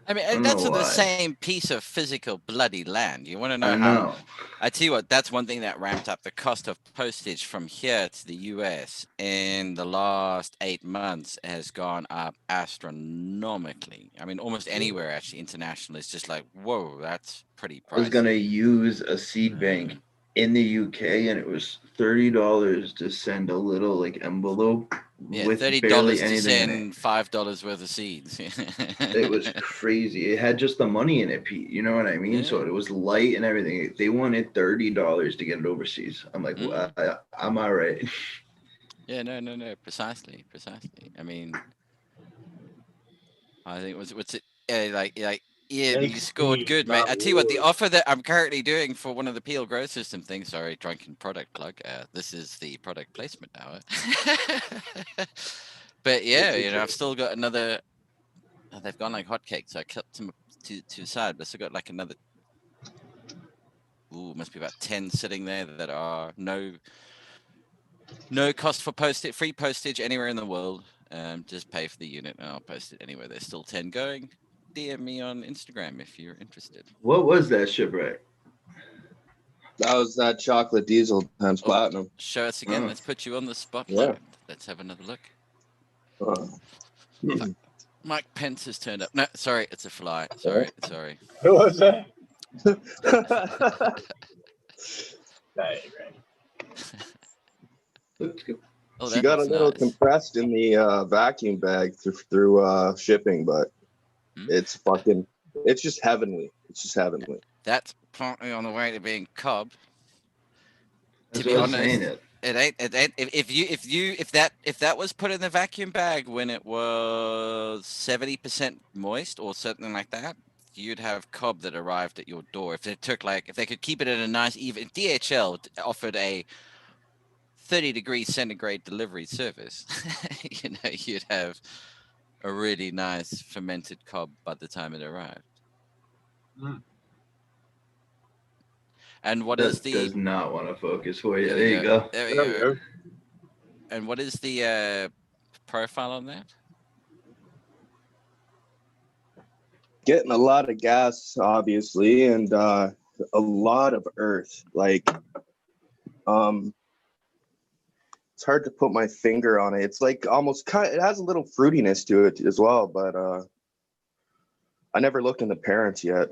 I mean, that's on the same piece of physical bloody land. You want to know how? I tell you what, that's one thing that ramped up the cost of postage from here to the US in the last 8 months has gone up astronomically. I mean, almost anywhere actually international is just like, whoa, that's pretty pricey. I was gonna use a seed bank in the UK, and it was $30 to send a little like envelope. Yeah, with $30 barely to anything in it. send $5 worth of seeds. It was crazy. It had just the money in it, Pete. You know what I mean? Yeah. So it was light and everything. They wanted $30 to get it overseas. I'm like, well, I'm all right. Yeah, no, precisely. I mean, I think what's it yeah, you scored good, mate. I tell you what, the offer that I'm currently doing for one of the Peel Grow System things, sorry, drunken product plug. This is the product placement hour. But yeah, you know, I've still got another. They've gone like hotcakes, so I kept them to the side. But I still got like another. Ooh, must be about 10 sitting there that are no cost for postage, free postage anywhere in the world. Just pay for the unit and I'll post it anywhere. There's still 10 going. DM me on Instagram if you're interested. What was that, Shipwreck? That was that Chocolate Diesel times Platinum. Show us again. Let's put you on the spotlight. Yeah. Let's have another look. Mike Pence has turned up. No, sorry, it's a fly. Sorry. Who was that? Oh, she got a little compressed in the vacuum bag through shipping, but it's just heavenly. It's just heavenly. That's partly on the way to being Cobb. That's To be what I'm honest, saying. it ain't. If that was put in the vacuum bag when it was 70% moist or something like that, you'd have Cobb that arrived at your door. If they could keep it at a nice even. DHL offered a 30-degree centigrade delivery service. You know, you'd have a really nice fermented Cobb by the time it arrived. And what is the? Does not want to focus for you. There you go. There we go. And what is the profile on that? Getting a lot of gas, obviously, and a lot of earth. Like, it's hard to put my finger on it. It's like almost it has a little fruitiness to it as well, but I never looked in the parents yet.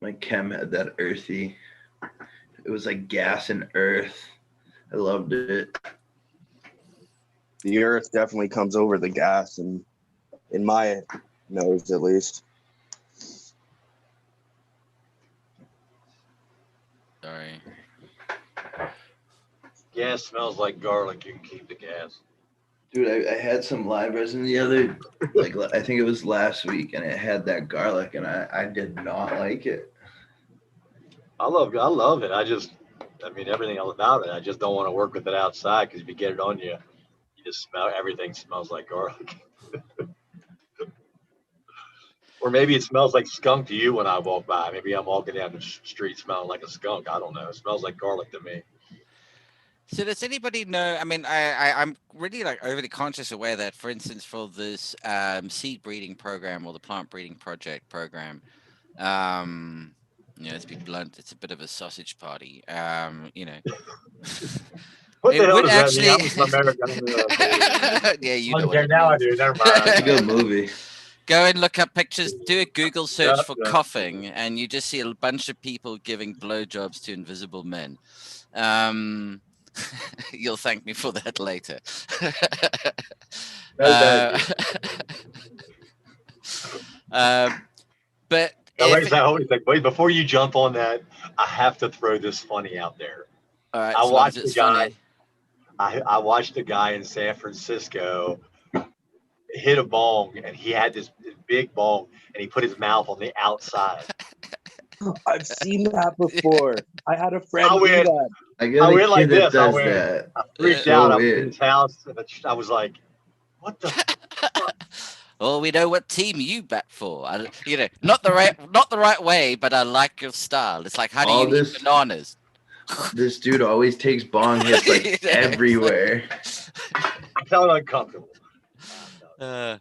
My chem had that earthy. It was like gas and earth. I loved it. The earth definitely comes over the gas, and in my nose, at least. Sorry. Gas smells like garlic. You can keep the gas. Dude, I had some live resin the other, like I think it was last week, and it had that garlic, and I did not like it. I love it. I mean, everything about it. I just don't want to work with it outside because if you get it on you, you just smell everything smells like garlic. Or maybe it smells like skunk to you when I walk by. Maybe I'm walking down the street smelling like a skunk. I don't know. It smells like garlic to me. So does anybody know? I mean, I'm really like overly conscious aware that, for instance, for this seed breeding program or the plant breeding project program, let's be blunt, it's a bit of a sausage party. What the it hell would does actually. that mean? America. Yeah, you know. Okay, now I do. Never mind. It's a good movie. Go and look up pictures. Do a Google search for coughing, and you just see a bunch of people giving blowjobs to invisible men. You'll thank me for that later. But wait, before you jump on that, I have to throw this funny out there. All right, I watched the guy. I watched a guy in San Francisco hit a bong, and he had this big bong, and he put his mouth on the outside. I've seen that before. I had a friend do that. I went like this. I freaked out. I was in his house, and I was like, "What the?" Well, we know what team you bat for. Not the right way, but I like your style. It's like, how do you eat bananas? This dude always takes bong hits like everywhere. I felt uncomfortable. But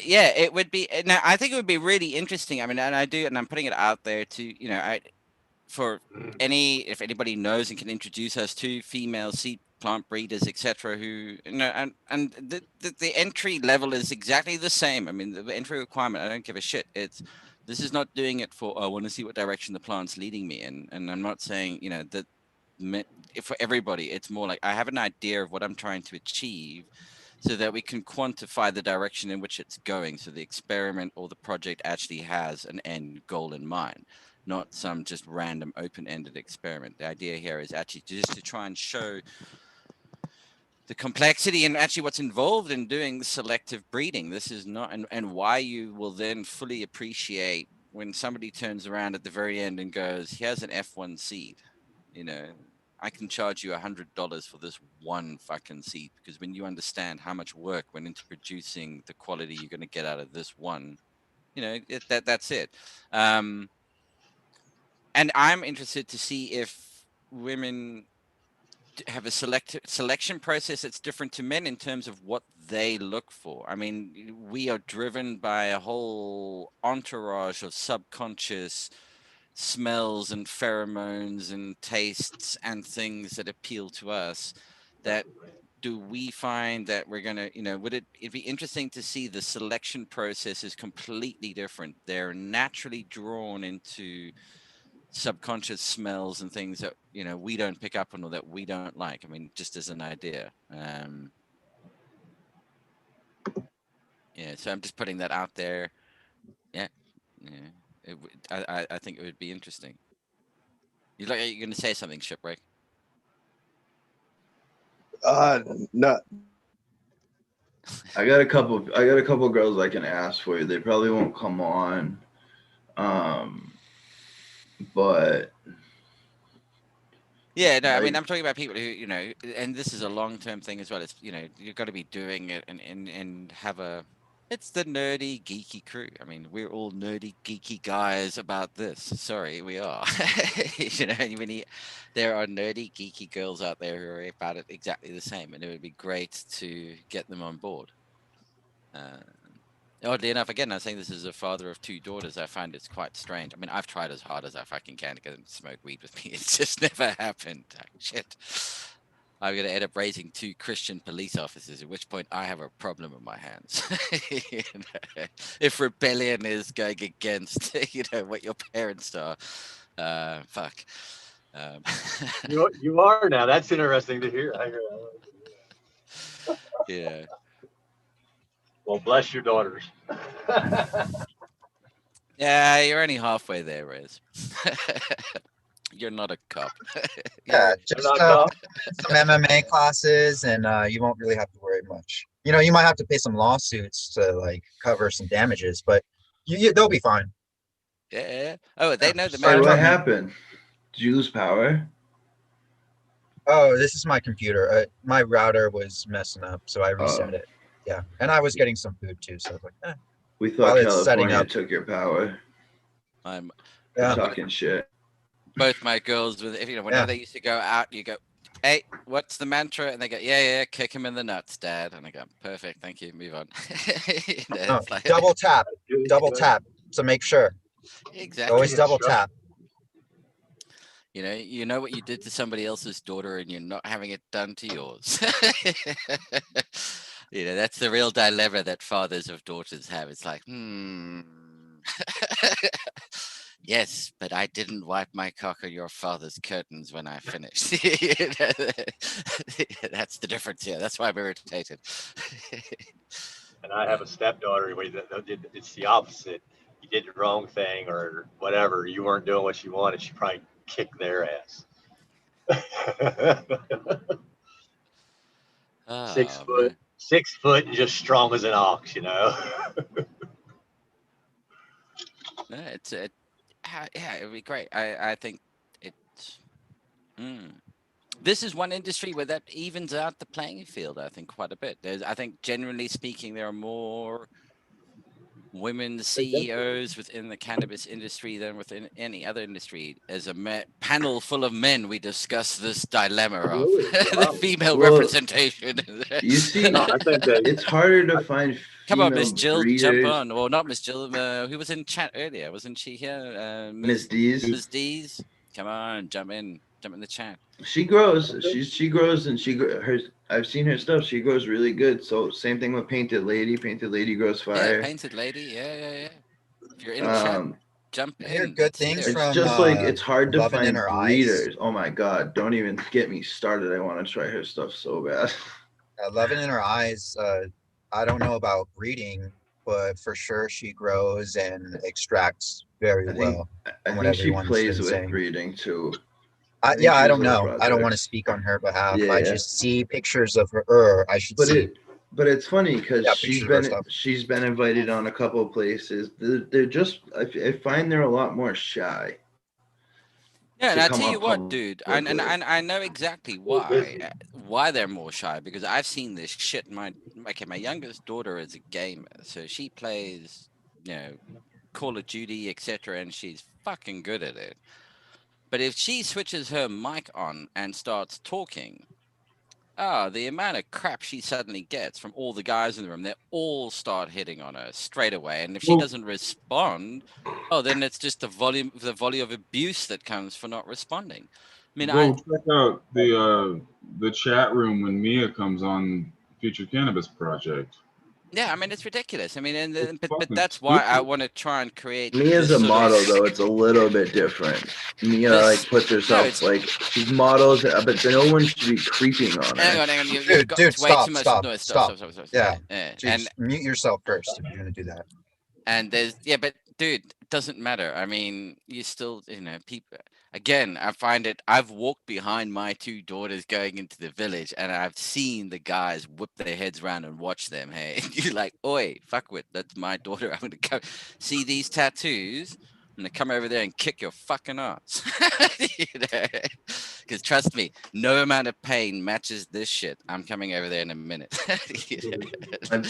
yeah, it would be. Now, I think it would be really interesting. I mean, and I'm putting it out there to, if anybody knows and can introduce us to female seed plant breeders, etc., who, and the entry level is exactly the same. I mean, the entry requirement, I don't give a shit. This is not doing it for, I want to see what direction the plant's leading me in. And I'm not saying, that for everybody, it's more like I have an idea of what I'm trying to achieve so that we can quantify the direction in which it's going. So the experiment or the project actually has an end goal in mind, not some just random open-ended experiment. The idea here is actually just to try and show the complexity and actually what's involved in doing selective breeding. This is not, and why you will then fully appreciate when somebody turns around at the very end and goes, here's an F1 seed, I can charge you $100 for this one fucking seed, because when you understand how much work went into producing the quality you're going to get out of this one, that's it. And I'm interested to see if women have a selection process that's different to men in terms of what they look for. I mean, we are driven by a whole entourage of subconscious smells and pheromones and tastes and things that appeal to us. That do we find that we're gonna, it'd be interesting to see the selection process is completely different. They're naturally drawn into subconscious smells and things that we don't pick up on or that we don't like. I mean, just as an idea. So I'm just putting that out there. I think it would be interesting. You're going to say something, Shipwreck? No. I got a couple girls I can ask for you. They probably won't come on. But yeah, no, I mean, I'm talking about people who, and this is a long-term thing as well. It's, you've got to be doing it and have it's the nerdy, geeky crew. I mean, we're all nerdy, geeky guys about this. Sorry, we are. There are nerdy, geeky girls out there who are about it exactly the same, and it would be great to get them on board. Oddly enough, again, I'm saying this as a father of 2 daughters. I find it's quite strange. I mean, I've tried as hard as I fucking can to get them to smoke weed with me. It's just never happened. Shit. I'm going to end up raising 2 Christian police officers, at which point I have a problem in my hands. If rebellion is going against, what your parents are, fuck. You are now. That's interesting to hear. I hear that. Yeah. Well, bless your daughters. Yeah, you're only halfway there, Rez. You're not a cop. Yeah, just some MMA classes, and you won't really have to worry much. You know, you might have to pay some lawsuits to like cover some damages, but they'll be fine. Yeah. Oh, they know the Sorry, man. what happened? Did you lose power? Oh, this is my computer. My router was messing up, so I reset it. Yeah, and I was getting some food too, so I was like, We thought California took your power. I'm talking shit. Both my girls, with whenever they used to go out, you go, "Hey, what's the mantra?" And they go, "Yeah, kick him in the nuts, Dad." And I go, "Perfect, thank you. Move on." Like, double tap to make sure. Exactly. Always double tap. You know what you did to somebody else's daughter, and you're not having it done to yours. That's the real dilemma that fathers of daughters have. It's like, yes, but I didn't wipe my cock on your father's curtains when I finished. That's the difference here. That's why I'm irritated. And I have a stepdaughter. It's the opposite. You did the wrong thing or whatever. You weren't doing what you wanted. She probably kicked their ass. 6 foot, man. 6 foot, and just strong as an ox. No, it'd be great. I think it's. This is one industry where that evens out the playing field. I think quite a bit. I think generally speaking, there are more women CEOs within the cannabis industry than within any other industry. As a panel full of men, we discuss this dilemma of the female representation. You see, I think that it's harder to find. Come on, Miss Jill, breeders. jump on. Or not Miss Jill. Who was in chat earlier? Wasn't she here? Miss Dees. Miss Dees. Come on, jump in the chat. She grows. She grows, and I've seen her stuff. She grows really good. So same thing with Painted Lady. Painted Lady grows fire. Yeah, Painted Lady. Yeah. If you're in chat, jump in. I hear good things it's from. Just like it's hard to find breeders. Eyes. Oh my god! Don't even get me started. I want to try her stuff so bad. Loving in Her Eyes. I don't know about breeding, but for sure she grows and extracts very well. I think she plays with breeding too. I don't know. I don't want to speak on her behalf. I just see pictures of her. But it's funny because she's been invited on a couple of places. They're just I find they're a lot more shy. Yeah, and I tell you what, dude, and I know exactly why they're more shy, because I've seen this shit. My youngest daughter is a gamer, so she plays, Call of Duty, etc., and she's fucking good at it. But if she switches her mic on and starts talking, the amount of crap she suddenly gets from all the guys in the room, they all start hitting on her straight away. And if she doesn't respond, then it's just the volley of abuse that comes for not responding. I mean, check out the chat room when Mia comes on Future Cannabis Project. Yeah, I mean, it's ridiculous. I mean, but that's why I want to try and create. Mia's a model, though. It's a little bit different. Mia puts herself she's models, but no one should be creeping on her. Hang on. Dude, stop. Yeah. And mute yourself first if you're gonna do that. And but dude, it doesn't matter. I mean, you still, people. Again, I find it. I've walked behind my two daughters going into the village, and I've seen the guys whip their heads around and watch them. Hey, you're like, oi, fuckwit, that's my daughter. I'm gonna go see these tattoos. I'm gonna come over there and kick your fucking ass. Because trust me, no amount of pain matches this shit. I'm coming over there in a minute. My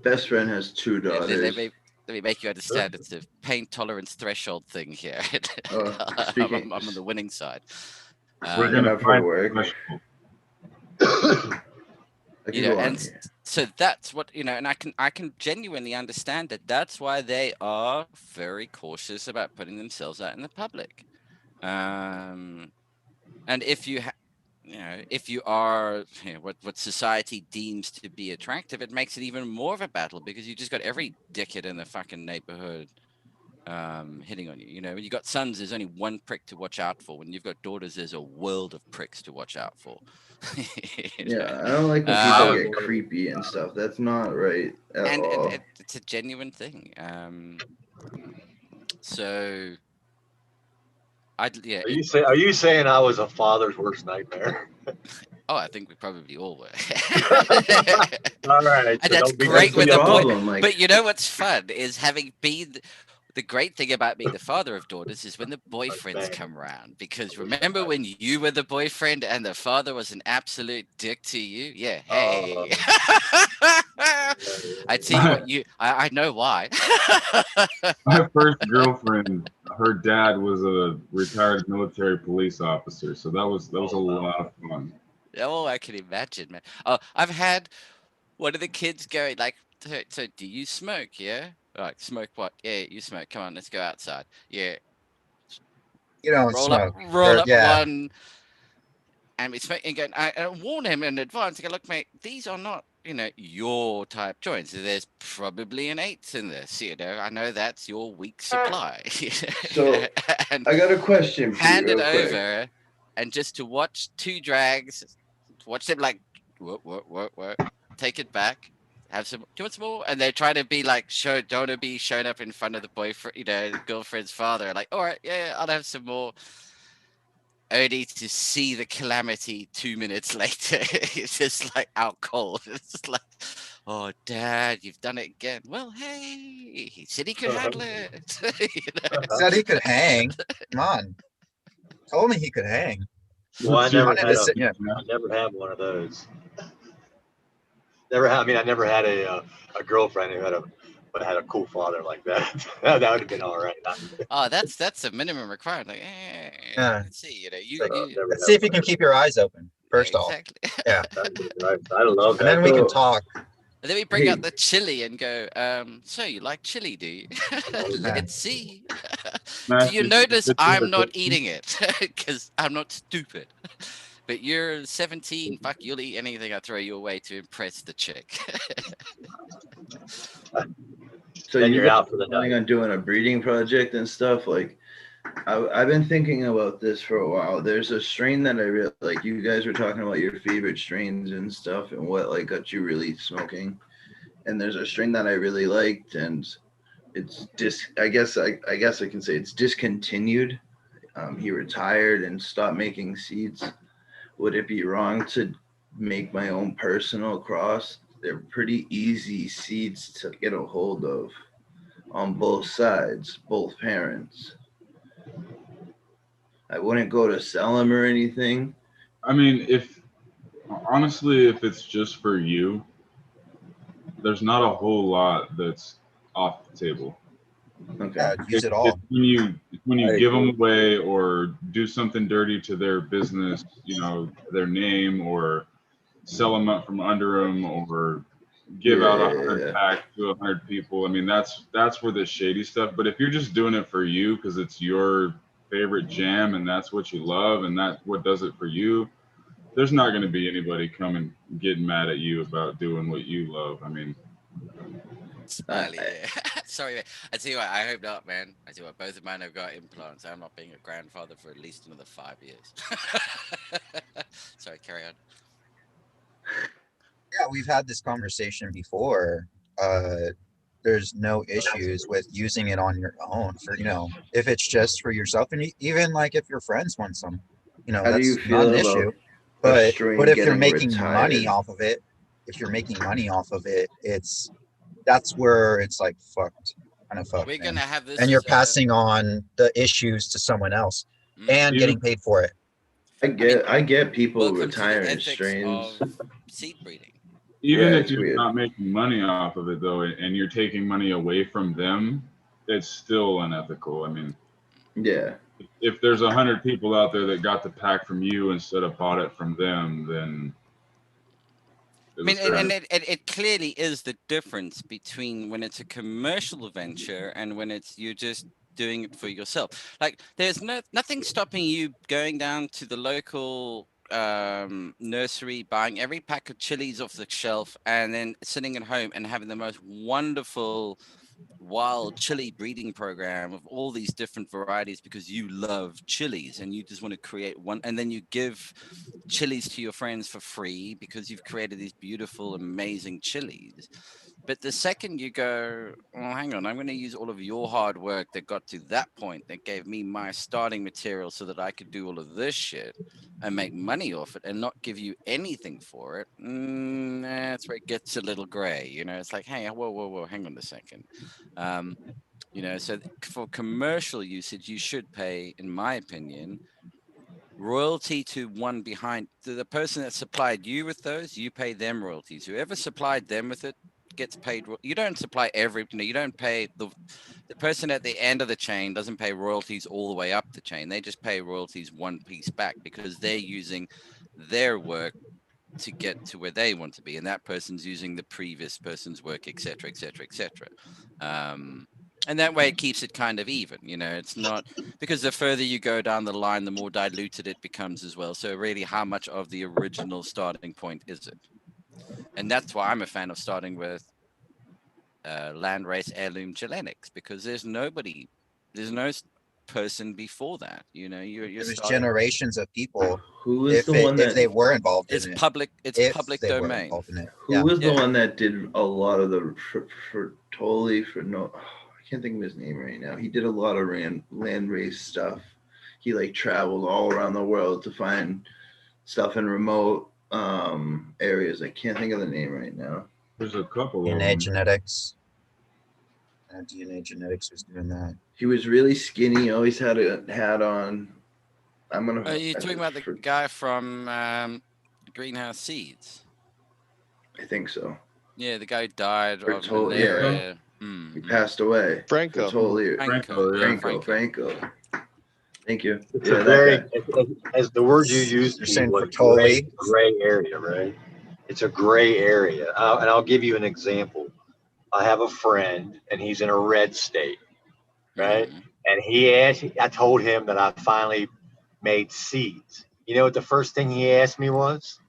best friend has 2 daughters. Let me make you understand. It's a pain tolerance threshold thing here. I'm on the winning side. We're gonna find work. And so that's what and I can genuinely understand that. That's why they are very cautious about putting themselves out in the public. And if you if you are what society deems to be attractive, it makes it even more of a battle, because you just got every dickhead in the fucking neighborhood hitting on you. When you got sons, there's only one prick to watch out for. When you've got daughters, there's a world of pricks to watch out for. I don't like when people get creepy and stuff. That's not right at all. And it's a genuine thing. So Yeah. Are you saying I was a father's worst nightmare? Oh, I think we probably all were. All right. And So that's don't be great with a boy. Like, but you know what's fun is having been the great thing about being the father of daughters is when the boyfriends come around. Because remember when you were the boyfriend and the father was an absolute dick to you? Yeah. Hey. I tell you what, I know why. My first girlfriend, her dad was a retired military police officer, so that was a lot of fun. Oh, I can imagine, man. Oh, I've had one of the kids going like, so do you smoke? Yeah. Like, smoke what? Yeah, you smoke. Come on, let's go outside. Yeah. You don't roll smoke. Roll up Yeah. one. And we smoke and go, I warn him in advance. I go, look, mate, these are not, your type joints. There's probably an eighth in this. I know that's your week supply. So and I got a question. Hand it real quick. over, and just to watch two drags, watch them like, what, take it back. Have some. Do you want some more? And they try to be like, don't want to be shown up in front of the boyfriend, girlfriend's father. Like, all right, yeah, I'll have some more. Only to see the calamity 2 minutes later. It's just like out cold. It's just like, oh, Dad, you've done it again. Well, hey, he said he could handle it. Said he could hang. Come on. Told me he could hang. Well, I never had one of those. I never had a girlfriend who had a cool father like that. That would have been all right. Oh, that's a minimum requirement. Like, let's see, Let's see if you can keep your eyes open. First off, yeah. I love that. And then we can talk. And then we bring out the chili and go, so you like chili, do you? Let's see. Do you notice I'm not eating it? Because I'm not stupid. But you're 17, fuck, you'll eat anything I throw you away to impress the chick. So you're out for the planning on doing a breeding project and stuff? Like, I've been thinking about this for a while. There's a strain that I really like. You guys were talking about your favorite strains and stuff and what like got you really smoking. And there's a strain that I really liked, and it's I guess I can say it's discontinued. He retired and stopped making seeds. Would it be wrong to make my own personal cross? They're pretty easy seeds to get a hold of on both sides, both parents. I wouldn't go to sell them or anything. I mean, if it's just for you, there's not a whole lot that's off the table. Okay. Use it all. When you give them away or do something dirty to their business, their name, or sell them up from under them, or give out 100 packs to 100 people. I mean, that's where the shady stuff. But if you're just doing it for you because it's your favorite jam and that's what you love and that's what does it for you, there's not going to be anybody coming getting mad at you about doing what you love. I mean, sorry, man. I tell you what, I hope not, man. I tell you what, both of mine have got implants. I'm not being a grandfather for at least another 5 years. Sorry, carry on. Yeah, we've had this conversation before. There's no issues with using it on your own for, if it's just for yourself, and even like if your friends want some, How do you that's feel not an about issue. a But strain if you're getting making retired? money off of it, that's where it's like fucked, kind of fucked. We're gonna have this, and you're passing on the issues to someone else and getting paid for it. I get people retiring strains. Seed breeding. Even if you're not making money off of it, though, and you're taking money away from them, it's still unethical. I mean, yeah. If there's 100 people out there that got the pack from you instead of bought it from them, then I mean, and it clearly is the difference between when it's a commercial venture and when you're just doing it for yourself. Like, there's nothing stopping you going down to the local nursery, buying every pack of chilies off the shelf, and then sitting at home and having the most wonderful wild chili breeding program of all these different varieties because you love chilies and you just want to create one, and then you give chilies to your friends for free because you've created these beautiful, amazing chilies. But the second you go, well, hang on, I'm going to use all of your hard work that got to that point, that gave me my starting material so that I could do all of this shit and make money off it and not give you anything for it. That's where it gets a little gray. You know, it's like, hey, whoa, hang on a second. You know, so for commercial usage, you should pay, in my opinion, royalty to one behind the person that supplied you with those. You pay them royalties. Whoever supplied them with it gets paid. You don't supply you don't pay the person at the end of the chain doesn't pay royalties all the way up the chain. They just pay royalties one piece back because they're using their work to get to where they want to be, and that person's using the previous person's work, etc., etc., etc. And that way it keeps it kind of even. You know, it's not because the further you go down the line, the more diluted it becomes as well. So really, how much of the original starting point is it? And that's why I'm a fan of starting with landrace heirloom Chilenix, because there's no person before that. You know, you're There's generations of people. Who is the one that if they were involved in it's it? public? It's If public they were domain. involved in it. Who was the one that did a lot of the I can't think of his name right now. He did a lot of land race stuff. He like traveled all around the world to find stuff in remote areas. I can't think of the name right now. There's a couple of DNA them. genetics. DNA genetics was doing that. He was really skinny. Always had a hat on. Are you talking about the guy from Greenhouse Seeds? I think so. Yeah, the guy who died of Bertol- malaria. He passed away. Franco. Franco. Thank you. It's Yeah, a that very, guy. as the word you used You're saying was Bertoli? gray area, right? It's a gray area. And I'll give you an example. I have a friend and he's in a red state, right? And he asked, I told him that I finally made seeds. You know what the first thing he asked me was?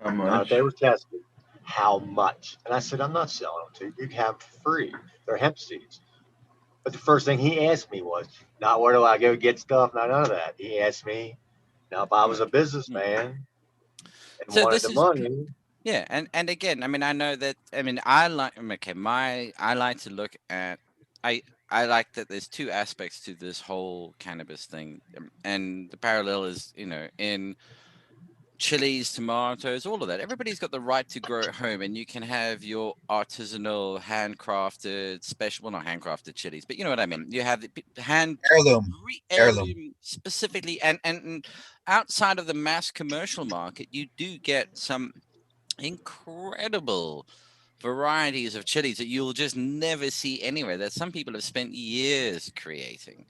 How much? They were tested. How much? And I said, I'm not selling them to you. You can have them for free. They're hemp seeds. But the first thing he asked me was, not where do I go get stuff, not none of that. He asked me, now if I was a businessman and So wanted this the is- money, Yeah, and again, I mean, I know that. I mean, I like to look at. I like that there's two aspects to this whole cannabis thing, and the parallel is, you know, in chilies, tomatoes, all of that. Everybody's got the right to grow at home, and you can have your artisanal, handcrafted, special, well, not handcrafted chilies, but you know what I mean. You have the heirloom specifically, and outside of the mass commercial market, you do get some incredible varieties of chilies that you'll just never see anywhere, that some people have spent years creating.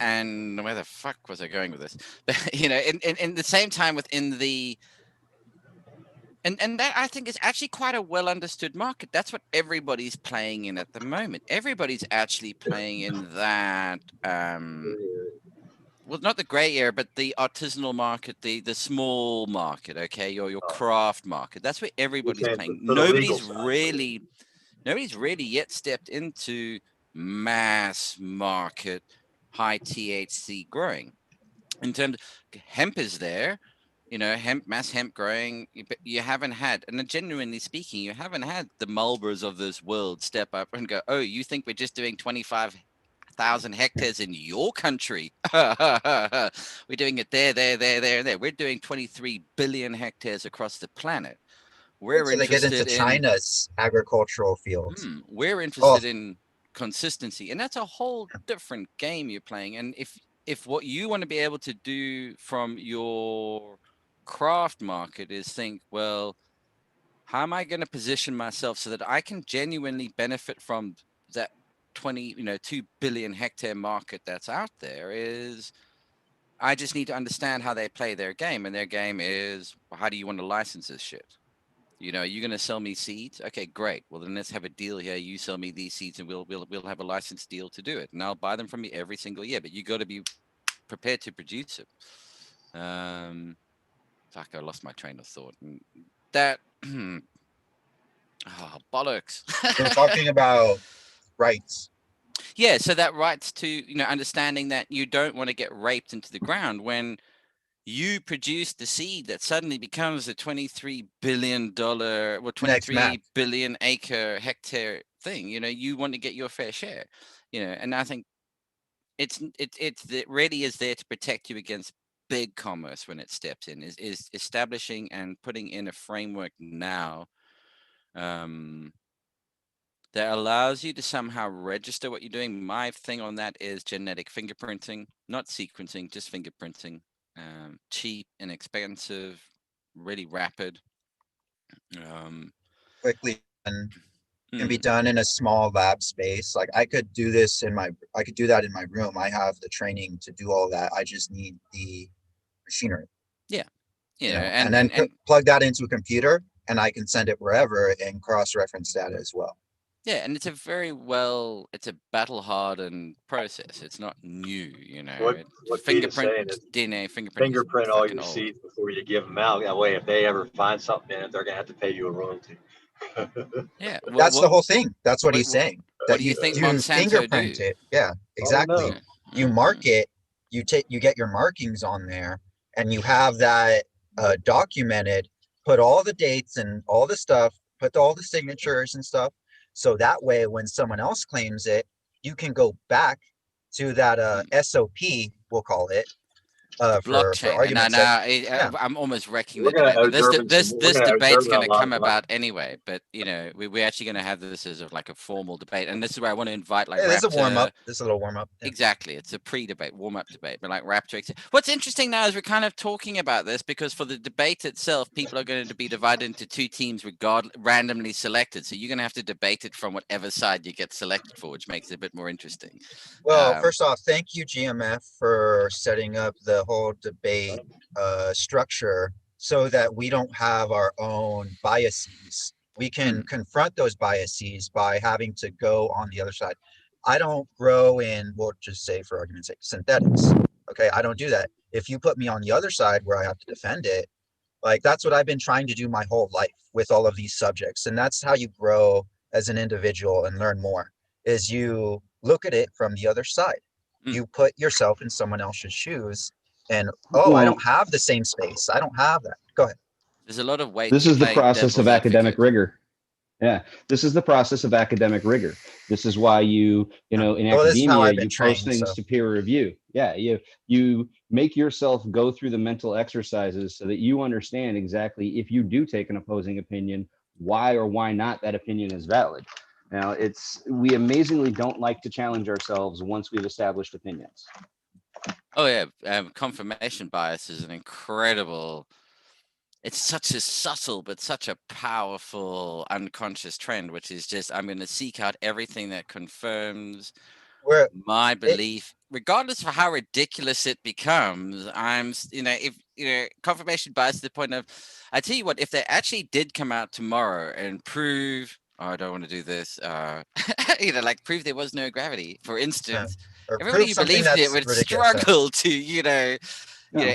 And where the fuck was I going with this? But, you know, in the same time within the and that I think is actually quite a well understood market. That's what everybody's playing in at the moment. Everybody's actually playing in that well, not the gray area, but the artisanal market, the small market, okay, your craft market. That's where everybody's playing. Nobody's really yet stepped into mass market, high THC growing. In terms of hemp is there, you know, mass hemp growing, but you haven't had, and genuinely speaking, you haven't had the Marlboros of this world step up and go, oh, you think we're just doing 25,000 hectares in your country? We're doing it there, and there. We're doing 23 billion hectares across the planet. So they get into China's agricultural fields. We're interested in consistency, and that's a whole different game you're playing. And if what you want to be able to do from your craft market is think, well, how am I going to position myself so that I can genuinely benefit from that 2 billion hectare market that's out there, is I just need to understand how they play their game. And their game is, well, how do you want to license this shit? You know, you're going to sell me seeds? Okay, great. Well, then let's have a deal here. You sell me these seeds and we'll have a license deal to do it. And I'll buy them from you every single year, but you got to be prepared to produce it. Fuck, I lost my train of thought. That, bollocks. We're talking about rights. Yeah, so that rights to, understanding that you don't want to get raped into the ground when you produce the seed that suddenly becomes a $23 billion or 23 billion hectare thing. You want to get your fair share, and I think it really is there to protect you against big commerce when it steps in, is establishing and putting in a framework now that allows you to somehow register what you're doing. My thing on that is genetic fingerprinting, not sequencing, just fingerprinting. Cheap, inexpensive, really rapid. Quickly and can be done in a small lab space. Like I could do that in my room. I have the training to do all that. I just need the machinery. Yeah. And then plug that into a computer and I can send it wherever and cross-reference data as well. Yeah, and it's a battle hardened process. It's not new, What Peter's saying is DNA fingerprint all your seeds before you give them out. That way, if they ever find something in it, they're gonna have to pay you a royalty. Yeah, that's the whole thing. That's what he's saying. What do you think Monsanto fingerprint do? it? Yeah, exactly. You mark it. You get your markings on there, and you have that documented. Put all the dates and all the stuff. Put all the signatures and stuff. So that way, when someone else claims it, you can go back to that SOP, we'll call it, blockchain. For argument's sake. I'm almost wrecking the debate. This debate's going to come about anyway. But we're actually going to have this as like a formal debate, and this is where I want to invite this is a warm up. This is a little warm up. Yeah. Exactly, it's a pre-debate, warm-up debate. But like Raptor, what's interesting now is we're kind of talking about this because for the debate itself, people are going to be divided into two teams, randomly selected. So you're going to have to debate it from whatever side you get selected for, which makes it a bit more interesting. Well, first off, thank you, GMF, for setting up the whole debate structure so that we don't have our own biases. We can confront those biases by having to go on the other side. I don't grow in, we'll just say for argument's sake, synthetics. Okay, I don't do that. If you put me on the other side where I have to defend it, like that's what I've been trying to do my whole life with all of these subjects. And that's how you grow as an individual and learn more, is you look at it from the other side. You put yourself in someone else's shoes and, I don't have the same space. I don't have that. Go ahead. There's a lot of weight. This is the process of academic rigor. Yeah, this is the process of academic rigor. This is why in academia, you post things to peer review. Yeah, you make yourself go through the mental exercises so that you understand exactly, if you do take an opposing opinion, why or why not that opinion is valid. Now, we amazingly don't like to challenge ourselves once we've established opinions. Oh yeah, confirmation bias is an incredible. It's such a subtle but such a powerful unconscious trend, which is just I'm going to seek out everything that confirms my belief, regardless of how ridiculous it becomes. Confirmation bias to the point of, I tell you what, if they actually did come out tomorrow and prove, I don't want to do this, like prove there was no gravity, for instance, everybody who believed it would struggle to,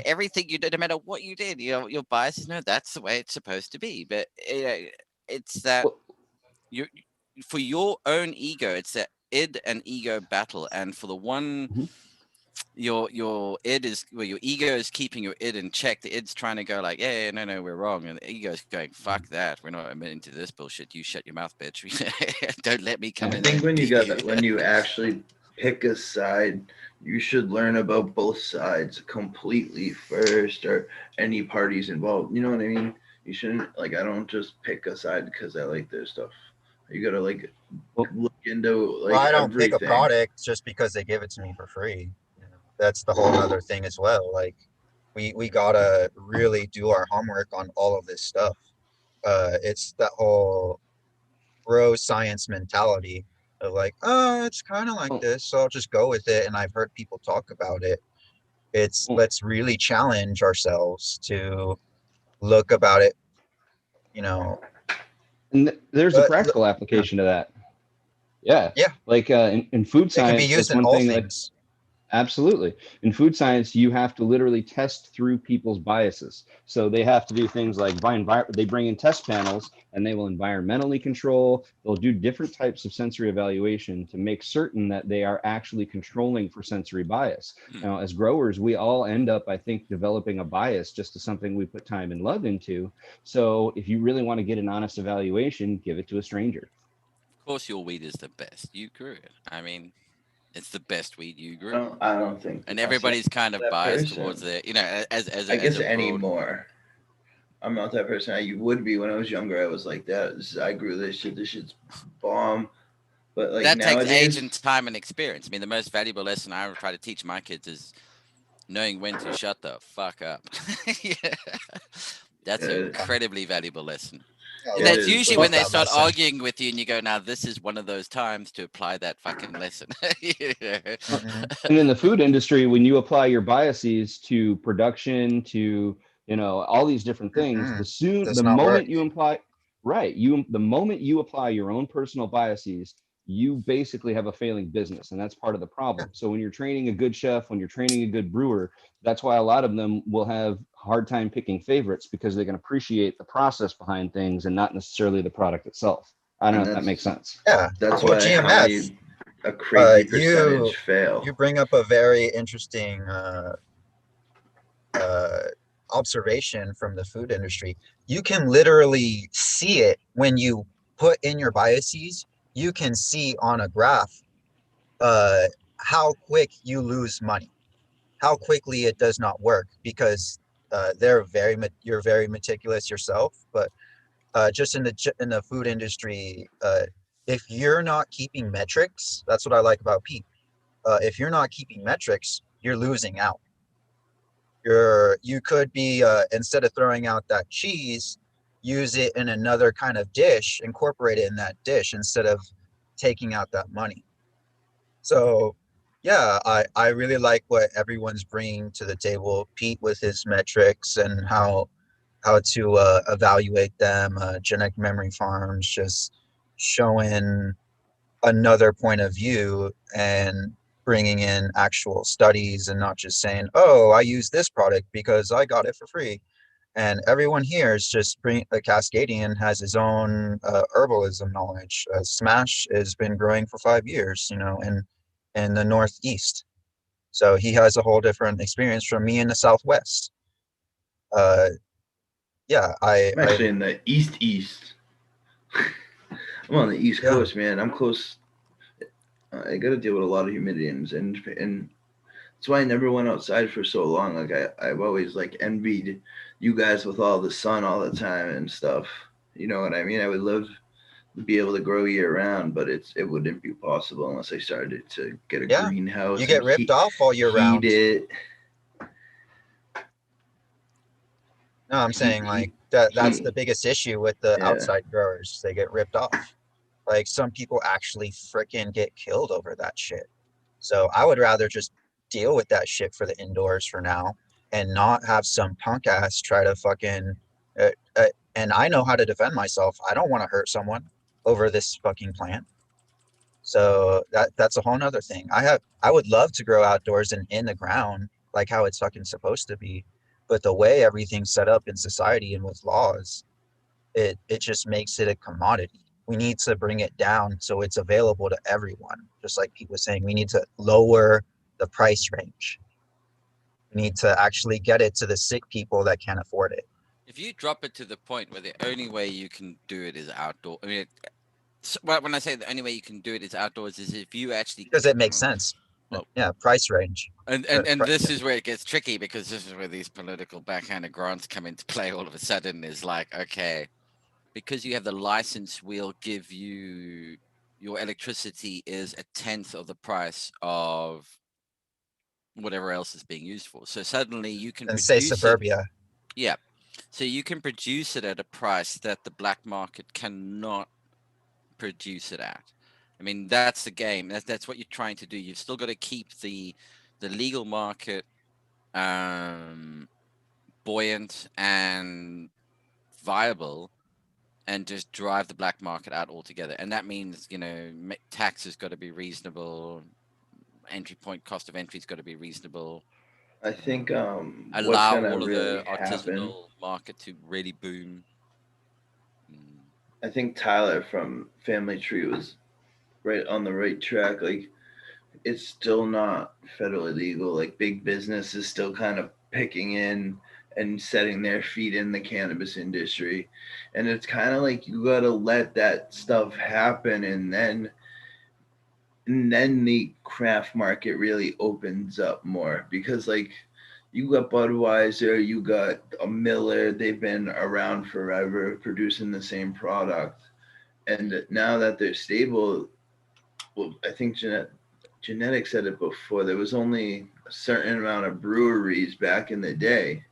everything you did, no matter what you did, your bias is, no, that's the way it's supposed to be. But it's that for your own ego, it's that id and ego battle. And for the one, your id is, your ego is keeping your id in check. The id's trying to go like, no, we're wrong. And the ego's going, fuck that. We're not admitting to this bullshit. You shut your mouth, bitch. Don't let me come in. I think when you actually pick a side, you should learn about both sides completely first, or any parties involved. You know what I mean? You shouldn't, I don't just pick a side because I like their stuff. You gotta look into I don't everything. pick a product just because they give it to me for free. That's the whole other thing as well. We gotta really do our homework on all of this stuff. It's that whole bro science mentality of it's kind of like this, so I'll just go with it. And I've heard people talk about it. Let's really challenge ourselves to look about it, And there's a practical application to that. Yeah. Yeah. In food science, it can be used in one all thing things. Absolutely. In food science, you have to literally test through people's biases. So they have to do things like they bring in test panels and they will environmentally control. They'll do different types of sensory evaluation to make certain that they are actually controlling for sensory bias. Now, as growers, we all end up, I think, developing a bias just to something we put time and love into. So if you really want to get an honest evaluation, give it to a stranger. Of course, your weed is the best. You grew it. I mean, it's the best weed you grew. I don't think. And everybody's kind of biased towards it, you know, as I guess as a broad... anymore. I'm not that person. I would be when I was younger. I was like that. I grew this shit. This shit's bomb. But like that nowadays, takes age and time and experience. I mean, the most valuable lesson I would try to teach my kids is knowing when to shut the fuck up. Yeah. That's an incredibly valuable lesson. That's usually when they start arguing with you and you go, now this is one of those times to apply that fucking lesson. And in the food industry, when you apply your biases to production, to, you know, all these different things, the moment you apply your own personal biases, you basically have a failing business, and that's part of the problem. So when you're training a good chef, when you're training a good brewer, that's why a lot of them will have hard time picking favorites, because they can appreciate the process behind things and not necessarily the product itself. I don't know if that makes sense. Yeah, that's why GMF, a crazy percentage fail. You bring up a very interesting observation from the food industry. You can literally see it when you put in your biases. You can see on a graph how quick you lose money, how quickly it does not work, because you're very meticulous yourself. But just in the food industry, if you're not keeping metrics, that's what I like about Pete. If you're not keeping metrics, you're losing out. You could be instead of throwing out that cheese, use it in another kind of dish, incorporate it in that dish instead of taking out that money. So yeah, I really like what everyone's bringing to the table. Pete with his metrics and how to evaluate them. Genetic Memory Farms just showing another point of view and bringing in actual studies, and not just saying, oh, I use this product because I got it for free. And everyone here is just Cascadian has his own herbalism knowledge. Smash has been growing for 5 years, you know, in the Northeast. So he has a whole different experience from me in the Southwest. Yeah, I'm actually in the East. I'm on the East Coast, man. I'm close. I got to deal with a lot of humidity, and that's why I never went outside for so long. Like I've always like envied you guys with all the sun all the time and stuff. You know what I mean? I would love to be able to grow year round, but it wouldn't be possible unless I started to get a greenhouse. You get ripped off all year round. It. No, I'm saying like that's the biggest issue with the outside growers. They get ripped off. Like some people actually freaking get killed over that shit. So I would rather just deal with that shit for the indoors for now and not have some punk ass try to fucking and I know how to defend myself. I don't want to hurt someone over this fucking plant. So that's a whole nother thing. I would love to grow outdoors and in the ground like how it's fucking supposed to be. But the way everything's set up in society and with laws, it just makes it a commodity. We need to bring it down so it's available to everyone. Just like Pete was saying, we need to lower the price range. We need to actually get it to the sick people that can't afford it. If you drop it to the point where the only way you can do it is outdoor, I mean, when I say the only way you can do it is outdoors, is if you actually... Because it makes sense. Well, yeah, price range. And this is where it gets tricky, because this is where these political backhanded grants come into play all of a sudden. Is like, okay, because you have the license, we'll give you your electricity is 1/10 of the price of whatever else is being used for. So suddenly you can and say suburbia. Yeah. So you can produce it at a price that the black market cannot produce it at. I mean, that's the game. That's what you're trying to do. You've still got to keep the legal market buoyant and viable, and just drive the black market out altogether. And that means, you know, tax has got to be reasonable, entry point cost of entry's got to be reasonable. I think what's allow gonna all of really the happen. artisanal market to really boom. I think Tyler from Family Tree was right on the right track. Like, it's still not federally legal. Like, big business is still kind of picking in and setting their feet in the cannabis industry, and it's kind of like you gotta let that stuff happen, and then the craft market really opens up more, because like you got Budweiser, you got a Miller, they've been around forever producing the same product, and now that they're stable, well, I think Genetic said it before, there was only a certain amount of breweries back in the day,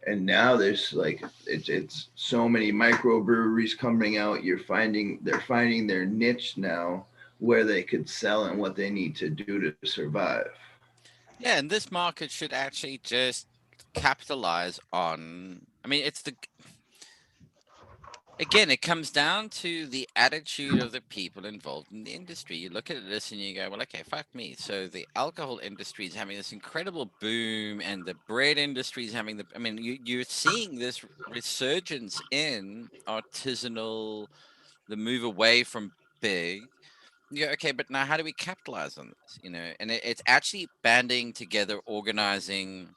and now there's like it's so many microbreweries coming out. They're finding their niche now where they could sell and what they need to do to survive. Yeah, and this market should actually just capitalize on. I mean, again, it comes down to the attitude of the people involved in the industry. You look at this and you go, well, okay, fuck me. So the alcohol industry is having this incredible boom, and the bread industry is having I mean, you're seeing this resurgence in artisanal, the move away from big. Yeah, okay, but now how do we capitalize on this? And it's actually banding together, organizing.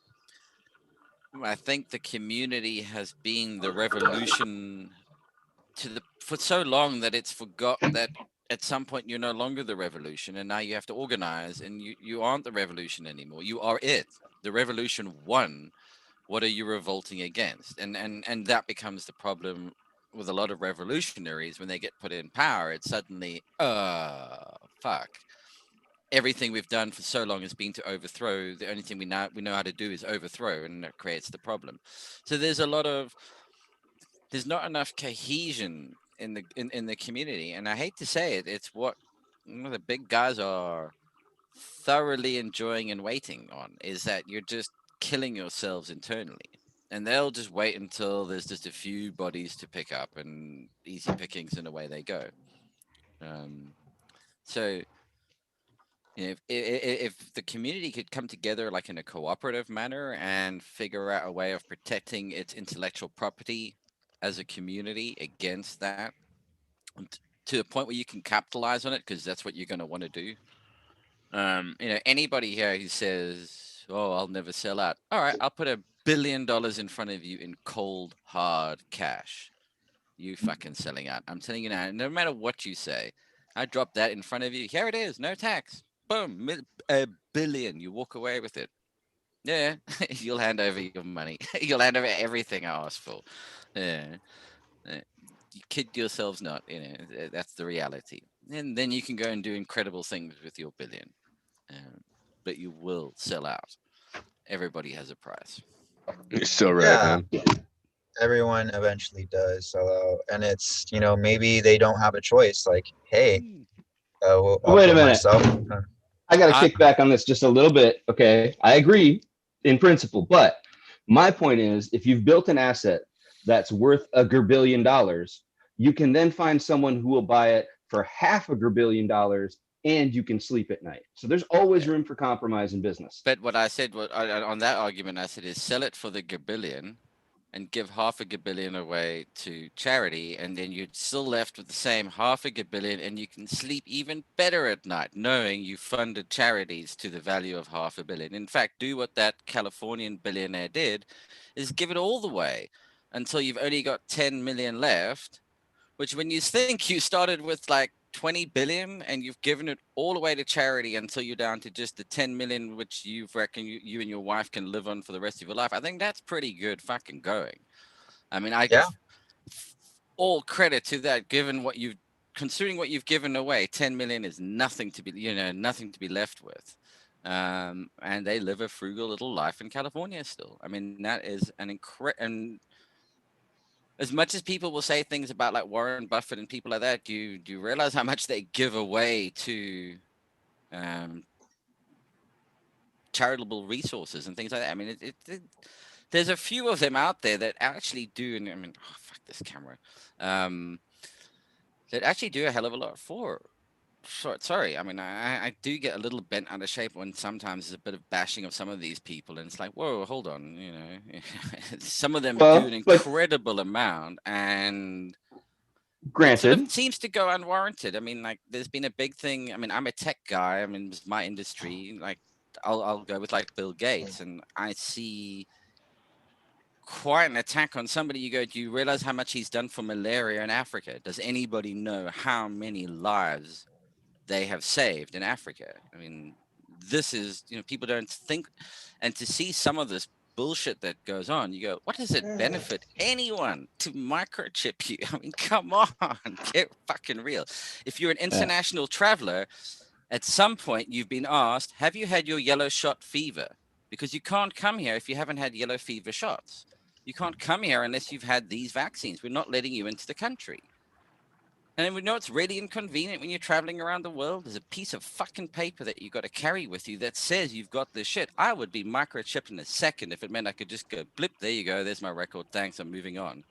I think the community has been the revolution for so long that it's forgot that at some point you're no longer the revolution, and now you have to organize, and you aren't the revolution anymore. You are it. The revolution won. What are you revolting against? And that becomes the problem with a lot of revolutionaries when they get put in power. It's suddenly, fuck. Everything we've done for so long has been to overthrow. The only thing we know how to do is overthrow, and that creates the problem. So there's not enough cohesion in the community, and I hate to say it, it's what the big guys are thoroughly enjoying and waiting on, is that you're just killing yourselves internally, and they'll just wait until there's just a few bodies to pick up and easy pickings, and away they go. So if the community could come together like in a cooperative manner and figure out a way of protecting its intellectual property as a community against that, to a point where you can capitalize on it, because that's what you're going to want to do. Anybody here who says, "Oh, I'll never sell out," all right, I'll put $1 billion in front of you in cold hard cash. You fucking selling out. I'm telling you now, no matter what you say, I drop that in front of you. Here it is, no tax. Boom, $1 billion. You walk away with it. Yeah, you'll hand over your money. You'll hand over everything I asked for. Yeah, you kid yourselves not. That's the reality. And then you can go and do incredible things with your billion, but you will sell out. Everybody has a price. You're so right, man. Everyone eventually does sell out, and it's maybe they don't have a choice. Like, hey, I'll wait a minute. I got to kick back on this just a little bit. Okay, I agree in principle, but my point is, if you've built an asset that's worth $1 billion, you can then find someone who will buy it for $500 million, and you can sleep at night. So there's always room for compromise in business. But what I said on that argument, I said is sell it for the gabillion and give $500 million away to charity, and then you're still left with the same $500 million, and you can sleep even better at night knowing you funded charities to the value of $500 million. In fact, do what that Californian billionaire did, is give it all the way until you've only got 10 million left, which when you think you started with like 20 billion and you've given it all away to charity until you're down to just the 10 million, which you reckon you and your wife can live on for the rest of your life. I think that's pretty good fucking going. I mean, I give all credit to that, considering what you've given away. 10 million is nothing to be, nothing to be left with. And they live a frugal little life in California still. I mean, that is an incredible. As much as people will say things about like Warren Buffett and people like that, do you realize how much they give away to charitable resources and things like that? I mean, there's a few of them out there that actually do, and I mean, fuck this camera, that actually do a hell of a lot for sorry. I mean, I do get a little bent out of shape when sometimes there's a bit of bashing of some of these people, and it's like, whoa, hold on, you know, some of them do an incredible amount, and granted, sort of seems to go unwarranted. I mean, like, there's been a big thing. I mean, I'm a tech guy. I mean, it's my industry. Like, I'll go with like Bill Gates, and I see quite an attack on somebody. You go, do you realize how much he's done for malaria in Africa? Does anybody know how many lives they have saved in Africa? I mean, this is, you know, people don't think, and to see some of this bullshit that goes on, you go, what does it benefit anyone to microchip you? I mean, come on, get fucking real. If you're an international traveler, at some point you've been asked, have you had your yellow shot fever? Because you can't come here if you haven't had yellow fever shots. You can't come here unless you've had these vaccines. We're not letting you into the country. And we know it's really inconvenient when you're traveling around the world. There's a piece of fucking paper that you got to carry with you that says you've got this shit. I would be microchipped in a second if it meant I could just go blip. There you go. There's my record. Thanks. I'm moving on.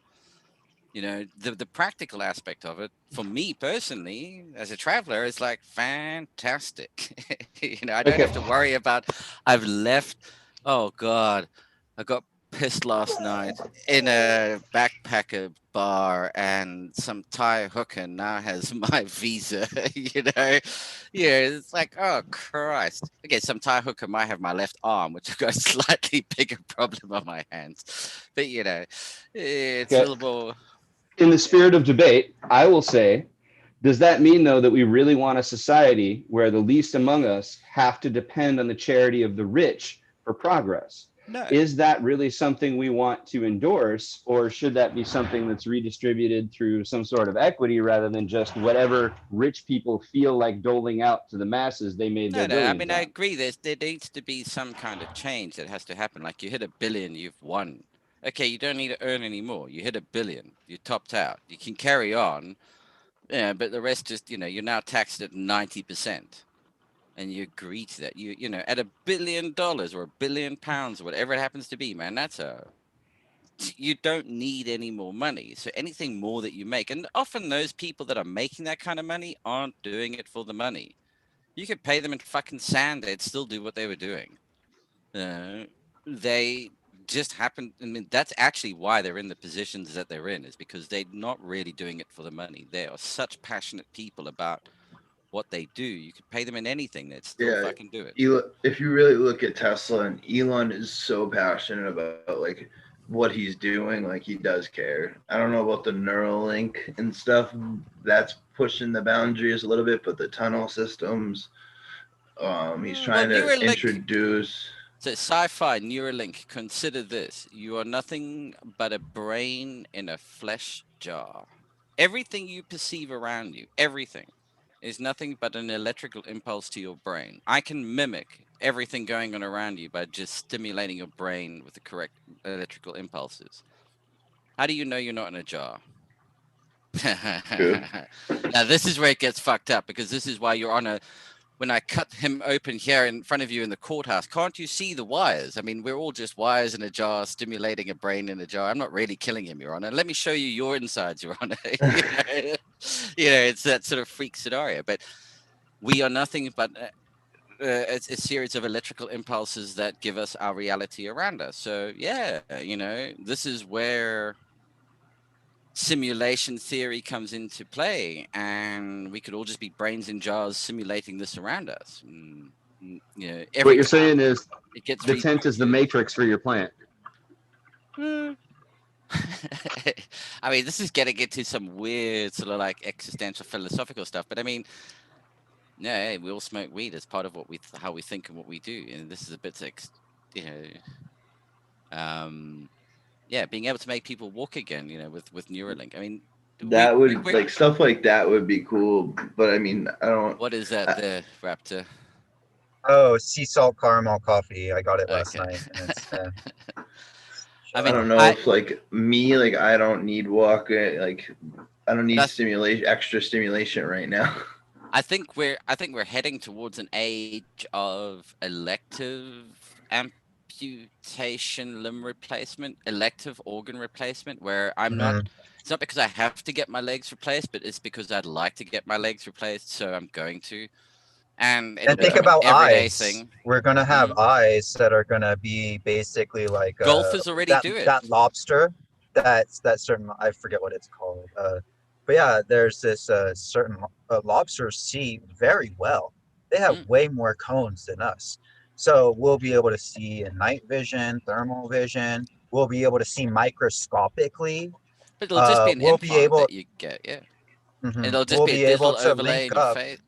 You know, the practical aspect of it for me personally as a traveler is like fantastic. You know, I don't have to worry about I've left. Oh God, I got pissed last night in a backpacker bar, and some Thai hooker now has my visa. You know, yeah, it's like, oh Christ. Okay, some Thai hooker might have my left arm, which I've got a slightly bigger problem on my hands, but you know, it's a little more. In the spirit of debate, I will say, does that mean, though, that we really want a society where the least among us have to depend on the charity of the rich for progress? No. Is that really something we want to endorse, or should that be something that's redistributed through some sort of equity rather than just whatever rich people feel like doling out to the masses they made their billions I mean, on? I agree. There needs to be some kind of change that has to happen. Like, you hit $1 billion, you've won. Okay, you don't need to earn any more. You hit $1 billion, you topped out. You can carry on, yeah, but the rest just, you know, you're now taxed at 90%, and you agree to that. You know, at $1 billion or £1 billion, or whatever it happens to be, man, you don't need any more money. So anything more that you make, and often those people that are making that kind of money aren't doing it for the money. You could pay them in fucking sand, they'd still do what they were doing. They just happen. I mean, that's actually why they're in the positions that they're in, is because they're not really doing it for the money. They are such passionate people about what they do. You could pay them in anything, they'd still fucking do it. If you really look at Tesla, and Elon is so passionate about like what he's doing, like he does care. I don't know about the Neuralink and stuff. That's pushing the boundaries a little bit, but the tunnel systems, he's trying to introduce. So sci-fi, Neuralink, consider this. You are nothing but a brain in a flesh jar. Everything you perceive around you, everything, is nothing but an electrical impulse to your brain. I can mimic everything going on around you by just stimulating your brain with the correct electrical impulses. How do you know you're not in a jar? Now, this is where it gets fucked up, because this is why you're on a... When I cut him open here in front of you in the courthouse, can't you see the wires? I mean, we're all just wires in a jar, stimulating a brain in a jar. I'm not really killing him, Your Honor. Let me show you your insides, Your Honor. You know, it's that sort of freak scenario. But we are nothing but a series of electrical impulses that give us our reality around us. So, yeah, you know, this is where simulation theory comes into play, and we could all just be brains in jars simulating this around us. You know, what you're saying is the tent is the matrix for your plant. I mean, this is getting into some weird sort of like existential philosophical stuff, but I mean, yeah, we all smoke weed as part of how we think and what we do, and this is a bit, you know, yeah, being able to make people walk again, you know, with Neuralink. I mean, that would like stuff like that would be cool, but I mean, I don't. What is that, the Raptor? Oh, sea salt caramel coffee. I got it last night. And it's, I mean, I don't know if like me, like I don't need walking, like I don't need extra stimulation right now. I think we're heading towards an age of elective amputation limb replacement, elective organ replacement, where I'm not. It's not because I have to get my legs replaced, but it's because I'd like to get my legs replaced, so I'm going to. And it'll think become about an everyday eyes. thing. We're gonna have eyes that are gonna be basically like Golfers already do it. That lobster. That's that certain. I forget what it's called. But yeah, there's this certain lobsters see very well. They have way more cones than us, so we'll be able to see in night vision, thermal vision. We'll be able to see microscopically. But it'll just be an we'll implant be able that you get, yeah. And it'll just we'll be a be able digital to overlay link in your up. face.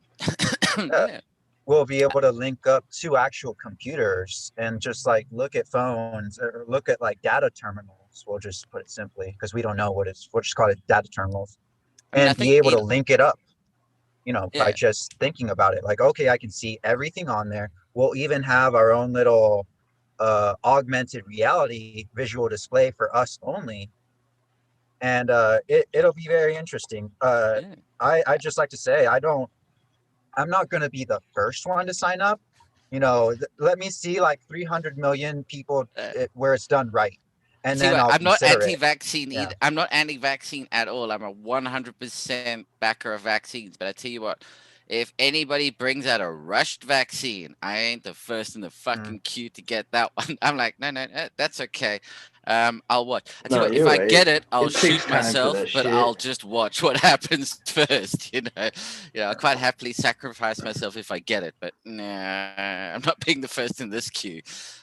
Yeah. We'll be able to link up to actual computers and just like look at phones or look at like data terminals. We'll just put it simply because we don't know what it's. We'll just call it data terminals, and be able to link it up. You know, by just thinking about it. Like, okay, I can see everything on there. We'll even have our own little augmented reality visual display for us only, and it'll be very interesting. I just like to say I'm not going to be the first one to sign up. You know, let me see like 300 million people where it's done right. And See then what, I'll I'm not consider anti-vaccine it. either. I'm not anti-vaccine at all. I'm a 100% backer of vaccines. But I tell you what, if anybody brings out a rushed vaccine, I ain't the first in the fucking queue to get that one. I'm like, no, that's okay. I'll watch. I tell you what, if I get it, I'll shoot myself, but I'll just watch what happens first. You know, I'll quite happily sacrifice myself if I get it. But nah, I'm not being the first in this queue.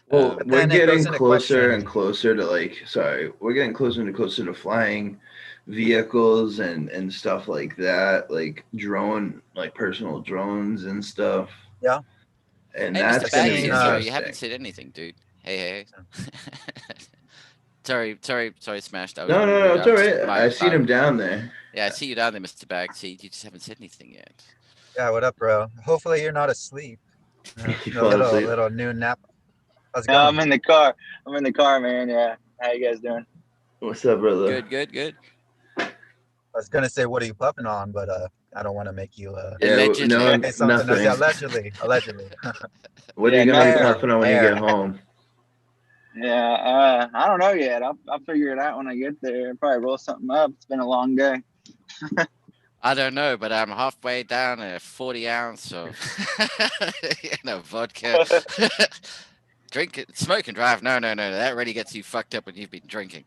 Well, we're getting closer and closer to we're getting closer and closer to flying vehicles and stuff like that, like personal drones and stuff. Yeah. And hey, that's Mr. going to Baggy, be sorry, interesting. you haven't said anything, dude. Hey. sorry, smashed. No, it's all right. I seen him down there. Yeah, I see you down there, Mr. Bagsy. You just haven't said anything yet. Yeah, what up, bro? Hopefully you're not asleep. You A fall asleep. little noon nap. How's it No, going? I'm in the car. Man. Yeah. How you guys doing? What's up, brother? Good. I was gonna say, what are you puffing on? But I don't want to make you. Allegedly. Say something nothing. else. Allegedly. What are you gonna be puffing on when you get home? Yeah, I don't know yet. I'll figure it out when I get there. Probably roll something up. It's been a long day. I don't know, but I'm halfway down a 40 ounce of vodka. Drink it, smoke and drive. No. That really gets you fucked up when you've been drinking.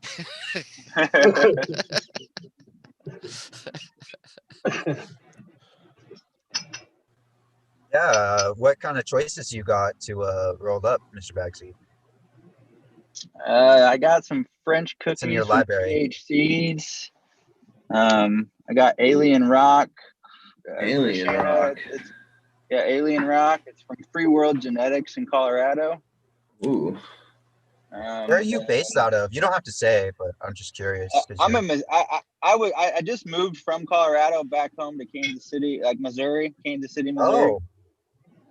Yeah. What kind of choices you got to roll up, Mr. Bagsy? I got some French cookies in your from library. PH Seeds. I got Alien Rock. Alien Rock. Alien Rock. It's from Free World Genetics in Colorado. Ooh. Where are you based out of? You don't have to say, but I'm just curious. I just moved from Colorado back home to Kansas City, Missouri, Missouri. Oh,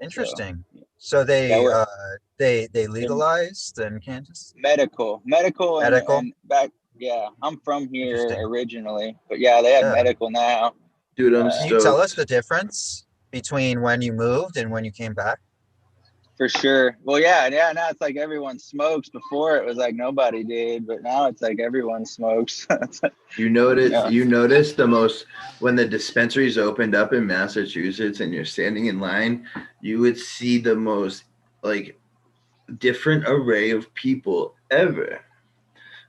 interesting. So they legalized in Kansas? Medical. And back. Yeah, I'm from here originally, but yeah, they have medical now. Dude, I'm Can you tell us the difference between when you moved and when you came back? For sure. Well, yeah. Now it's like everyone smokes. Before it was like nobody did, but now it's like everyone smokes. You notice the most when the dispensaries opened up in Massachusetts and you're standing in line, you would see the most different array of people ever.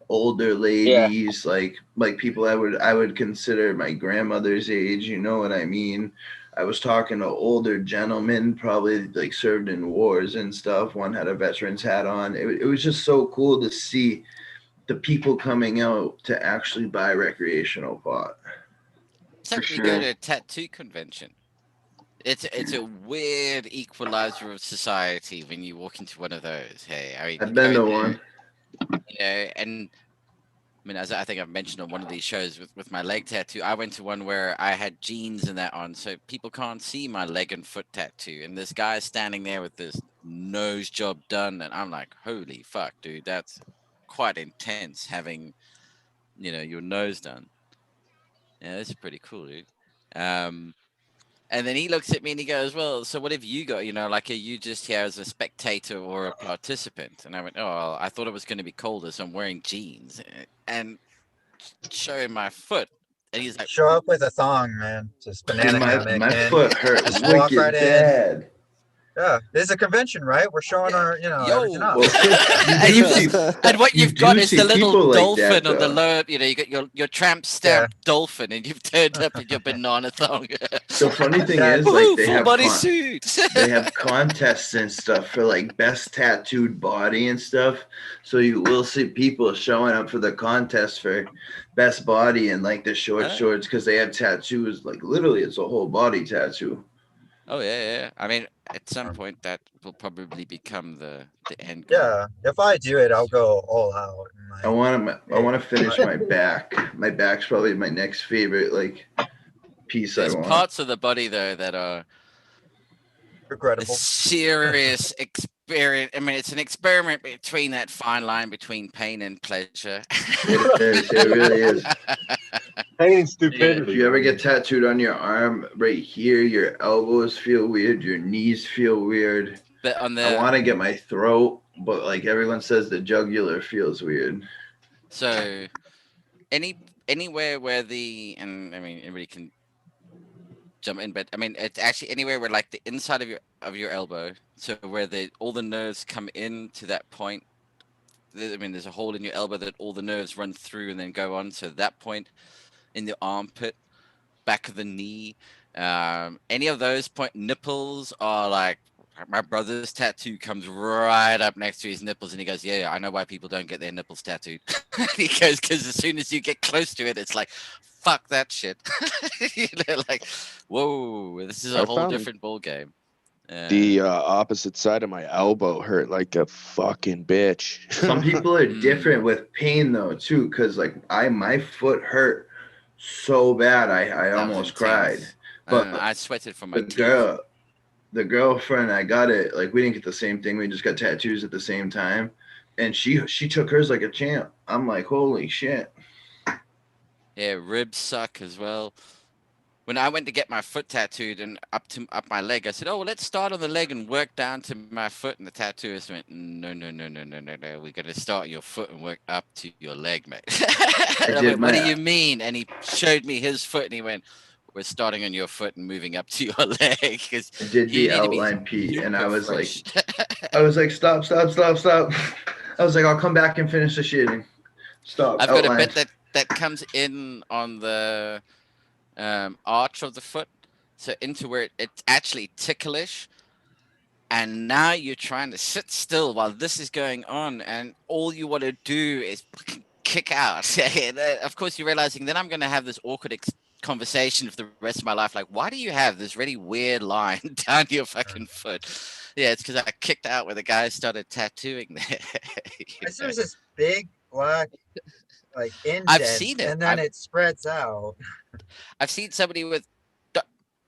Older ladies, like people I would consider my grandmother's age. You know what I mean? I was talking to older gentlemen, probably served in wars and stuff. One had a veteran's hat on. It was just so cool to see the people coming out to actually buy recreational pot. It's like when you go to a tattoo convention. It's a weird equalizer of society when you walk into one of those. Hey, I've been to one. And I mean, as I think I've mentioned on one of these shows with my leg tattoo, I went to one where I had jeans and that on, so people can't see my leg and foot tattoo. And this guy's standing there with this nose job done, and I'm like, holy fuck, dude, that's quite intense having, your nose done. Yeah, that's pretty cool, dude. And then he looks at me and he goes, well, so what have you got? You know, like, are you just here as a spectator or a participant? And I went, oh, well, I thought it was going to be colder, so I'm wearing jeans and showing my foot. And he's like, show up with a thong, man. Just banana hammock. My and foot hurt just walk wicked right in. bad. Yeah, it's a convention, right? We're showing our, everything up. And what you've got is the little dolphin like that, on the lower, you got your tramp stamp dolphin, and you've turned up in your banana thong. The funny thing is, like, they have suit. they have contests and stuff for like best tattooed body and stuff. So you will see people showing up for the contest for best body and like the shorts because they have tattoos. Like literally, it's a whole body tattoo. Oh yeah. I mean, at some point that will probably become the end goal. Yeah, if I do it, I'll go all out. I want to finish my back. My back's probably my next favorite like piece. There's I want parts of the body though that are regrettable. A serious experience. I mean, it's an experiment between that fine line between pain and pleasure. It is. It really is. Pain and stupidity. If you ever get tattooed on your arm right here, your elbows feel weird, your knees feel weird. But on the, I want to get my throat, but like everyone says, the jugular feels weird. So, anywhere where and I mean, everybody can jump in, but I mean, it's actually anywhere where like the inside of your elbow, so where all the nerves come in to that point. I mean, there's a hole in your elbow that all the nerves run through and then go on. So that point in the armpit, back of the knee, any of those nipples are like, my brother's tattoo comes right up next to his nipples, and he goes, yeah, I know why people don't get their nipples tattooed. He goes, because as soon as you get close to it, it's like, fuck that shit. You know, like, whoa, this is a whole different ball game. The opposite side of my elbow hurt like a fucking bitch. Some people are different with pain though too, because like my foot hurt so bad I almost cried. But I sweated from my teeth. The girlfriend I got it, like we didn't get the same thing. We just got tattoos at the same time, and she took hers like a champ. I'm like, holy shit. Yeah, ribs suck as well. When I went to get my foot tattooed and up my leg, I said, oh, well, let's start on the leg and work down to my foot. And the tattooist went, no. We're going to start your foot and work up to your leg, mate. I went, what do you mean? And he showed me his foot and he went, we're starting on your foot and moving up to your leg. I did the outline Pete, and I was like, stop. I was like, I'll come back and finish the shading. Stop. I've got a bit that comes in on the arch of the foot, so into where it's actually ticklish, and now you're trying to sit still while this is going on, and all you want to do is kick out. Of course, you're realizing then I'm going to have this awkward conversation for the rest of my life, like, why do you have this really weird line down your fucking foot? Yeah, it's because I kicked out where the guy started tattooing there. There's this big black like indent, I've seen it, and then it spreads out. I've seen somebody with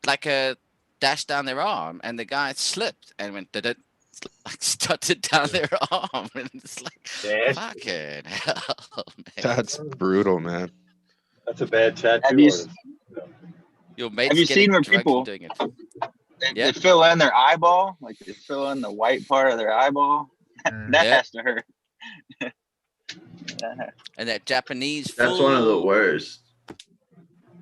like a dash down their arm, and the guy slipped and went like stuttered down their arm, and it's like, fucking hell, man. That's brutal, man. That's a bad tattoo. Have you seen where people doing it? They fill in their eyeball, like they fill in the white part of their eyeball? That has to hurt. And that Japanese, that's one of the worst.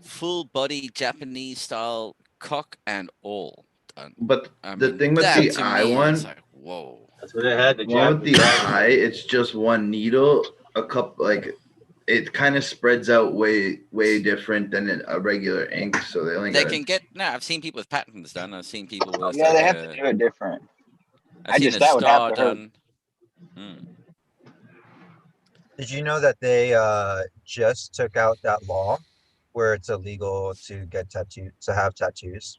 Full body Japanese style cock and all done. But the thing with the eye one, like, whoa. That's what they had. The one with the eye, it's just one needle, a cup, like it kind of spreads out way different than a regular ink. So they can get. No, I've seen people with patterns done. I've seen people with. Yeah, they have to do it different. I've seen that would have to hurt. Did you know that they just took out that law where it's illegal to have tattoos?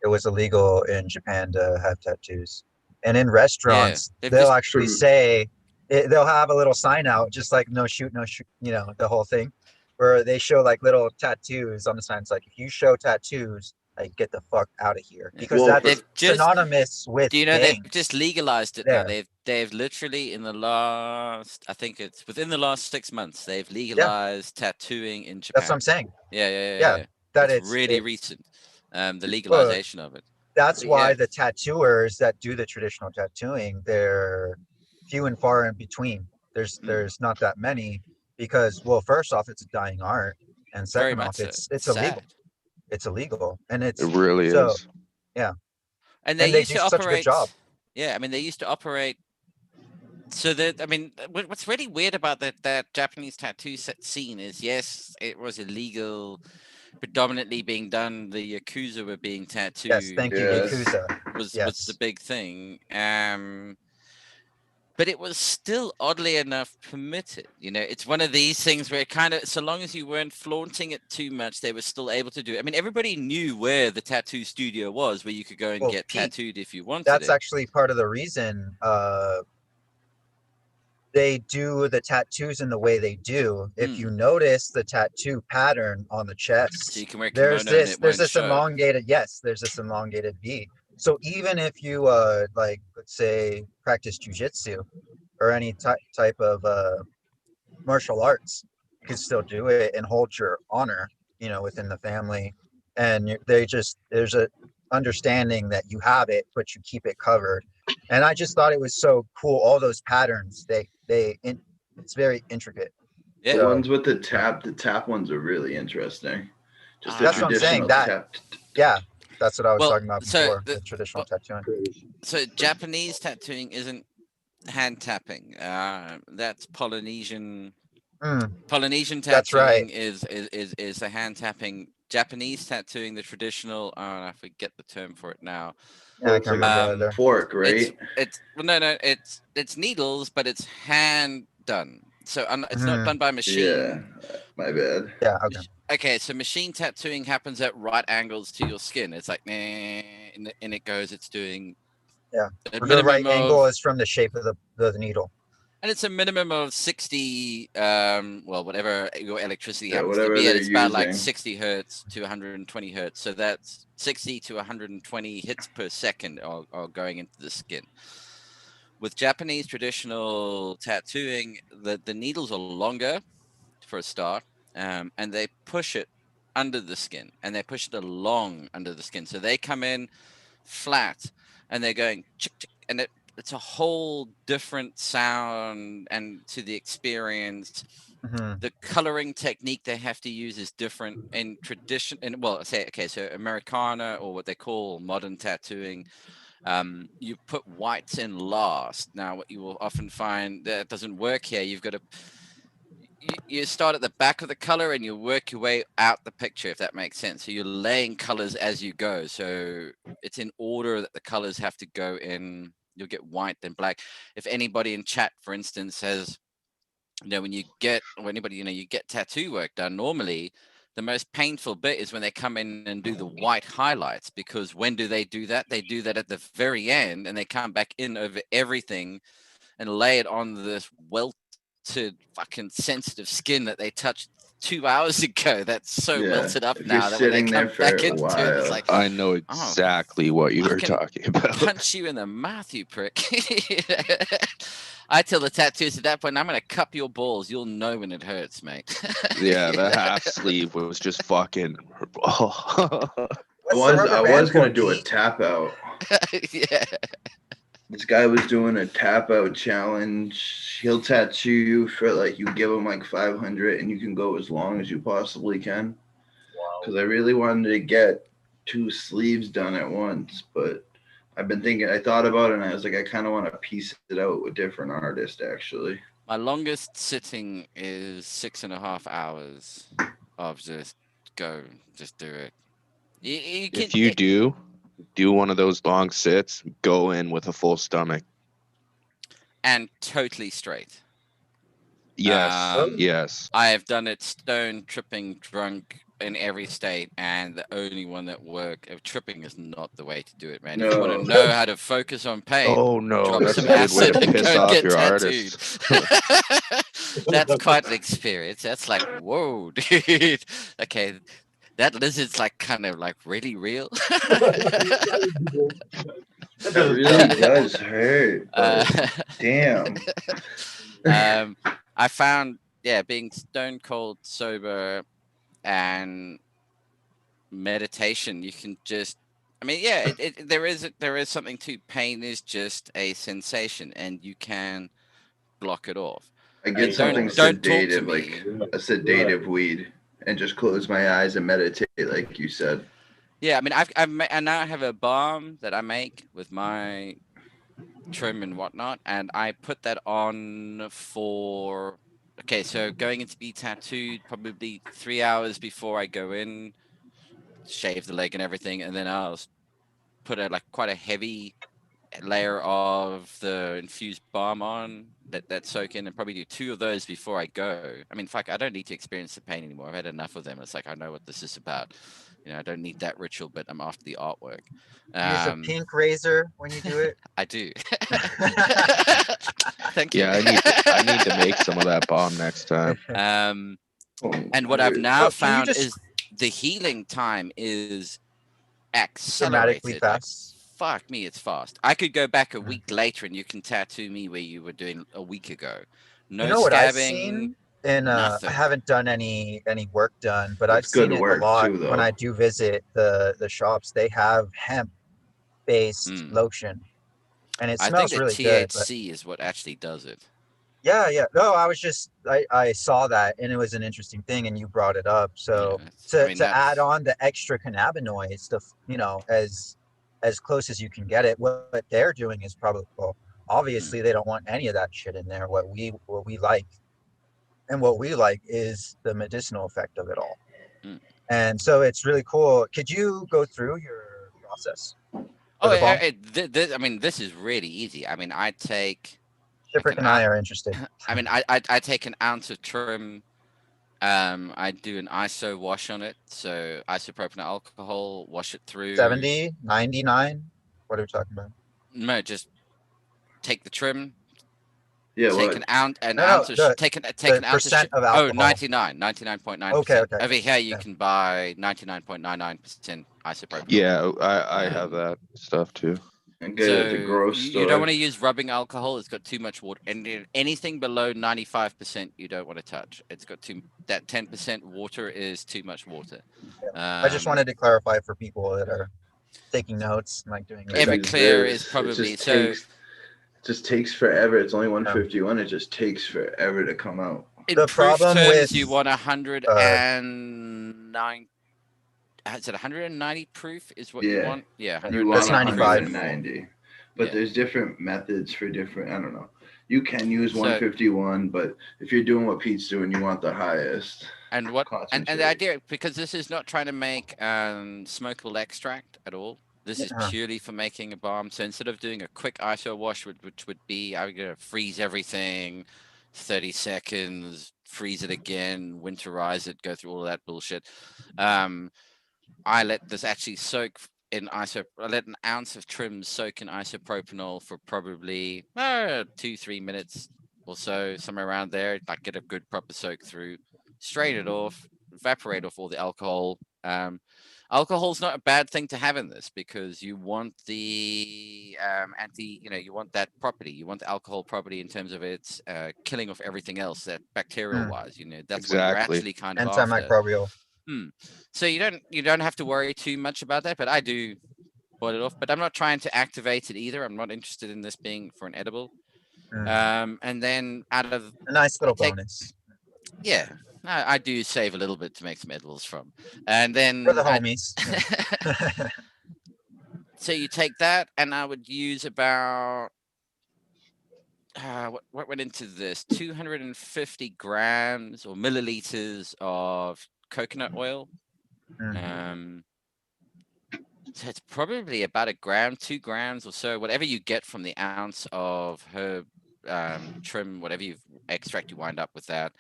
It was illegal in Japan to have tattoos, and in restaurants they'll actually say they'll have a little sign out, just like no shoot, you know, the whole thing, where they show like little tattoos on the signs, like if you show tattoos, like get the fuck out of here, because that's synonymous with. Do you know they've just legalized it now? They've literally in the last, I think it's within the last 6 months, they've legalized tattooing in Japan. That's what I'm saying. Yeah. That it's really recent. the legalization of it. That's But why yeah. the tattooers that do the traditional tattooing, they're few and far in between. There's not that many because, well, first off, it's a dying art, and Very second much off, so. it's illegal. Sad. It's illegal, and it's It really so is. yeah. And they they used do to such a good operate. job. Yeah, I mean, they used to operate. So that, I mean, what's really weird about that Japanese tattoo scene is, yes, it was illegal, predominantly being done. The Yakuza were being tattooed. Yes, thank you, Yakuza. Was Yes. the big thing. But it was still oddly enough permitted. You know, it's one of these things where it kind of, so long as you weren't flaunting it too much, they were still able to do it. I mean, everybody knew where the tattoo studio was, where you could go and get Pete, tattooed if you wanted that's it. actually part of the reason they do the tattoos in the way they do. If you notice the tattoo pattern on the chest, So you can wear there's kimono and this it there's won't this show. elongated there's this elongated V. So even if you like, let's say, practice jujitsu or any type of martial arts, you can still do it and hold your honor, you know, within the family. And there's a understanding that you have it, but you keep it covered. And I just thought it was so cool. All those patterns, it's very intricate. The ones with the tap ones are really interesting. Just the That's what I'm saying. Yeah, that's what I was talking about before. The traditional tattooing. So Japanese tattooing isn't hand tapping. That's Polynesian. Polynesian tattooing is the hand tapping. Japanese tattooing, the traditional. I forget the term for it now. Yeah, I can't remember either. Fork, right? It's it's needles, but it's hand done. So it's not done by machine. Yeah, my bad. Yeah, okay. Okay, so machine tattooing happens at right angles to your skin. It's like, and it goes. It's doing. Yeah, a the right minimum angle is from the shape of the needle. And it's a minimum of 60, well, whatever your electricity happens whatever to be. they're It's about like using. 60 hertz to 120 hertz. So that's 60 to 120 hits per second are going into the skin. With Japanese traditional tattooing, the needles are longer for a start, and they push it under the skin, and they push it along under the skin. So they come in flat, and they're going chick, chick, and it's a whole different sound and to the experience. The coloring technique they have to use is different in tradition. And well, so Americana, or what they call modern tattooing, you put whites in last. Now, what you will often find that doesn't work here. You've got to you start at the back of the color and you work your way out the picture, if that makes sense. So you're laying colors as you go. So it's in order that the colors have to go in. You'll get white, then black. If anybody in chat, for instance, says, when you get tattoo work done, normally the most painful bit is when they come in and do the white highlights, because when do they do that? They do that at the very end, and they come back in over everything and lay it on this welted fucking sensitive skin that they touched 2 hours ago. That's so melted up if now you're that when they sitting come there for back a into it, it's while. like, I know exactly what you were fucking talking about. punch you in the mouth, you prick. I tell the tattoos at that point, I'm going to cup your balls. You'll know when it hurts, mate. Yeah, the half sleeve was just fucking. I was gonna do a tap out. Yeah. This guy was doing a tap out challenge. He'll tattoo you for like, you give him like 500 and you can go as long as you possibly can. Because I really wanted to get 2 sleeves done at once, but I've been thinking, I thought about it and I was like, I kind of want to piece it out with different artists actually. My longest sitting is 6.5 hours of just do it. If you do one of those long sits, go in with a full stomach. And totally straight. Yes, yes. I have done it stone, tripping, drunk, in every state, and the only one that worked. Tripping is not the way to do it, man. If you want to know how to focus on pain, Oh no, drop that's some a good way acid to and piss go off get your tattooed. artist. That's quite an experience. That's like, whoa, dude. Okay, that lizard's like kind of like really real. That really does hurt. Damn. I found, being stone cold sober and meditation. You can just, I mean, yeah, there is something to pain is just a sensation, and you can block it off. I get something sedative, like a sedative weed, and just close my eyes and meditate, like you said. Yeah, I mean, I now have a balm that I make with my trim and whatnot, and I put that on for. Okay, so going in to be tattooed probably 3 hours before I go in, shave the leg and everything, and then I'll put a quite a heavy layer of the infused balm on that soak in, and probably do 2 of those before I go. I mean, fuck, I don't need to experience the pain anymore. I've had enough of them. It's like I know what this is about. You know, I don't need that ritual, but I'm after the artwork. Use a pink razor when you do it. I do. Thank you. Yeah, I need to make some of that bomb next time. And what I've now found is the healing time is accelerated. Dramatically fast. Fuck me, it's fast. I could go back a week later and you can tattoo me where you were doing a week ago. No you know what scabbing, I've seen? And I haven't done any work done, but I've seen it a lot too, when I do visit the shops. They have hemp-based lotion, and it smells really good. I think the THC is what actually does it. Yeah. No, I saw that, and it was an interesting thing, and you brought it up. So to add on the extra cannabinoids, you know, as close as you can get it, what they're doing is probably, well, obviously they don't want any of that shit in there. What we like. And what we like is the medicinal effect of it all. And so it's really cool. Could you go through your process? I mean, this is really easy. I mean, I take... Shipwreck and I are interested. I mean, I take an ounce of trim. I do an ISO wash on it. So isopropyl alcohol, wash it through. 70, 99? What are we talking about? No, just take the trim. Yeah, take an ounce, take an ounce of alcohol. 99.9%. Okay. Over here, you can buy 99.99% isopropyl. Yeah, I have that stuff too. And get it at the grocery store. You don't want to use rubbing alcohol. It's got too much water. And anything below 95%, you don't want to touch. It's got that 10% water is too much water. I just wanted to clarify for people that are taking notes, like doing Everclear is probably just takes forever. It's only 151. It just takes forever to come out. The problem with you want 109. Is it 190 proof? Is what you want? Yeah, you want 190. But there's different methods for different. I don't know. You can use 151, but if you're doing what Pete's doing, you want the highest. And the idea, because this is not trying to make smokable extract at all. This is purely for making a bomb. So instead of doing a quick ISO wash, which would be, I'm going to freeze everything, 30 seconds, freeze it again, winterize it, go through all of that bullshit. I let this actually soak in I let an ounce of trim soak in isopropanol for probably 2-3 minutes or so, somewhere around there. Like get a good proper soak through, strain it off, evaporate off all the alcohol. Alcohol's not a bad thing to have in this because you want the you want that property. You want the alcohol property in terms of its killing off everything else, that bacterial wise. You know, that's what you're actually kind of antimicrobial. So you don't have to worry too much about that. But I do boil it off. But I'm not trying to activate it either. I'm not interested in this being for an edible. And then out of a nice little bonus. Yeah. I do save a little bit to make some edibles from. And then for the homies. So you take that, and I would use about what went into this? 250 grams or milliliters of coconut oil. So it's probably about 1 gram, 2 grams or so, whatever you get from the ounce of herb trim, whatever you extract, you wind up with that.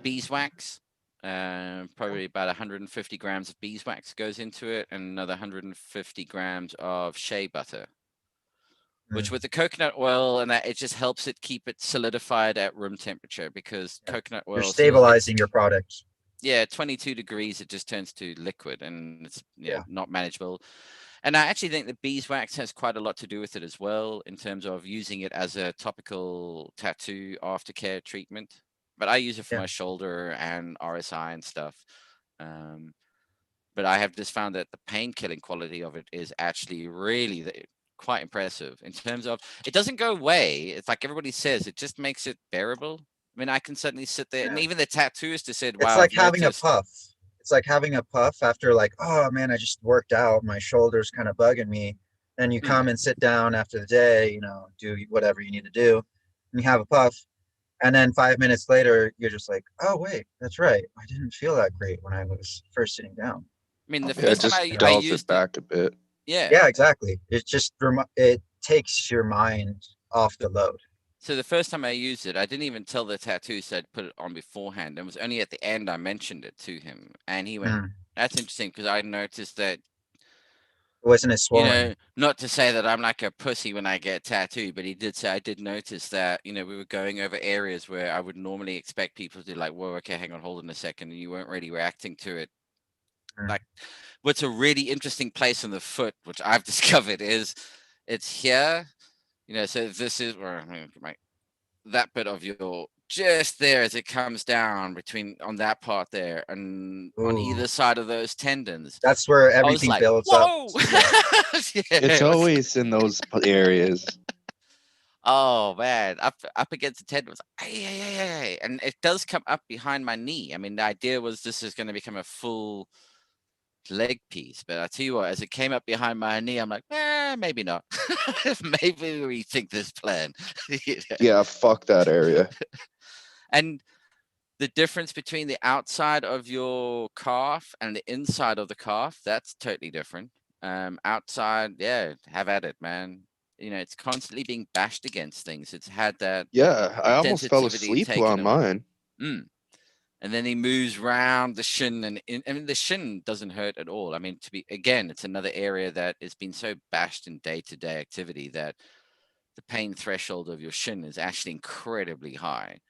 Beeswax, probably about 150 grams of beeswax goes into it, and another 150 grams of shea butter, which with the coconut oil and that, it just helps it keep it solidified at room temperature because coconut oil. You're stabilizing your product. Yeah, 22 degrees, it just turns to liquid, and it's not manageable. And I actually think that beeswax has quite a lot to do with it as well in terms of using it as a topical tattoo aftercare treatment. But I use it for my shoulder and RSI and stuff. But but I have just found that the pain killing quality of it is actually really quite impressive in terms of it doesn't go away. It's like everybody says, it just makes it bearable. I mean, I can certainly sit there, and even the tattooist has said, It's wow, like I've having noticed. a puff. It's like having a puff after like, oh man, I just worked out. My shoulder's kind of bugging me. Then you come and sit down after the day, you know, do whatever you need to do, and you have a puff. And then 5 minutes later, you're just like, oh wait, that's right. I didn't feel that great when I was first sitting down. I mean, the Yeah, it first time just I dials used it back a bit. Yeah. Yeah, exactly. It just it takes your mind off the load. So the first time I used it, I didn't even tell the tattooist I'd put it on beforehand. It was only at the end I mentioned it to him, and he went, "That's interesting," because I noticed that. Wasn't as swollen. You know, not to say that I'm like a pussy when I get tattooed, but he did say I did notice that, you know, we were going over areas where I would normally expect people to like, whoa, okay, hang on, hold on a second, and you weren't really reacting to it. Like, what's a really interesting place on the foot, which I've discovered, is it's here, you know, so this is where that bit of your just there as it comes down between on that part there and on either side of those tendons. That's where everything like, builds whoa! up. It's always in those areas. Oh man, up against the tendon was and it does come up behind my knee. I mean, the idea was this is going to become a full leg piece, but I tell you what, as it came up behind my knee, I'm like, maybe not. Maybe rethink this plan. You know? Yeah, fuck that area. And the difference between the outside of your calf and the inside of the calf, that's totally different. Outside, yeah, have at it, man. You know, it's constantly being bashed against things. It's had that. Yeah, I almost fell sensitivity asleep on mine. And then he moves round the shin, and I mean, the shin doesn't hurt at all. I mean, it's another area that has been so bashed in day-to-day activity that the pain threshold of your shin is actually incredibly high.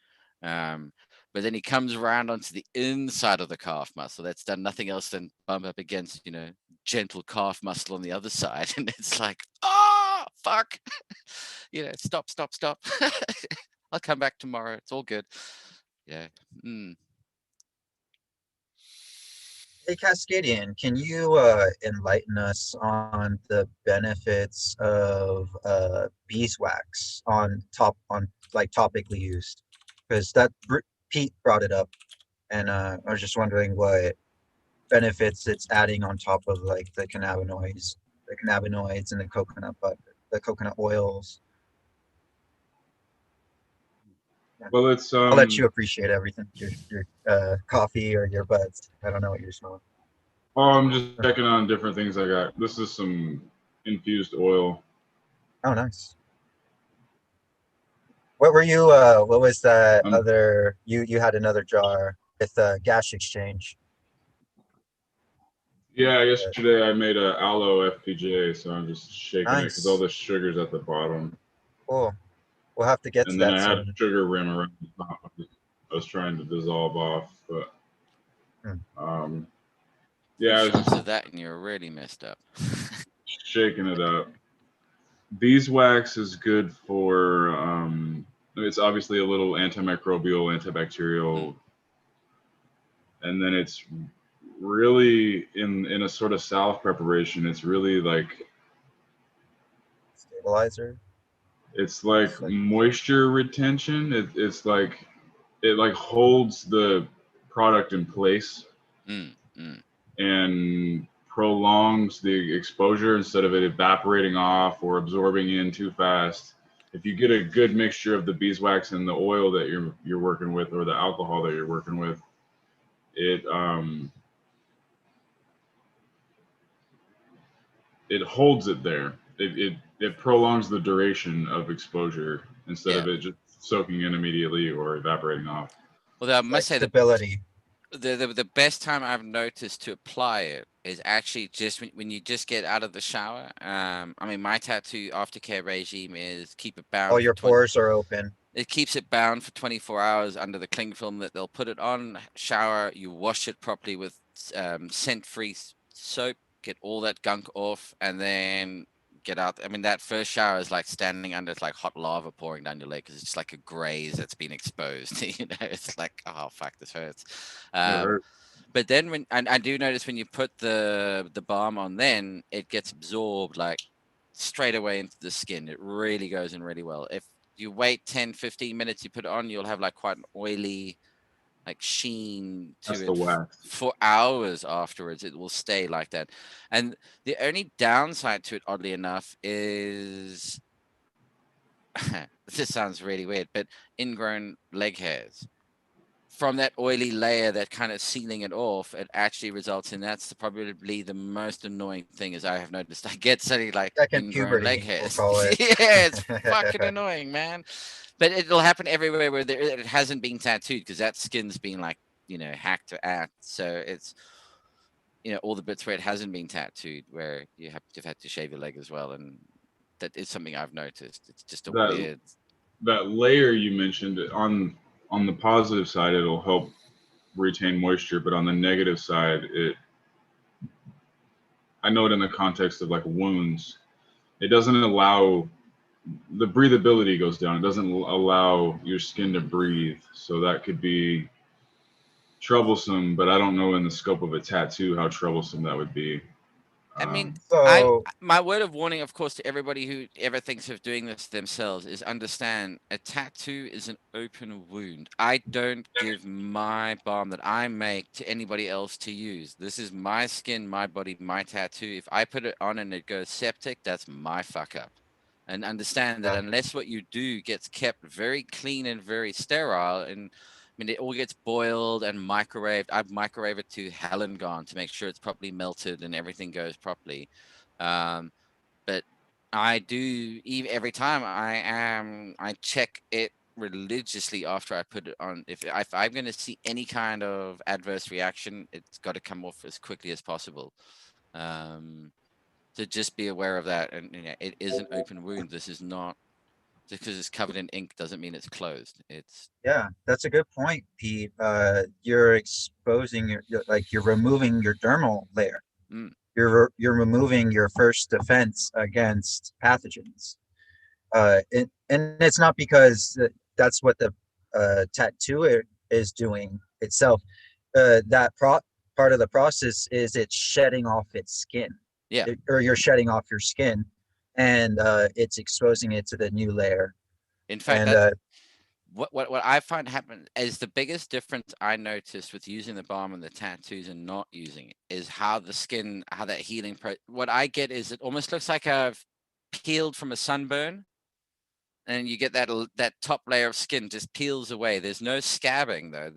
But then he comes around onto the inside of the calf muscle. That's done nothing else than bump up against, you know, gentle calf muscle on the other side. And it's like, oh, fuck. You know, stop. I'll come back tomorrow. It's all good. Yeah. Hey, Cascadian, can you enlighten us on the benefits of beeswax topically used? Because Pete brought it up, and I was just wondering what benefits it's adding on top of like the cannabinoids and the coconut butter, the coconut oils. Well, it's I'll let you appreciate everything. Your coffee or your buds. I don't know what you're smelling. Oh, I'm just checking on different things I got. This is some infused oil. Oh, nice. What were you? What was that other? You had another jar with Gas Exchange. Yeah, yesterday I made a aloe FPGA, so I'm just shaking it because all the sugar's at the bottom. Cool. We'll have to get to that. And then I had sugar rim around the top. I was trying to dissolve off, but yeah. Shots of that, and you're really messed up. Shaking it up. Beeswax is good for. It's obviously a little antimicrobial, antibacterial, and then it's really in a sort of salve preparation. It's really like stabilizer. It's like moisture retention. It's like it like holds the product in place and prolongs the exposure instead of it evaporating off or absorbing in too fast. If you get a good mixture of the beeswax and the oil that you're working with, or the alcohol that you're working with, it holds it there. It prolongs the duration of exposure instead of it just soaking in immediately or evaporating off. Well, I must say stability. The best time I've noticed to apply it is actually just when you just get out of the shower. I mean, my tattoo aftercare regime is keep it bound. All your pores are open. It keeps it bound for 24 hours under the cling film that they'll put it on. Shower, you wash it properly with scent-free soap, get all that gunk off, and then get out. I mean, that first shower is like standing under like hot lava pouring down your leg because it's just like a graze that's been exposed. You know, it's like, oh fuck, this hurts. But then when, and I do notice when you put the balm on, then it gets absorbed like straight away into the skin. It really goes in really well. If you wait 10, 15 minutes, you put it on, you'll have like quite an oily, like sheen That's to the it wax. for hours afterwards. It will stay like that. And the only downside to it, oddly enough, is this sounds really weird, but ingrown leg hairs. From that oily layer that kind of sealing it off, it actually results in probably the most annoying thing is I have noticed. I get suddenly like Second ingrown leg puberty, we'll hairs. call it. Yeah, it's fucking annoying, man. But it'll happen everywhere where it hasn't been tattooed because that skin's been like, hacked to act. So it's, all the bits where it hasn't been tattooed where you've had to shave your leg as well. And that is something I've noticed. It's just a weird. That layer you mentioned on the positive side, it'll help retain moisture, but on the negative side, I know it in the context of like wounds, it doesn't allow, the breathability goes down. It doesn't allow your skin to breathe. So that could be troublesome, but I don't know in the scope of a tattoo how troublesome that would be. I mean, So my word of warning, of course, to everybody who ever thinks of doing this themselves is understand a tattoo is an open wound. I don't give my balm that I make to anybody else to use. This is my skin, my body, my tattoo. If I put it on and it goes septic, that's my fuck up. And understand that unless what you do gets kept very clean and very sterile, and I mean, it all gets boiled and microwaved. I've microwaved it to hell and gone to make sure it's properly melted and everything goes properly. But I do, every time I check it religiously after I put it on. If I'm going to see any kind of adverse reaction, it's got to come off as quickly as possible. So just be aware of that. And it is an open wound. This is not. Just because it's covered in ink doesn't mean it's closed. Yeah, that's a good point, Pete. You're exposing you're removing your dermal layer. You're removing your first defense against pathogens. And it's not because that's what the tattoo is doing itself. That part of the process is it's shedding off its skin. Yeah. Or you're shedding off your skin, and it's exposing it to the new layer. In fact, what I find happen is the biggest difference I noticed with using the balm and the tattoos and not using it is how the skin, how that healing. What I get is it almost looks like I've peeled from a sunburn, and you get that top layer of skin just peels away. There's no scabbing though.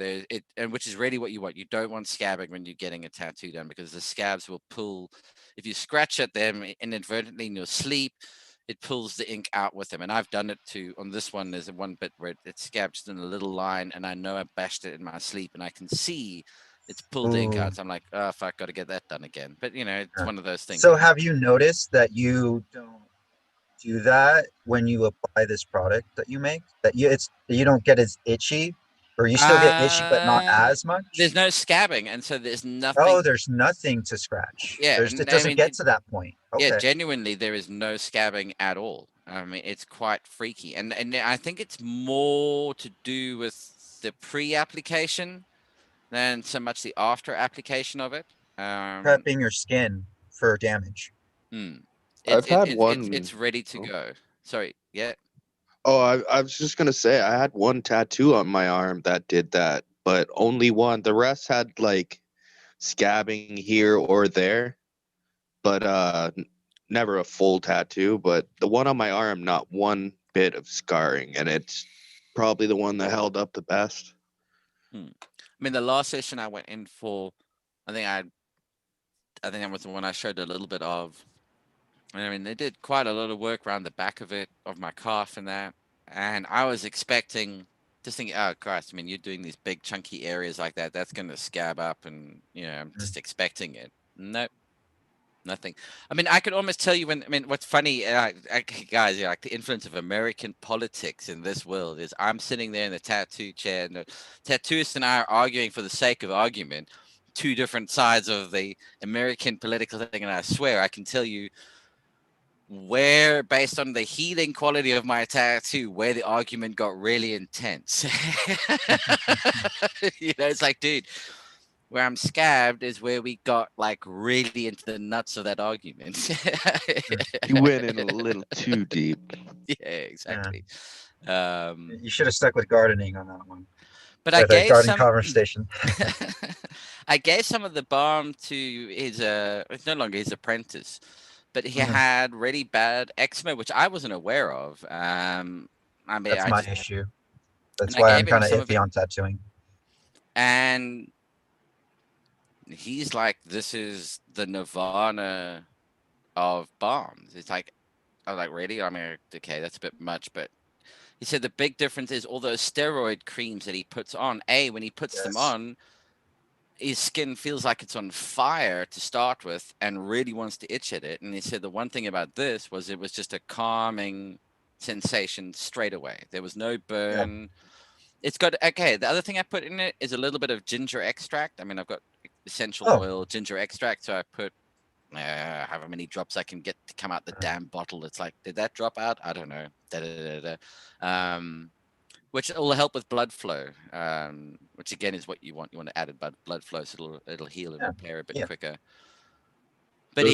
And which is really what you want. You don't want scabbing when you're getting a tattoo done because the scabs will pull. If you scratch at them inadvertently in your sleep, it pulls the ink out with them. And I've done it too. On this one, there's one bit where it scabs in a little line, and I know I bashed it in my sleep, and I can see it's pulled the ink out. So I'm like, oh fuck, got to get that done again. But it's one of those things. So have you noticed that you don't do that when you apply this product that you make? That you don't get as itchy, or you still get itchy but not as much? There's no scabbing, and so there's nothing. Oh, there's nothing to scratch. Yeah, it doesn't get to that point. Okay. Yeah, genuinely, there is no scabbing at all. I mean, it's quite freaky, and I think it's more to do with the pre-application than so much the after application of it. Prepping your skin for damage. I've had one. It's ready to go. Sorry, yeah. Oh, I was just gonna say I had one tattoo on my arm that did that, but only one. The rest had like scabbing here or there, but never a full tattoo. But the one on my arm, not one bit of scarring, and it's probably the one that held up the best. I mean, the last session I went in for, I think that was the one I showed a little bit of. I mean, they did quite a lot of work around the back of it, of my calf and that. And I was expecting, just thinking, oh, Christ, I mean, you're doing these big chunky areas like that. That's going to scab up. And, I'm just expecting it. Nope. Nothing. I mean, I could almost tell you what's funny, guys, like the influence of American politics in this world is I'm sitting there in the tattoo chair and the tattooist and I are arguing for the sake of argument, two different sides of the American political thing. And I swear I can tell you, where based on the healing quality of my tattoo, where the argument got really intense. It's like, dude, Where I'm scabbed is where we got like really into the nuts of that argument. You went in a little too deep. Yeah, exactly. You should have stuck with gardening on that one. But I gave gardening some conversation. I gave some of the balm to his it's no longer his apprentice, but he had really bad eczema, which I wasn't aware of. I mean, That's my issue. That's and why I I'm gave him kind of some of iffy on tattooing. And he's like, this is the nirvana of bombs. It's like, I was like, really? I mean, okay, that's a bit much, but he said the big difference is all those steroid creams that he puts on. When he puts them on, his skin feels like it's on fire to start with and really wants to itch at it. And he said the one thing about this was it was just a calming sensation straight away. There was no burn. It's got, okay, the other thing I put in it is a little bit of ginger extract. I mean, I've got essential oil, ginger extract, so I put however many drops I can get to come out the damn bottle. It's like, did that drop out? I don't know. Which will help with blood flow, which again is what you want. You want to add blood flow, so it'll heal and repair a bit quicker. But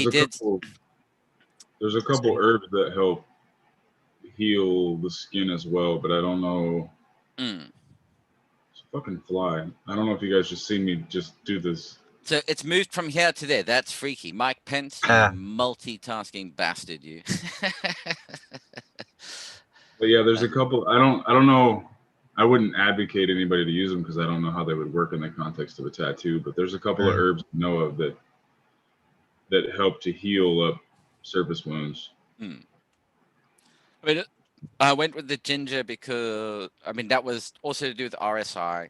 there's a couple herbs that help heal the skin as well, but I don't know. It's a fucking fly. I don't know if you guys just see me just do this. So it's moved from here to there. That's freaky. Mike Pence, you multitasking bastard, you. But yeah, there's a couple. I don't know. I wouldn't advocate anybody to use them because I don't know how they would work in the context of a tattoo. But there's a couple of herbs I know of that help to heal up surface wounds. I mean, I went with the ginger because I mean that was also to do with RSI.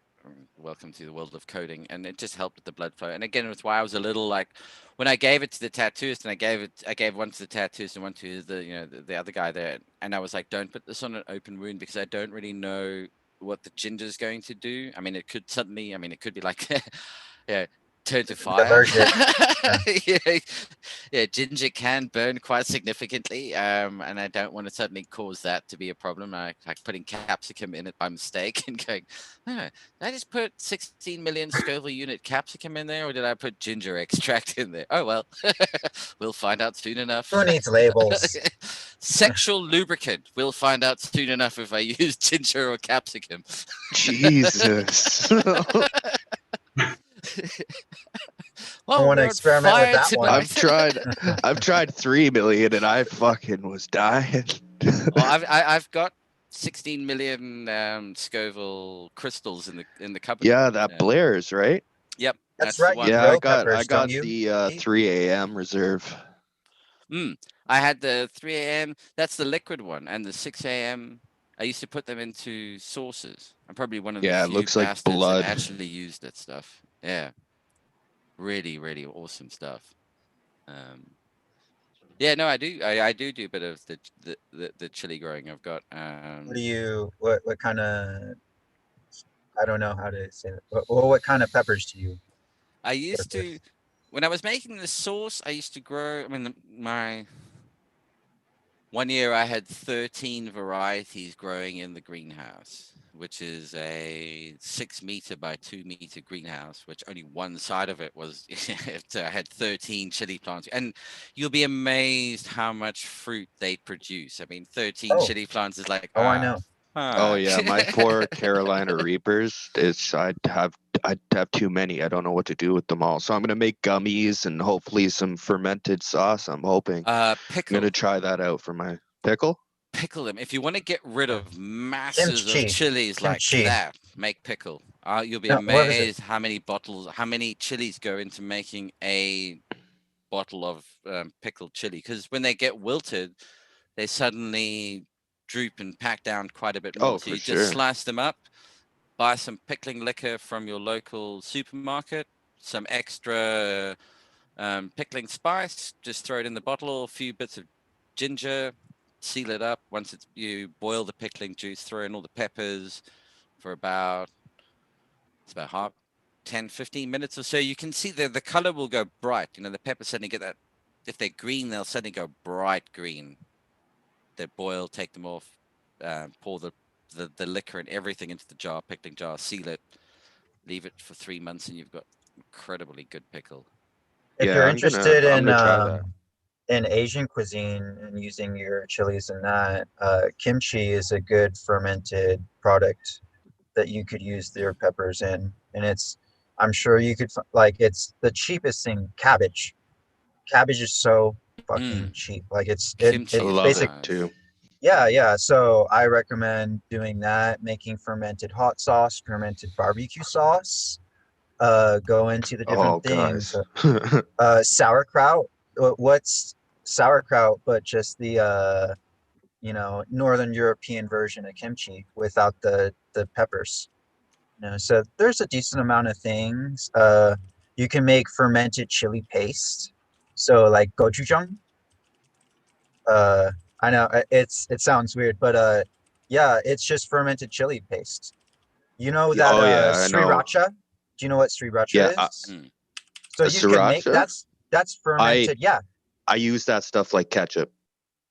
Welcome to the world of coding, and it just helped with the blood flow. And again, it's why I was a little like when I gave it to the tattooist, and I gave one to the tattooist and one to the other guy there, and I was like, don't put this on an open wound because I don't really know what the ginger is going to do. I mean, it could suddenly, it could be like turn to fire. Ginger can burn quite significantly, and I don't want to suddenly cause that to be a problem. Like putting capsicum in it by mistake and going, did I just put 16 million Scoville unit capsicum in there, or did I put ginger extract in there? Oh well, we'll find out soon enough. Who needs labels? Sexual lubricant. We'll find out soon enough if I use ginger or capsicum. Jesus. I want to experiment with that one. I've tried 3 million and I fucking was dying. Well, I've got 16 million Scoville crystals in the cupboard. Yeah, that Blair's, right? Yep, that's right. Yeah, I got the 3 a.m. reserve. I had the 3 a.m. That's the liquid one, and the 6 a.m. I used to put them into sauces. I'm probably one of the few it looks like bastards blood. that actually used that stuff. Yeah, really, really awesome stuff. Yeah, no, I do. I do a bit of the chili growing. I've got. What kind of? I don't know how to say it. What kind of peppers do you? I used to, when I was making the sauce, I used to grow. I mean, one year I had 13 varieties growing in the greenhouse, which is a 6 meter by 2 meter greenhouse, which only one side of it was, I had 13 chili plants. And you'll be amazed how much fruit they produce. I mean, 13 chili plants is like, I know. Oh yeah, my 4 Carolina Reapers. I'd have too many. I don't know what to do with them all. So I'm gonna make gummies and hopefully some fermented sauce. I'm hoping. Pickle. I'm gonna try that out for my pickle. Pickle them. If you want to get rid of masses of chilies like that, make pickle. You'll be amazed how many chilies go into making a bottle of pickled chili. Because when they get wilted, they suddenly droop and pack down quite a bit more. So you just slice them up, buy some pickling liquor from your local supermarket, some extra pickling spice, just throw it in the bottle, a few bits of ginger, seal it up. Once you boil the pickling juice, throw in all the peppers for about 10-15 minutes or so. You can see the color will go bright. The peppers suddenly get that. If they're green, they'll suddenly go bright green. They boil, take them off, pour the liquor and everything into the jar, pickling jar, seal it, leave it for 3 months, and you've got incredibly good pickle. If Yeah, you're I'm interested gonna try that. in Asian cuisine and using your chilies in that, kimchi is a good fermented product that you could use your peppers in, and I'm sure you could like it's the cheapest thing. Cabbage is so fucking cheap. Like it's Kimchi is basic. nice. Too. Yeah. So I recommend doing that, making fermented hot sauce, fermented barbecue sauce. Go into the different things. Sauerkraut. What's sauerkraut? But just the Northern European version of kimchi without the peppers. So there's a decent amount of things. You can make fermented chili paste. So like gochujang. I know it sounds weird, but yeah, it's just fermented chili paste. You know that Oh yeah, I know. sriracha? Do you know what sriracha Yeah, is? So a you can make sriracha? that's fermented. Yeah. I use that stuff like ketchup.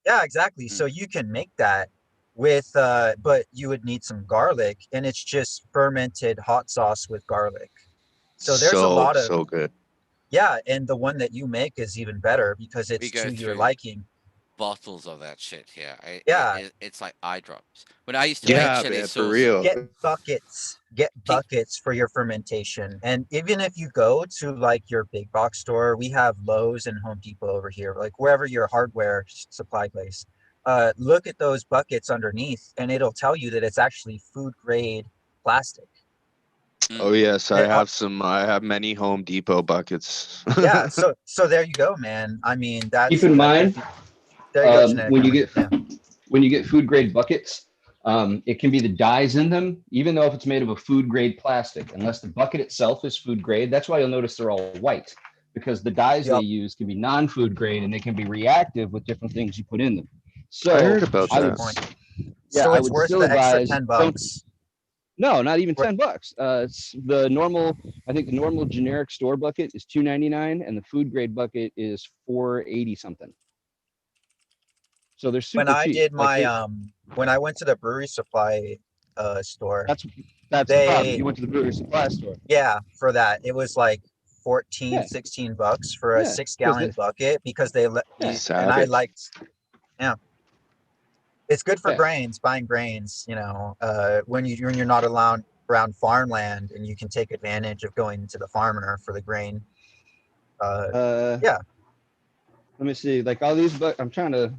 Yeah, exactly. So you can make that with but you would need some garlic, and it's just fermented hot sauce with garlic. So there's a lot of so good. yeah, and the one that you make is even better because it's go to your through liking. Bottles of that shit here. Yeah. It's like eye drops. When I used to make chili man, sauce, for real. Get buckets for your fermentation. And even if you go to like your big box store, we have Lowe's and Home Depot over here, like wherever your hardware supply place. Look at those buckets underneath, and it'll tell you that it's actually food grade plastic. Oh yes, I have many Home Depot buckets. Yeah, so there you go, man. I mean, that's Keep in mind, when you get food grade buckets, it can be the dyes in them, even though if it's made of a food grade plastic, unless the bucket itself is food grade. That's why you'll notice they're all white, because the dyes they use can be non-food grade and they can be reactive with different things you put in them. So I heard about that. So it's worth the extra $10. No, not even $10. It's the normal. I think the normal generic store bucket is $2.99, and the food grade bucket is $4.80 something. So they're super when I cheap. did my when I went to the brewery supply store, that's the problem. You went to the brewery supply store. Yeah, for that it was like $16 for a 6-gallon bucket because they let me, and I liked. Yeah, it's good for grains, buying grains. When you're not around farmland, and you can take advantage of going to the farmer for the grain. Yeah. Let me see. Like all these, but I'm trying to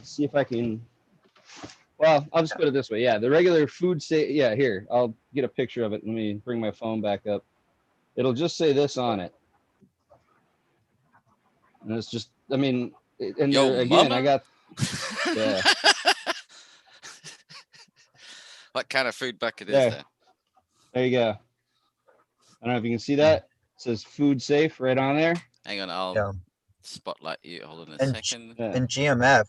see if I can. Well, I'll just put it this way. Yeah, the regular food yeah, here, I'll get a picture of it. Let me bring my phone back up. It'll just say this on it. And it's just, I mean, and again, mama? I got, yeah. What kind of food bucket is that? There you go. I don't know if you can see that. It says food safe right on there. Hang on, I'll spotlight you. Hold on a second. And GMF.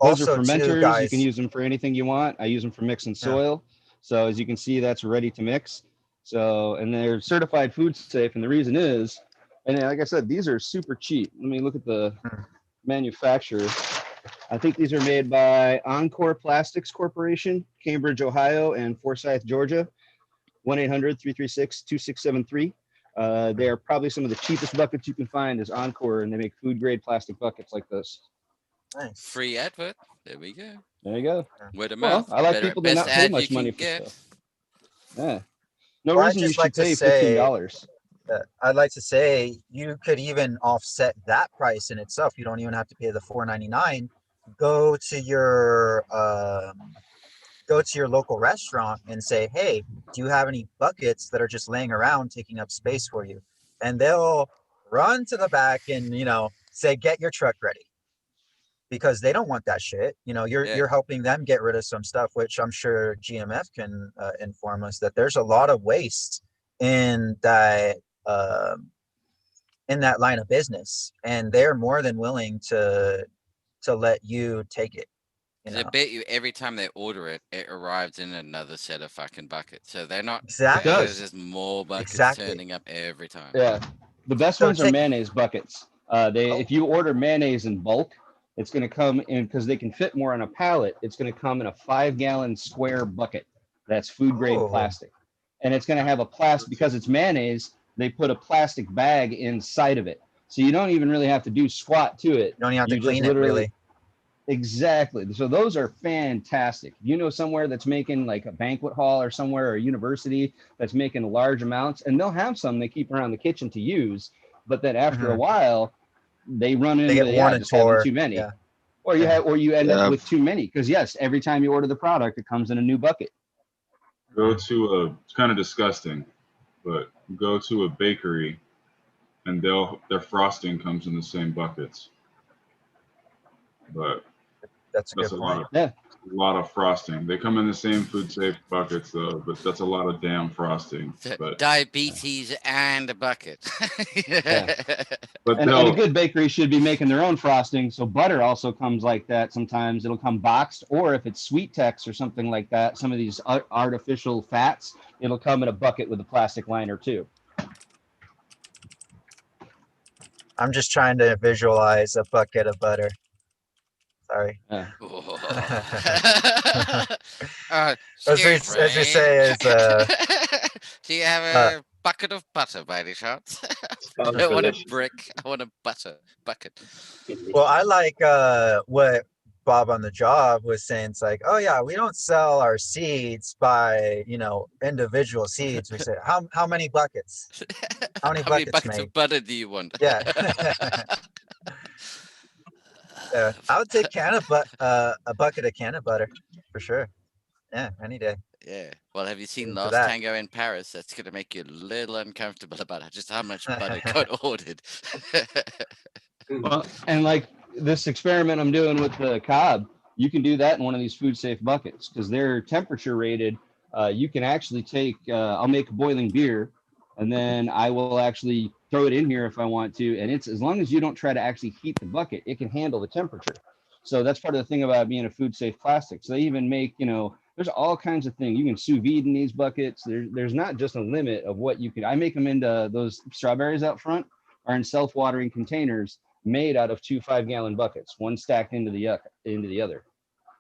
Those also are fermenters. too, guys, you can use them for anything you want. I use them for mixing soil. So as you can see, that's ready to mix. So, and they're certified food safe. And the reason is, and like I said, these are super cheap. Let me look at the manufacturer. I think these are made by Encore Plastics Corporation, Cambridge, Ohio, and Forsyth, Georgia. 1-800-336-2673. They are probably some of the cheapest buckets you can find is Encore, and they make food grade plastic buckets like this. Nice. Free advert. There we go. There you go. Word of mouth. I like people to not pay much money for stuff. Yeah. No reason you should pay $15. I'd like to say you could even offset that price in itself. You don't even have to pay the $4.99. Go to your local restaurant and say, hey, do you have any buckets that are just laying around taking up space for you? And they'll run to the back and say, get your truck ready, because they don't want that shit. You're helping them get rid of some stuff, which I'm sure GMF can inform us that there's a lot of waste in that line of business, and they're more than willing to let you take it. I bet you every time they order it, it arrives in another set of fucking buckets. So they're not exactly. There's just more buckets turning up every time. Yeah, the best ones are mayonnaise buckets. If you order mayonnaise in bulk, it's going to come in, because they can fit more on a pallet. It's going to come in a 5-gallon square bucket. That's food grade plastic. and it's going to have a plastic, because it's mayonnaise, they put a plastic bag inside of it. So you don't even really have to do squat to it. You don't even have to just clean it, really. Exactly. So those are fantastic. You know, somewhere that's making like a banquet hall or somewhere, or a university that's making large amounts, and they'll have some they keep around the kitchen to use, but then after a while, they run into get worn and just having tore. too many. Yeah. Or you end up with too many, because yes, every time you order the product, it comes in a new bucket. Go to it's kind of disgusting, but go to a bakery, and their frosting comes in the same buckets. But that's a lot of frosting. They come in the same food safe buckets though, but that's a lot of damn frosting. But diabetes and a bucket. But and a good bakery should be making their own frosting. So butter also comes like that. Sometimes it'll come boxed, or if it's Sweet Tex or something like that, some of these artificial fats, it'll come in a bucket with a plastic liner too. I'm just trying to visualize a bucket of butter. Sorry. As we say, is do you have a bucket of butter by any chance? I don't want a brick. I want a butter bucket. Well, I like what Bob on the Job was saying. It's like, oh yeah, we don't sell our seeds by, you know, individual seeds. We say, how many buckets? How many buckets of butter do you want? Yeah. I would take a bucket of can of butter for sure. Yeah, any day. Yeah. Well, have you seen Last Tango in Paris? That's going to make you a little uncomfortable about just how much butter got ordered. Well, and like this experiment I'm doing with the Cobb, you can do that in one of these food safe buckets because they're temperature rated. You can actually take, I'll make boiling beer, and then I will actually throw it in here if I want to. And it's, as long as you don't try to actually heat the bucket, it can handle the temperature. So that's part of the thing about being a food safe plastic. So they even make, you know, there's all kinds of things. You can sous vide in these buckets. There's not just a limit of what you can. I make them into those strawberries out front are in self-watering containers made out of 2 5-gallon buckets, one stacked into the other.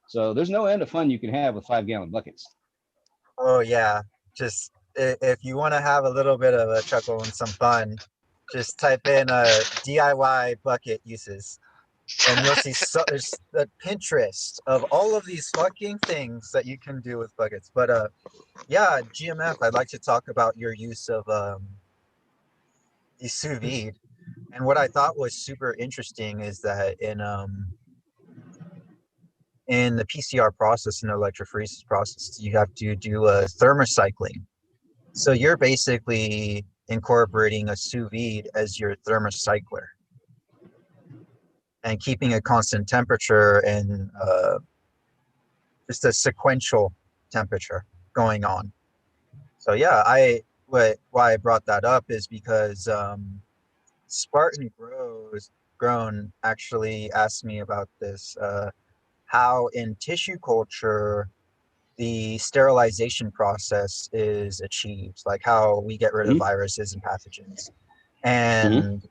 So there's no end of fun you can have with 5-gallon buckets. Oh yeah, just if you want to have a little bit of a chuckle and some fun, just type in DIY bucket uses, and you'll see there's the Pinterest of all of these fucking things that you can do with buckets. But yeah, GMF, I'd like to talk about your use of the sous vide. And what I thought was super interesting is that in the PCR process and electrophoresis process, you have to do a thermocycling. So you're basically incorporating a sous vide as your thermocycler and keeping a constant temperature and just a sequential temperature going on. So yeah, why I brought that up is because Spartan Grown actually asked me about this, how in tissue culture the sterilization process is achieved, like how we get rid of viruses and pathogens. And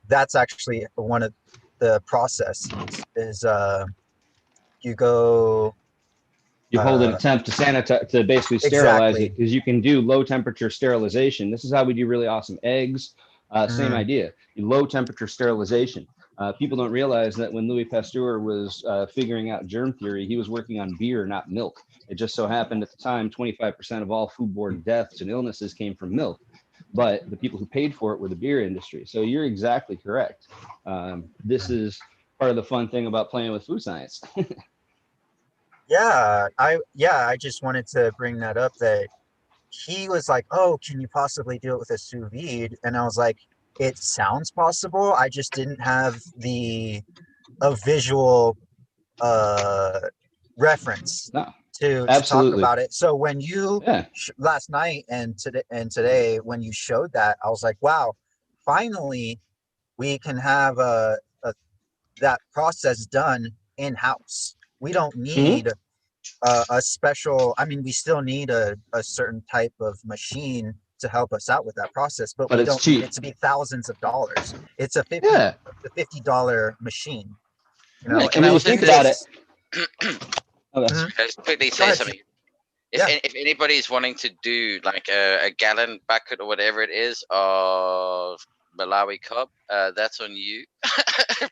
that's actually one of the processes is you hold it at temp to sanitize, to basically sterilize it, because you can do low temperature sterilization. This is how we do really awesome eggs. Same idea, low temperature sterilization. People don't realize that when Louis Pasteur was figuring out germ theory, he was working on beer, not milk. It just so happened at the time, 25% of all foodborne deaths and illnesses came from milk. But the people who paid for it were the beer industry. So you're exactly correct. This is part of the fun thing about playing with food science. I just wanted to bring that up, that he was like, oh, can you possibly do it with a sous vide? And I was like, it sounds possible. I just didn't have a visual reference to talk about it. So when you last night and today when you showed that, I was like, wow, finally we can have that process done in-house. We don't need a special, I mean, we still need a certain type of machine to help us out with that process, but we don't need it to be thousands of dollars. It's a $50 machine. You know, and when you think about it, quickly say something. if anybody's wanting to do like a gallon bucket or whatever it is of Malawi cob, that's on you.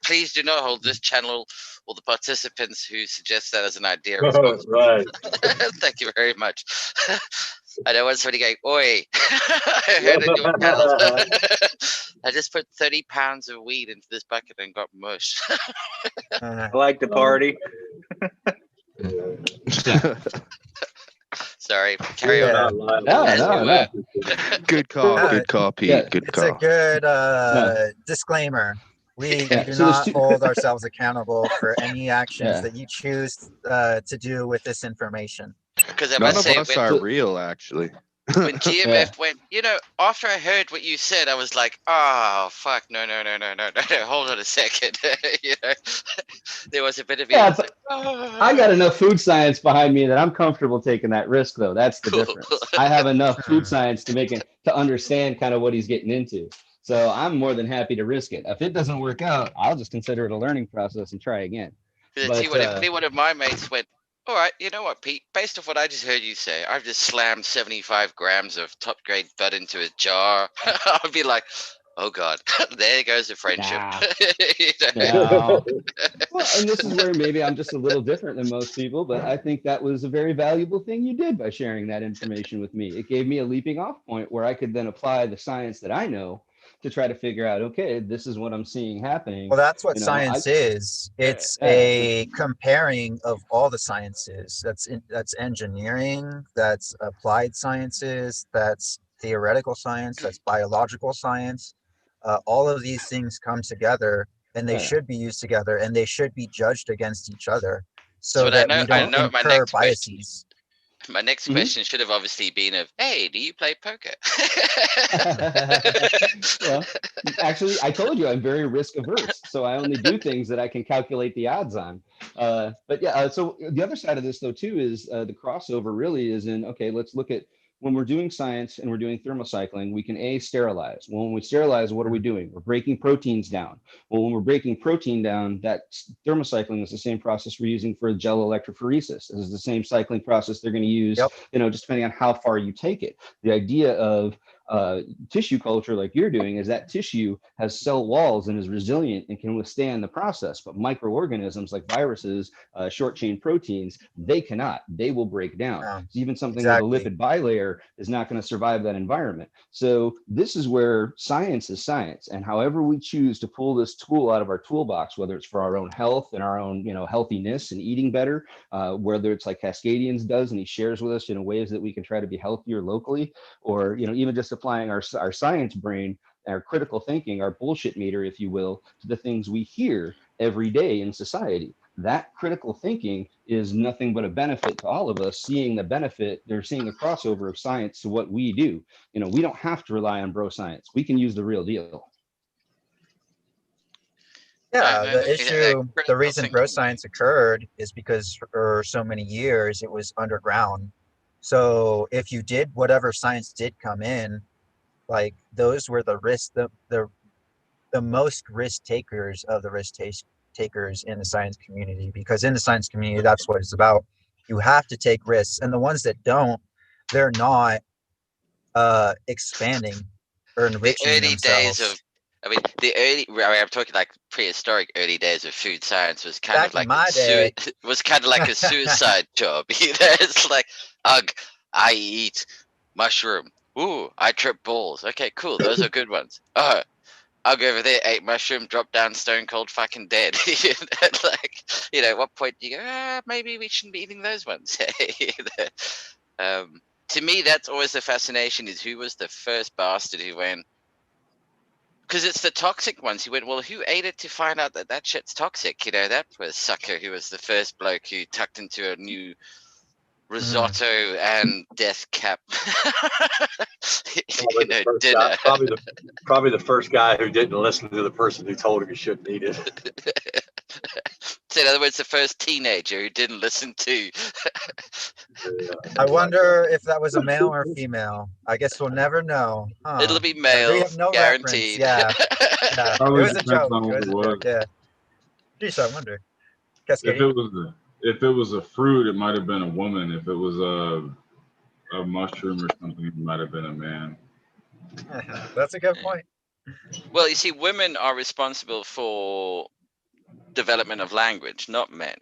Please do not hold this channel or the participants who suggest that as an idea responsible. Right. Thank you very much. I know one's already going, oi, I heard in your channel. I just put 30 pounds of weed into this bucket and got mush. I like the party. Sorry, carry on. No. Good call, good call, Pete. Good call. It's a good disclaimer. We do not hold ourselves accountable for any actions that you choose to do with this information. Because none of us are real, actually. When GMF went, after I heard what you said, I was like, oh, fuck, no, hold on a second. There was a bit of I got enough food science behind me that I'm comfortable taking that risk, though. That's the difference. I have enough food science to understand kind of what he's getting into. So I'm more than happy to risk it. If it doesn't work out, I'll just consider it a learning process and try again. If one of my mates went, all right, you know what, Pete? Based off what I just heard you say, I've just slammed 75 grams of top grade bud into a jar. I'll be like, oh God, there goes the friendship. Well, and this is where maybe I'm just a little different than most people, but I think that was a very valuable thing you did by sharing that information with me. It gave me a leaping off point where I could then apply the science that I know to try to figure out, okay, this is what I'm seeing happening. Well, that's what science is. It's a comparing of all the sciences. That's engineering, that's applied sciences, that's theoretical science, that's biological science. All of these things come together, and they should be used together, and they should be judged against each other, so that we don't incur biases. My next question should have obviously been of, hey, do you play poker? Well, actually, I told you I'm very risk averse, so I only do things that I can calculate the odds on. But yeah, so the other side of this though too is the crossover really is in, okay, let's look at when we're doing science and we're doing thermocycling, we can sterilize. Well, when we sterilize, what are we doing? We're breaking proteins down. Well, when we're breaking protein down, that thermocycling is the same process we're using for gel electrophoresis. This is the same cycling process they're going to use, just depending on how far you take it. The idea of tissue culture like you're doing is that tissue has cell walls and is resilient and can withstand the process, but microorganisms like viruses, short chain proteins, they cannot. They will break down. So even something like a lipid bilayer is not going to survive that environment. So this is where science is science, and however we choose to pull this tool out of our toolbox, whether it's for our own health and our own healthiness and eating better, whether it's like Cascadians does and he shares with us ways that we can try to be healthier locally, or even just applying our science brain, our critical thinking, our bullshit meter, if you will, to the things we hear every day in society. That critical thinking is nothing but a benefit to all of us, seeing the benefit, they're seeing the crossover of science to what we do. We don't have to rely on bro science. We can use the real deal. Yeah, the reason bro science occurred is because for so many years it was underground. So if you did whatever science did come in, like those were the most risk takers of the risk takers in the science community, because in the science community, that's what it's about. You have to take risks, and the ones that don't, they're not expanding or enriching themselves. I'm talking like prehistoric early days of food science was kind of like a suicide job. It's like, ugh, I eat mushroom. Ooh, I trip balls. Okay, cool. Those are good ones. Oh, I'll go over there, ate mushroom, drop down stone cold fucking dead. At what point do you go, maybe we shouldn't be eating those ones? To me, that's always the fascination, is who was the first bastard who went, because it's the toxic ones. He went, well, who ate it to find out that shit's toxic? That was sucker who was the first bloke who tucked into a new risotto and death cap dinner. Probably the first guy who didn't listen to the person who told him he shouldn't eat it. So in other words, the first teenager who didn't listen to. I wonder if that was a male or female. I guess we'll never know. Huh? It'll be male, we have no guaranteed. Yeah. It was a joke. Yeah. Geez, I wonder. If it was a fruit, it might have been a woman. If it was a mushroom or something, it might have been a man. That's a good point. Well, you see, women are responsible for development of language, not men.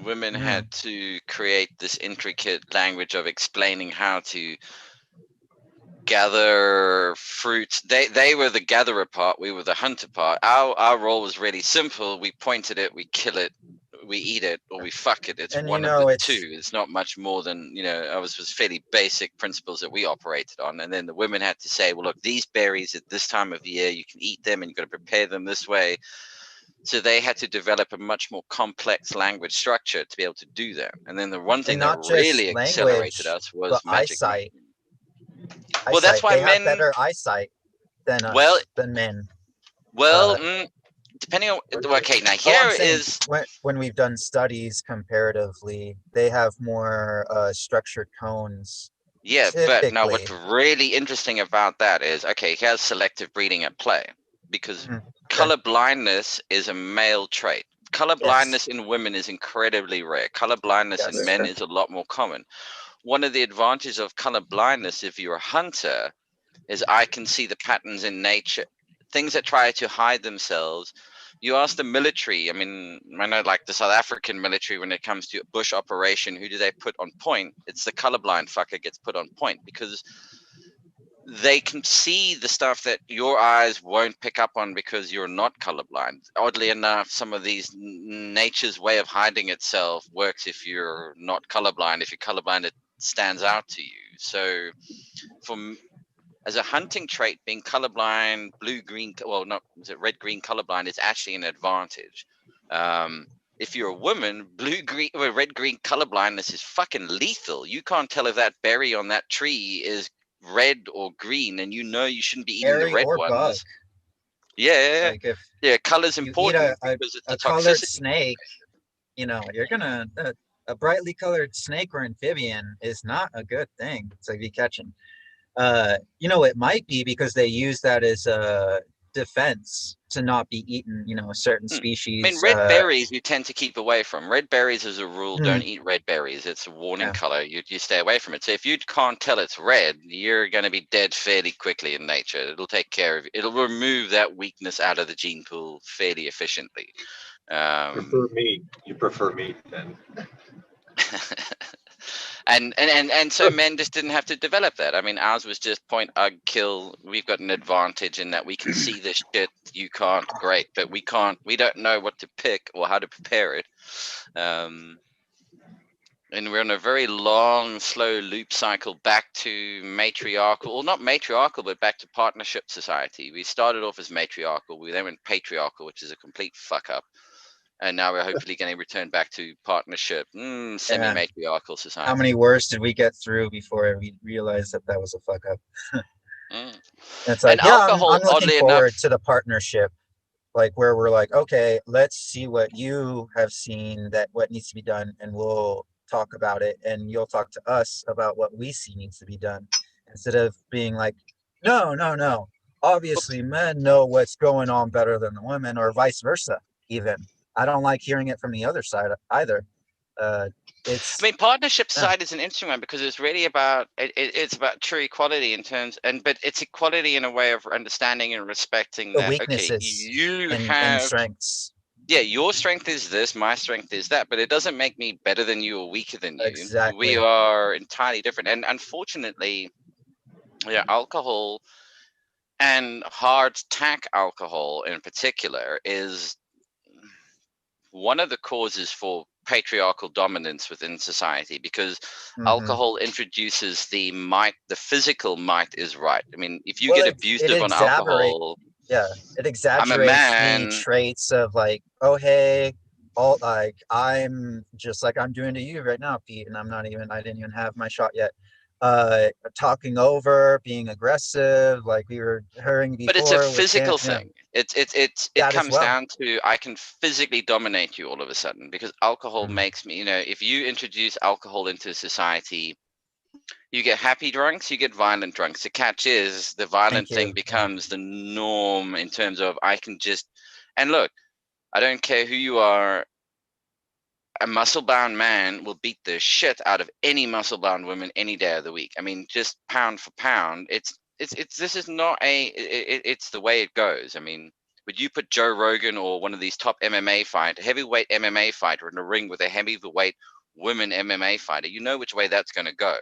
Women had to create this intricate language of explaining how to gather fruits. They were the gatherer part, we were the hunter part. Our role was really simple. We point at it, we kill it, we eat it, or we fuck it. It's And one of the two. It's not much more than, I was fairly basic principles that we operated on. And then the women had to say, well, look, these berries at this time of year, you can eat them and you've got to prepare them this way. So they had to develop a much more complex language structure to be able to do that. And then the one thing that really accelerated us was magic. Eyesight. Well, that's why they men have better eyesight than men. Well, depending on now here is when we've done studies comparatively, they have more structured tones. Yeah, but now what's really interesting about that is here's selective breeding at play, because color blindness is a male trait. Color blindness in women is incredibly rare. Color blindness in men is a lot more common. One of the advantages of color blindness, if you're a hunter, is I can see the patterns in nature, things that try to hide themselves. You ask the military, I mean, I know like the South African military, when it comes to a bush operation, who do they put on point? It's the colorblind fucker gets put on point, because they can see the stuff that your eyes won't pick up on because you're not colorblind. Oddly enough, some of these nature's way of hiding itself works if you're not colorblind. If you're colorblind, it stands out to you. So as a hunting trait, being colorblind, red, green colorblind is actually an advantage. If you're a woman, red, green colorblindness is fucking lethal. You can't tell if that berry on that tree is red or green, and you shouldn't be eating the red ones. Bug. Yeah, like color's important because it's a colored snake. You're gonna a brightly colored snake or amphibian is not a good thing to be catching. It might be because they use that as a defense to not be eaten, a certain species. I mean, red berries you tend to keep away from. Red berries, as a rule, don't eat red berries. It's a warning color. You stay away from it. So if you can't tell it's red, you're going to be dead fairly quickly in nature. It'll take care of it. It'll remove that weakness out of the gene pool fairly efficiently. You prefer meat then. And so men just didn't have to develop that. I mean, ours was just point, kill. We've got an advantage in that we can see this shit. You can't, great, but we don't know what to pick or how to prepare it. And we're on a very long, slow loop cycle back to matriarchal, or not matriarchal, but back to partnership society. We started off as matriarchal. We then went patriarchal, which is a complete fuck up. And now we're hopefully going to return back to partnership, semi-matriarchal society. How many wars did we get through before we realized that was a fuck up? It's like, alcohol, I'm looking forward to the partnership, like where we're like, okay, let's see what you have seen, what needs to be done, and we'll talk about it, and you'll talk to us about what we see needs to be done, instead of being like, no. Obviously, men know what's going on better than the women, or vice versa, even. I don't like hearing it from the other side either. Partnership side is an interesting one, because it's really about it's about true equality in terms, but it's equality in a way of understanding and respecting that weaknesses have strengths. Yeah, your strength is this, my strength is that, but it doesn't make me better than you or weaker than you. Exactly. We are entirely different, and unfortunately, alcohol and hard tack alcohol in particular is one of the causes for patriarchal dominance within society, because alcohol introduces the physical might is right. I mean, if you get abusive on alcohol, it exaggerates the traits of like, oh hey, I'm just like I'm doing to you right now, Pete, and I didn't even have my shot yet. Talking over, being aggressive, like we were hearing before. But it's a physical thing. It comes down to, I can physically dominate you all of a sudden, because alcohol makes me, if you introduce alcohol into society, you get happy drunks, you get violent drunks. The catch is the violent thing becomes the norm in terms of and look, I don't care who you are. a muscle-bound man will beat the shit out of any muscle-bound woman any day of the week. I mean, just pound for pound, it's this is not it's the way it goes. I mean, would you put Joe Rogan or one of these top heavyweight MMA fighter in a ring with a heavyweight women MMA fighter? You know which way that's going to go.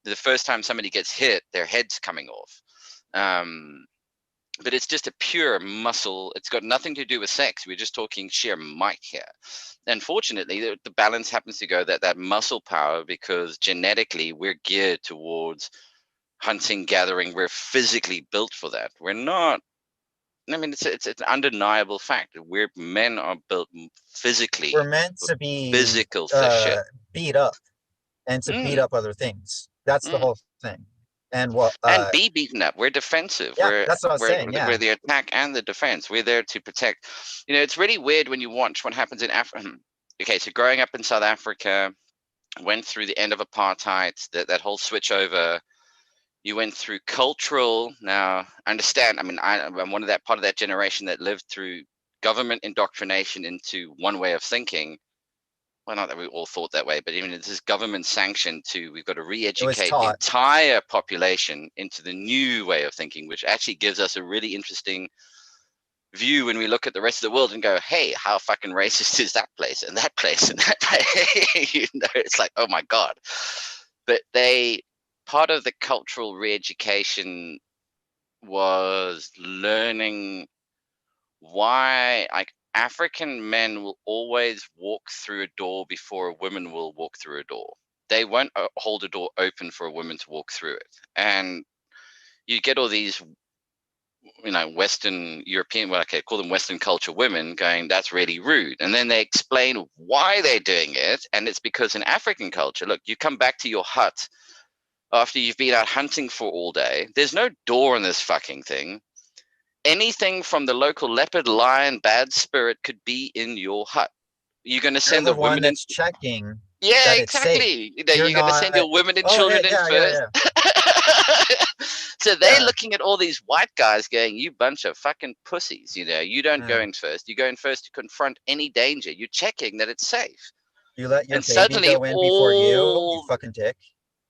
The first time somebody gets hit, their head's coming off. But it's just a pure muscle. It's got nothing to do with sex. We're just talking sheer might here. Unfortunately, the balance happens to go that muscle power, because genetically we're geared towards hunting, gathering. We're physically built for that. We're not. I mean, it's an undeniable fact. Men are built physically. We're meant to be physical for shit. Beat up, and to beat up other things. That's the whole thing. And and be beaten up. We're defensive. Yeah, that's what I was saying. Yeah. We're the attack and the defense. We're there to protect. You know, it's really weird when you watch what happens in Africa. Okay, so growing up in South Africa, went through the end of apartheid, that whole switch over. You went through cultural. Now, understand. I mean, I'm one of that part of that generation that lived through government indoctrination into one way of thinking. Well, not that we all thought that way, but even this is government sanctioned to, we've got to re-educate the entire population into the new way of thinking, which actually gives us a really interesting view when we look at the rest of the world and go, hey, how fucking racist is that place and that place and that place? You know, it's like, oh my God. But part of the cultural re-education was learning why, like, African men will always walk through a door before a woman will walk through a door. They won't hold a door open for a woman to walk through it. And you get all these, you know, Western European, well, okay, call them Western culture women going, that's really rude. And then they explain why they're doing it. And it's because in African culture, look, you come back to your hut after you've been out hunting for all day. There's no door in this fucking thing. Anything from the local leopard, lion, bad spirit could be in your hut. You're going to send the women in checking. Yeah, exactly. You know, you're going to send your women and children in first. So they're looking at all these white guys going, you bunch of fucking pussies. You know, you don't go in first. You go in first to confront any danger. You're checking that it's safe. You let your baby go in before you fucking dick.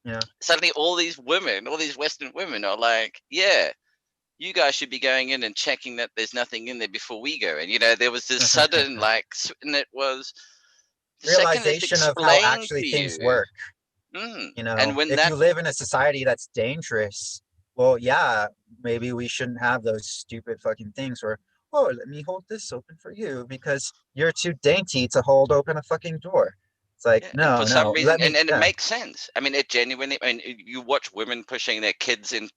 You know? Suddenly all these women, all these Western women are like, yeah, you guys should be going in and checking that there's nothing in there before we go. And, you know, there was this sudden, like, and it was realization of how actually things work. You know, and if you live in a society that's dangerous, well, yeah, maybe we shouldn't have those stupid fucking things where, oh, let me hold this open for you because you're too dainty to hold open a fucking door. It's like, no, for some reason, and it makes sense. I mean, it genuinely, I mean, you watch women pushing their kids in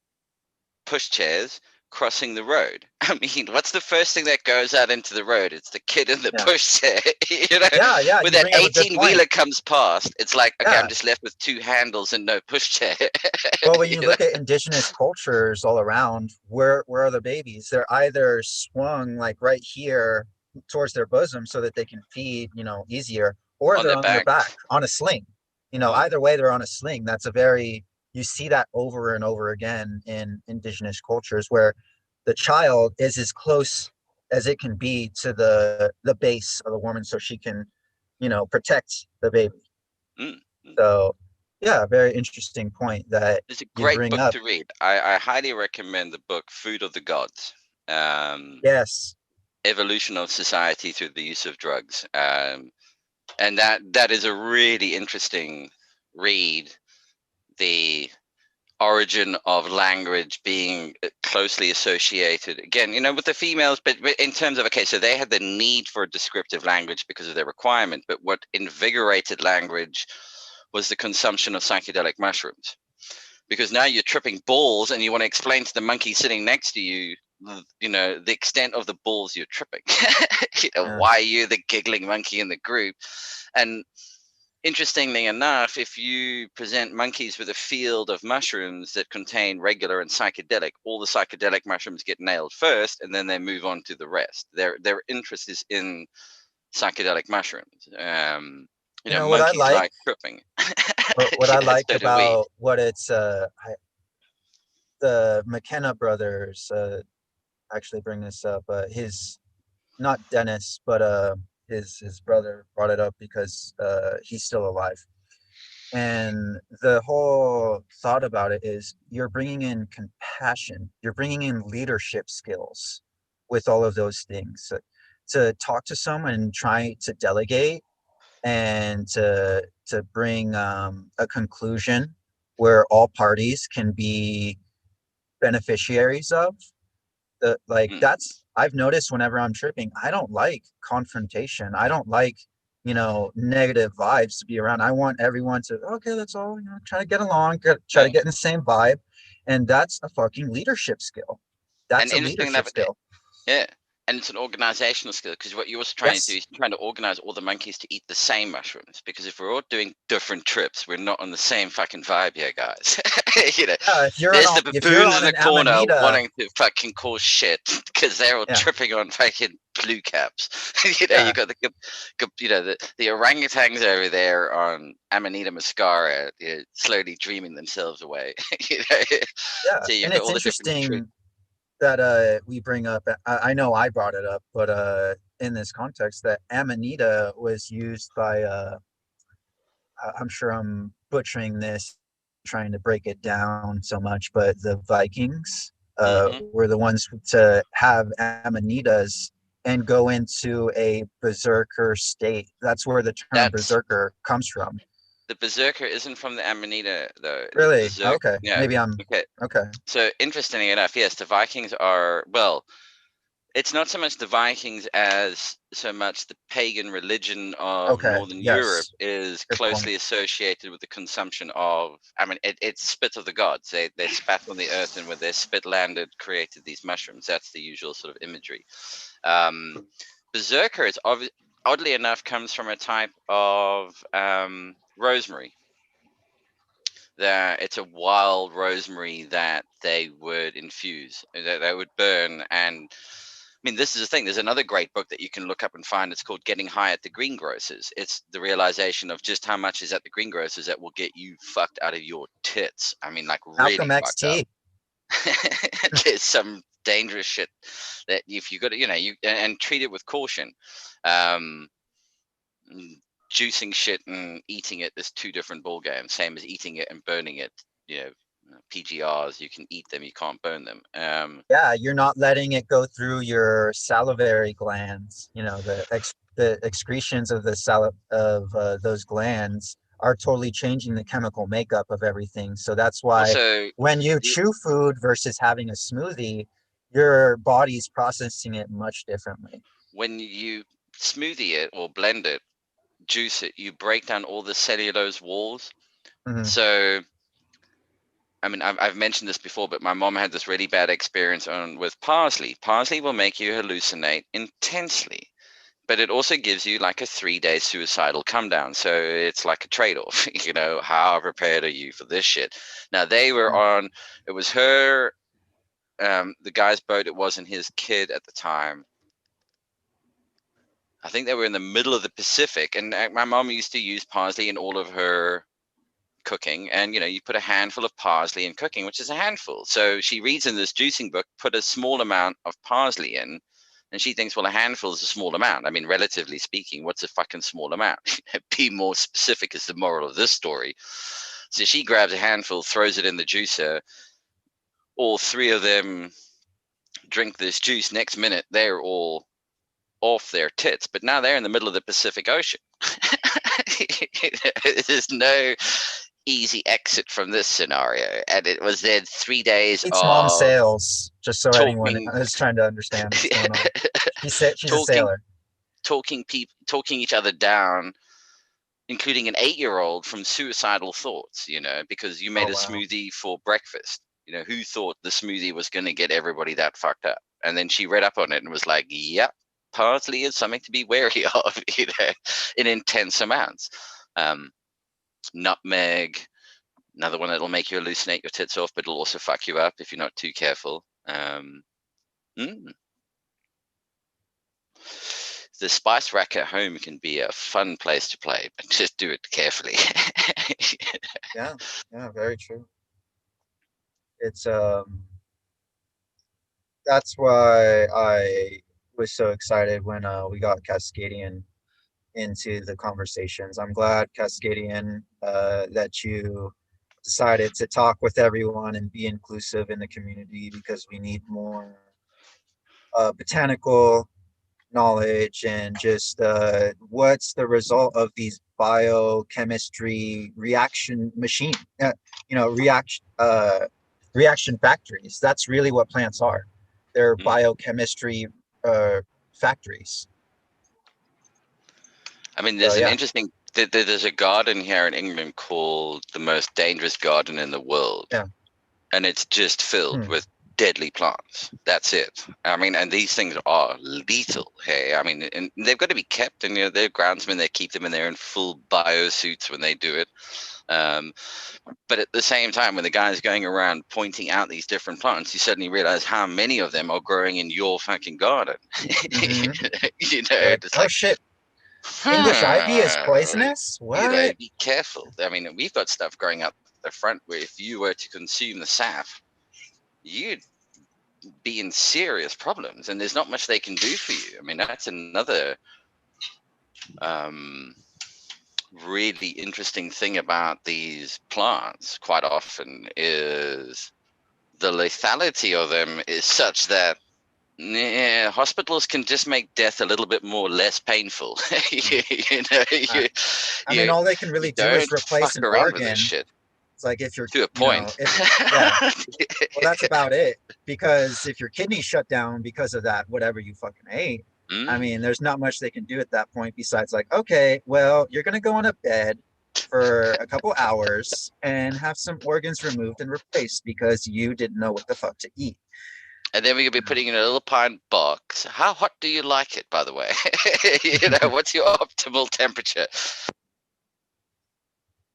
pushchairs crossing the road. I mean, what's the first thing that goes out into the road? It's the kid in the pushchair. You know, when that 18-wheeler comes past, it's like, okay, I'm just left with two handles and no pushchair. Well, when you look at indigenous cultures all around, where are the babies? They're either swung like right here towards their bosom so that they can feed, you know, easier, or they're on their back on a sling. You know, either way, they're on a sling. That's a very, you see that over and over again in indigenous cultures where the child is as close as it can be to the base of the woman so she can, you know, protect the baby. So, yeah, very interesting point that it's a great book to read. I highly recommend the book Food of the Gods. Yes. Evolution of Society Through the Use of Drugs. And that is a really interesting read. The origin of language being closely associated, again, you know, with the females, but in terms of, okay, so they had the need for a descriptive language because of their requirement, but what invigorated language was the consumption of psychedelic mushrooms. Because now you're tripping balls and you want to explain to the monkey sitting next to you, you know, the extent of the balls you're tripping. You know, why are you the giggling monkey in the group? And interestingly enough, if you present monkeys with a field of mushrooms that contain regular and psychedelic, all the psychedelic mushrooms get nailed first, and then they move on to the rest. Their interest is in psychedelic mushrooms. You know, what monkeys I like tripping. What I like about what it's the McKenna brothers actually bring this up. His, not Dennis, but his brother brought it up because he's still alive. And the whole thought about it is you're bringing in compassion, you're bringing in leadership skills with all of those things. To talk to someone and try to delegate and to bring a conclusion where all parties can be beneficiaries of the that's I've noticed whenever I'm tripping, I don't like confrontation. I don't like, negative vibes to be around. I want everyone to, okay, let's all, try to get along, try to get in the same vibe. And that's a fucking leadership skill. That's and a leadership skill. Yeah. And it's an organizational skill, because what you're also trying to do is trying to organize all the monkeys to eat the same mushrooms. Because if we're all doing different trips, we're not on the same fucking vibe here, guys. If you're there's on, the if you're baboons on in the an corner Amanita, wanting to fucking cause shit because they're all tripping on fucking blue caps. You got the orangutans over there on Amanita Muscara, slowly dreaming themselves away. So you've and got it's all the different interesting that we bring up, I know I brought it up, but in this context, that Amanita was used by I'm sure I'm butchering this, trying to break it down so much, but the Vikings were the ones to have Amanitas and go into a berserker state. That's where the term berserker comes from. The berserker isn't from the Amanita, though. Really? Okay. Yeah. Maybe I'm okay. So interestingly enough, yes, the Vikings are, well, it's not so much the Vikings as so much the pagan religion of Northern Europe is closely associated with the consumption of, it's spit of the gods. They spat on the earth, and with their spit landed, created these mushrooms. That's the usual sort of imagery. Berserker is oddly enough comes from a type of rosemary. It's a wild rosemary that they would infuse, that they would burn. And I mean, this is the thing. There's another great book that you can look up and find. It's called Getting High at the Greengrocers. It's the realization of just how much is at the greengrocers that will get you fucked out of your tits. I mean, like really fucked up. There's some dangerous shit that if you got to, you and treat it with caution. Juicing shit and eating it is two different ball games. Same as eating it and burning it. PGRs, you can eat them, you can't burn them. You're not letting it go through your salivary glands. The excretions of those glands are totally changing the chemical makeup of everything. So that's why also, when you chew food versus having a smoothie, your body's processing it much differently. When you smoothie it or blend it, juice it, you break down all the cellulose walls. So I mean, I've mentioned this before, but my mom had this really bad experience with parsley. Parsley will make you hallucinate intensely, but it also gives you like a 3-day suicidal come down. So it's like a trade-off. How prepared are you for this shit? Now they were on, it was her, the guy's boat, it wasn't his kid at the time. I think they were in the middle of the Pacific, and my mom used to use parsley in all of her cooking, and you put a handful of parsley in cooking, which is a handful. So she reads in this juicing book, put a small amount of parsley in, and she thinks, well, a handful is a small amount. I mean, relatively speaking, what's a fucking small amount? Be more specific is the moral of this story. So she grabs a handful, throws it in the juicer. All three of them drink this juice. Next minute, they're all off their tits, but now they're in the middle of the Pacific Ocean. There's no easy exit from this scenario, and it was then 3 days of mom sails, just so anyone is trying to understand what's going on. She's a sailor, talking each other down, including an 8-year-old from suicidal thoughts, because you made a smoothie for breakfast. Who thought the smoothie was going to get everybody that fucked up? And then she read up on it and was like, yep, parsley is something to be wary of, in intense amounts. Nutmeg, another one that'll make you hallucinate your tits off, but it'll also fuck you up if you're not too careful. The spice rack at home can be a fun place to play, but just do it carefully. Yeah, very true. It's that's why I was so excited when we got Cascadian into the conversations. I'm glad, Cascadian, that you decided to talk with everyone and be inclusive in the community, because we need more botanical knowledge and just what's the result of these biochemistry reaction machine, reaction factories. That's really what plants are. They're biochemistry factories. I mean, there's an interesting. There's a garden here in England called the most dangerous garden in the world. Yeah. And it's just filled with deadly plants. That's it. I mean, and these things are lethal. Hey, I mean, and they've got to be kept. And they're groundsmen. They keep them, and they're in full bio suits when they do it. But at the same time, when the guy's going around pointing out these different plants, you suddenly realize how many of them are growing in your fucking garden. It's oh shit. English ivy is poisonous? What? Be careful. I mean, we've got stuff growing up the front where if you were to consume the sap, you'd be in serious problems, and there's not much they can do for you. I mean, that's another really interesting thing about these plants quite often is the lethality of them is such that hospitals can just make death a little bit less painful. I mean, all they can really do is replace an organ. It's like if you're to a point. Well, that's about it. Because if your kidneys shut down because of that, whatever you fucking ate, I mean, there's not much they can do at that point besides like, okay, well, you're gonna go on a bed for a couple hours and have some organs removed and replaced because you didn't know what the fuck to eat. And then we'll be putting in a little pine box. How hot do you like it, by the way? What's your optimal temperature?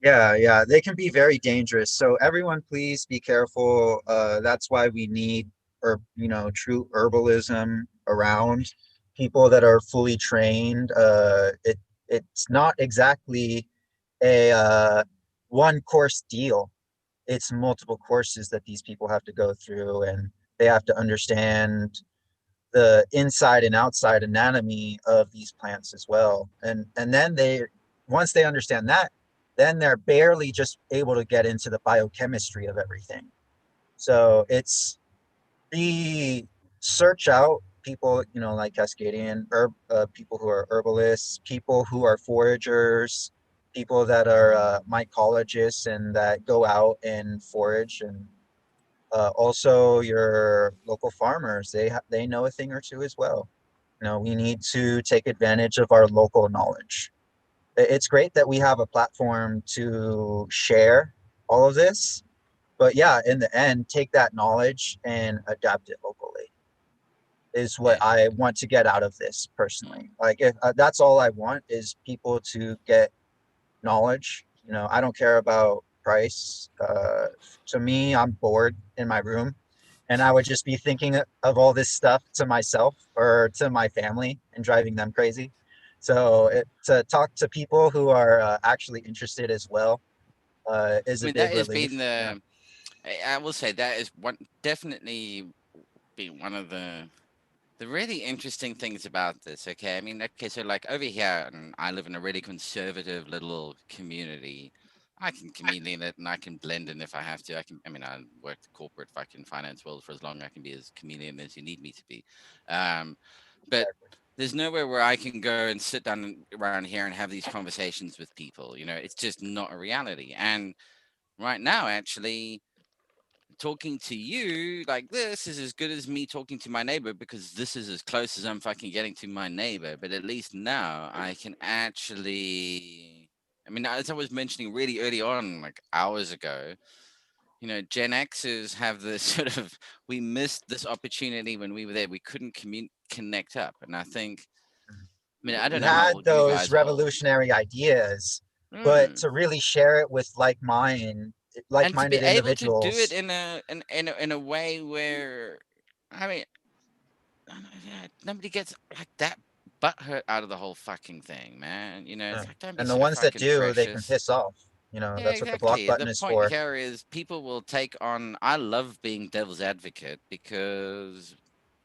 Yeah, they can be very dangerous. So everyone, please be careful. That's why we need, true herbalism around, people that are fully trained. It's not exactly a one course deal. It's multiple courses that these people have to go through, and they have to understand the inside and outside anatomy of these plants as well. And then once they understand that, then they're barely just able to get into the biochemistry of everything. So it's search out people, like Cascadian, people who are herbalists, people who are foragers, people that are mycologists and that go out and forage, and also your local farmers. They know a thing or two as well. We need to take advantage of our local knowledge. It's great that we have a platform to share all of this, but yeah, in the end, take that knowledge and adapt it locally is what I want to get out of this personally. Like, if that's all I want is people to get knowledge. I don't care about price. To me, I'm bored in my room, and I would just be thinking of all this stuff to myself or to my family and driving them crazy. So to talk to people who are actually interested as well is a big relief. I will say that is definitely been one of the really interesting things about this. Okay, I mean, so like over here, and I live in a really conservative little community. I can chameleon it and I can blend in if I have to. I work the corporate fucking finance world for as long as I can be as chameleon as you need me to be. But there's nowhere where I can go and sit down around here and have these conversations with people. It's just not a reality. And right now, actually, talking to you like this is as good as me talking to my neighbor, because this is as close as I'm fucking getting to my neighbor. But at least now I can actually, as I was mentioning really early on, like hours ago, Gen Xers have this sort of, we missed this opportunity when we were there. We couldn't connect up. And I think, I don't know. Had those revolutionary ideas, but to really share it with like-minded individuals, able to do it in a way where, nobody gets like that butthurt out of the whole fucking thing, man. It's like, don't be and so the ones that do, precious. they can piss off. That's what the block button is for. The point here is people will take on. I love being devil's advocate because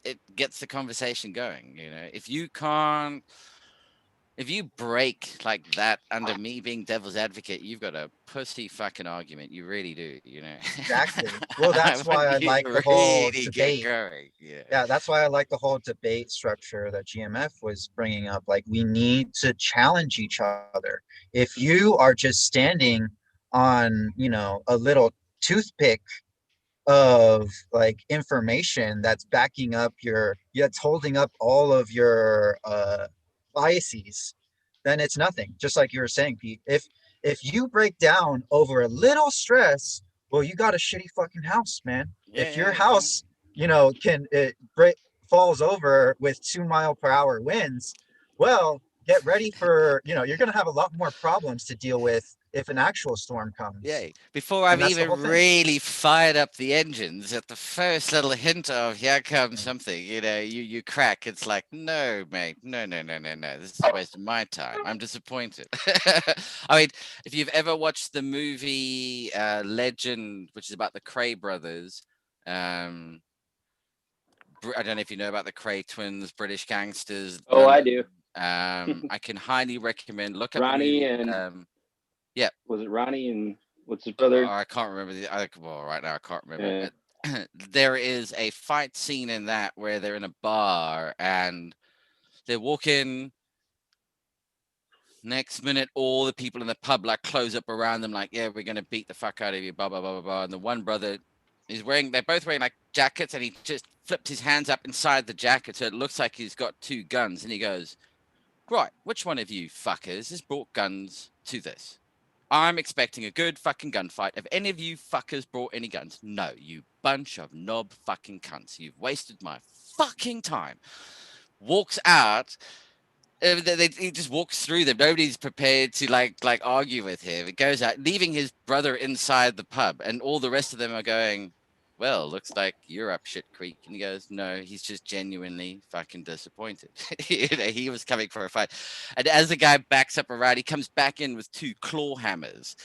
it gets the conversation going. If you can't If you break like that under me being devil's advocate, you've got a pussy fucking argument. You really do, you know. Exactly. Well, that's why I You like the whole really get debate. going. Yeah. Yeah, that's why I like the whole debate structure that GMF was bringing up. Like, we need to challenge each other. If you are just standing on, you know, a little toothpick of like information that's backing up that's holding up all of your biases, then it's nothing. Just like you were saying, Pete. If you break down over a little stress, well, you got a shitty fucking house, man. Yeah, If your yeah, house, you know, falls over with 2-mile-per-hour winds, well, get ready for, you know, you're gonna have a lot more problems to deal with if an actual storm comes. yeah. Before I've And that's the even whole thing. really fired up the engines, at the first little hint of here comes something, you know, you crack. It's like, no, mate, no. This is a waste of my time. I'm disappointed. I mean, if you've ever watched the movie Legend, which is about the Cray brothers, I don't know if you know about the Cray twins, British gangsters. Oh, I do. I can highly recommend. Look up Ronnie the and movie. Yeah. Was it Ronnie and what's his brother? I can't remember well, right now I can't remember. But there is a fight scene in that where they're in a bar and they're walking. Next minute, all the people in the pub like close up around them, like, yeah, we're gonna beat the fuck out of you, blah blah blah blah blah. And the one brother they're both wearing like jackets, and he just flipped his hands up inside the jacket so it looks like he's got 2 guns, and he goes, right, which one of you fuckers has brought guns to this? I'm expecting a good fucking gunfight. Have any of you fuckers brought any guns? No, you bunch of knob fucking cunts. You've wasted my fucking time. Walks out. He just walks through them. Nobody's prepared to like argue with him. It goes out, leaving his brother inside the pub, and all the rest of them are going, well, looks like you're up shit creek. And he goes, no, he's just genuinely fucking disappointed. You know, he was coming for a fight. And as the guy backs up around, he comes back in with 2 claw hammers.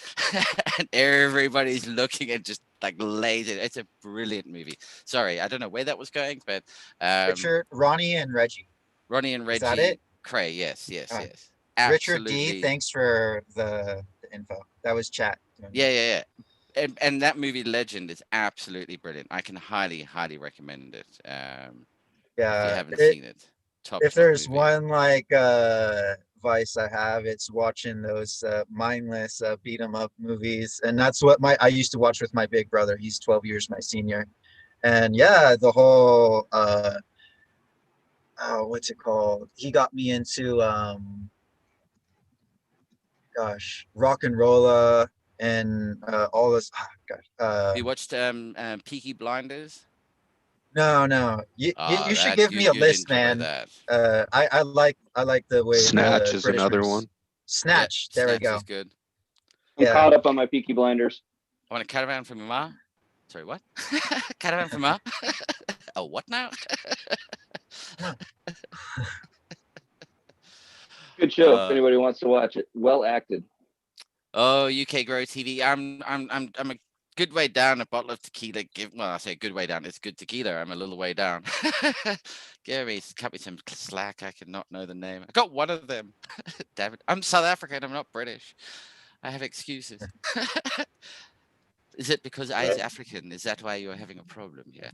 And everybody's looking and just like lays it. It's a brilliant movie. Sorry, I don't know where that was going, but Richard, Ronnie and Reggie. Ronnie and Reggie. Is that it? Cray, yes. Richard Absolutely. D, thanks for the info. That was chat. Yeah. And that movie Legend is absolutely brilliant. I can highly recommend it. If you haven't seen it. If there's one like vice I have, it's watching those mindless beat 'em up movies. And that's what I used to watch with my big brother. He's 12 years my senior. And yeah, the whole what's it called? He got me into rock and rolla and all this. You watched Peaky Blinders? No. You should give me a list, man. I like the way Snatch is another one. Snatch. There we go. Is good. I'm caught up on my Peaky Blinders. I want a caravan from Ma. Sorry, what? Caravan from Ma? Oh, what now? Good show if anybody wants to watch it. Well acted. Oh, UK Grow TV. I'm a good way down a bottle of tequila. I say good way down. It's good tequila. I'm a little way down. Gary, cut me some slack. I cannot know the name. I got one of them. Damn it. I'm South African. I'm not British. I have excuses. Is it because I was African? Is that why you're having a problem here?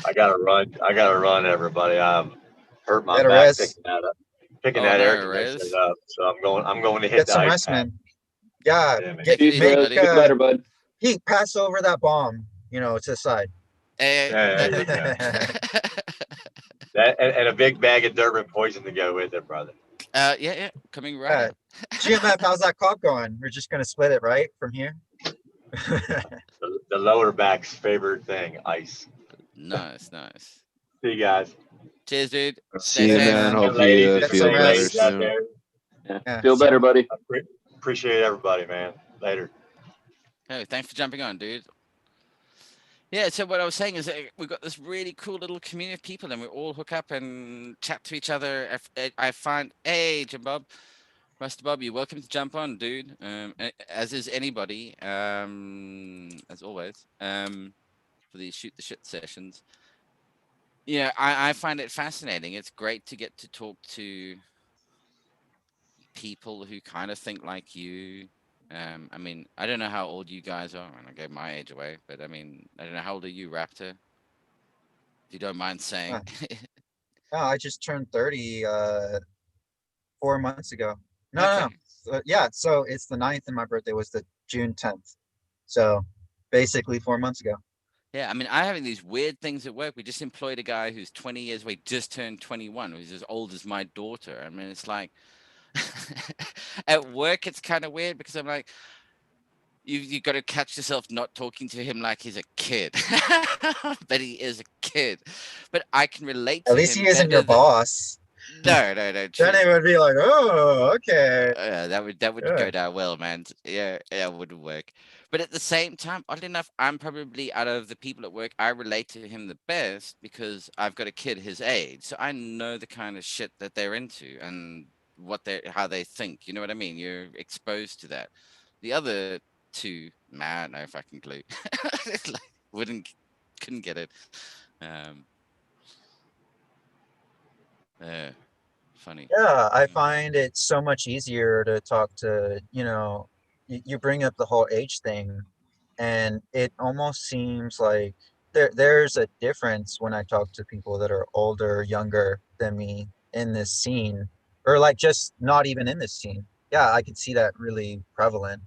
I gotta run, everybody. I'm hurt my back picking that air conditioner up. So I'm going to hit get the some ice rest, pack. man. Yeah, get better, bud. Pete, pass over that bomb, to the side. There you go. and a big bag of Durban poison to go with it, brother. Yeah, coming right up. GMF, how's that cock going? We're just gonna split it right from here. the lower back's favorite thing, ice. Nice. See you guys. Cheers, dude. See you, man. Hope you feel better soon. Yeah. Feel better, buddy. Appreciate everybody, man. Later. Hey, thanks for jumping on, dude. Yeah, so what I was saying is we've got this really cool little community of people, and we all hook up and chat to each other. I find, hey, Jim Bob, Master Bob, you're welcome to jump on, dude. As is anybody, as always, for these shoot the shit sessions. Yeah, I find it fascinating. It's great to get to talk to people who kind of think like you. I mean, I don't know how old you guys are, and I gave my age away, but I mean, I don't know how old are you, Raptor? If you don't mind saying. No, I just turned 30 4 months ago. No, Okay. no. Yeah, so it's the 9th and my birthday was the June 10th. So basically 4 months ago. Yeah, I mean, I'm having these weird things at work. We just employed a guy who's 20 years away, just turned 21, who's as old as my daughter. I mean, it's like at work, it's kind of weird because I'm like, you got to catch yourself not talking to him like he's a kid, but he is a kid. But I can relate to At him. least he isn't your boss. No. True. Then it would be like, oh, okay. That would go down well, man. Yeah, it wouldn't work. But at the same time, oddly enough, I'm probably out of the people at work, I relate to him the best because I've got a kid his age, so I know the kind of shit that they're into and how they think. You know what I mean? You're exposed to that. The other two, man, no fucking clue. Couldn't get it. Funny. Yeah, I find it so much easier to talk to, you bring up the whole age thing, and it almost seems like there's a difference when I talk to people that are older, younger than me in this scene, or like just not even in this scene. Yeah, I could see that really prevalent,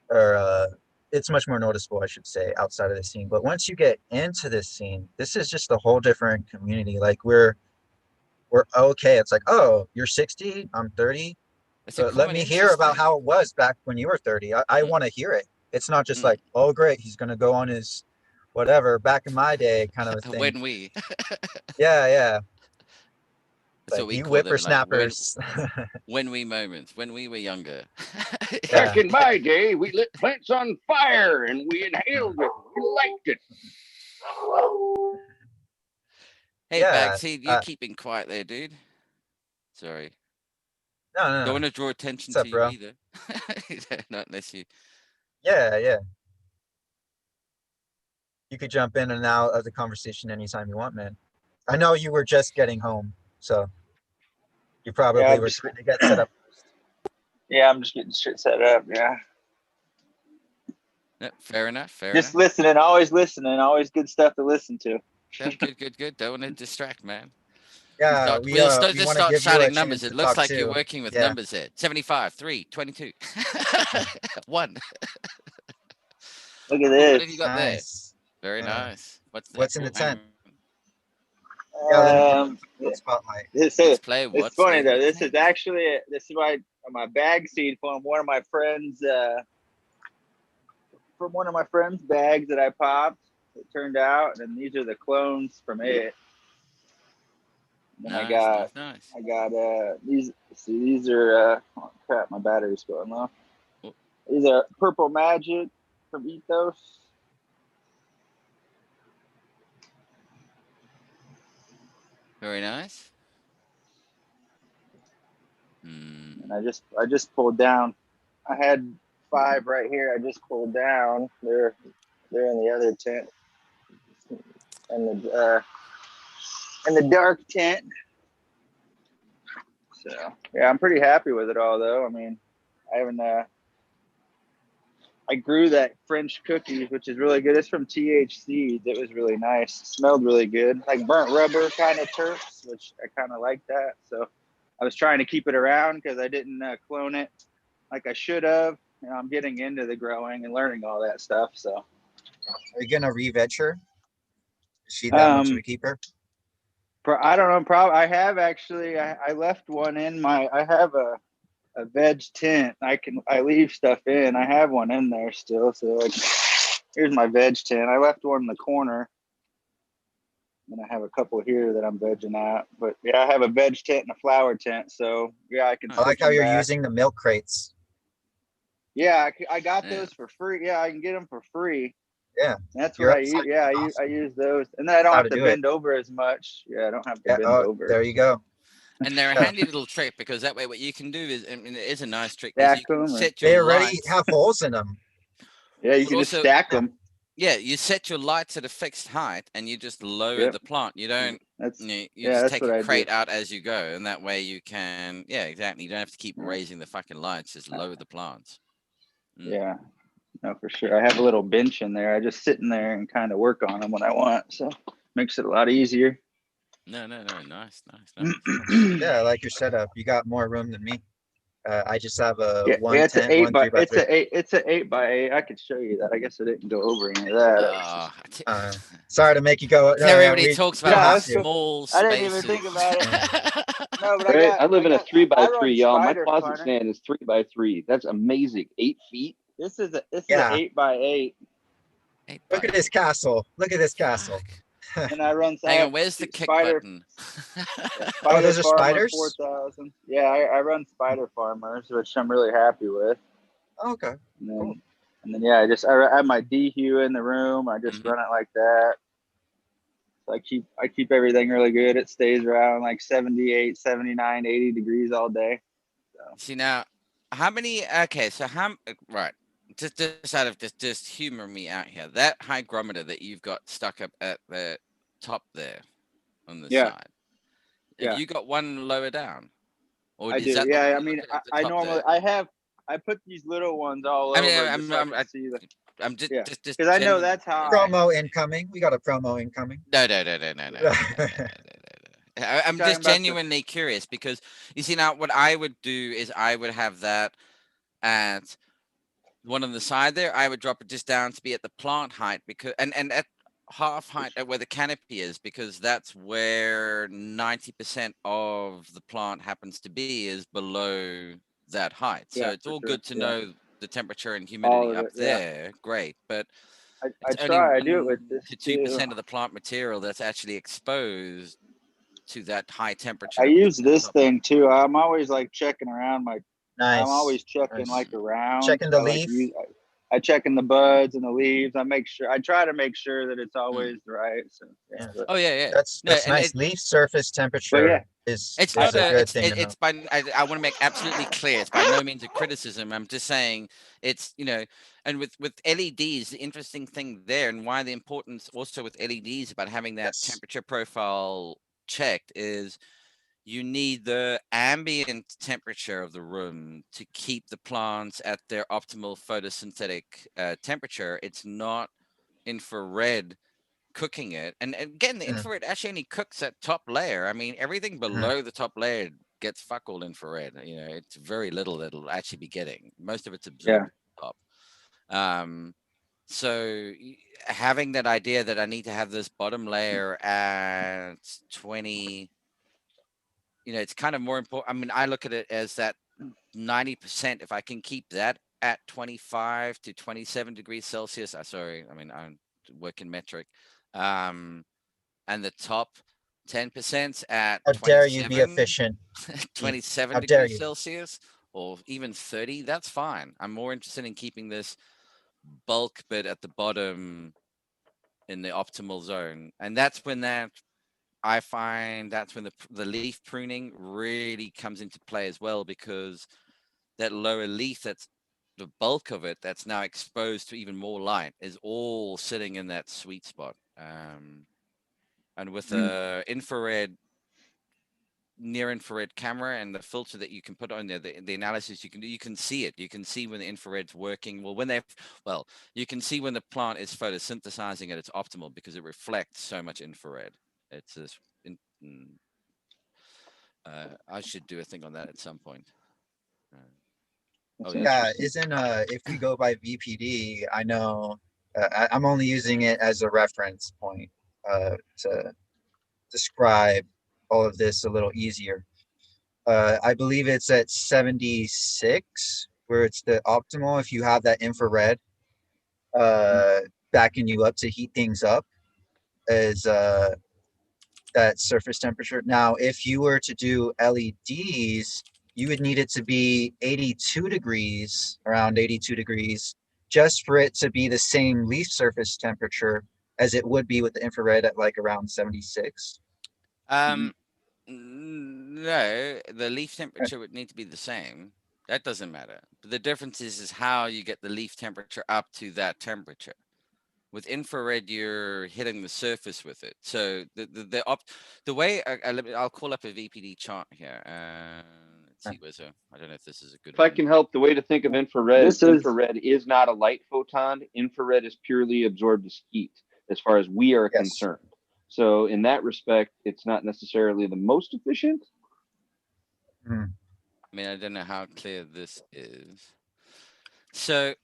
or it's much more noticeable, I should say, outside of the scene. But once you get into this scene, this is just a whole different community. Like we're okay. It's like, oh, you're 60, I'm 30. So let me hear about how it was back when you were 30. I want to hear it. It's not just like, oh, great, he's going to go on his whatever back in my day kind of a thing. When we. Yeah. So like, we you call them, whippersnappers. When we moments, when we were younger. Back in my day, we lit plants on fire and we inhaled it. We liked it. Hey, Yeah, Backseat, you're keeping quiet there, dude. Sorry. No. Don't want to draw attention What's to up, bro? you either. Not unless you. Yeah. You could jump in and out of the conversation anytime you want, man. I know you were just getting home, so you probably were trying to get set up. Yeah, I'm just getting shit set up. Yeah. Fair enough. Just listening, always good stuff to listen to. Yeah, good. Don't want to distract, man. Yeah, we'll start shouting numbers. It looks like too. You're working with numbers here. 75, 3, 22, 1. Look at this. What have you got there? Very nice. What's in the tent? Spotlight. It's funny though. This is my bag seed from one of my friends. From one of my friends' bags that I popped. It turned out, and these are the clones from it. And nice, I got these. See, these are oh crap, my battery's going low. These are Purple Magic from Ethos. Very nice. And I just pulled down. I had 5 right here. I just pulled down. They're in the other tent. And the dark tent. So yeah, I'm pretty happy with it all though. I mean, I grew that French cookie, which is really good. It's from THC. It was really nice. It smelled really good, like burnt rubber kind of terps, which I kind of like that. So I was trying to keep it around because I didn't clone it like I should have. I'm getting into the growing and learning all that stuff. So are you gonna re-veg her? Is she that much of a keeper? I don't know. Probably I have actually. I left one in I have a veg tent. I leave stuff in. I have one in there still. So like, here's my veg tent. I left one in the corner. And I have a couple here that I'm vegging out. But yeah, I have a veg tent and a flower tent. So yeah, I can. I like how you're using the milk crates. Yeah, I got those for free. Yeah, I can get them for free. Yeah, that's what I use. Yeah, I use those, and then I don't have to bend over as much. Yeah, I don't have to bend over. There you go. And they're a handy little trick because that way, what you can do is, I mean, it is a nice trick. You can set your they already have holes in them. Yeah, you can just stack them. Yeah, you set your lights at a fixed height and you just lower the plant. You don't, you just take a crate out as you go. And that way you can, exactly. You don't have to keep raising the fucking lights, just lower the plants. Yeah, no, for sure. I have a little bench in there. I just sit in there and kind of work on them when I want. So makes it a lot easier. No. Nice. Yeah, I like your setup. You got more room than me. I just have a it's an 8x8. I could show you that. I guess I didn't go over any of that. Sorry to make you go. Everybody talks about how small spaces. I didn't even think about it. No, but I live in a 3x3, y'all. My closet stand is 3x3. That's amazing. 8 feet. This is an 8x8. Look at this castle. Look at this castle. And I run. Hang on, where's the kick button? Oh, those are spiders? 4000. Yeah, I run Spider Farmers, which I'm really happy with. Okay. And then I have my DHue in the room. I just run it like that. So I keep everything really good. It stays around like 78, 79, 80 degrees all day. So. See now, how many? Okay, so right. Just out of just humor me out here. That hygrometer that you've got stuck up at the top there on the side. Yeah. You got one lower down. Or I do. Yeah, I mean, I normally I put these little ones all over. I'm just because I know that's how. Promo incoming. We got a promo incoming. No. I'm just genuinely curious because you see now what I would do is I would have that at one on the side there. I would drop it just down to be at the plant height because and at half height at where the canopy is, because that's where 90% of the plant happens to be, is below that height. So it's all good to know the temperature and humidity up there. Great, but I do it with this to 2% of the plant material that's actually exposed to that high temperature. I use this thing too. I'm always like checking around my. Nice. I'm always checking like around. Checking the leaf. I check in the buds and the leaves. I try to make sure that it's always right. So That's nice. Leaf surface temperature is a good thing. I want to make absolutely clear. It's by no means a criticism. I'm just saying it's and with LEDs, the interesting thing there and why the importance also with LEDs about having that temperature profile checked is you need the ambient temperature of the room to keep the plants at their optimal photosynthetic temperature. It's not infrared cooking it. And again, the infrared actually only cooks that top layer. I mean, everything below the top layer gets fuck all infrared. It's very little that it'll actually be getting. Most of it's absorbed at the top. So having that idea that I need to have this bottom layer at 20, it's kind of more important. I mean, I look at it as that 90%. If I can keep that at 25 to 27 degrees Celsius, I work in metric, and the top 10% at how dare you be efficient 27 degrees Celsius or even 30, that's fine. I'm more interested in keeping this bulk bit at the bottom in the optimal zone, and that's when I find that's when the leaf pruning really comes into play as well, because that lower leaf, that's the bulk of it, that's now exposed to even more light, is all sitting in that sweet spot. And with the near infrared camera and the filter that you can put on there, the analysis you can do, you can see it. You can see when the infrared's working. You can see when the plant is photosynthesizing at its optimal because it reflects so much infrared. It's this. I should do a thing on that at some point. If we go by VPD, I know I'm only using it as a reference point to describe all of this a little easier. I believe it's at 76 where it's the optimal if you have that infrared backing you up to heat things up as that surface temperature. Now, if you were to do LEDs, you would need it to be 82 degrees, around 82 degrees, just for it to be the same leaf surface temperature as it would be with the infrared at like around 76. No, the leaf temperature would need to be the same. That doesn't matter. But the difference is how you get the leaf temperature up to that temperature. With infrared, you're hitting the surface with it. So the way I'll call up a VPD chart here. Let's see, Wizzo. I don't know if this is a good If one. I can help, the way to think of infrared This is infrared is not a light photon. Infrared is purely absorbed as heat, as far as we are concerned. So in that respect, it's not necessarily the most efficient. I mean, I don't know how clear this is. So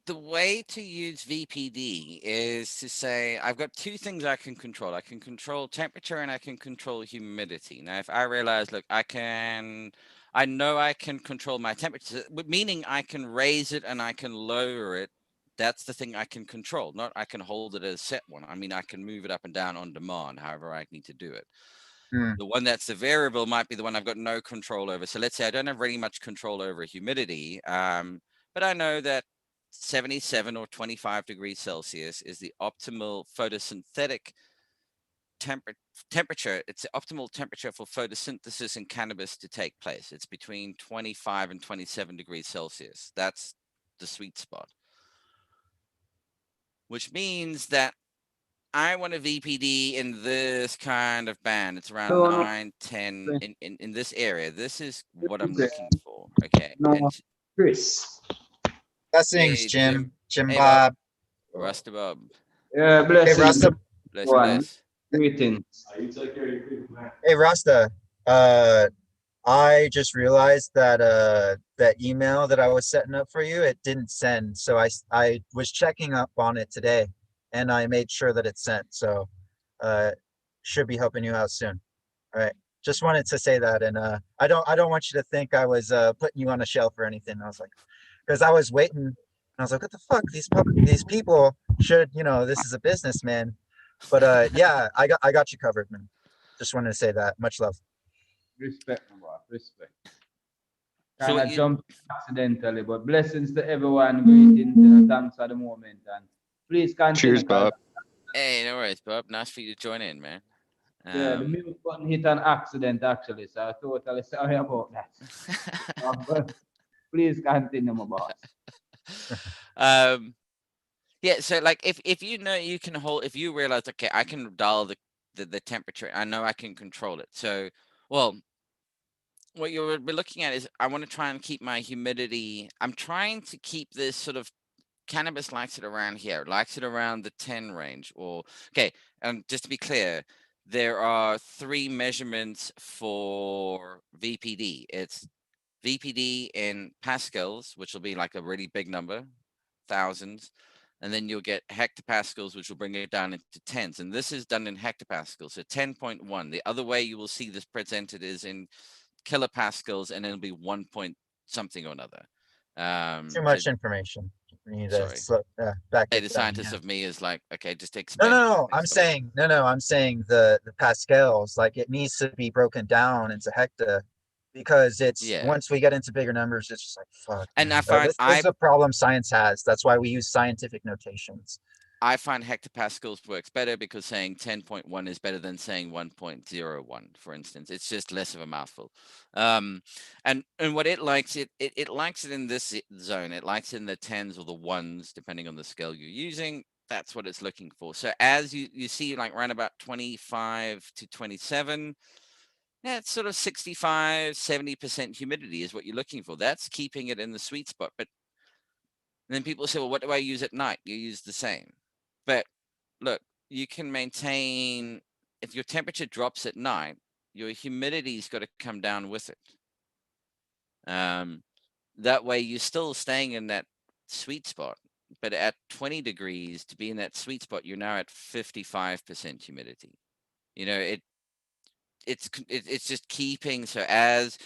the way to use VPD is to say, I've got two things I can control. I can control temperature and I can control humidity. Now, if I realize, look, I know I can control my temperature, meaning I can raise it and I can lower it. That's the thing I can control, not I can hold it as a set one. I mean, I can move it up and down on demand, however I need to do it. The one that's the variable might be the one I've got no control over. So let's say I don't have really much control over humidity, but I know that 77 or 25 degrees Celsius is the optimal photosynthetic temperature. It's the optimal temperature for photosynthesis in cannabis to take place. It's between 25 and 27 degrees Celsius. That's the sweet spot. Which means that I want a VPD in this kind of band. It's around 9, 10 in this area. This is what I'm looking for. Okay. No, Chris. Blessings, Hey, Jim. Jim Hey, Bob. Rasta Bob. Yeah, blessings. Hey, Rasta. Bless. Greetings. Hey, Rasta. I just realized that that email that I was setting up for you, it didn't send. So I was checking up on it today, and I made sure that it sent. So should be helping you out soon. All right. Just wanted to say that, and I don't want you to think I was putting you on a shelf or anything. I was like, because I was waiting, and I was like, what the fuck? These people should, this is a business, man. But yeah, I got you covered, man. Just wanted to say that. Much love. Respect, my boy. Respect. So Kind of jumped accidentally, but blessings to everyone. Greetings and thanks for the moment. And please continue. Cheers, Bob. Hey, no worries, Bob. Nice for you to join in, man. Yeah, the mute button hit an accident actually, so I'm totally sorry about that. But please continue, my boss. Yeah, so like if you know you can hold, if you realize, okay, I can dial the temperature, I know I can control it. So, well, what you'll be looking at is I want to try and keep my humidity. I'm trying to keep this sort of cannabis likes it around here, likes it around the 10 range. Or okay, and just to be clear, there are 3 measurements for VPD. It's VPD in pascals, which will be like a really big number, thousands. And then you'll get hectopascals, which will bring it down into tens. And this is done in hectopascals, so 10.1. The other way you will see this presented is in kilopascals, and it'll be 1 point something or another. Too much information. We need to back Hey, it the down, scientist yeah. of me is like, okay, just expand. No. I'm saying the pascals, like it needs to be broken down into hecta, because it's once we get into bigger numbers, it's just like fuck. And I find find this is a problem science has. That's why we use scientific notations. I find hectopascals works better because saying 10.1 is better than saying 1.01, for instance. It's just less of a mouthful. And what it likes, it likes it in this zone. It likes it in the 10s or the 1s, depending on the scale you're using. That's what it's looking for. So as you see, like around about 25 to 27, yeah, it's sort of 65, 70% humidity is what you're looking for. That's keeping it in the sweet spot. But then people say, well, what do I use at night? You use the same. But look, you can maintain, if your temperature drops at night, your humidity's got to come down with it. That way you're still staying in that sweet spot, but at 20 degrees to be in that sweet spot, you're now at 55% humidity. You know, it's just keeping, so as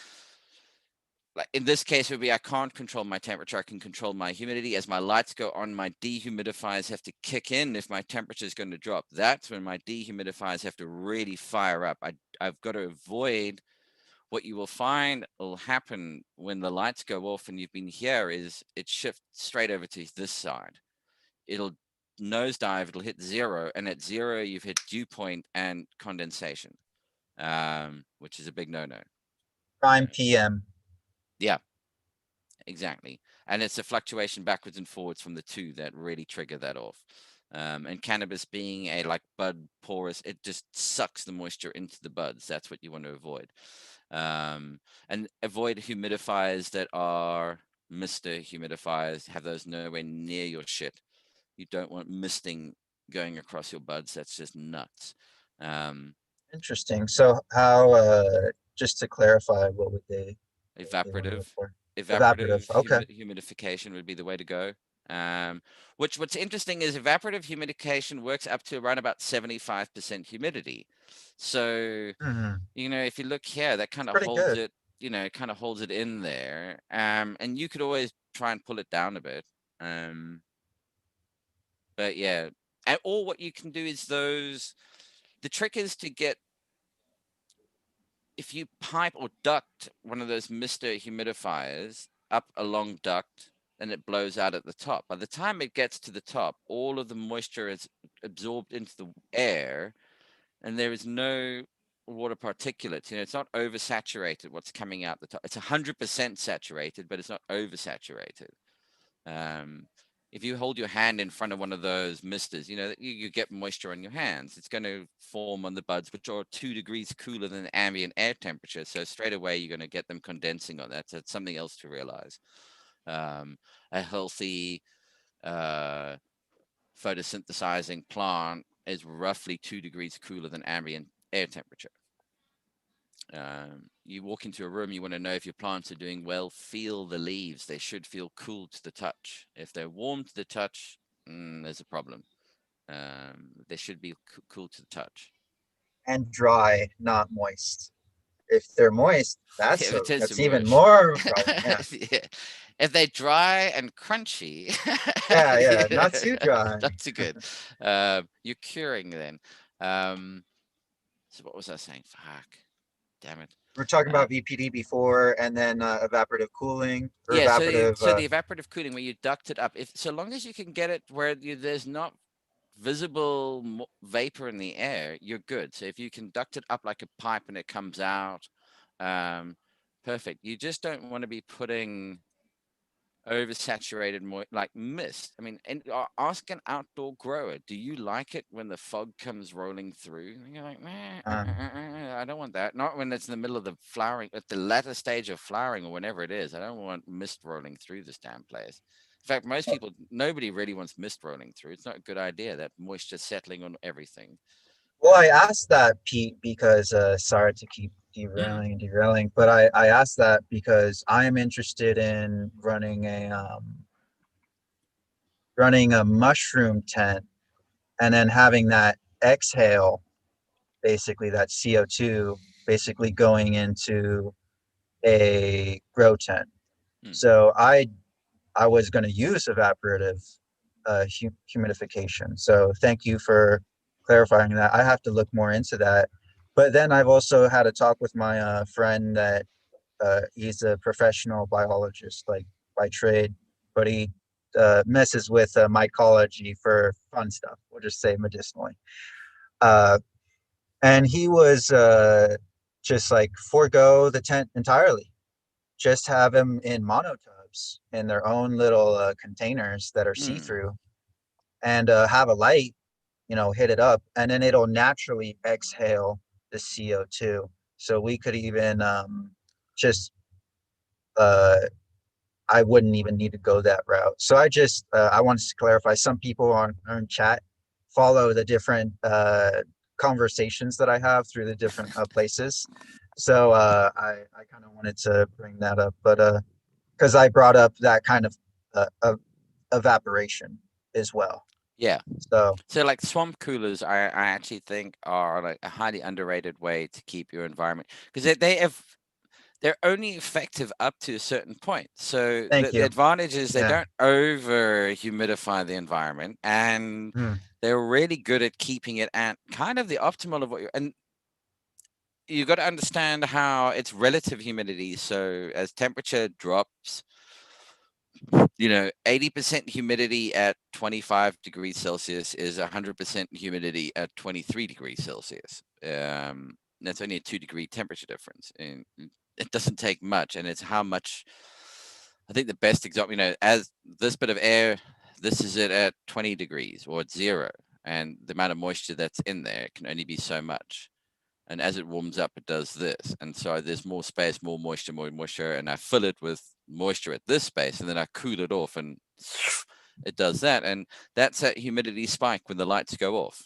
like in this case would be, I can't control my temperature, I can control my humidity. As my lights go on, my dehumidifiers have to kick in if my temperature is going to drop. That's when my dehumidifiers have to really fire up. I've got to avoid what you will find will happen when the lights go off and you've been here is it shifts straight over to this side. It'll nosedive, it'll hit 0, and at 0 you've hit dew point and condensation, which is a big no-no. Prime PM. Yeah. exactly. And it's a fluctuation backwards and forwards from the two that really trigger that off. And cannabis being a like bud porous, it just sucks the moisture into the buds. That's what you want to avoid. And avoid humidifiers that are mister humidifiers. Have those nowhere near your shit. You don't want misting going across your buds. That's just nuts. Interesting. So how, just to clarify, what would they Evaporative. Evaporative. Okay. Humidification would be the way to go. What's interesting is evaporative humidification works up to around about 75% humidity. So, you know, if you look here, that kind of holds it, you know, kind of holds it in there. And you could always try and pull it down a bit. But yeah, or what you can do is the trick is to get, if you pipe or duct one of those Mr. humidifiers up a long duct, and it blows out at the top. By the time it gets to the top, all of the moisture is absorbed into the air, and there is no water particulates. You know, it's not oversaturated what's coming out the top. It's 100% saturated, but it's not oversaturated. If you hold your hand in front of one of those misters, you know, you get moisture on your hands. It's going to form on the buds, which are 2 degrees cooler than ambient air temperature. So straight away, you're going to get them condensing on that. So it's something else to realize. A healthy photosynthesizing plant is roughly 2 degrees cooler than ambient air temperature. You walk into a room, you want to know if your plants are doing well, feel the leaves. They should feel cool to the touch. If they're warm to the touch, there's a problem. They should be cool to the touch. And dry, not moist. If they're moist, that's even mush. more problem. Yeah. Yeah. If they're dry and crunchy, yeah, not too dry. Not too good. You're curing then. So what was I saying? Fuck. Damn it. We're talking about VPD before, and then evaporative cooling. Or Yeah, evaporative, so the evaporative cooling, where you duct it up, so long as you can get it where there's not visible vapor in the air, you're good. So if you can duct it up like a pipe and it comes out, perfect. You just don't want to be putting oversaturated like mist. I mean, and ask an outdoor grower, do you like it when the fog comes rolling through? And you're like, I don't want that. Not when it's in the middle of the flowering, at the latter stage of flowering or whenever it is. I don't want mist rolling through this damn place. In fact, most people, nobody really wants mist rolling through. It's not a good idea, that moisture settling on everything. Well, I asked that, Pete, because sorry to keep derailing, but I asked that because I am interested in running a mushroom tent, and then having that exhale, basically that CO2, basically going into a grow tent. So I was going to use evaporative humidification. So thank you for clarifying that. I have to look more into that. But then I've also had a talk with my friend that he's a professional biologist, like by trade, but he messes with mycology for fun stuff. We'll just say medicinally. And he was just like, forego the tent entirely. Just have them in monotubs in their own little containers that are see-through, and have a light, you know, hit it up, and then it'll naturally exhale the CO2. So we could even I wouldn't even need to go that route. So I just I wanted to clarify. Some people on chat follow the different conversations that I have through the different places. So I kind of wanted to bring that up, but because I brought up that kind of evaporation as well. Yeah. So like swamp coolers, I actually think are like a highly underrated way to keep your environment, because they're only effective up to a certain point. So the advantage is they don't over humidify the environment, and they're really good at keeping it at kind of the optimal of what you're, and you got to understand how it's relative humidity. So as temperature drops, you know, 80% humidity at 25 degrees Celsius is 100% humidity at 23 degrees Celsius. That's only a 2-degree temperature difference, and it doesn't take much. And it's how much I think the best example, you know, as this bit of air, this is it at 20 degrees or at 0, and the amount of moisture that's in there can only be so much. And as it warms up, it does this. And so there's more space, more moisture, and I fill it with moisture at this space, and then I cool it off, and it does that. And that's that humidity spike when the lights go off.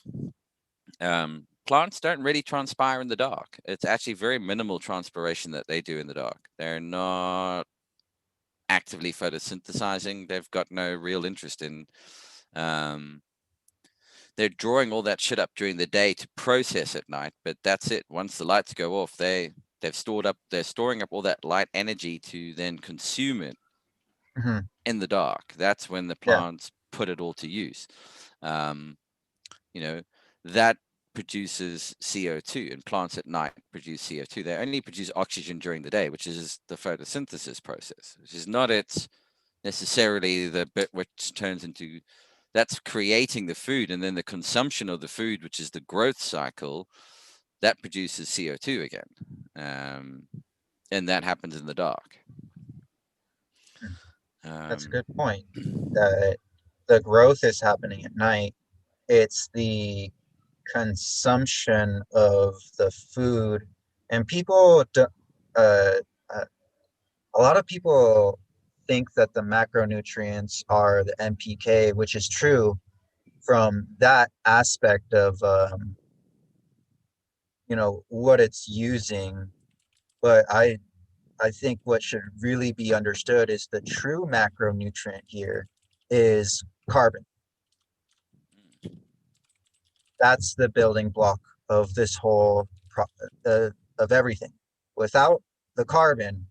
Plants don't really transpire in the dark. It's actually very minimal transpiration that they do in the dark. They're not actively photosynthesizing. They've got no real interest in they're drawing all that shit up during the day to process at night, but that's it. Once the lights go off, they're storing up all that light energy to then consume it in the dark. That's when the plants put it all to use. You know, that produces CO2, and plants at night produce CO2. They only produce oxygen during the day, which is the photosynthesis process, which is not necessarily the bit which turns into, that's creating the food, and then the consumption of the food, which is the growth cycle, that produces CO2 again. And that happens in the dark. That's a good point. The growth is happening at night. It's the consumption of the food, and people a lot of people think that the macronutrients are the NPK, which is true from that aspect of you know, what it's using, but I think what should really be understood is the true macronutrient here is carbon. That's the building block of this whole of everything. Without the carbon,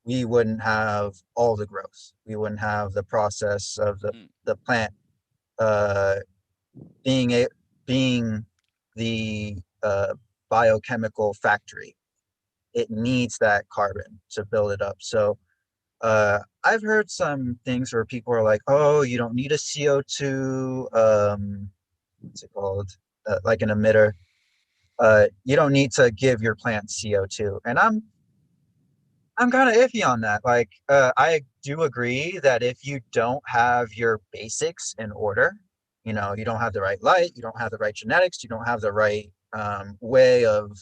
we wouldn't have all the growth. We wouldn't have the process of the plant being the biochemical factory. It needs that carbon to build it up. So I've heard some things where people are like, oh, you don't need a CO2, what's it called? Like an emitter. You don't need to give your plant CO2. And I'm kind of iffy on that. Like, I do agree that if you don't have your basics in order, you know, you don't have the right light, you don't have the right genetics, you don't have the right way of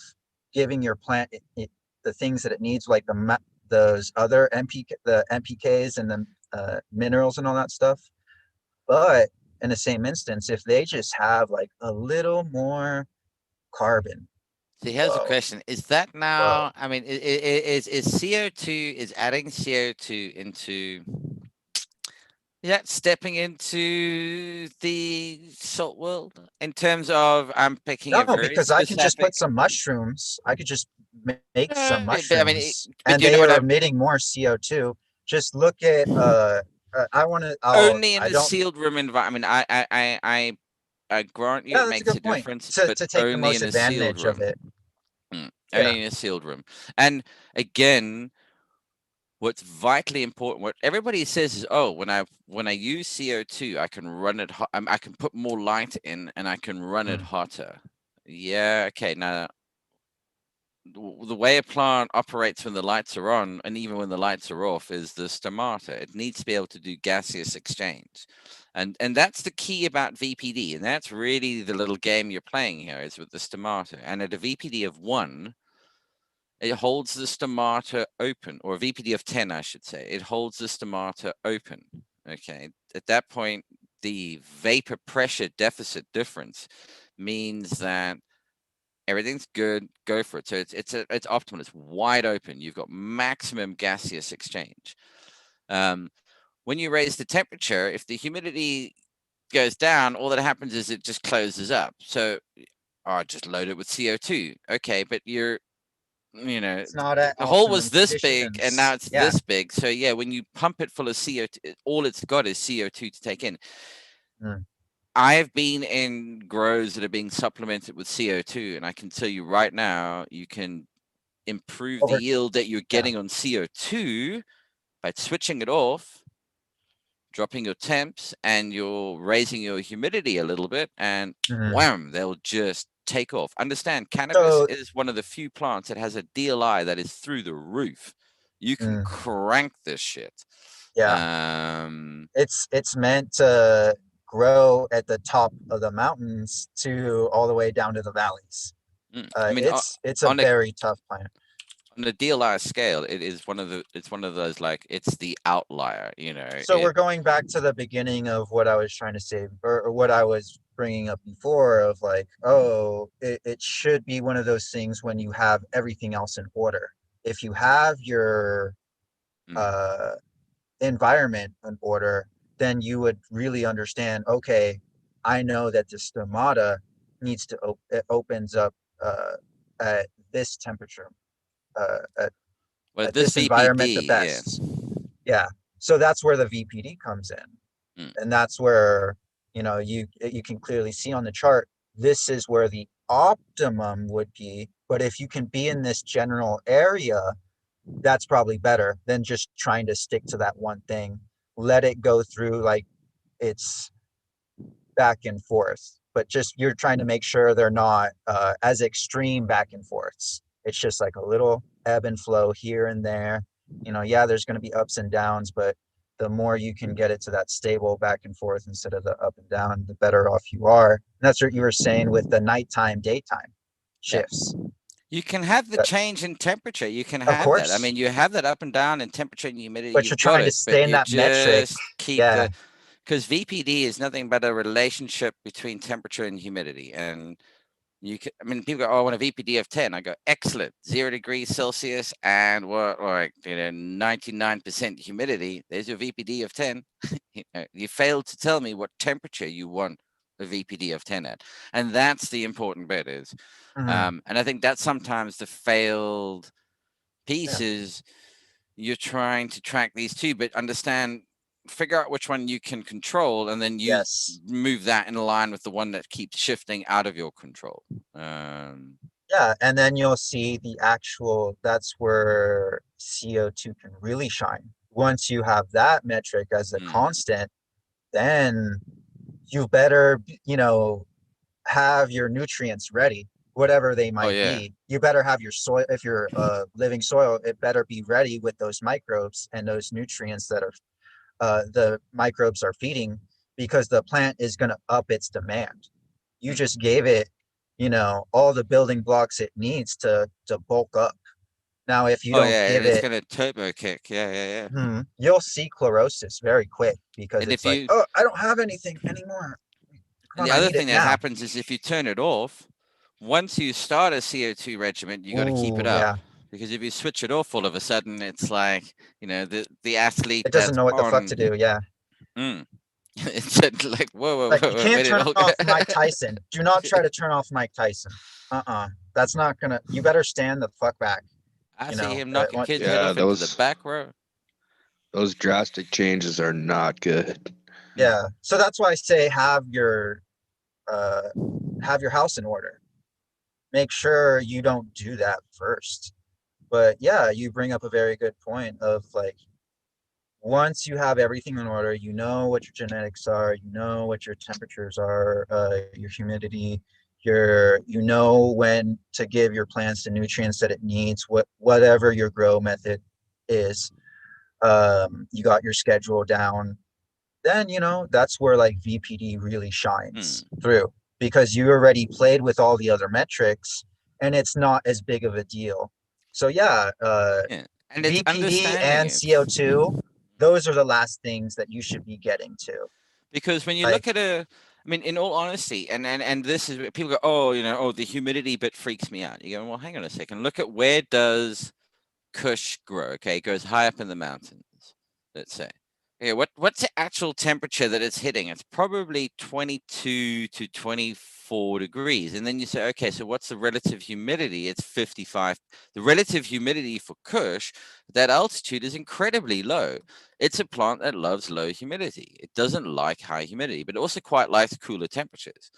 giving your plant the things that it needs, like those other NPKs and the minerals and all that stuff. But in the same instance, if they just have like a little more carbon. See, here's the question: is that now? I mean, is CO2 is adding CO2 into? Is that stepping into the salt world in terms of I'm picking no, a very because I can just put some mushrooms. I could just make some mushrooms, I mean, and they are emitting more CO2. Just look at I want to only in the sealed room environment. I grant you it makes a difference, to take the most advantage of it. Only in a sealed room. And again, what's vitally important, what everybody says is, oh, when I use CO2, I can run it hot. I can put more light in, and I can run it hotter. Yeah, okay. Now, the way a plant operates when the lights are on, and even when the lights are off, is the stomata. It needs to be able to do gaseous exchange. And that's the key about VPD. And that's really the little game you're playing here, is with the stomata. And at a VPD of 1, it holds the stomata open, or a VPD of 10, I should say. It holds the stomata open. Okay. At that point, the vapor pressure deficit difference means that everything's good, go for it. So it's optimal. It's wide open. You've got maximum gaseous exchange. When you raise the temperature, if the humidity goes down, all that happens is it just closes up. So just load it with CO2. Okay, but you know, it's not the hole was this big and now it's this big. So yeah, when you pump it full of CO2, all it's got is CO2 to take in. I've been in grows that are being supplemented with CO2, and I can tell you right now, you can improve the yield that you're getting on CO2 by switching it off, dropping your temps, and you're raising your humidity a little bit, and wham, they'll just take off. Understand, cannabis is one of the few plants that has a DLI that is through the roof. You can crank this shit. Yeah. It's meant to grow at the top of the mountains to all the way down to the valleys. I mean, it's a very tough plant. On the DLI scale, it's one of those, like, it's the outlier, So we're going back to the beginning of what I was trying to say, or what I was bringing up before, of like, it should be one of those things when you have everything else in order. If you have your environment in order, then you would really understand, okay, I know that the stomata needs to it opens up at this temperature, at this environment the best. Yeah. So that's where the VPD comes in. And that's where, you can clearly see on the chart, this is where the optimum would be. But if you can be in this general area, that's probably better than just trying to stick to that one thing. Let it go through, like, it's back and forth, but just you're trying to make sure they're not as extreme back and forths. It's just like a little ebb and flow here and there. Yeah, there's going to be ups and downs, but the more you can get it to that stable back and forth instead of the up and down, the better off you are. And that's what you were saying with the nighttime, daytime shifts. You can have the change in temperature. You can have that. I mean, you have that up and down in temperature and humidity. But you're trying to stay in that metric. Keep because VPD is nothing but a relationship between temperature and humidity. And people go, oh, I want a VPD of 10. I go, excellent. 0 degrees Celsius and 99% humidity. There's your VPD of 10. You failed to tell me what temperature you want a VPD of 10 at. And that's the important bit is. And I think that's sometimes the failed piece is you're trying to track these two, but figure out which one you can control, and then you move that in line with the one that keeps shifting out of your control. Yeah, and then you'll see that's where CO2 can really shine. Once you have that metric as a constant, then you better, have your nutrients ready, whatever they might be. You better have your soil, if you're living soil, it better be ready with those microbes and those nutrients that are the microbes are feeding, because the plant is going to up its demand. You just gave it, all the building blocks it needs to bulk up. Now, if you don't give it's going to turbo kick. You'll see chlorosis very quick, because it's like, oh, I don't have anything anymore. And the other thing that happens is if you turn it off, once you start a CO2 regimen, you got to keep it up. Yeah. Because if you switch it off, all of a sudden it's like, the athlete. It doesn't know what the fuck to do. Yeah. It's like, whoa. You can't turn off Mike Tyson. Do not try to turn off Mike Tyson. That's not gonna. You better stand the fuck back. I see him knocking kids off into the back row. Those drastic changes are not good. Yeah. So that's why I say have your house in order. Make sure you don't do that first. But yeah, you bring up a very good point of, like, once you have everything in order, you know what your genetics are, you know what your temperatures are, your humidity, you know when to give your plants the nutrients that it needs, whatever your grow method is. You got your schedule down, then that's where, like, VPD really shines through, because you already played with all the other metrics and it's not as big of a deal. So and VPD and CO2, those are the last things that you should be getting to. Because when you look at in all honesty, and this is people go, the humidity bit freaks me out. You go, well, hang on a second. Look at where does Kush grow? Okay, it goes high up in the mountains, let's say. Okay, what's the actual temperature that it's hitting? It's probably 22 to 24 degrees. And then you say, okay, so what's the relative humidity? It's 55. The relative humidity for Kush, that altitude is incredibly low. It's a plant that loves low humidity. It doesn't like high humidity, but it also quite likes cooler temperatures.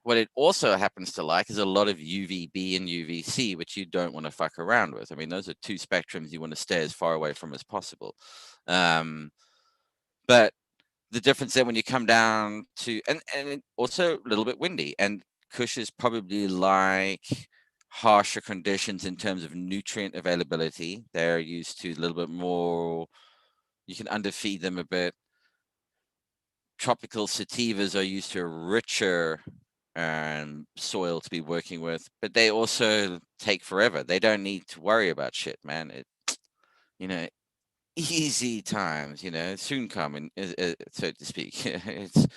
What it also happens to like is a lot of UVB and UVC, which you don't want to fuck around with. I mean, those are two spectrums you want to stay as far away from as possible. But the difference then when you come down to, and also a little bit windy, and Kush is probably like harsher conditions in terms of nutrient availability. They're used to a little bit more, you can underfeed them a bit. Tropical sativas are used to a richer soil to be working with, but they also take forever. They don't need to worry about shit, man. Easy times, soon coming, so to speak. It's,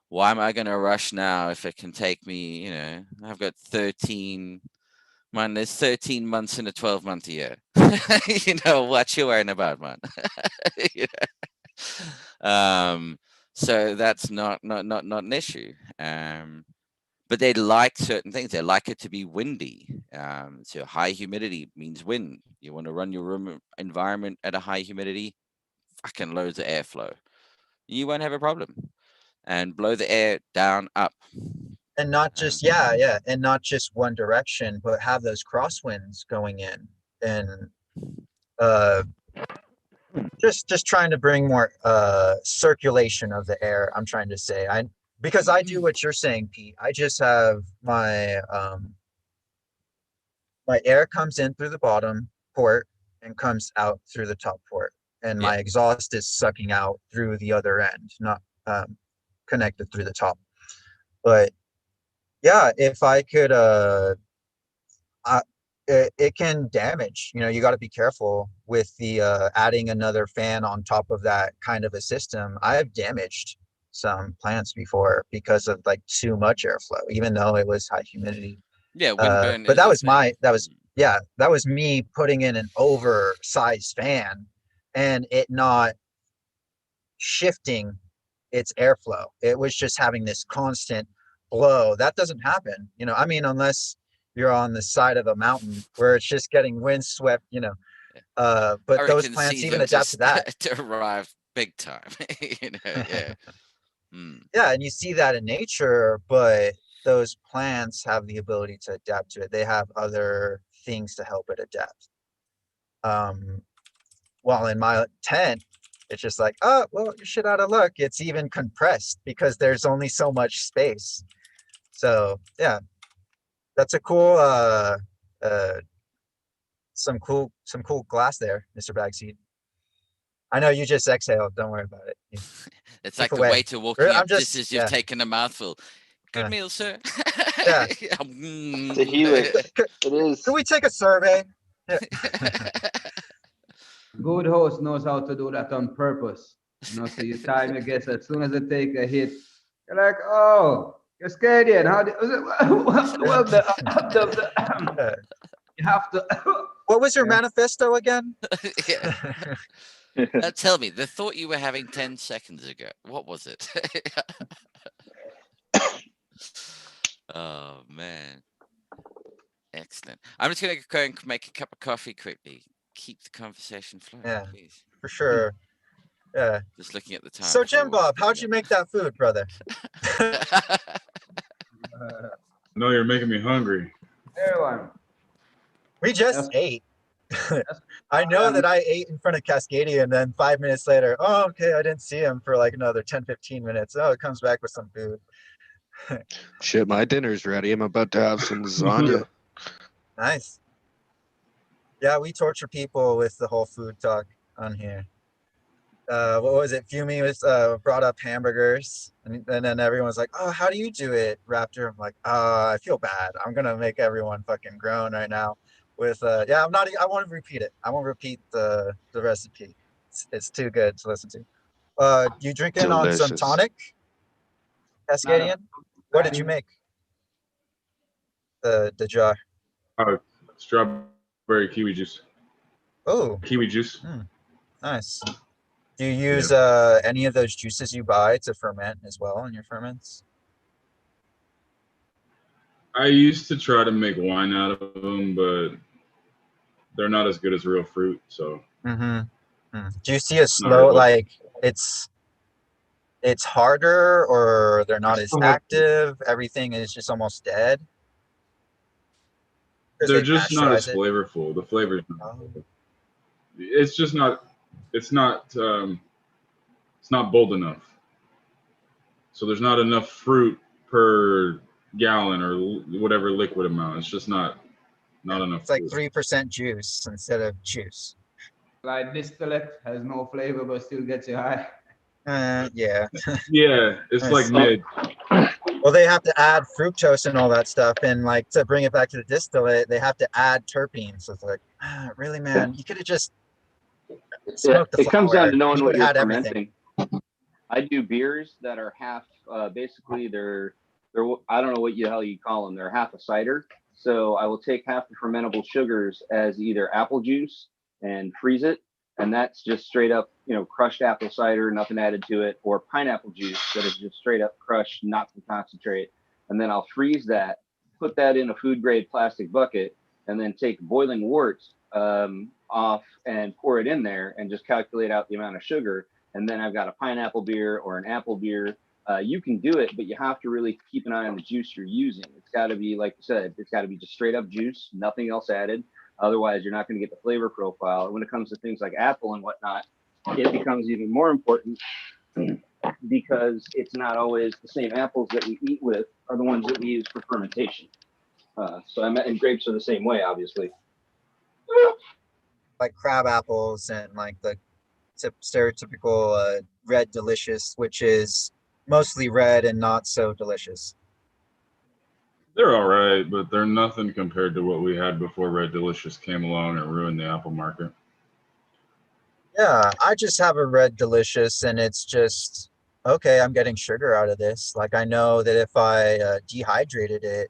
why am I going to rush now if it can take me, I've got 13, man, there's 13 months in a 12-month year. What you worrying about, man? So that's not an issue. But they like certain things. They like it to be windy. So high humidity means wind. You want to run your room environment at a high humidity, fucking loads of airflow. You won't have a problem. And blow the air down, up. And not just, and not just one direction, but have those crosswinds going in. And just trying to bring more circulation of the air, I'm trying to say. Because I do what you're saying, Pete. I just have my my air comes in through the bottom port and comes out through the top port, and my exhaust is sucking out through the other end, not connected through the top. But yeah, if I could, it can damage. You got to be careful with the adding another fan on top of that kind of a system. I have damaged some plants before because of like too much airflow, even though it was high humidity. Yeah, windburn. But that was me putting in an oversized fan and it not shifting its airflow. It was just having this constant blow. That doesn't happen, unless you're on the side of a mountain where it's just getting windswept, but those plants even adapt to that. To arrive big time, yeah. Yeah, and you see that in nature, but those plants have the ability to adapt to it. They have other things to help it adapt. While in my tent, it's just like, oh, well, you're shit out of luck. It's even compressed because there's only so much space. So yeah, that's a cool, some cool glass there, Mr. Bagseed. I know you just exhaled. Don't worry about it. It's like the waiter walking up just as you've taken a mouthful. Good meal, sir. Yeah. It's a helix. It is. Can we take a survey? Yeah. Good host knows how to do that on purpose. So you time your guests as soon as they take a hit, you're like, oh, Cascadian, how did you have to. What was your manifesto again? Now tell me, the thought you were having 10 seconds ago, what was it? Oh, man. Excellent. I'm just going to go and make a cup of coffee quickly. Keep the conversation flowing, please. For sure. Yeah. Just looking at the time. So, Jim Bob, how'd you make that food, brother? No, you're making me hungry. Everyone. We just ate. I know that I ate in front of Cascadia, and then 5 minutes later, oh, okay, I didn't see him for like another 10, 15 minutes. Oh, it comes back with some food. Shit, my dinner's ready. I'm about to have some lasagna. Nice. Yeah, we torture people with the whole food talk on here. What was it? Fumi was brought up hamburgers, and then everyone's like, "Oh, how do you do it, Raptor?" I'm like, I feel bad. I'm gonna make everyone fucking groan right now. With yeah, I won't repeat it. I won't repeat the recipe. It's too good to listen to. You drinking on some tonic, Cascadian? What did you make? The jar. Strawberry kiwi juice. Oh, kiwi juice. Nice. Do you use any of those juices you buy to ferment as well in your ferments? I used to try to make wine out of them, but they're not as good as real fruit. So. Do you see a slow like it's harder, or they're not as active? Everything is just almost dead. They're just not as flavorful. The flavor. It's just not. It's not bold enough. So there's not enough fruit per gallon or whatever liquid amount. It's just not Not enough. It's like 3% juice instead of juice. Like distillate has no flavor but still gets you high. Yeah. Yeah, it's like mid. Well, they have to add fructose and all that stuff, and like to bring it back to the distillate, they have to add terpenes. So it's like, really, man, you could have just smoked the It comes down to knowing you what would you're have had fermenting. I do beers that are half, basically they're I don't know what the hell you call them. They're half a cider. So I will take half the fermentable sugars as either apple juice and freeze it. And that's just straight up, crushed apple cider, nothing added to it, or pineapple juice that is just straight up crushed, not from concentrate. And then I'll freeze that, put that in a food grade plastic bucket, and then take boiling worts off and pour it in there and just calculate out the amount of sugar. And then I've got a pineapple beer or an apple beer. You can do it, but you have to really keep an eye on the juice you're using. It's got to be, like you said, it's got to be just straight up juice, nothing else added. Otherwise, you're not going to get the flavor profile. When it comes to things like apple and whatnot, it becomes even more important because it's not always the same apples that we eat with are the ones that we use for fermentation. And grapes are the same way, obviously. Like crab apples and like the stereotypical red delicious, which is mostly red and not so delicious. They're all right, but they're nothing compared to what we had before Red Delicious came along and ruined the apple market. Yeah, I just have a red delicious, and it's just okay. I'm getting sugar out of this. Like I know that if I dehydrated it,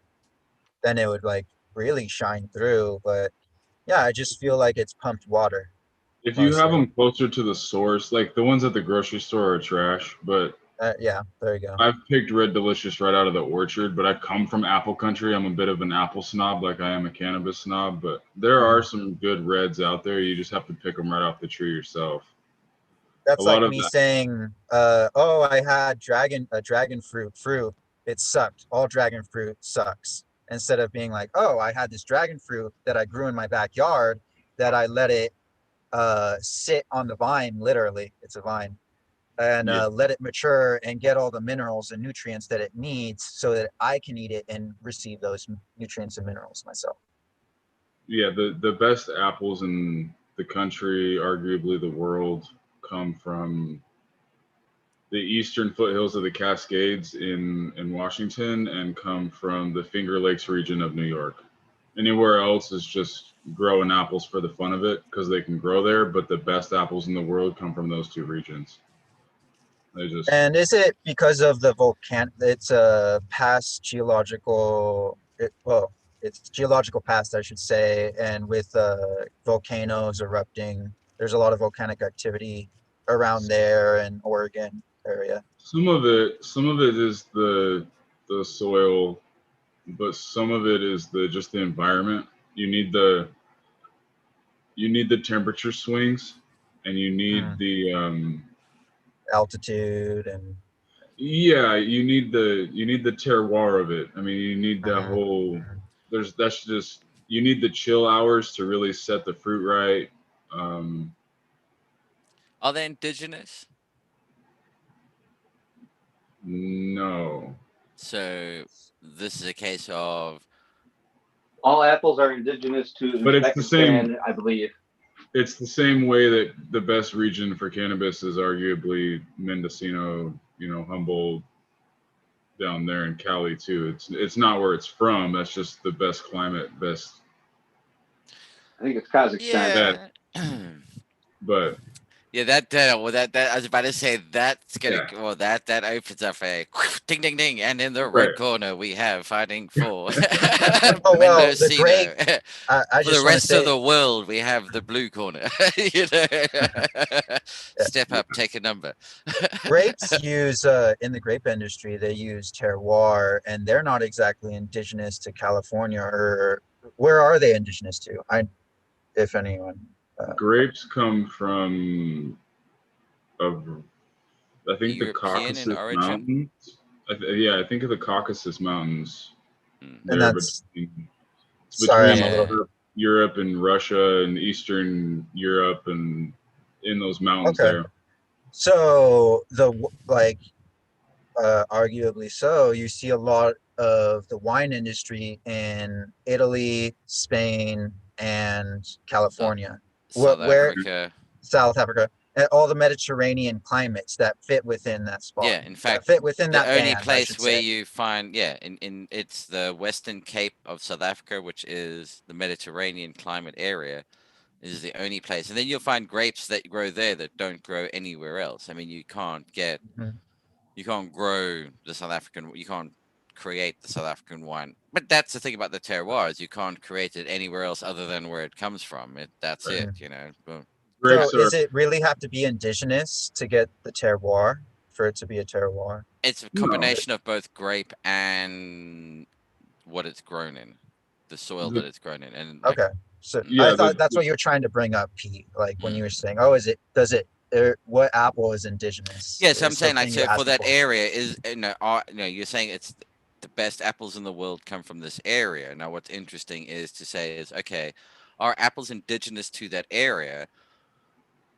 then it would like really shine through. But yeah, I just feel like it's pumped water. If you have them closer to the source, like the ones at the grocery store are trash, but yeah, there you go. I've picked Red Delicious right out of the orchard, but I come from apple country. I'm a bit of an apple snob, like I am a cannabis snob, but there are some good reds out there. You just have to pick them right off the tree yourself. That's like me saying, oh, I had dragon fruit. It sucked. All dragon fruit sucks. Instead of being like, oh, I had this dragon fruit that I grew in my backyard that I let it sit on the vine, literally, it's a vine, and let it mature and get all the minerals and nutrients that it needs so that I can eat it and receive those nutrients and minerals myself. Yeah, the best apples in the country, arguably the world, come from the eastern foothills of the Cascades in Washington and come from the Finger Lakes region of New York. Anywhere else is just growing apples for the fun of it because they can grow there, but the best apples in the world come from those two regions. And is it because of the it's a past geological, it's geological past, I should say, and with volcanoes erupting, there's a lot of volcanic activity around there and Oregon area. Some of it is the soil, but some of it is just the environment. You need the temperature swings, and you need the altitude, and yeah, you need the terroir of it. I mean, you need that whole you need the chill hours to really set the fruit right. Are they indigenous? No. So this is a case of all apples are indigenous to but it's the same, I believe. It's the same way that the best region for cannabis is arguably Mendocino, Humboldt, down there in Cali too. It's not where it's from. That's just the best climate, best. I think it's Kazakhstan. Yeah. But yeah, that I was about to say that's gonna that opens up a ding ding ding, and in the red corner we have fighting for the grape. For the rest of the world, we have the blue corner. Step up, take a number. Grapes use in the grape industry, they use terroir, and they're not exactly indigenous to California. Or where are they indigenous to? If anyone. Grapes come from, I think, the Caucasus Mountains. I think of the Caucasus Mountains. And that's between Europe and Russia and Eastern Europe and in those mountains there. So arguably so, you see a lot of the wine industry in Italy, Spain, and California. South where Africa. South Africa, and all the Mediterranean climates that fit within that spot. Yeah, in fact, fit within the that only band, I place should where say. you find, in it's the Western Cape of South Africa, which is the Mediterranean climate area, is the only place. And then you'll find grapes that grow there that don't grow anywhere else. I mean, you can't grow the South African, you can't create the South African wine. But that's the thing about the terroirs, you can't create it anywhere else other than where it comes from. That's it, you know. Boom. So is it really have to be indigenous to get the terroir, for it to be a terroir? It's a combination of both grape and what it's grown in, the soil that it's grown in. And okay, so I thought that's what you were trying to bring up, Pete. Like when you were saying, "Oh, what apple is indigenous?" Yes, I'm is saying like something you so for asked that before. area is you're saying it's the best apples in the world come from this area. Now, what's interesting is to say is okay, are apples indigenous to that area?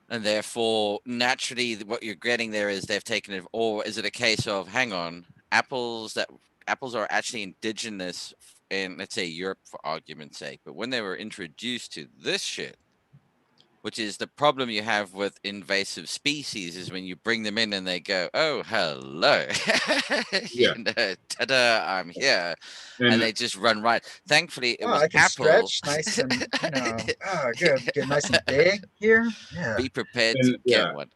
And therefore, naturally, what you're getting there is they've taken it, or is it a case of, hang on, apples are actually indigenous in, let's say, Europe, for argument's sake, but when they were introduced to this shit, which is the problem you have with invasive species, is when you bring them in and they go, oh, hello, Yeah. you know, ta-da, I'm here, and they just run right. Thankfully, it was I can apple. stretch nice and good, get nice and big here. Yeah. Be prepared to get one.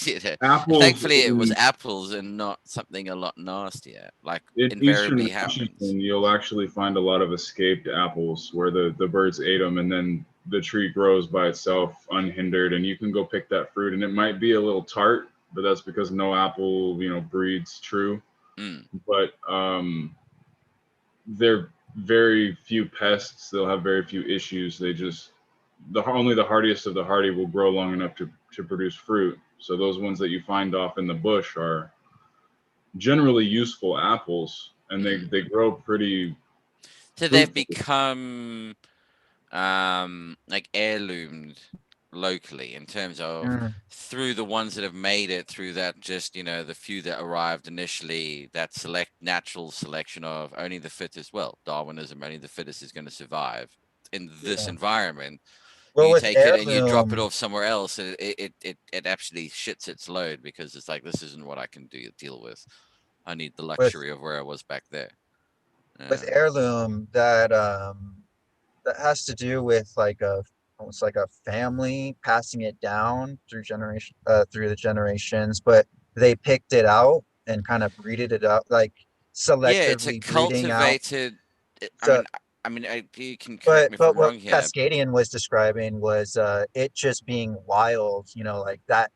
You know? Apples Thankfully, it was in- apples and not something a lot nastier, like In invariably Eastern happens. Washington, you'll actually find a lot of escaped apples where the birds ate them, and then the tree grows by itself unhindered, and you can go pick that fruit, and it might be a little tart, but that's because no apple, breeds true. But they're very few pests. They'll have very few issues. They just only the hardiest of the hardy will grow long enough to produce fruit. So those ones that you find off in the bush are generally useful apples, and they grow pretty. So they've become like heirloomed locally in terms of through the ones that have made it through that, just the few that arrived initially, that natural selection of only the fittest. Well, Darwinism, only the fittest is going to survive in this environment. Well, you take it and you drop it off somewhere else, and it actually shits its load, because it's like, this isn't what I can deal with. I need the luxury of where I was back there. With heirloom, that has to do with almost like a family passing it down through the generations, but they picked it out and kind of breeded it up, like selectively it's a cultivated. I mean, you can correct me if I'm what wrong here. Cascadian was describing was it just being wild, like that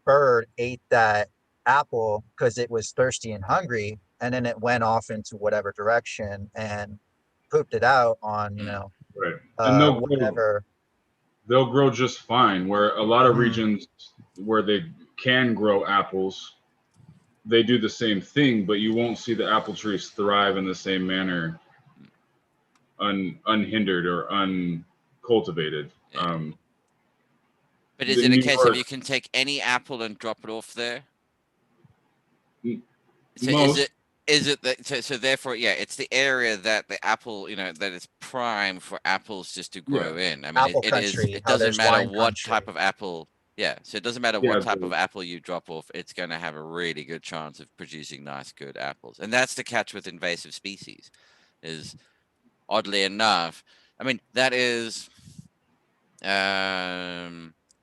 bird ate that apple because it was thirsty and hungry, and then it went off into whatever direction and pooped it out on, Right. And whatever. They'll grow just fine. Where a lot of regions where they can grow apples, they do the same thing, but you won't see the apple trees thrive in the same manner, unhindered or uncultivated. But is it a case of you can take any apple and drop it off there? So is it that so therefore, it's the area that the apple, that is prime for apples just to grow in. I mean, it doesn't matter what type of apple. Yeah, so it doesn't matter what type of apple you drop off, it's going to have a really good chance of producing nice, good apples. And that's the catch with invasive species, is oddly enough, I mean, that is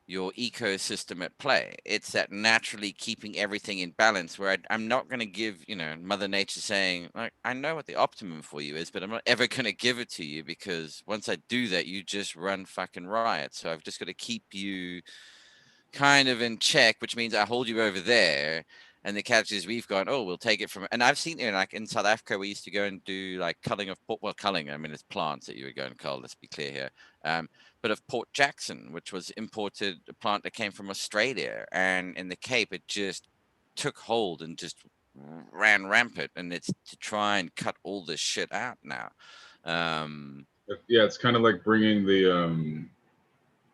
your ecosystem at play. It's that naturally keeping everything in balance, where I'm not going to give, Mother Nature saying, like, I know what the optimum for you is, but I'm not ever going to give it to you, because once I do that, you just run fucking riot. So I've just got to keep you kind of in check, which means I hold you over there. And the catch is we've gone, we'll take it from, and I've seen it like in South Africa, we used to go and do like culling of culling. I mean, it's plants that you would go and cull. Let's be clear here. But of Port Jackson, which was imported, a plant that came from Australia, and in the Cape, it just took hold and just ran rampant. And it's to try and cut all this shit out now. It's kind of like bringing the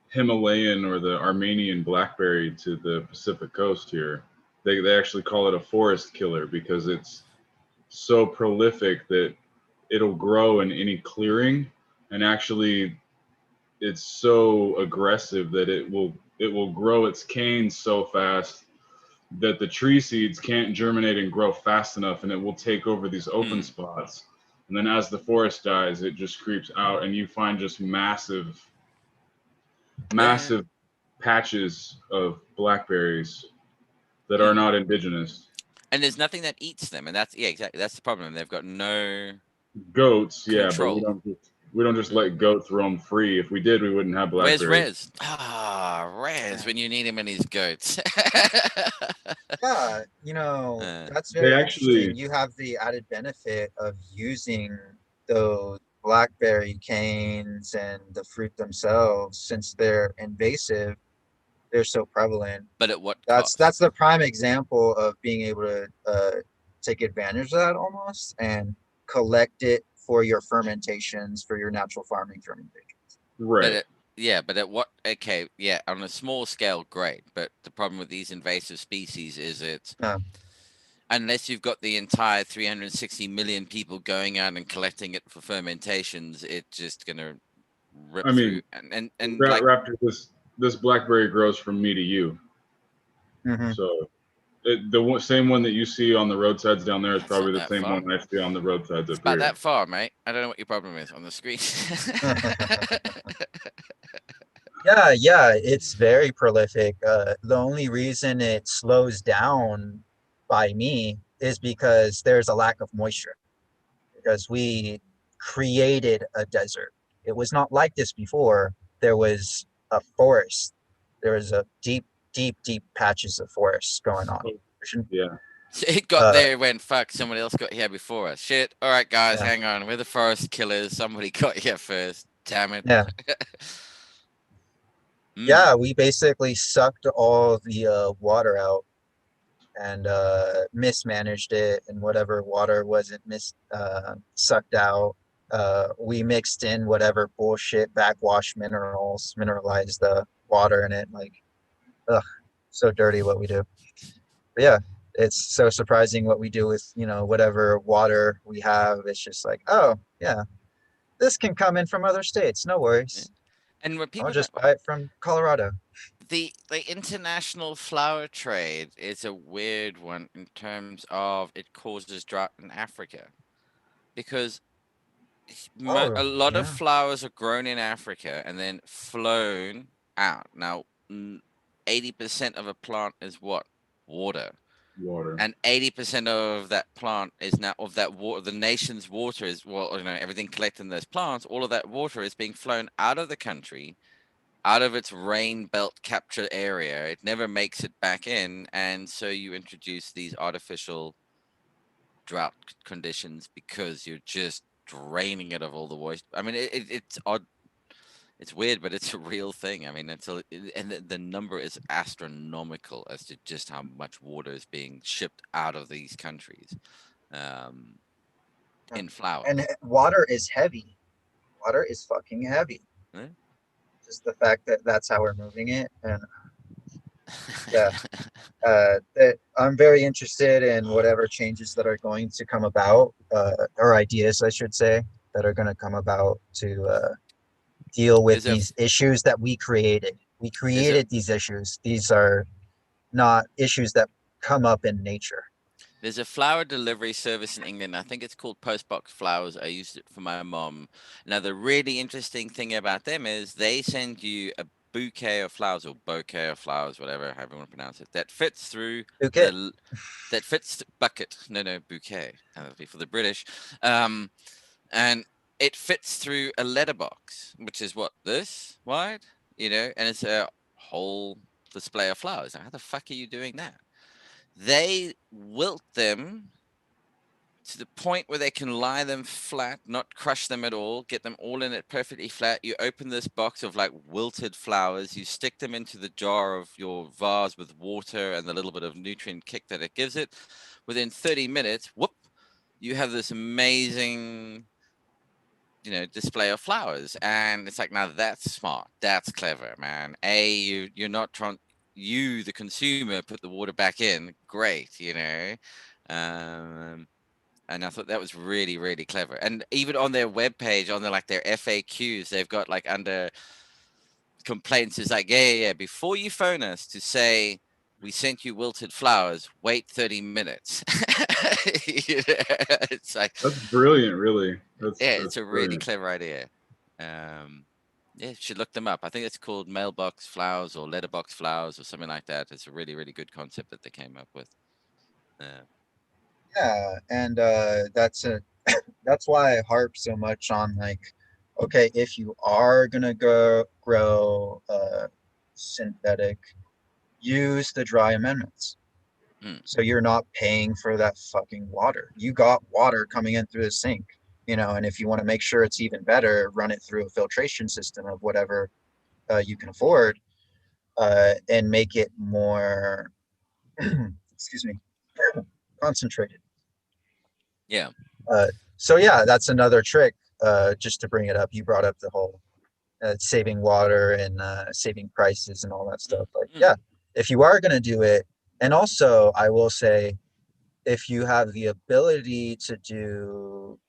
Himalayan or the Armenian blackberry to the Pacific coast here. They actually call it a forest killer, because so prolific that it'll grow in any clearing, and actually it's so aggressive that it will grow its canes so fast that the tree seeds can't germinate and grow fast enough, and it will take over these open spots. And then as the forest dies, it just creeps out, and you find just massive patches of blackberries that are not indigenous. And there's nothing that eats them, and that's exactly, that's the problem. They've got no goats, control. but we don't just let goats roam free. If we did, we wouldn't have blackberries. Where's Rez? Rez, when you need him and his goats. Yeah, that's very interesting. You have the added benefit of using those blackberry canes and the fruit themselves, since they're invasive. They're so prevalent. But at what cost? That's the prime example of being able to take advantage of that almost and collect it for your fermentations, for your natural farming fermentations. Right. But at what? Okay, yeah, on a small scale, great. But the problem with these invasive species is unless you've got the entire 360 million people going out and collecting it for fermentations, it's just gonna rip through. And Raptor, this blackberry grows from me to you. Mm-hmm. So the same one that you see on the roadsides down there is probably the same one I see on the roadsides up about here. that far, mate. I don't know what your problem is on the screen. Yeah, it's very prolific. The only reason it slows down by me is because there's a lack of moisture, because we created a desert. It was not like this before. There was a forest. There was a deep patches of forest going on. Yeah. So it got there when fuck, somebody else got here before us. Shit. All right, guys, hang on. We're the forest killers. Somebody got here first. Damn it. Yeah. Yeah, we basically sucked all the water out and mismanaged it, and whatever water wasn't sucked out, we mixed in whatever bullshit backwash minerals, mineralized the water in it. Like, ugh, so dirty what we do. But yeah, it's so surprising what we do with whatever water we have. It's just like, oh yeah, this can come in from other states, no worries. And when people I'll just buy it from Colorado. The international flower trade is a weird one in terms of it causes drought in Africa, because a lot of flowers are grown in Africa and then flown out. Now, 80% of a plant is what? Water. And 80% of that plant is now of that water. The nation's water is everything collected in those plants. All of that water is being flown out of the country, out of its rain belt capture area. It never makes it back in, and so you introduce these artificial drought conditions because you're just draining it of all the moisture. I mean, it's odd. It's weird, but it's a real thing. I mean, and the number is astronomical as to just how much water is being shipped out of these countries in flowers. And water is heavy. Water is fucking heavy. Yeah. Just the fact that that's how we're moving it, and I'm very interested in whatever changes that are going to come about, or ideas, I should say, that are going to come about to deal with these issues that we created. We created these issues. These are not issues that come up in nature. There's a flower delivery service in England. I think it's called Postbox Flowers. I used it for my mom. Now, the really interesting thing about them is they send you a bouquet of flowers, or bouquet of flowers, whatever, however you want to pronounce it, that fits through that fits bucket. No, bouquet. That'll be for the British. And it fits through a letterbox, which is what, this wide, and it's a whole display of flowers. Now, how the fuck are you doing that? They wilt them to the point where they can lie them flat, not crush them at all, get them all in it perfectly flat. You open this box of like wilted flowers, you stick them into the jar of your vase with water and the little bit of nutrient kick that it gives it. Within 30 minutes, whoop, you have this amazing display of flowers. And it's like, now that's smart, that's clever, man. You're not trying, you the consumer put the water back in, great. And I thought that was really, really clever. And even on their webpage, on their FAQs, they've got like under complaints is like, yeah. Before you phone us to say we sent you wilted flowers, wait 30 minutes. It's like that's brilliant, really. It's a really brilliant. clever idea. Yeah, you should look them up. I think it's called mailbox flowers or letterbox flowers or something like that. It's a really, really good concept that they came up with. Yeah, and that's why I harp so much on like, okay, if you are gonna grow synthetic, use the dry amendments. So you're not paying for that fucking water. You got water coming in through the sink, you know, and if you want to make sure it's even better, run it through a filtration system of whatever you can afford, and make it more, excuse me, concentrated. Yeah. So yeah, that's another trick. Just to bring it up, you brought up the whole saving water and saving prices and all that stuff. Like, yeah, if you are going to do it, and also I will say, if you have the ability to do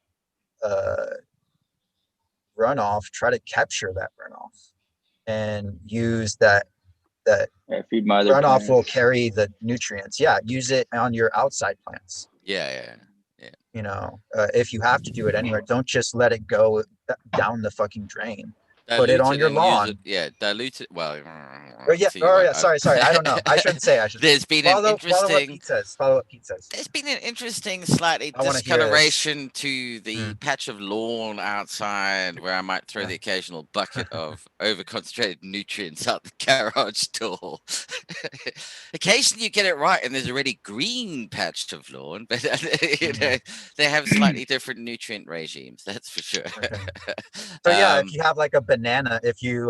runoff, try to capture that runoff and use that feed my other runoff plants. will carry the nutrients. Yeah, use it on your outside plants. Yeah. You know, if you have to do it anywhere, don't just let it go down the fucking drain. Put it on your lawn. Dilute it. Well, Sorry. I don't know. I shouldn't say. There's been an interesting. Follow what Pete says. There's been an interesting, slightly discoloration to the patch of lawn outside where I might throw the occasional bucket of over-concentrated nutrients out the garage door. Occasionally you get it right, and there's a really green patch of lawn, but you know, they have slightly different nutrient regimes. That's for sure. So yeah, if you have like a banana, if you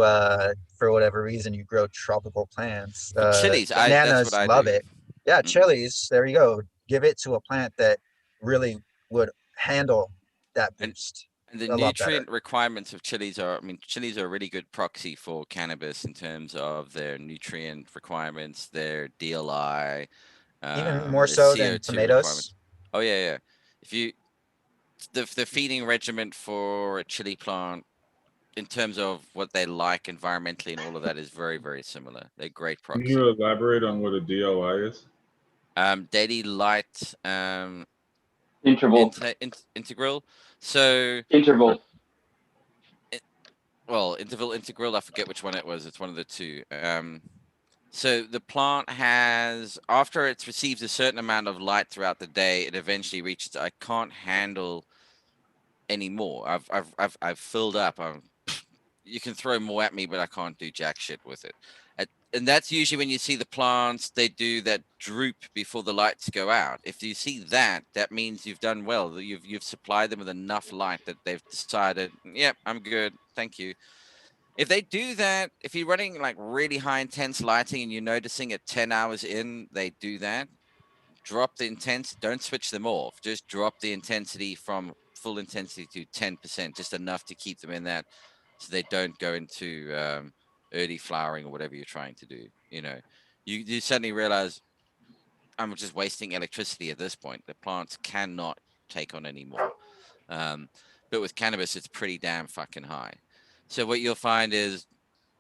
for whatever reason you grow tropical plants, chilies, bananas love it. Yeah, chilies. There you go. Give it to a plant that really would handle that boost. And the nutrient requirements of chilies are, I mean, chilies are a really good proxy for cannabis in terms of their nutrient requirements, their DLI, even more so than tomatoes. Oh yeah. If you the feeding regimen for a chili plant in terms of what they like environmentally and all of that is very, very similar. They're great proxy. Can you elaborate on what a DLI is? Daily light interval. Integral. So interval. Interval, integral. I forget which one it was. It's one of the two. So the plant has, after it's received a certain amount of light throughout the day, it eventually reaches, I can't handle anymore. I've filled up. You can throw more at me, but I can't do jack shit with it. And that's usually when you see the plants, they do that droop before the lights go out. If you see that, that means you've done well. You've supplied them with enough light that they've decided, yep, I'm good, thank you. If they do that, if you're running like really high intense lighting and you're noticing at 10 hours in, they do that, drop the intensity, don't switch them off. Just drop the intensity from full intensity to 10%, just enough to keep them in that so they don't go into early flowering or whatever you're trying to do. You know, you suddenly realize I'm just wasting electricity at this point. The plants cannot take on anymore. But with cannabis, it's pretty damn fucking high. So what you'll find is,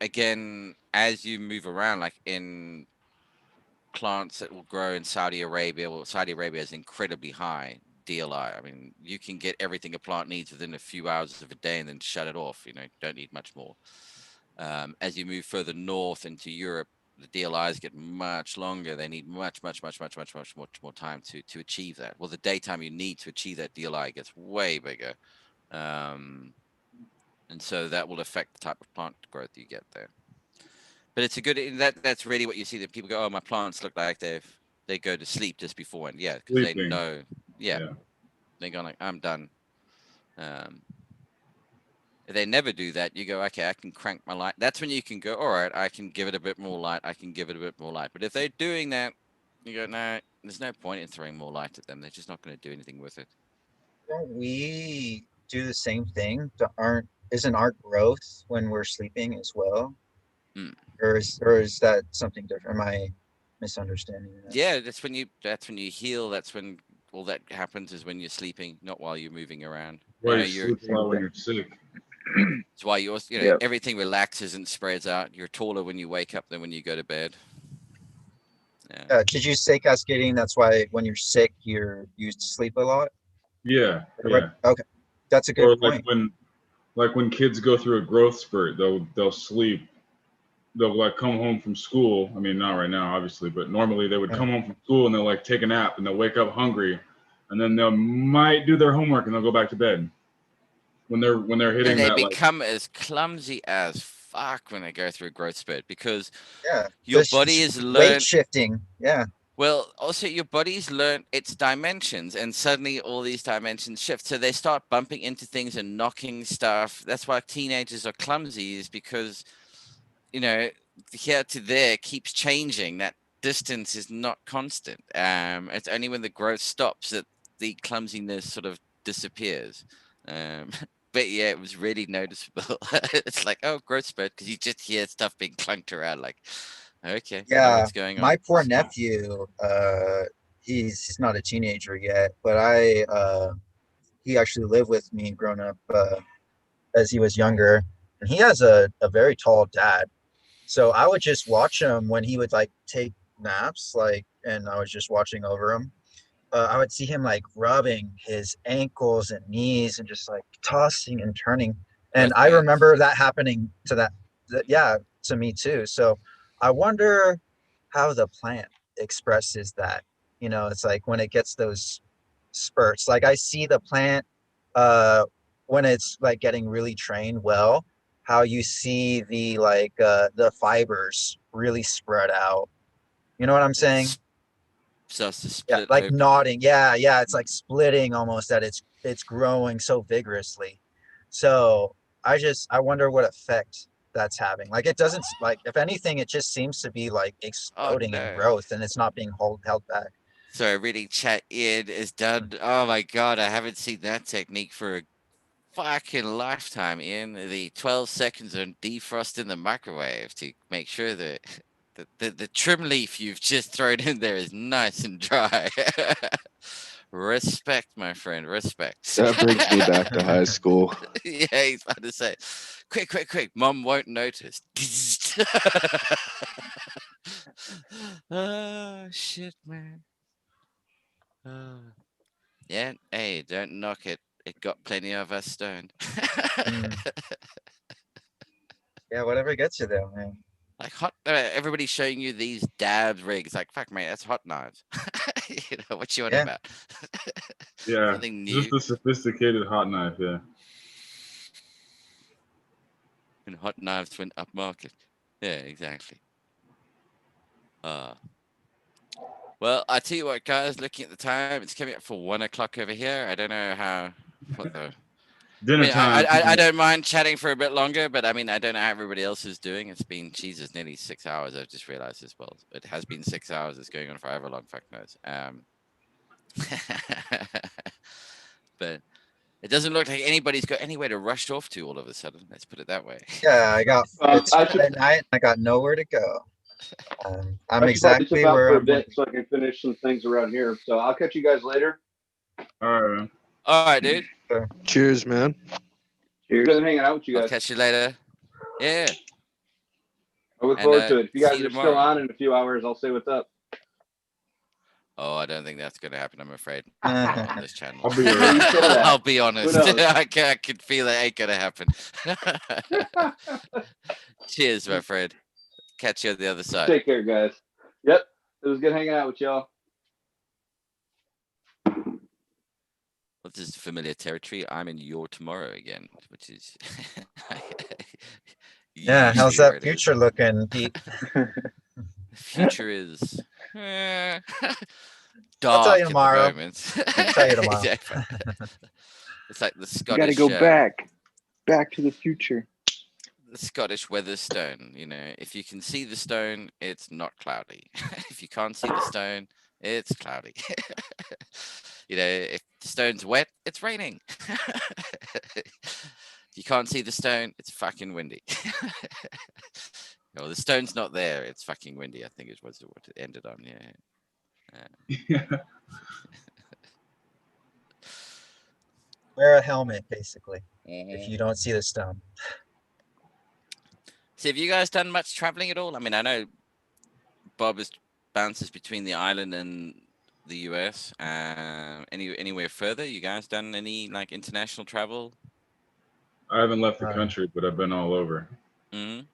again, as you move around, like in plants that will grow in Saudi Arabia, well, Saudi Arabia is incredibly high DLI. I mean, you can get everything a plant needs within a few hours of a day and then shut it off. You know, don't need much more. As you move further north into Europe, the DLIs get much longer. They need much more time to achieve that. Well, the daytime you need to achieve that DLI gets way bigger. And so that will affect the type of plant growth you get there. But it's a good, that's really what you see, that people go, oh, my plants look like they go to sleep just before. And yeah, because they know, they go like, I'm done. If they never do that, you go, okay, I can crank my light. That's when you can go, all right, I can give it a bit more light. I can give it a bit more light. But if they're doing that, you go, no, there's no point in throwing more light at them. They're just not going to do anything with it. Don't we do the same thing? Isn't our growth when we're sleeping as well? Or is that something different? Am I misunderstanding that? Yeah, that's when you heal. That's when all that happens is when you're sleeping, not while you're moving around. Well, You know, you sleep a lot when you're sick. it's why you're, you know, Yep. everything relaxes and spreads out. You're taller when you wake up than when you go to bed. Yeah. Did you say cascading? That's why when you're sick, you sleep a lot. Yeah, yeah. Okay, that's a good Or point. like when kids go through a growth spurt, they'll sleep. They'll like come home from school. I mean, not right now, obviously, but normally they would come home from school and they'll like take a nap and they'll wake up hungry, and then they might do their homework and they'll go back to bed. When they're hitting And they that, become as clumsy as fuck when they go through a growth spurt, because Yeah, your the body is weight learned. shifting. Yeah. Well, also your body's learned its dimensions, and suddenly all these dimensions shift. So they start bumping into things and knocking stuff. That's why teenagers are clumsy, is because, you know, here to there keeps changing. That distance is not constant. It's only when the growth stops that the clumsiness sort of disappears. But yeah, it was really noticeable. It's like, oh, growth spurt, because you just hear stuff being clunked around. Like, okay, I know Yeah, what's going on. my poor nephew, he's not a teenager yet, but he actually lived with me growing up as he was younger, and he has a very tall dad. So I would just watch him when he would like take naps, like, and I was just watching over him. I would see him like rubbing his ankles and knees and just like tossing and turning. And I remember that happening to yeah, to me too. So I wonder how the plant expresses that. You know, it's like when it gets those spurts. Like I see the plant when it's like getting really trained well, how you see the fibers really spread out. You know what I'm saying? Starts to Yeah, split like open. nodding. Yeah, it's like splitting almost, that it's growing so vigorously. So I wonder what effect that's having. Like it doesn't, like, if anything, it just seems to be like exploding in no. growth, and it's not being held back. Sorry, reading chat. Ian is done. Oh my god, I haven't seen that technique for a fucking lifetime, Ian. The 12 seconds of defrost in the microwave to make sure that the trim leaf you've just thrown in there is nice and dry. Respect, my friend, respect. That brings me back to high school. Yeah, he's about to say, quick, mom won't notice. Oh, shit, man. Yeah, hey, don't knock it. It got plenty of us stoned. Yeah, whatever gets you there, man. Like everybody's showing you these dab rigs. Like, fuck, mate, that's hot knives. You know what you want about? Yeah, Nothing new. just a sophisticated hot knife. Yeah. And hot knives went up market. Yeah, exactly. Well, I tell you what, guys. Looking at the time, it's coming up for 1 o'clock over here. I don't know what the dinner time. I don't mind chatting for a bit longer, but I mean, I don't know how everybody else is doing. It's been, Jesus, nearly 6 hours. I've just realized as well. It has been 6 hours. It's going on for however long, fuck knows. But it doesn't look like anybody's got anywhere to rush off to all of a sudden. Let's put it that way. Yeah, it's Friday night. I got nowhere to go. I'm exactly where for a I'm. bit so I can finish some things around here. So I'll catch you guys later. All right. All right, dude. Cheers, man. Cheers. Good hanging out with you guys. I'll catch you later. Yeah. I look forward to it. If you guys see you are still tomorrow. on in a few hours, I'll say what's up. Oh, I don't think that's going to happen. I'm afraid. Uh-huh. On this channel. I'll be around. I'll be honest. Who knows? I can feel it ain't going to happen. Cheers, my friend. Catch you on the other side. Take care, guys. Yep. It was good hanging out with y'all. Well, this is familiar territory. I'm in your tomorrow again, which is. Yeah, how's usually where that it is. future looking, Pete? The future is dark I'll tell you at the tomorrow. moment. I'll tell you tomorrow. Exactly. It's like the You Scottish. got to go back to the future. The Scottish Weatherstone. You know, if you can see the stone, it's not cloudy. If you can't see the stone, it's cloudy. You know, if the stone's wet, it's raining. If you can't see the stone, it's fucking windy. No, the stone's not there. It's fucking windy, I think is what it ended on. Yeah. wear a helmet, basically, if you don't see the stone. So have you guys done much traveling at all? I mean, I know Bob bounces between the island and the US. Anywhere further? You guys done any like international travel? I haven't left the country, but I've been all over. Mm-hmm.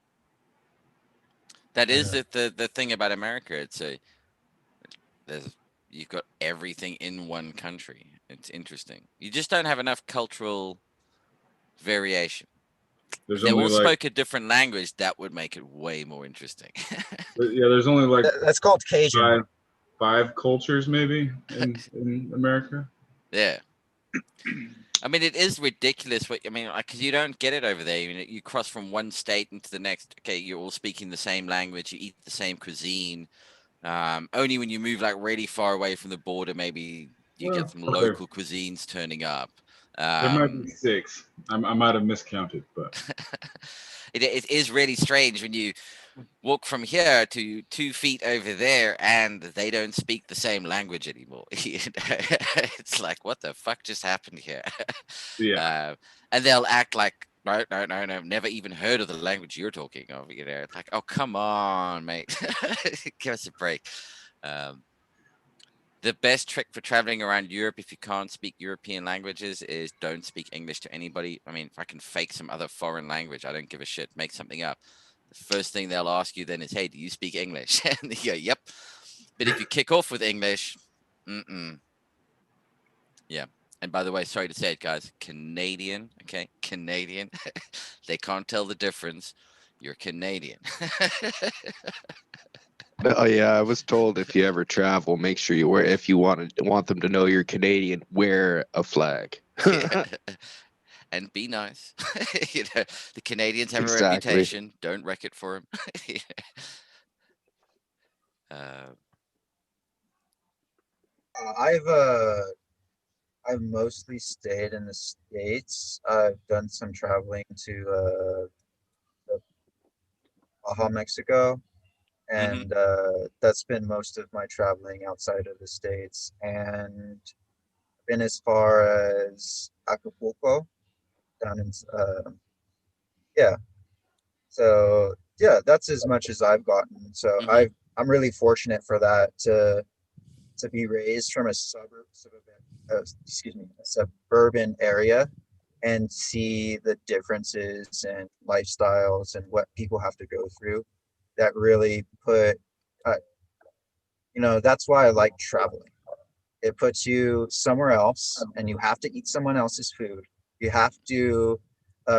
That is the thing about America. You've got everything in one country. It's interesting. You just don't have enough cultural variation. If they all spoke a different language, that would make it way more interesting. Yeah, there's only like that's called Cajun. Five cultures maybe in America. Yeah. I mean, it is ridiculous. Because you don't get it over there. You cross from one state into the next. Okay, you're all speaking the same language. You eat the same cuisine. Only when you move like really far away from the border, maybe you get some local cuisines turning up. There might be 6. I might have miscounted, but it is really strange when you walk from here to 2 feet over there and they don't speak the same language anymore. It's like, what the fuck just happened here? Yeah. And they'll act like, no, never even heard of the language you're talking of. It's like, oh, come on, mate. Give us a break. The best trick for traveling around Europe, if you can't speak European languages, is don't speak English to anybody. I mean, if I can fake some other foreign language, I don't give a shit. Make something up. The first thing they'll ask you then is, hey, do you speak English? And you go, yep. But if you kick off with English, yeah. And by the way, sorry to say it, guys, Canadian, okay? Canadian. They can't tell the difference. You're Canadian. Oh yeah, I was told if you ever travel, make sure you wear. If you want them to know you're Canadian, wear a flag. And be nice. The Canadians have a reputation. Don't wreck it for them. I've mostly stayed in the States. I've done some traveling to Baja, Mexico. And that's been most of my traveling outside of the States. And been as far as Acapulco, down in So yeah, that's as much as I've gotten. So I'm really fortunate for that to be raised from a suburban area and see the differences and lifestyles and what people have to go through. That really put, that's why I like traveling. It puts you somewhere else and you have to eat someone else's food. You have to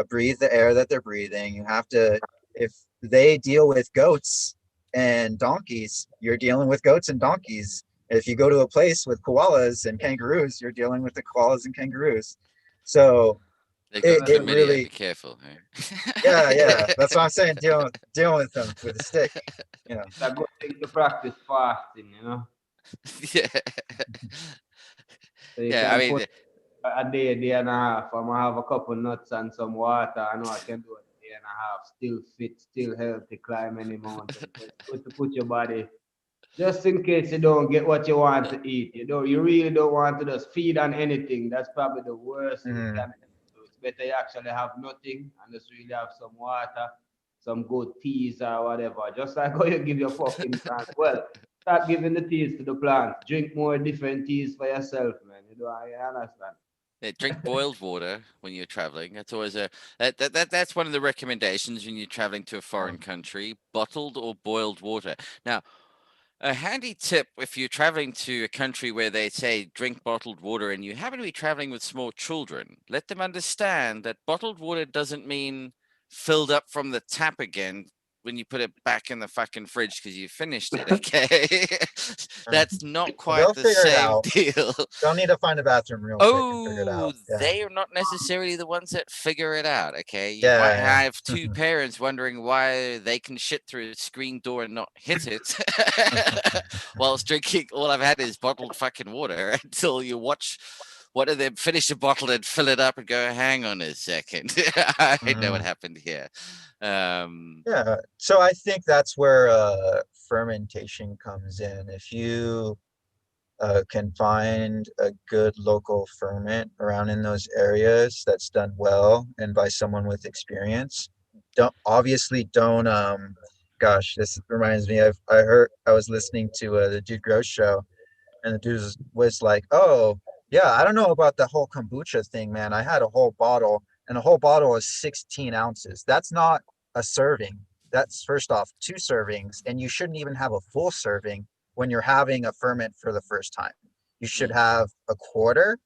breathe the air that they're breathing. You have to, if they deal with goats and donkeys, you're dealing with goats and donkeys. If you go to a place with koalas and kangaroos, you're dealing with the koalas and kangaroos. So it really, be careful. Hey? Yeah. That's what I'm saying. Dealing with them with a stick. It's a good thing to practice fasting, Yeah. So I mean, a day and a half. I'm gonna have a couple nuts and some water. I know I can do a day and a half. Still fit, still healthy, climb any mountain. It's good to put your body, just in case you don't get what you want to eat. You really don't want to just feed on anything. That's probably the worst thing you can do. Better you actually have nothing and just really have some water, some good teas or whatever. Just like how you give your fucking plants. Well, start giving the teas to the plants. Drink more different teas for yourself, man. I understand. Yeah, drink boiled water when you're traveling. That's always that's one of the recommendations when you're traveling to a foreign country. Bottled or boiled water. Now, a handy tip if you're traveling to a country where they say drink bottled water and you happen to be traveling with small children, let them understand that bottled water doesn't mean filled up from the tap again when you put it back in the fucking fridge because you finished it, okay? That's not quite the same deal. They'll need to find a bathroom real quick and figure it out. They are not necessarily the ones that figure it out, okay? You might have 2 parents wondering why they can shit through a screen door and not hit it whilst drinking all I've had is bottled fucking water until you watch one of them finish a bottle and fill it up and go, hang on a second. I know what happened here. So I think that's where fermentation comes in. If you can find a good local ferment around in those areas that's done well and by someone with experience. Don't gosh, this reminds me of I was listening to the Dude Gross show, and the dude was like, "Oh, yeah, I don't know about the whole kombucha thing, man. I had a whole bottle, and a whole bottle is 16 ounces. That's not a serving. That's first off 2 servings, and you shouldn't even have a full serving when you're having a ferment for the first time. You should have a quarter,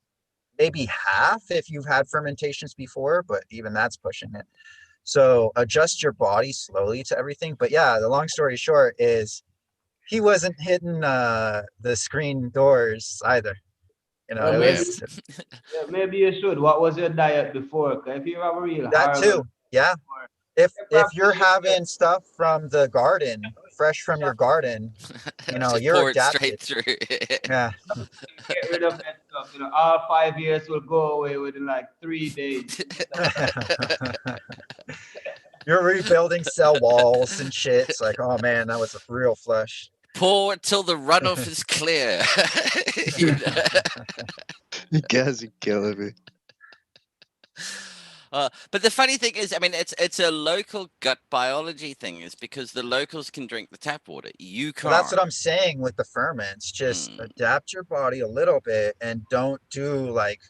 maybe half if you've had fermentations before, but even that's pushing it. So adjust your body slowly to everything. But yeah, the long story short is he wasn't hitting the screen doors either. You know, Well, it maybe, was yeah, maybe you should. What was your diet before? 'Cause if you have a real that horrible, too. Yeah. If you're having stuff from the garden, fresh from your garden, you know, Just you're pour it straight adapted. through. Yeah. get rid of that stuff. You know, all 5 years will go away within like 3 days. You're rebuilding cell walls and shit. It's like, oh man, that was a real flush. Pour it till the runoff is clear. You guys are killing me. But the funny thing is, I mean, it's a local gut biology thing. Is because the locals can drink the tap water. You can't. Well, that's what I'm saying with the ferments. Just adapt your body a little bit and don't do like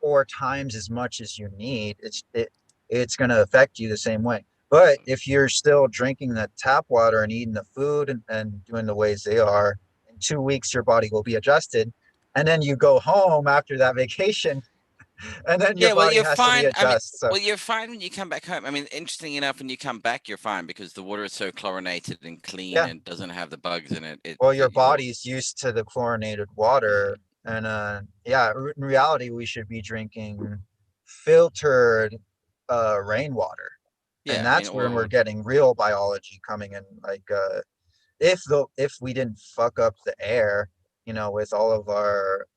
4 times as much as you need. It's going to affect you the same way. But if you're still drinking the tap water and eating the food and doing the ways they are, in 2 weeks your body will be adjusted. And then you go home after that vacation, and then your body has to readjust. Well, you're fine when you come back home. I mean, interesting enough, when you come back, you're fine because the water is so chlorinated and clean and doesn't have the bugs in it. Well, your body's used to the chlorinated water, and in reality, we should be drinking filtered rainwater, and that's when we're getting real biology coming in. Like, if we didn't fuck up the air, you know, with all of our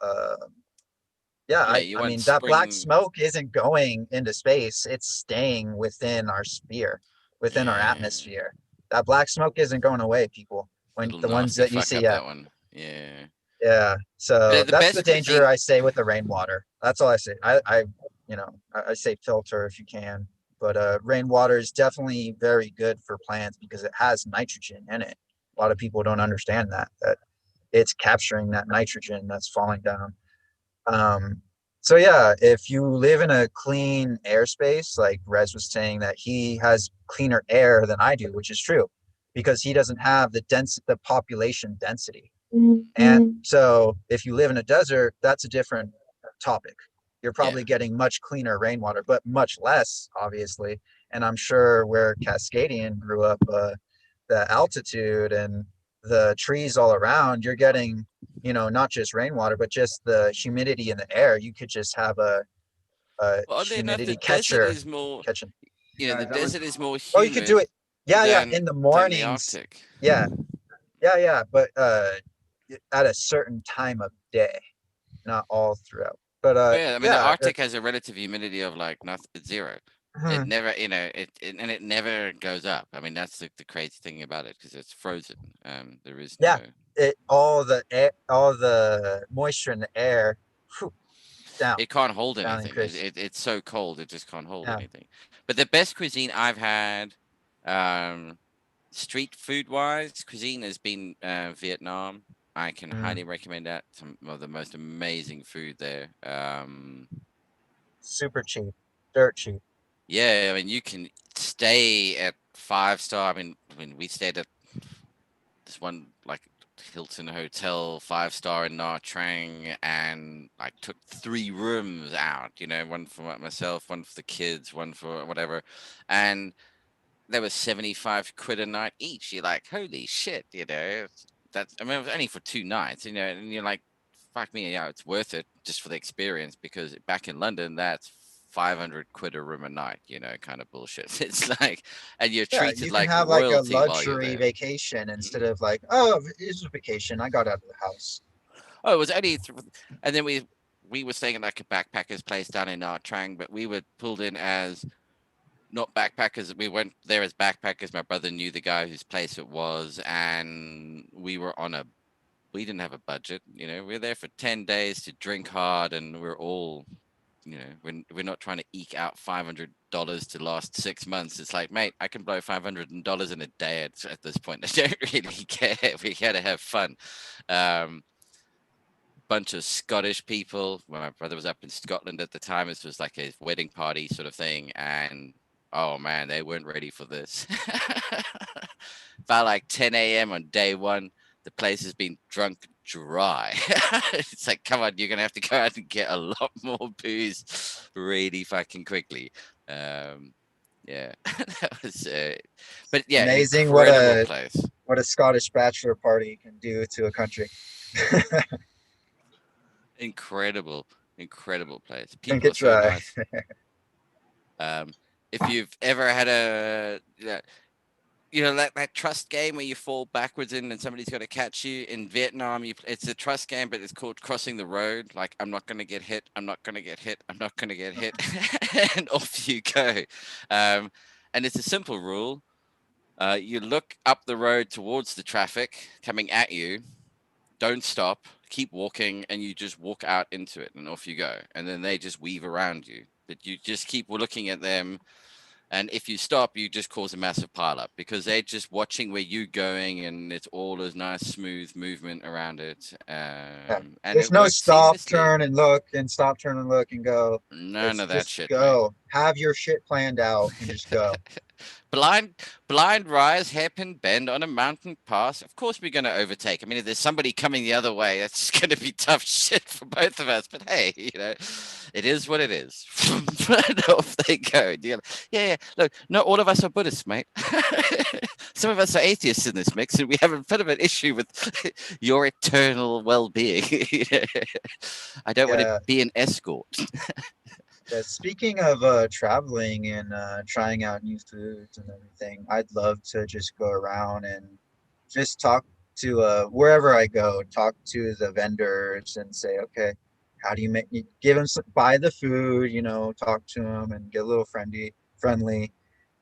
I mean, that black smoke isn't going into space. It's staying within our sphere, within our atmosphere. That black smoke isn't going away, people. When the ones that you see, that one. Yeah. Yeah. So that's the danger cuisine... I say with the rainwater. That's all I say. I say filter if you can, but rainwater is definitely very good for plants because it has nitrogen in it. A lot of people don't understand that it's capturing that nitrogen that's falling down. So yeah, if you live in a clean airspace, like Rez was saying that he has cleaner air than I do, which is true, because he doesn't have the population density. And so if you live in a desert, that's a different topic. You're probably getting much cleaner rainwater, but much less, obviously. And I'm sure where Cascadian grew up, the altitude and the trees all around, you're getting, you know, not just rainwater, but just the humidity in the air. You could just have a humidity catcher. The desert is more humid. Oh, you could do it. Yeah, in the mornings. The Arctic. Yeah, but at a certain time of day, not all throughout. But the Arctic has a relative humidity of like zero. It never, it never goes up. I mean, that's the crazy thing about it because it's frozen. There is no... all the moisture in the air down. It can't hold anything. It's so cold, it just can't hold anything. But the best cuisine I've had, street food wise, cuisine has been Vietnam. I can highly recommend that. Some of the most amazing food there. Super cheap, dirt cheap. Yeah, I mean, you can stay at 5-star. I mean, we stayed at this one like Hilton Hotel 5-star in Nha Trang, and like took 3 rooms out. You know, one for myself, one for the kids, one for whatever, and there was 75 quid a night each. You're like, holy shit, you know. That's, I mean, it was only for 2 nights, you know, and you're like, fuck me, yeah, it's worth it just for the experience, because back in London, that's 500 quid a room a night, you know, kind of bullshit. It's like, and you're treated you like can have royalty like a while you're luxury there. vacation instead of like, oh, it's a vacation, I got out of the house. Oh, it was only, and then we were staying at like a backpackers place down in Nha Trang, but we were pulled in as not backpackers. We went there as backpackers. My brother knew the guy whose place it was, and we were on a we didn't have a budget. We're there for 10 days to drink hard, and we're all, we're not trying to eke out $500 to last 6 months. It's like, mate, I can blow $500 in a day at this point. I don't really care. We got to have fun. Bunch of Scottish people. My brother was up in Scotland at the time. This was like a wedding party sort of thing, and oh man, they weren't ready for this. About like 10 a.m. on day one, the place has been drunk dry. It's like, come on, you're gonna have to go out and get a lot more booze really fucking quickly. Yeah, that was but yeah, amazing what a Scottish bachelor party can do to a country. Incredible place. People are so nice. If you've ever had that trust game where you fall backwards in and somebody's got to catch you in Vietnam, it's a trust game, but it's called crossing the road. Like, I'm not going to get hit. I'm not going to get hit. I'm not going to get hit. And off you go. And it's a simple rule. You look up the road towards the traffic coming at you. Don't stop. Keep walking, and you just walk out into it, and off you go. And then they just weave around you. But you just keep looking at them. And if you stop, you just cause a massive pileup because they're just watching where you're going, and it's all this nice, smooth movement around it. And there's no stop, turn, and look, and stop, turn, and look, and go. None of that shit. Go. Have your shit planned out and just go. Blind rise, hairpin bend on a mountain pass. Of course, we're going to overtake. I mean, if there's somebody coming the other way, that's going to be tough shit for both of us. But hey, it is what it is. But off they go. Yeah. Look, not all of us are Buddhists, mate. Some of us are atheists in this mix, and we have a bit of an issue with your eternal well-being. I don't want to be an escort. Yeah, speaking of traveling and trying out new foods and everything, I'd love to just go around and just talk to wherever I go, talk to the vendors and say, okay, how do you give them buy the food, talk to them and get a little friendly,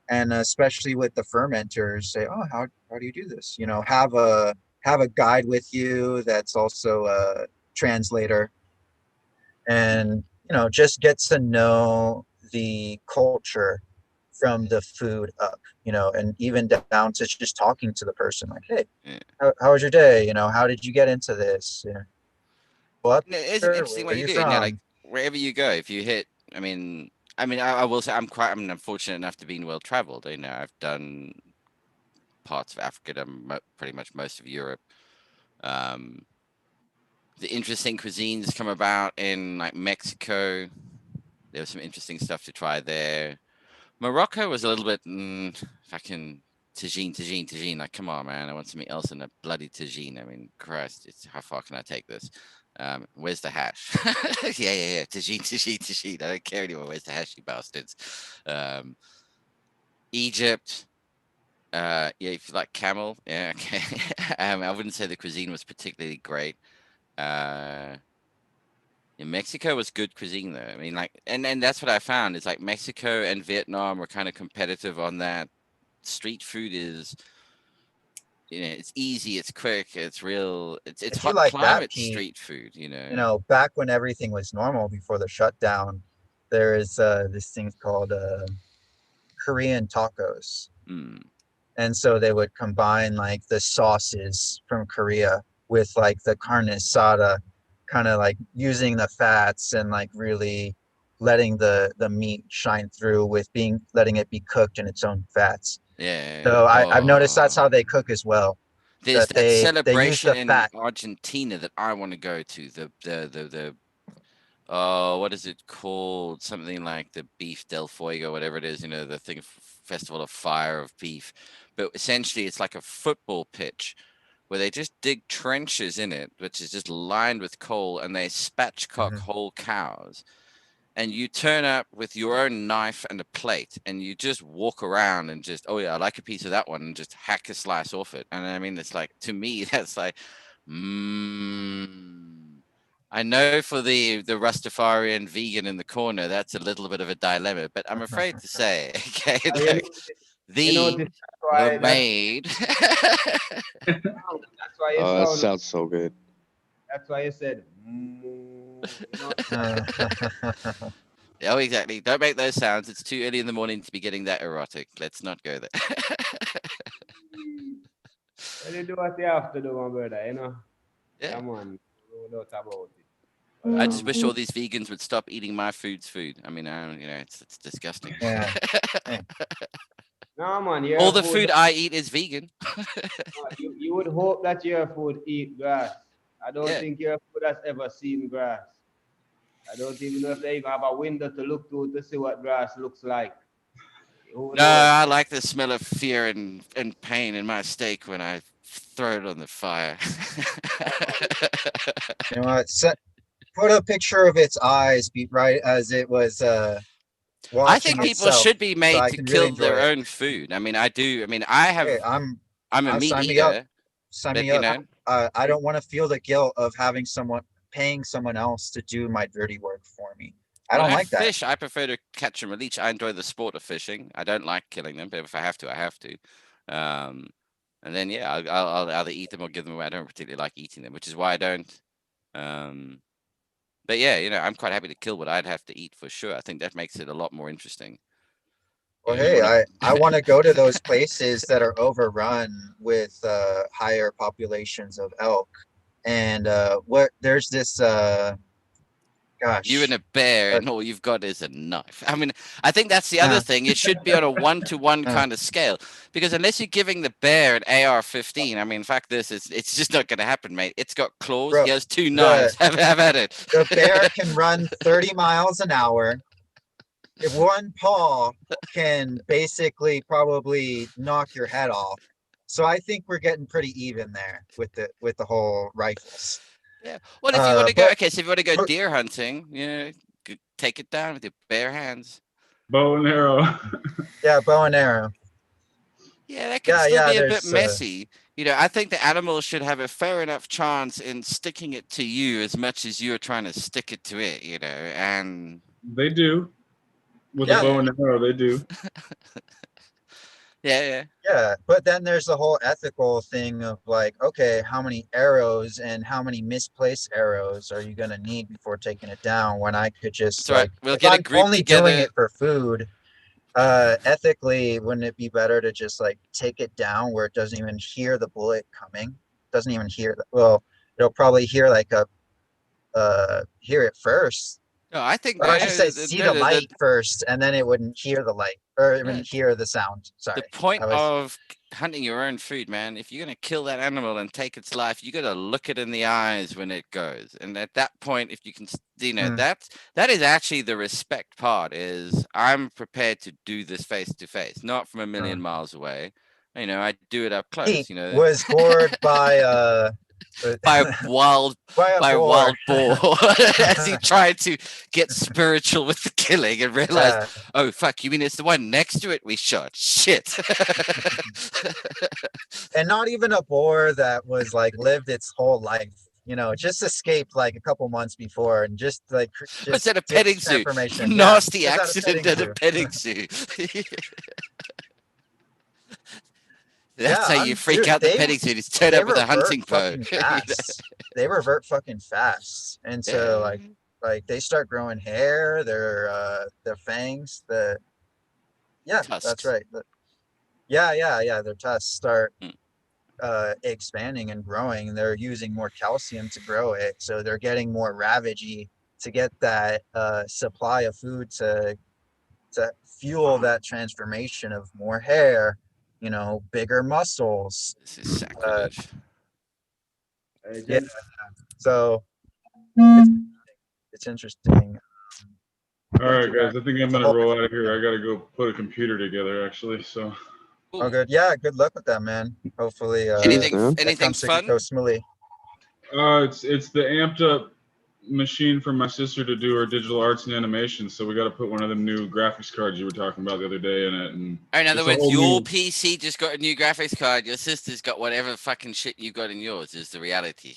and especially with the fermenters, say, oh, how do you do this? Have a guide with you that's also a translator, and just get to know the culture from the food up, and even down to just talking to the person like, hey, how was your day? How did you get into this? It's interesting what you're doing. Like, wherever you go, if you hit, I mean, I will say I'm fortunate enough to be well traveled. I've done parts of Africa, pretty much most of Europe. The interesting cuisines come about in like Mexico. There was some interesting stuff to try there. Morocco was a little bit fucking tagine. Like, come on, man, I want something else than a bloody tagine. I mean, Christ, how far can I take this? Where's the hash? Yeah. Tagine. I don't care anymore. Where's the hash, you bastards? Egypt. Yeah, if you like camel, yeah, okay. I wouldn't say the cuisine was particularly great. Mexico was good cuisine though. I mean, like, and that's what I found is like Mexico and Vietnam were kind of competitive on that. Street food is, it's easy, it's quick, it's real, it's hot like climate that, street food. Back when everything was normal before the shutdown, there is this thing called Korean tacos. And so they would combine like the sauces from Korea with like the carne asada, kind of like using the fats and like really letting the meat shine through with letting it be cooked in its own fats. Yeah. So I've noticed that's how they cook as well. There's that celebration in Argentina that I want to go to. The what is it called? Something like the Beef del Fuego, whatever it is. The thing, Festival of Fire of Beef. But essentially, it's like a football pitch where they just dig trenches in it, which is just lined with coal, and they spatchcock whole cows. And you turn up with your own knife and a plate, and you just walk around and just, oh yeah, I like a piece of that one, and just hack a slice off it. And I mean, it's like, to me, that's like, I know for the Rastafarian vegan in the corner, that's a little bit of a dilemma, but I'm afraid to say, okay, like, the That's why why you That sound. sounds so good. That's why you said. Oh, exactly. Don't make those sounds. It's too early in the morning to be getting that erotic. Let's not go there. Well, you do what you have to do, my brother. You know. Yeah. Come on. No doubt about it. I just wish all these vegans would stop eating my food. I mean, it's disgusting. Yeah. No, man. All the food I eat is vegan. You would hope that your food eat grass. I don't think your food has ever seen grass. I don't even know if they even have a window to look through to see what grass looks like. No, I like the smell of fear and pain in my steak when I throw it on the fire. You know what? Put a picture of its eyes, right as it was. I think people should be made so to kill their own food. I mean, I do. I mean, I have. Hey, I'm a meat sign me eater. up. Sign but, me up. I don't want to feel the guilt of paying someone else to do my dirty work for me. I don't like that. Fish, I prefer to catch and release. I enjoy the sport of fishing. I don't like killing them, but if I have to, I have to. And then I'll either eat them or give them away. I don't particularly like eating them, which is why I don't. But yeah, I'm quite happy to kill what I'd have to eat for sure. I think that makes it a lot more interesting. Well, hey, I want to go to those places that are overrun with higher populations of elk, and there's this. Gosh, You and a bear, and all you've got is a knife. I mean, I think that's the other thing. It should be on a 1-to-1 kind of scale, because unless you're giving the bear an AR-15, I mean, in fact, it's just not going to happen, mate. It's got claws. He has 2 knives. Have at it. The bear can run 30 miles an hour. If one paw can basically probably knock your head off. So I think we're getting pretty even there with the whole rifles. Yeah. Well, if you want to go, so if you want to go deer hunting, take it down with your bare hands. Bow and arrow. Yeah, bow and arrow. Yeah, that can still be a bit messy. I think the animal should have a fair enough chance in sticking it to you as much as you're trying to stick it to it, and they do. With a bow and arrow, they do. Yeah, but then there's the whole ethical thing of like, okay, how many arrows and how many misplaced arrows are you gonna need before taking it down? When I could just we'll get a group only together. Doing it for food. Ethically, wouldn't it be better to just like take it down where it doesn't even hear the bullet coming? Doesn't even hear well, it'll probably hear like hear it first. No, I think I should say see the light first, and then it wouldn't hear the light or even hear the sound. Sorry. The point of hunting your own food, man, if you're going to kill that animal and take its life, you got to look it in the eyes when it goes. And at that point, if you can, that is actually the respect part is I'm prepared to do this face to face, not from a million miles away. I do it up close, Was gored by by a wild boar as he tried to get spiritual with the killing and realized, oh fuck, you mean it's the one next to it we shot? Shit. And not even a boar that was like lived its whole life, just escaped like a couple months before and just like was that a petting zoo? Nasty accident at a petting zoo. That's how you freak out the petting zoo. Just turn up with a hunting bow. They revert fucking fast, and so like they start growing hair, their fangs, tusks. That's right. Their tusks start expanding and growing. They're using more calcium to grow it, so they're getting more ravagey to get that supply of food to fuel that transformation of more hair. Bigger muscles. This is sacrilege. So it's interesting. All right, guys. I think I'm gonna roll out of here. I gotta go put a computer together, actually. So. Oh, good. Yeah, good luck with that, man. Hopefully, anything fun? Go smoothly. It's the amped up machine for my sister to do her digital arts and animation, so we got to put one of them new graphics cards you were talking about the other day in it. And in other words, your PC just got a new graphics card, your sister's got whatever fucking shit you got in yours is the reality.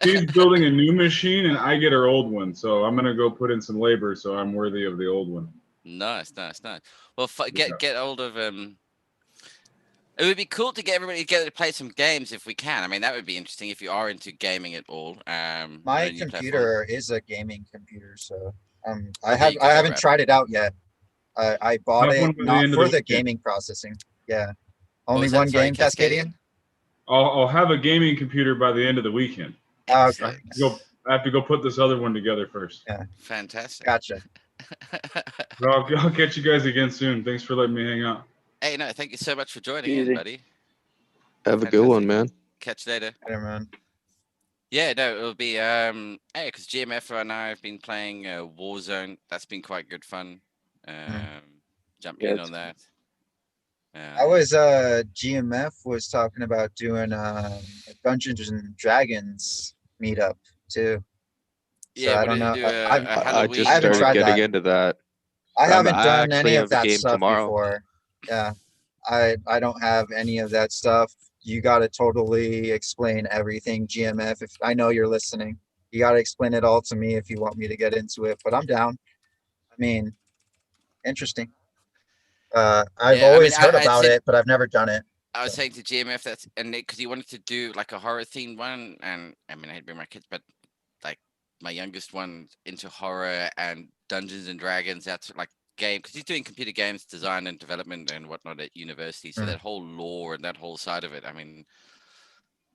She's building a new machine and I get her old one, so I'm gonna go put in some labor so I'm worthy of the old one. Nice. Well, get hold of It would be cool to get everybody together to play some games if we can. I mean, that would be interesting if you are into gaming at all. My on a new platform. computer is a gaming computer, so Well, I there you go, haven't Rap. tried it out yet. I bought Have one it by the not end of for the the weekend. gaming processing. Yeah, What only was that? one Sorry, game, Cascadian. I'll have a gaming computer by the end of the weekend. Oh, Excellent. okay. I have to go put this other one together first. Yeah, Fantastic. gotcha. But I'll catch you guys again soon. Thanks for letting me hang out. Hey, no, thank you so much for joining Easy. in, buddy. Have a good one, man. Catch you later. Hey, man. Yeah, no, it'll be hey, because GMF and I have been playing Warzone. That's been quite good fun. Jumping in Yes. on that. I was GMF was talking about doing a Dungeons and Dragons meetup too. So Yeah, I what don't did you know. do? A I Halloween. just haven't started tried getting that. into that. I haven't I done actually any have of a that game stuff tomorrow. before. Yeah, I don't have any of that stuff. You got to totally explain everything, GMF. If I know you're listening, you got to explain it all to me if you want me to get into it. But I'm down. I mean, interesting. I've Yeah, I mean, always heard I about said, it, but I've never done it. I was saying to GMF that's and because he wanted to do like a horror themed one, and I mean I had to bring my kids, but like my youngest one into horror and Dungeons and Dragons. That's like game because he's doing computer games design and development and whatnot at university. So that whole lore and that whole side of it. I mean,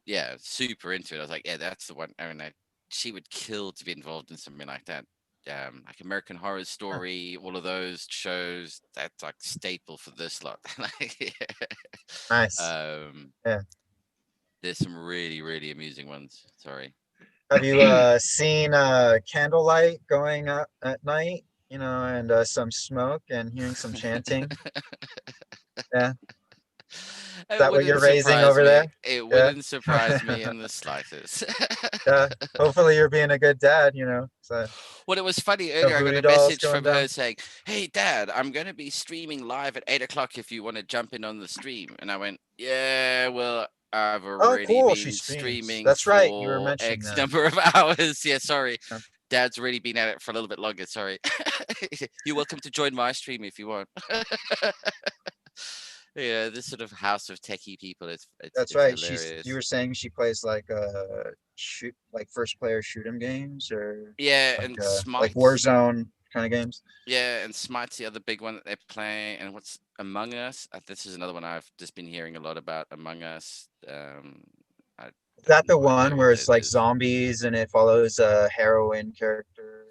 yeah, super into it. I was like, yeah, that's the one. I mean, she would kill to be involved in something like that. Like American Horror Story, all of those shows. That's like staple for this lot. Nice. Yeah. There's some really, really amusing ones. Sorry. Have you seen candlelight going up at night? You know, and some smoke and hearing some chanting. Yeah. Is that what you're raising over there? It wouldn't surprise me in the slightest. Yeah. Hopefully you're being a good dad, you know. So well, it was funny no earlier. I got voodoo a dolls message going from down? her saying, "Hey, Dad, I'm going to be streaming live at 8 o'clock if you want to jump in on the stream." And I went, "Yeah, well, I've already cool, been she streams. streaming That's for right, you were mentioning X that. number of hours." Yeah, sorry. Dad's already been at it for a little bit longer. Sorry. You're welcome to join my stream if you want. Yeah, this sort of house of techie people. It's That's right. hilarious. You were saying she plays like first player shoot 'em games or Yeah, like, and like Smite. Warzone kind of games. Yeah, and Smite's the other big one that they play. And what's Among Us? This is another one I've just been hearing a lot about. Among Us. Is that the one where it's like zombies and it follows a heroine character?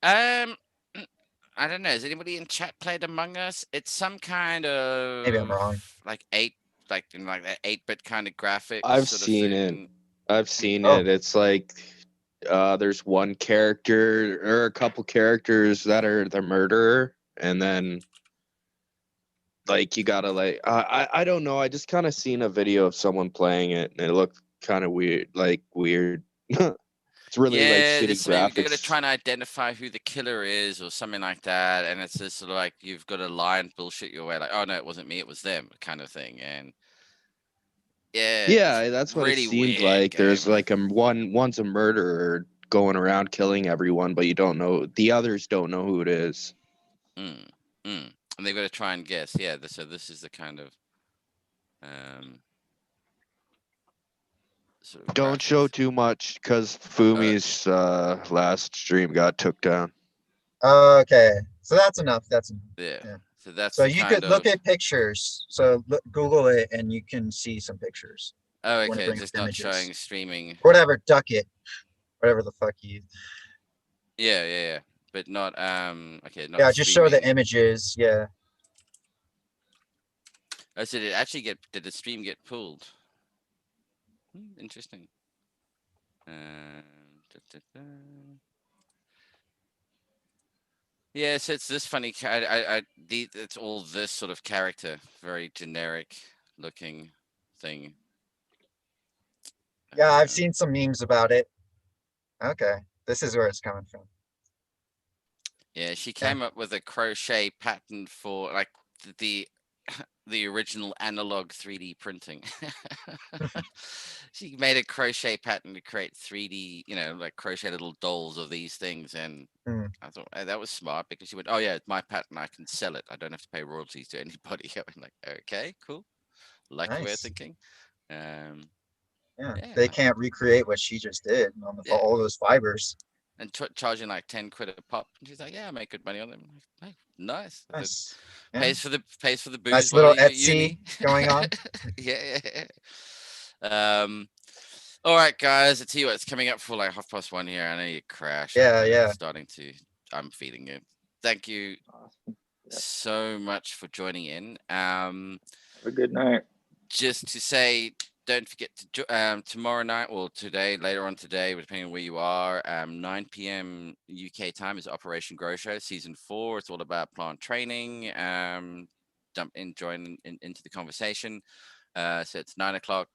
I don't know. Has anybody in chat played Among Us? It's some kind of Maybe I'm wrong. like that 8-bit kind of graphics. I've sort of seen thing. it. I've seen Oh. it. It's like there's one character or a couple characters that are the murderer, and then like you gotta like I don't know. I just kind of seen a video of someone playing it, and it looked kind of weird. It's really like shitty this way you're gonna graphics. try and identify who the killer is or something like that, and it's just sort of like you've got to lie and bullshit your way, like, oh no, it wasn't me, it was them, kind of thing. And Yeah, that's what it really seemed weird like. game. There's like one's a murderer going around killing everyone, but you don't know the others don't know who it is. And they've got to try and guess. Yeah, so this is the kind of sort of Don't show too much because Fumi's last stream got took down. Okay, so that's enough. That's enough. Yeah. So that's So the you kind could look of- at pictures. So Google it and you can see some pictures. Oh, when it okay, brings just not images. showing streaming. Whatever, duck it. Whatever the fuck you. Yeah, but not okay, not Yeah, just show the streaming. images. Yeah. Oh, so did the stream get pulled? Interesting. Yeah, so it's this funny. It's all this sort of character, very generic looking thing. Yeah, I've seen some memes about it. Okay, this is where it's coming from. Yeah, she came up with a crochet pattern for like the original analog 3D printing. She made a crochet pattern to create 3D, like crochet little dolls of these things. And I thought that was smart because she went, oh yeah, it's my pattern. I can sell it. I don't have to pay royalties to anybody. I was like, okay, cool. like the way of Nice. thinking. Yeah, Yeah, they can't recreate what she just did on the Yeah. all those fibers. and charging like 10 quid a pop. And she's like, yeah, I make good money on them. I'm like, "Hey, nice. That Nice. Yeah. pays for the booze Nice while little you're at Etsy uni. going on. yeah. All right, guys. I tell you what, it's coming up for like 1:30 here. I know you crash. Yeah. I'm feeding you. Thank you so much for joining in. Have a good night. Just to say, don't forget to tomorrow night or later on today, depending on where you are, 9 p.m. UK time is Operation Grow Show season 4. It's all about plant training. Join into the conversation. So it's 9 o'clock,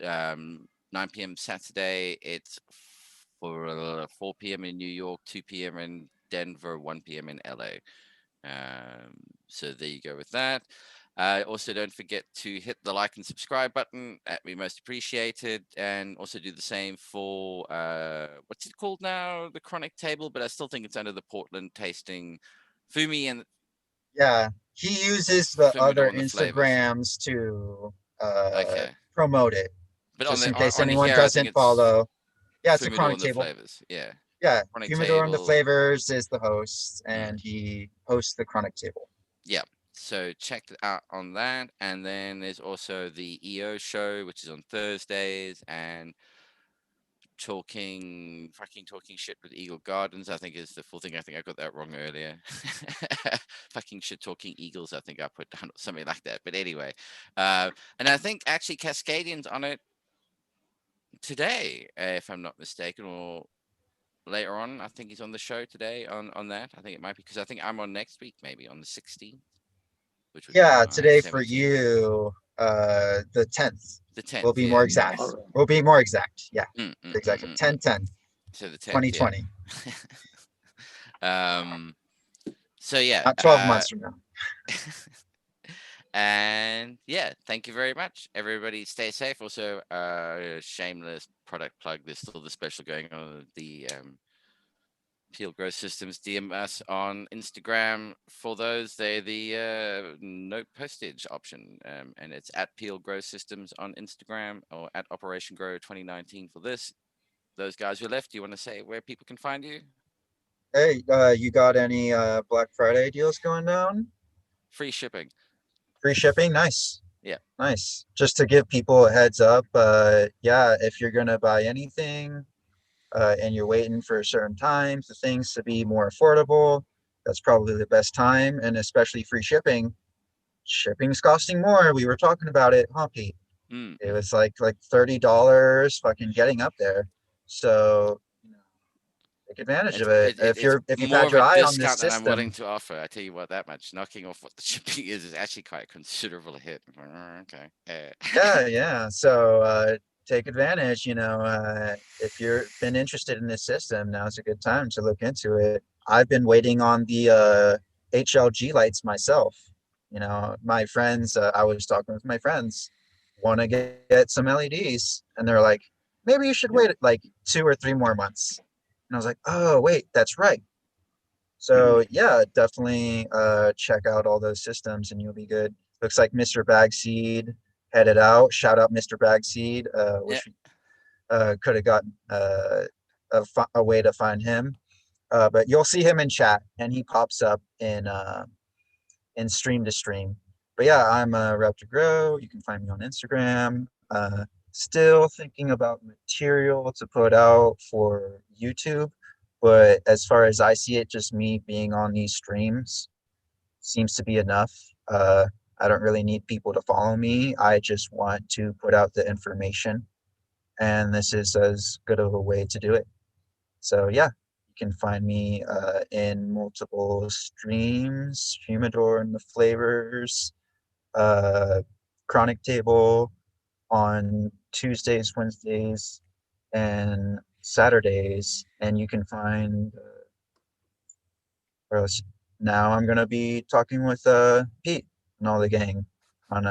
9 p.m. Saturday. It's for 4 p.m. in New York, 2 p.m. in Denver, 1 p.m. in LA. So there you go with that. Also, don't forget to hit the like and subscribe button. That'd be most appreciated. And also do the same for, what's it called now? The Chronic Table, but I still think it's under the Portland Tasting. Fumi and Yeah, he uses the Fumi other on the flavors. Instagrams to Okay. promote it. But Just on in case anyone here, I think doesn't it's follow. Yeah, it's a Fumidor Chronic on the Table. flavors. Yeah. Yeah, Chronic Humidor and the Table. Flavors is the host, and he hosts the Chronic Table. Yeah. So check it out on that. And then there's also the EO show, which is on Thursdays, and talking shit with Eagle Gardens, I think is the full thing. I think I got that wrong earlier. Fucking shit talking Eagles, I think I put down something like that. But anyway, and I think actually Cascadian's on it today, if I'm not mistaken, or later on. I think he's on the show today on that. I think it might be because I think I'm on next week, maybe on the 16th. Which would Yeah, be today for 17th. you, the 10th. The 10th. Will be yeah. more exact. Will be more exact. Yeah, exactly. 10/10. So the 10th, 2020. So yeah. Not 12 months from now. And yeah, thank you very much. Everybody stay safe. Also, shameless product plug. There's still the special going on with the Peel Grow Systems. DM us on Instagram for those. They're the no postage option. And it's at Peel Grow Systems on Instagram or at Operation Grow 2019 for this. Those guys who left, do you want to say where people can find you? Hey, you got any Black Friday deals going down? Free shipping. Free shipping? Nice. Yeah. Nice. Just to give people a heads up, yeah, if you're going to buy anything and you're waiting for certain times, the things to be more affordable, that's probably the best time. And especially free shipping. Shipping's costing more. We were talking about it, huh, Pete? It was like $30 fucking getting up there. So take advantage of it. If you've had your eye on this discount than I'm willing system. to offer, I tell you what, that much knocking off what the shipping is actually quite a considerable hit. Okay. Yeah. So take advantage. If you've been interested in this system, now's a good time to look into it. I've been waiting on the HLG lights myself. My friends, I was talking with my friends, want to get some LEDs, and they're like, maybe you should wait like 2 or 3 more months. And I was like, oh, wait, that's right. So yeah, definitely check out all those systems and you'll be good. Looks like Mr. Bagseed headed out. Shout out Mr. Bagseed. Wish could have gotten a way to find him. But you'll see him in chat and he pops up in stream to stream. But yeah, I'm Raptor Grow. You can find me on Instagram. Still thinking about material to put out for YouTube, but as far as I see it, just me being on these streams seems to be enough. I don't really need people to follow me. I just want to put out the information, and this is as good of a way to do it. So yeah, you can find me in multiple streams, Humidor and the Flavors, Chronic Table, on Tuesdays, Wednesdays, and Saturdays, and you can find where else? Now I'm gonna be talking with Pete and all the gang on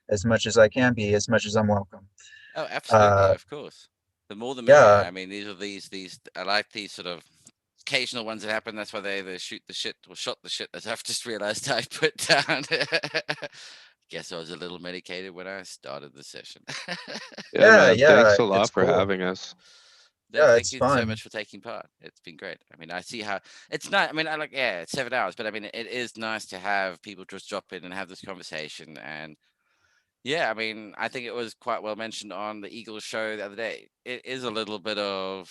as much as I can be, as much as I'm welcome. Oh, absolutely, of course. The more the merrier. Yeah. I mean, these are these. I like these sort of occasional ones that happen. That's why they either shoot the shit or shot the shit. As I've just realized I put down. Guess I was a little medicated when I started the session. Yeah, man. Thanks a it's lot for cool. having us. No, Yeah, thank it's you so fun. much for taking part. It's been great. I mean, I see how it's not. I mean, I like, yeah, it's 7 hours, but I mean, it is nice to have people just drop in and have this conversation. And yeah, I mean, I think it was quite well mentioned on the Eagles show the other day. It is a little bit of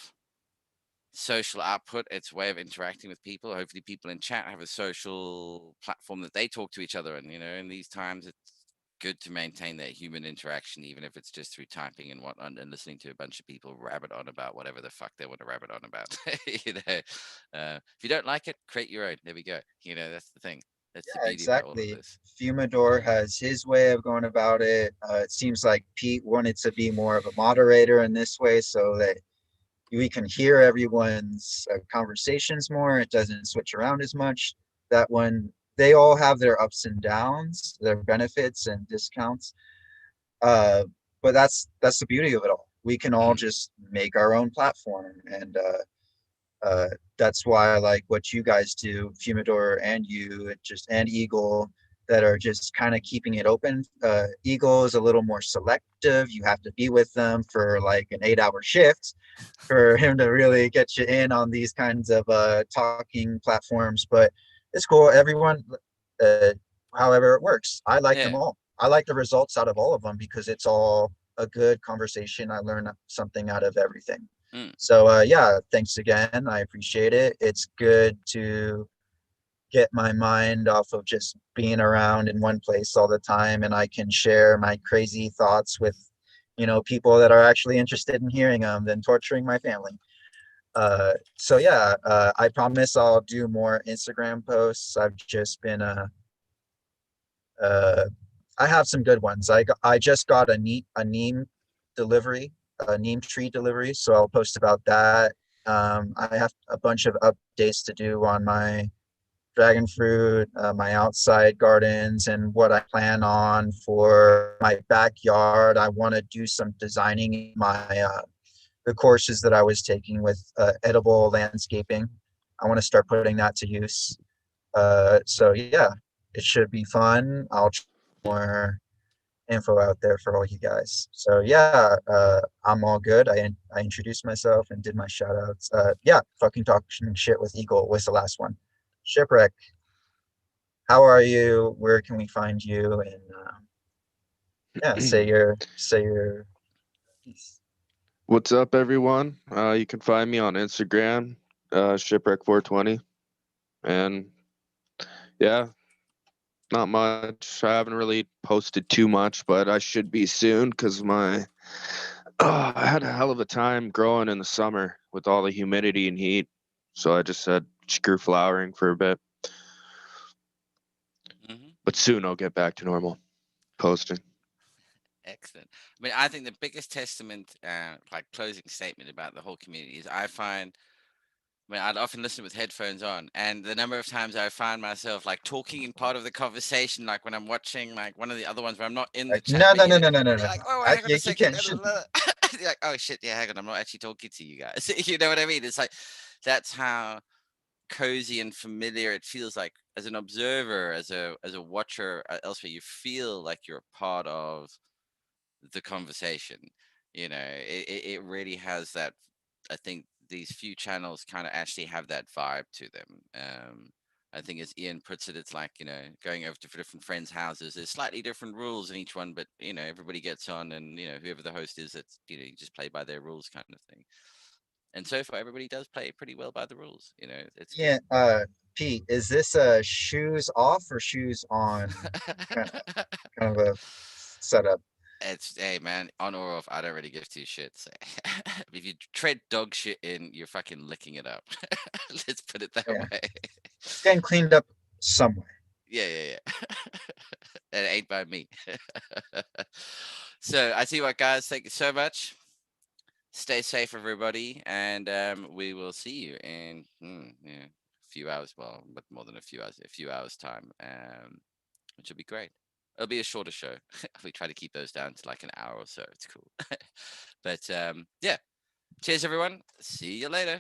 social output. It's a way of interacting with people. Hopefully, people in chat have a social platform that they talk to each other. And, in these times, it's good to maintain that human interaction, even if it's just through typing and whatnot, and listening to a bunch of people rabbit on about whatever the fuck they want to rabbit on about. If you don't like it, create your own. There we go. That's the thing. That's the Yeah, beauty about all of exactly. this. Fumador has his way of going about it. It seems like Pete wanted to be more of a moderator in this way so that we can hear everyone's conversations more. It doesn't switch around as much. That one, they all have their ups and downs, their benefits and discounts. But that's the beauty of it all. We can all just make our own platform, and that's why I like what you guys do, Fumador and you, and Eagle, that are just kind of keeping it open. Eagle is a little more selective. You have to be with them for like an 8-hour shift for him to really get you in on these kinds of talking platforms. But it's cool. Everyone, however it works. I like them all. I like the results out of all of them because it's all a good conversation. I learn something out of everything. So yeah, thanks again. I appreciate it. It's good to get my mind off of just being around in one place all the time, and I can share my crazy thoughts with people that are actually interested in hearing them than torturing my family. So yeah, I promise I'll do more Instagram posts. I've just been I have some good ones. I just got a neem delivery, a neem tree delivery, so I'll post about that. I have a bunch of updates to do on my dragon fruit, my outside gardens, and what I plan on for my backyard. I want to do some designing in my the courses that I was taking with edible landscaping. I want to start putting that to use. So yeah, it should be fun. I'll try more info out there for all you guys. So yeah, I'm all good. I introduced myself and did my shout outs. Yeah, fucking talking shit with Eagle was the last one. Shipwreck, how are you? Where can we find you? And yeah, say your piece. What's up, everyone? You can find me on Instagram, Shipwreck420. And yeah, not much. I haven't really posted too much, but I should be soon because I had a hell of a time growing in the summer with all the humidity and heat. So I just said screw flowering for a bit. But soon I'll get back to normal posting. Excellent. I mean, I think the biggest testament, like closing statement about the whole community is I'd often listen with headphones on, and the number of times I find myself like talking in part of the conversation, like when I'm watching like one of the other ones where I'm not in the chat. No. Like, oh, hang on a second. You're like, oh shit, yeah, hang on, I'm not actually talking to you guys. You know what I mean? It's like that's how cozy and familiar it feels like as an observer, as a watcher elsewhere. You feel like you're a part of the conversation. It really has that. I think these few channels kind of actually have that vibe to them. I think as Ian puts it, it's like going over to different friends' houses. There's slightly different rules in each one, but everybody gets on, and whoever the host is, it's you just play by their rules, kind of thing. And so far, everybody does play pretty well by the rules. It's yeah. Pete, is this shoes off or shoes on kind of a setup? It's hey man, on or off, I don't really give two shits. If you tread dog shit in, you're fucking licking it up. Let's put it that way. It's getting cleaned up somewhere. Yeah. It ain't by me. So I tell you what, guys, thank you so much. Stay safe, everybody, and we will see you in a few hours. Well, but more than a few hours time, which will be great. It'll be a shorter show. We try to keep those down to like an hour or so. It's cool. But yeah, cheers, everyone. See you later.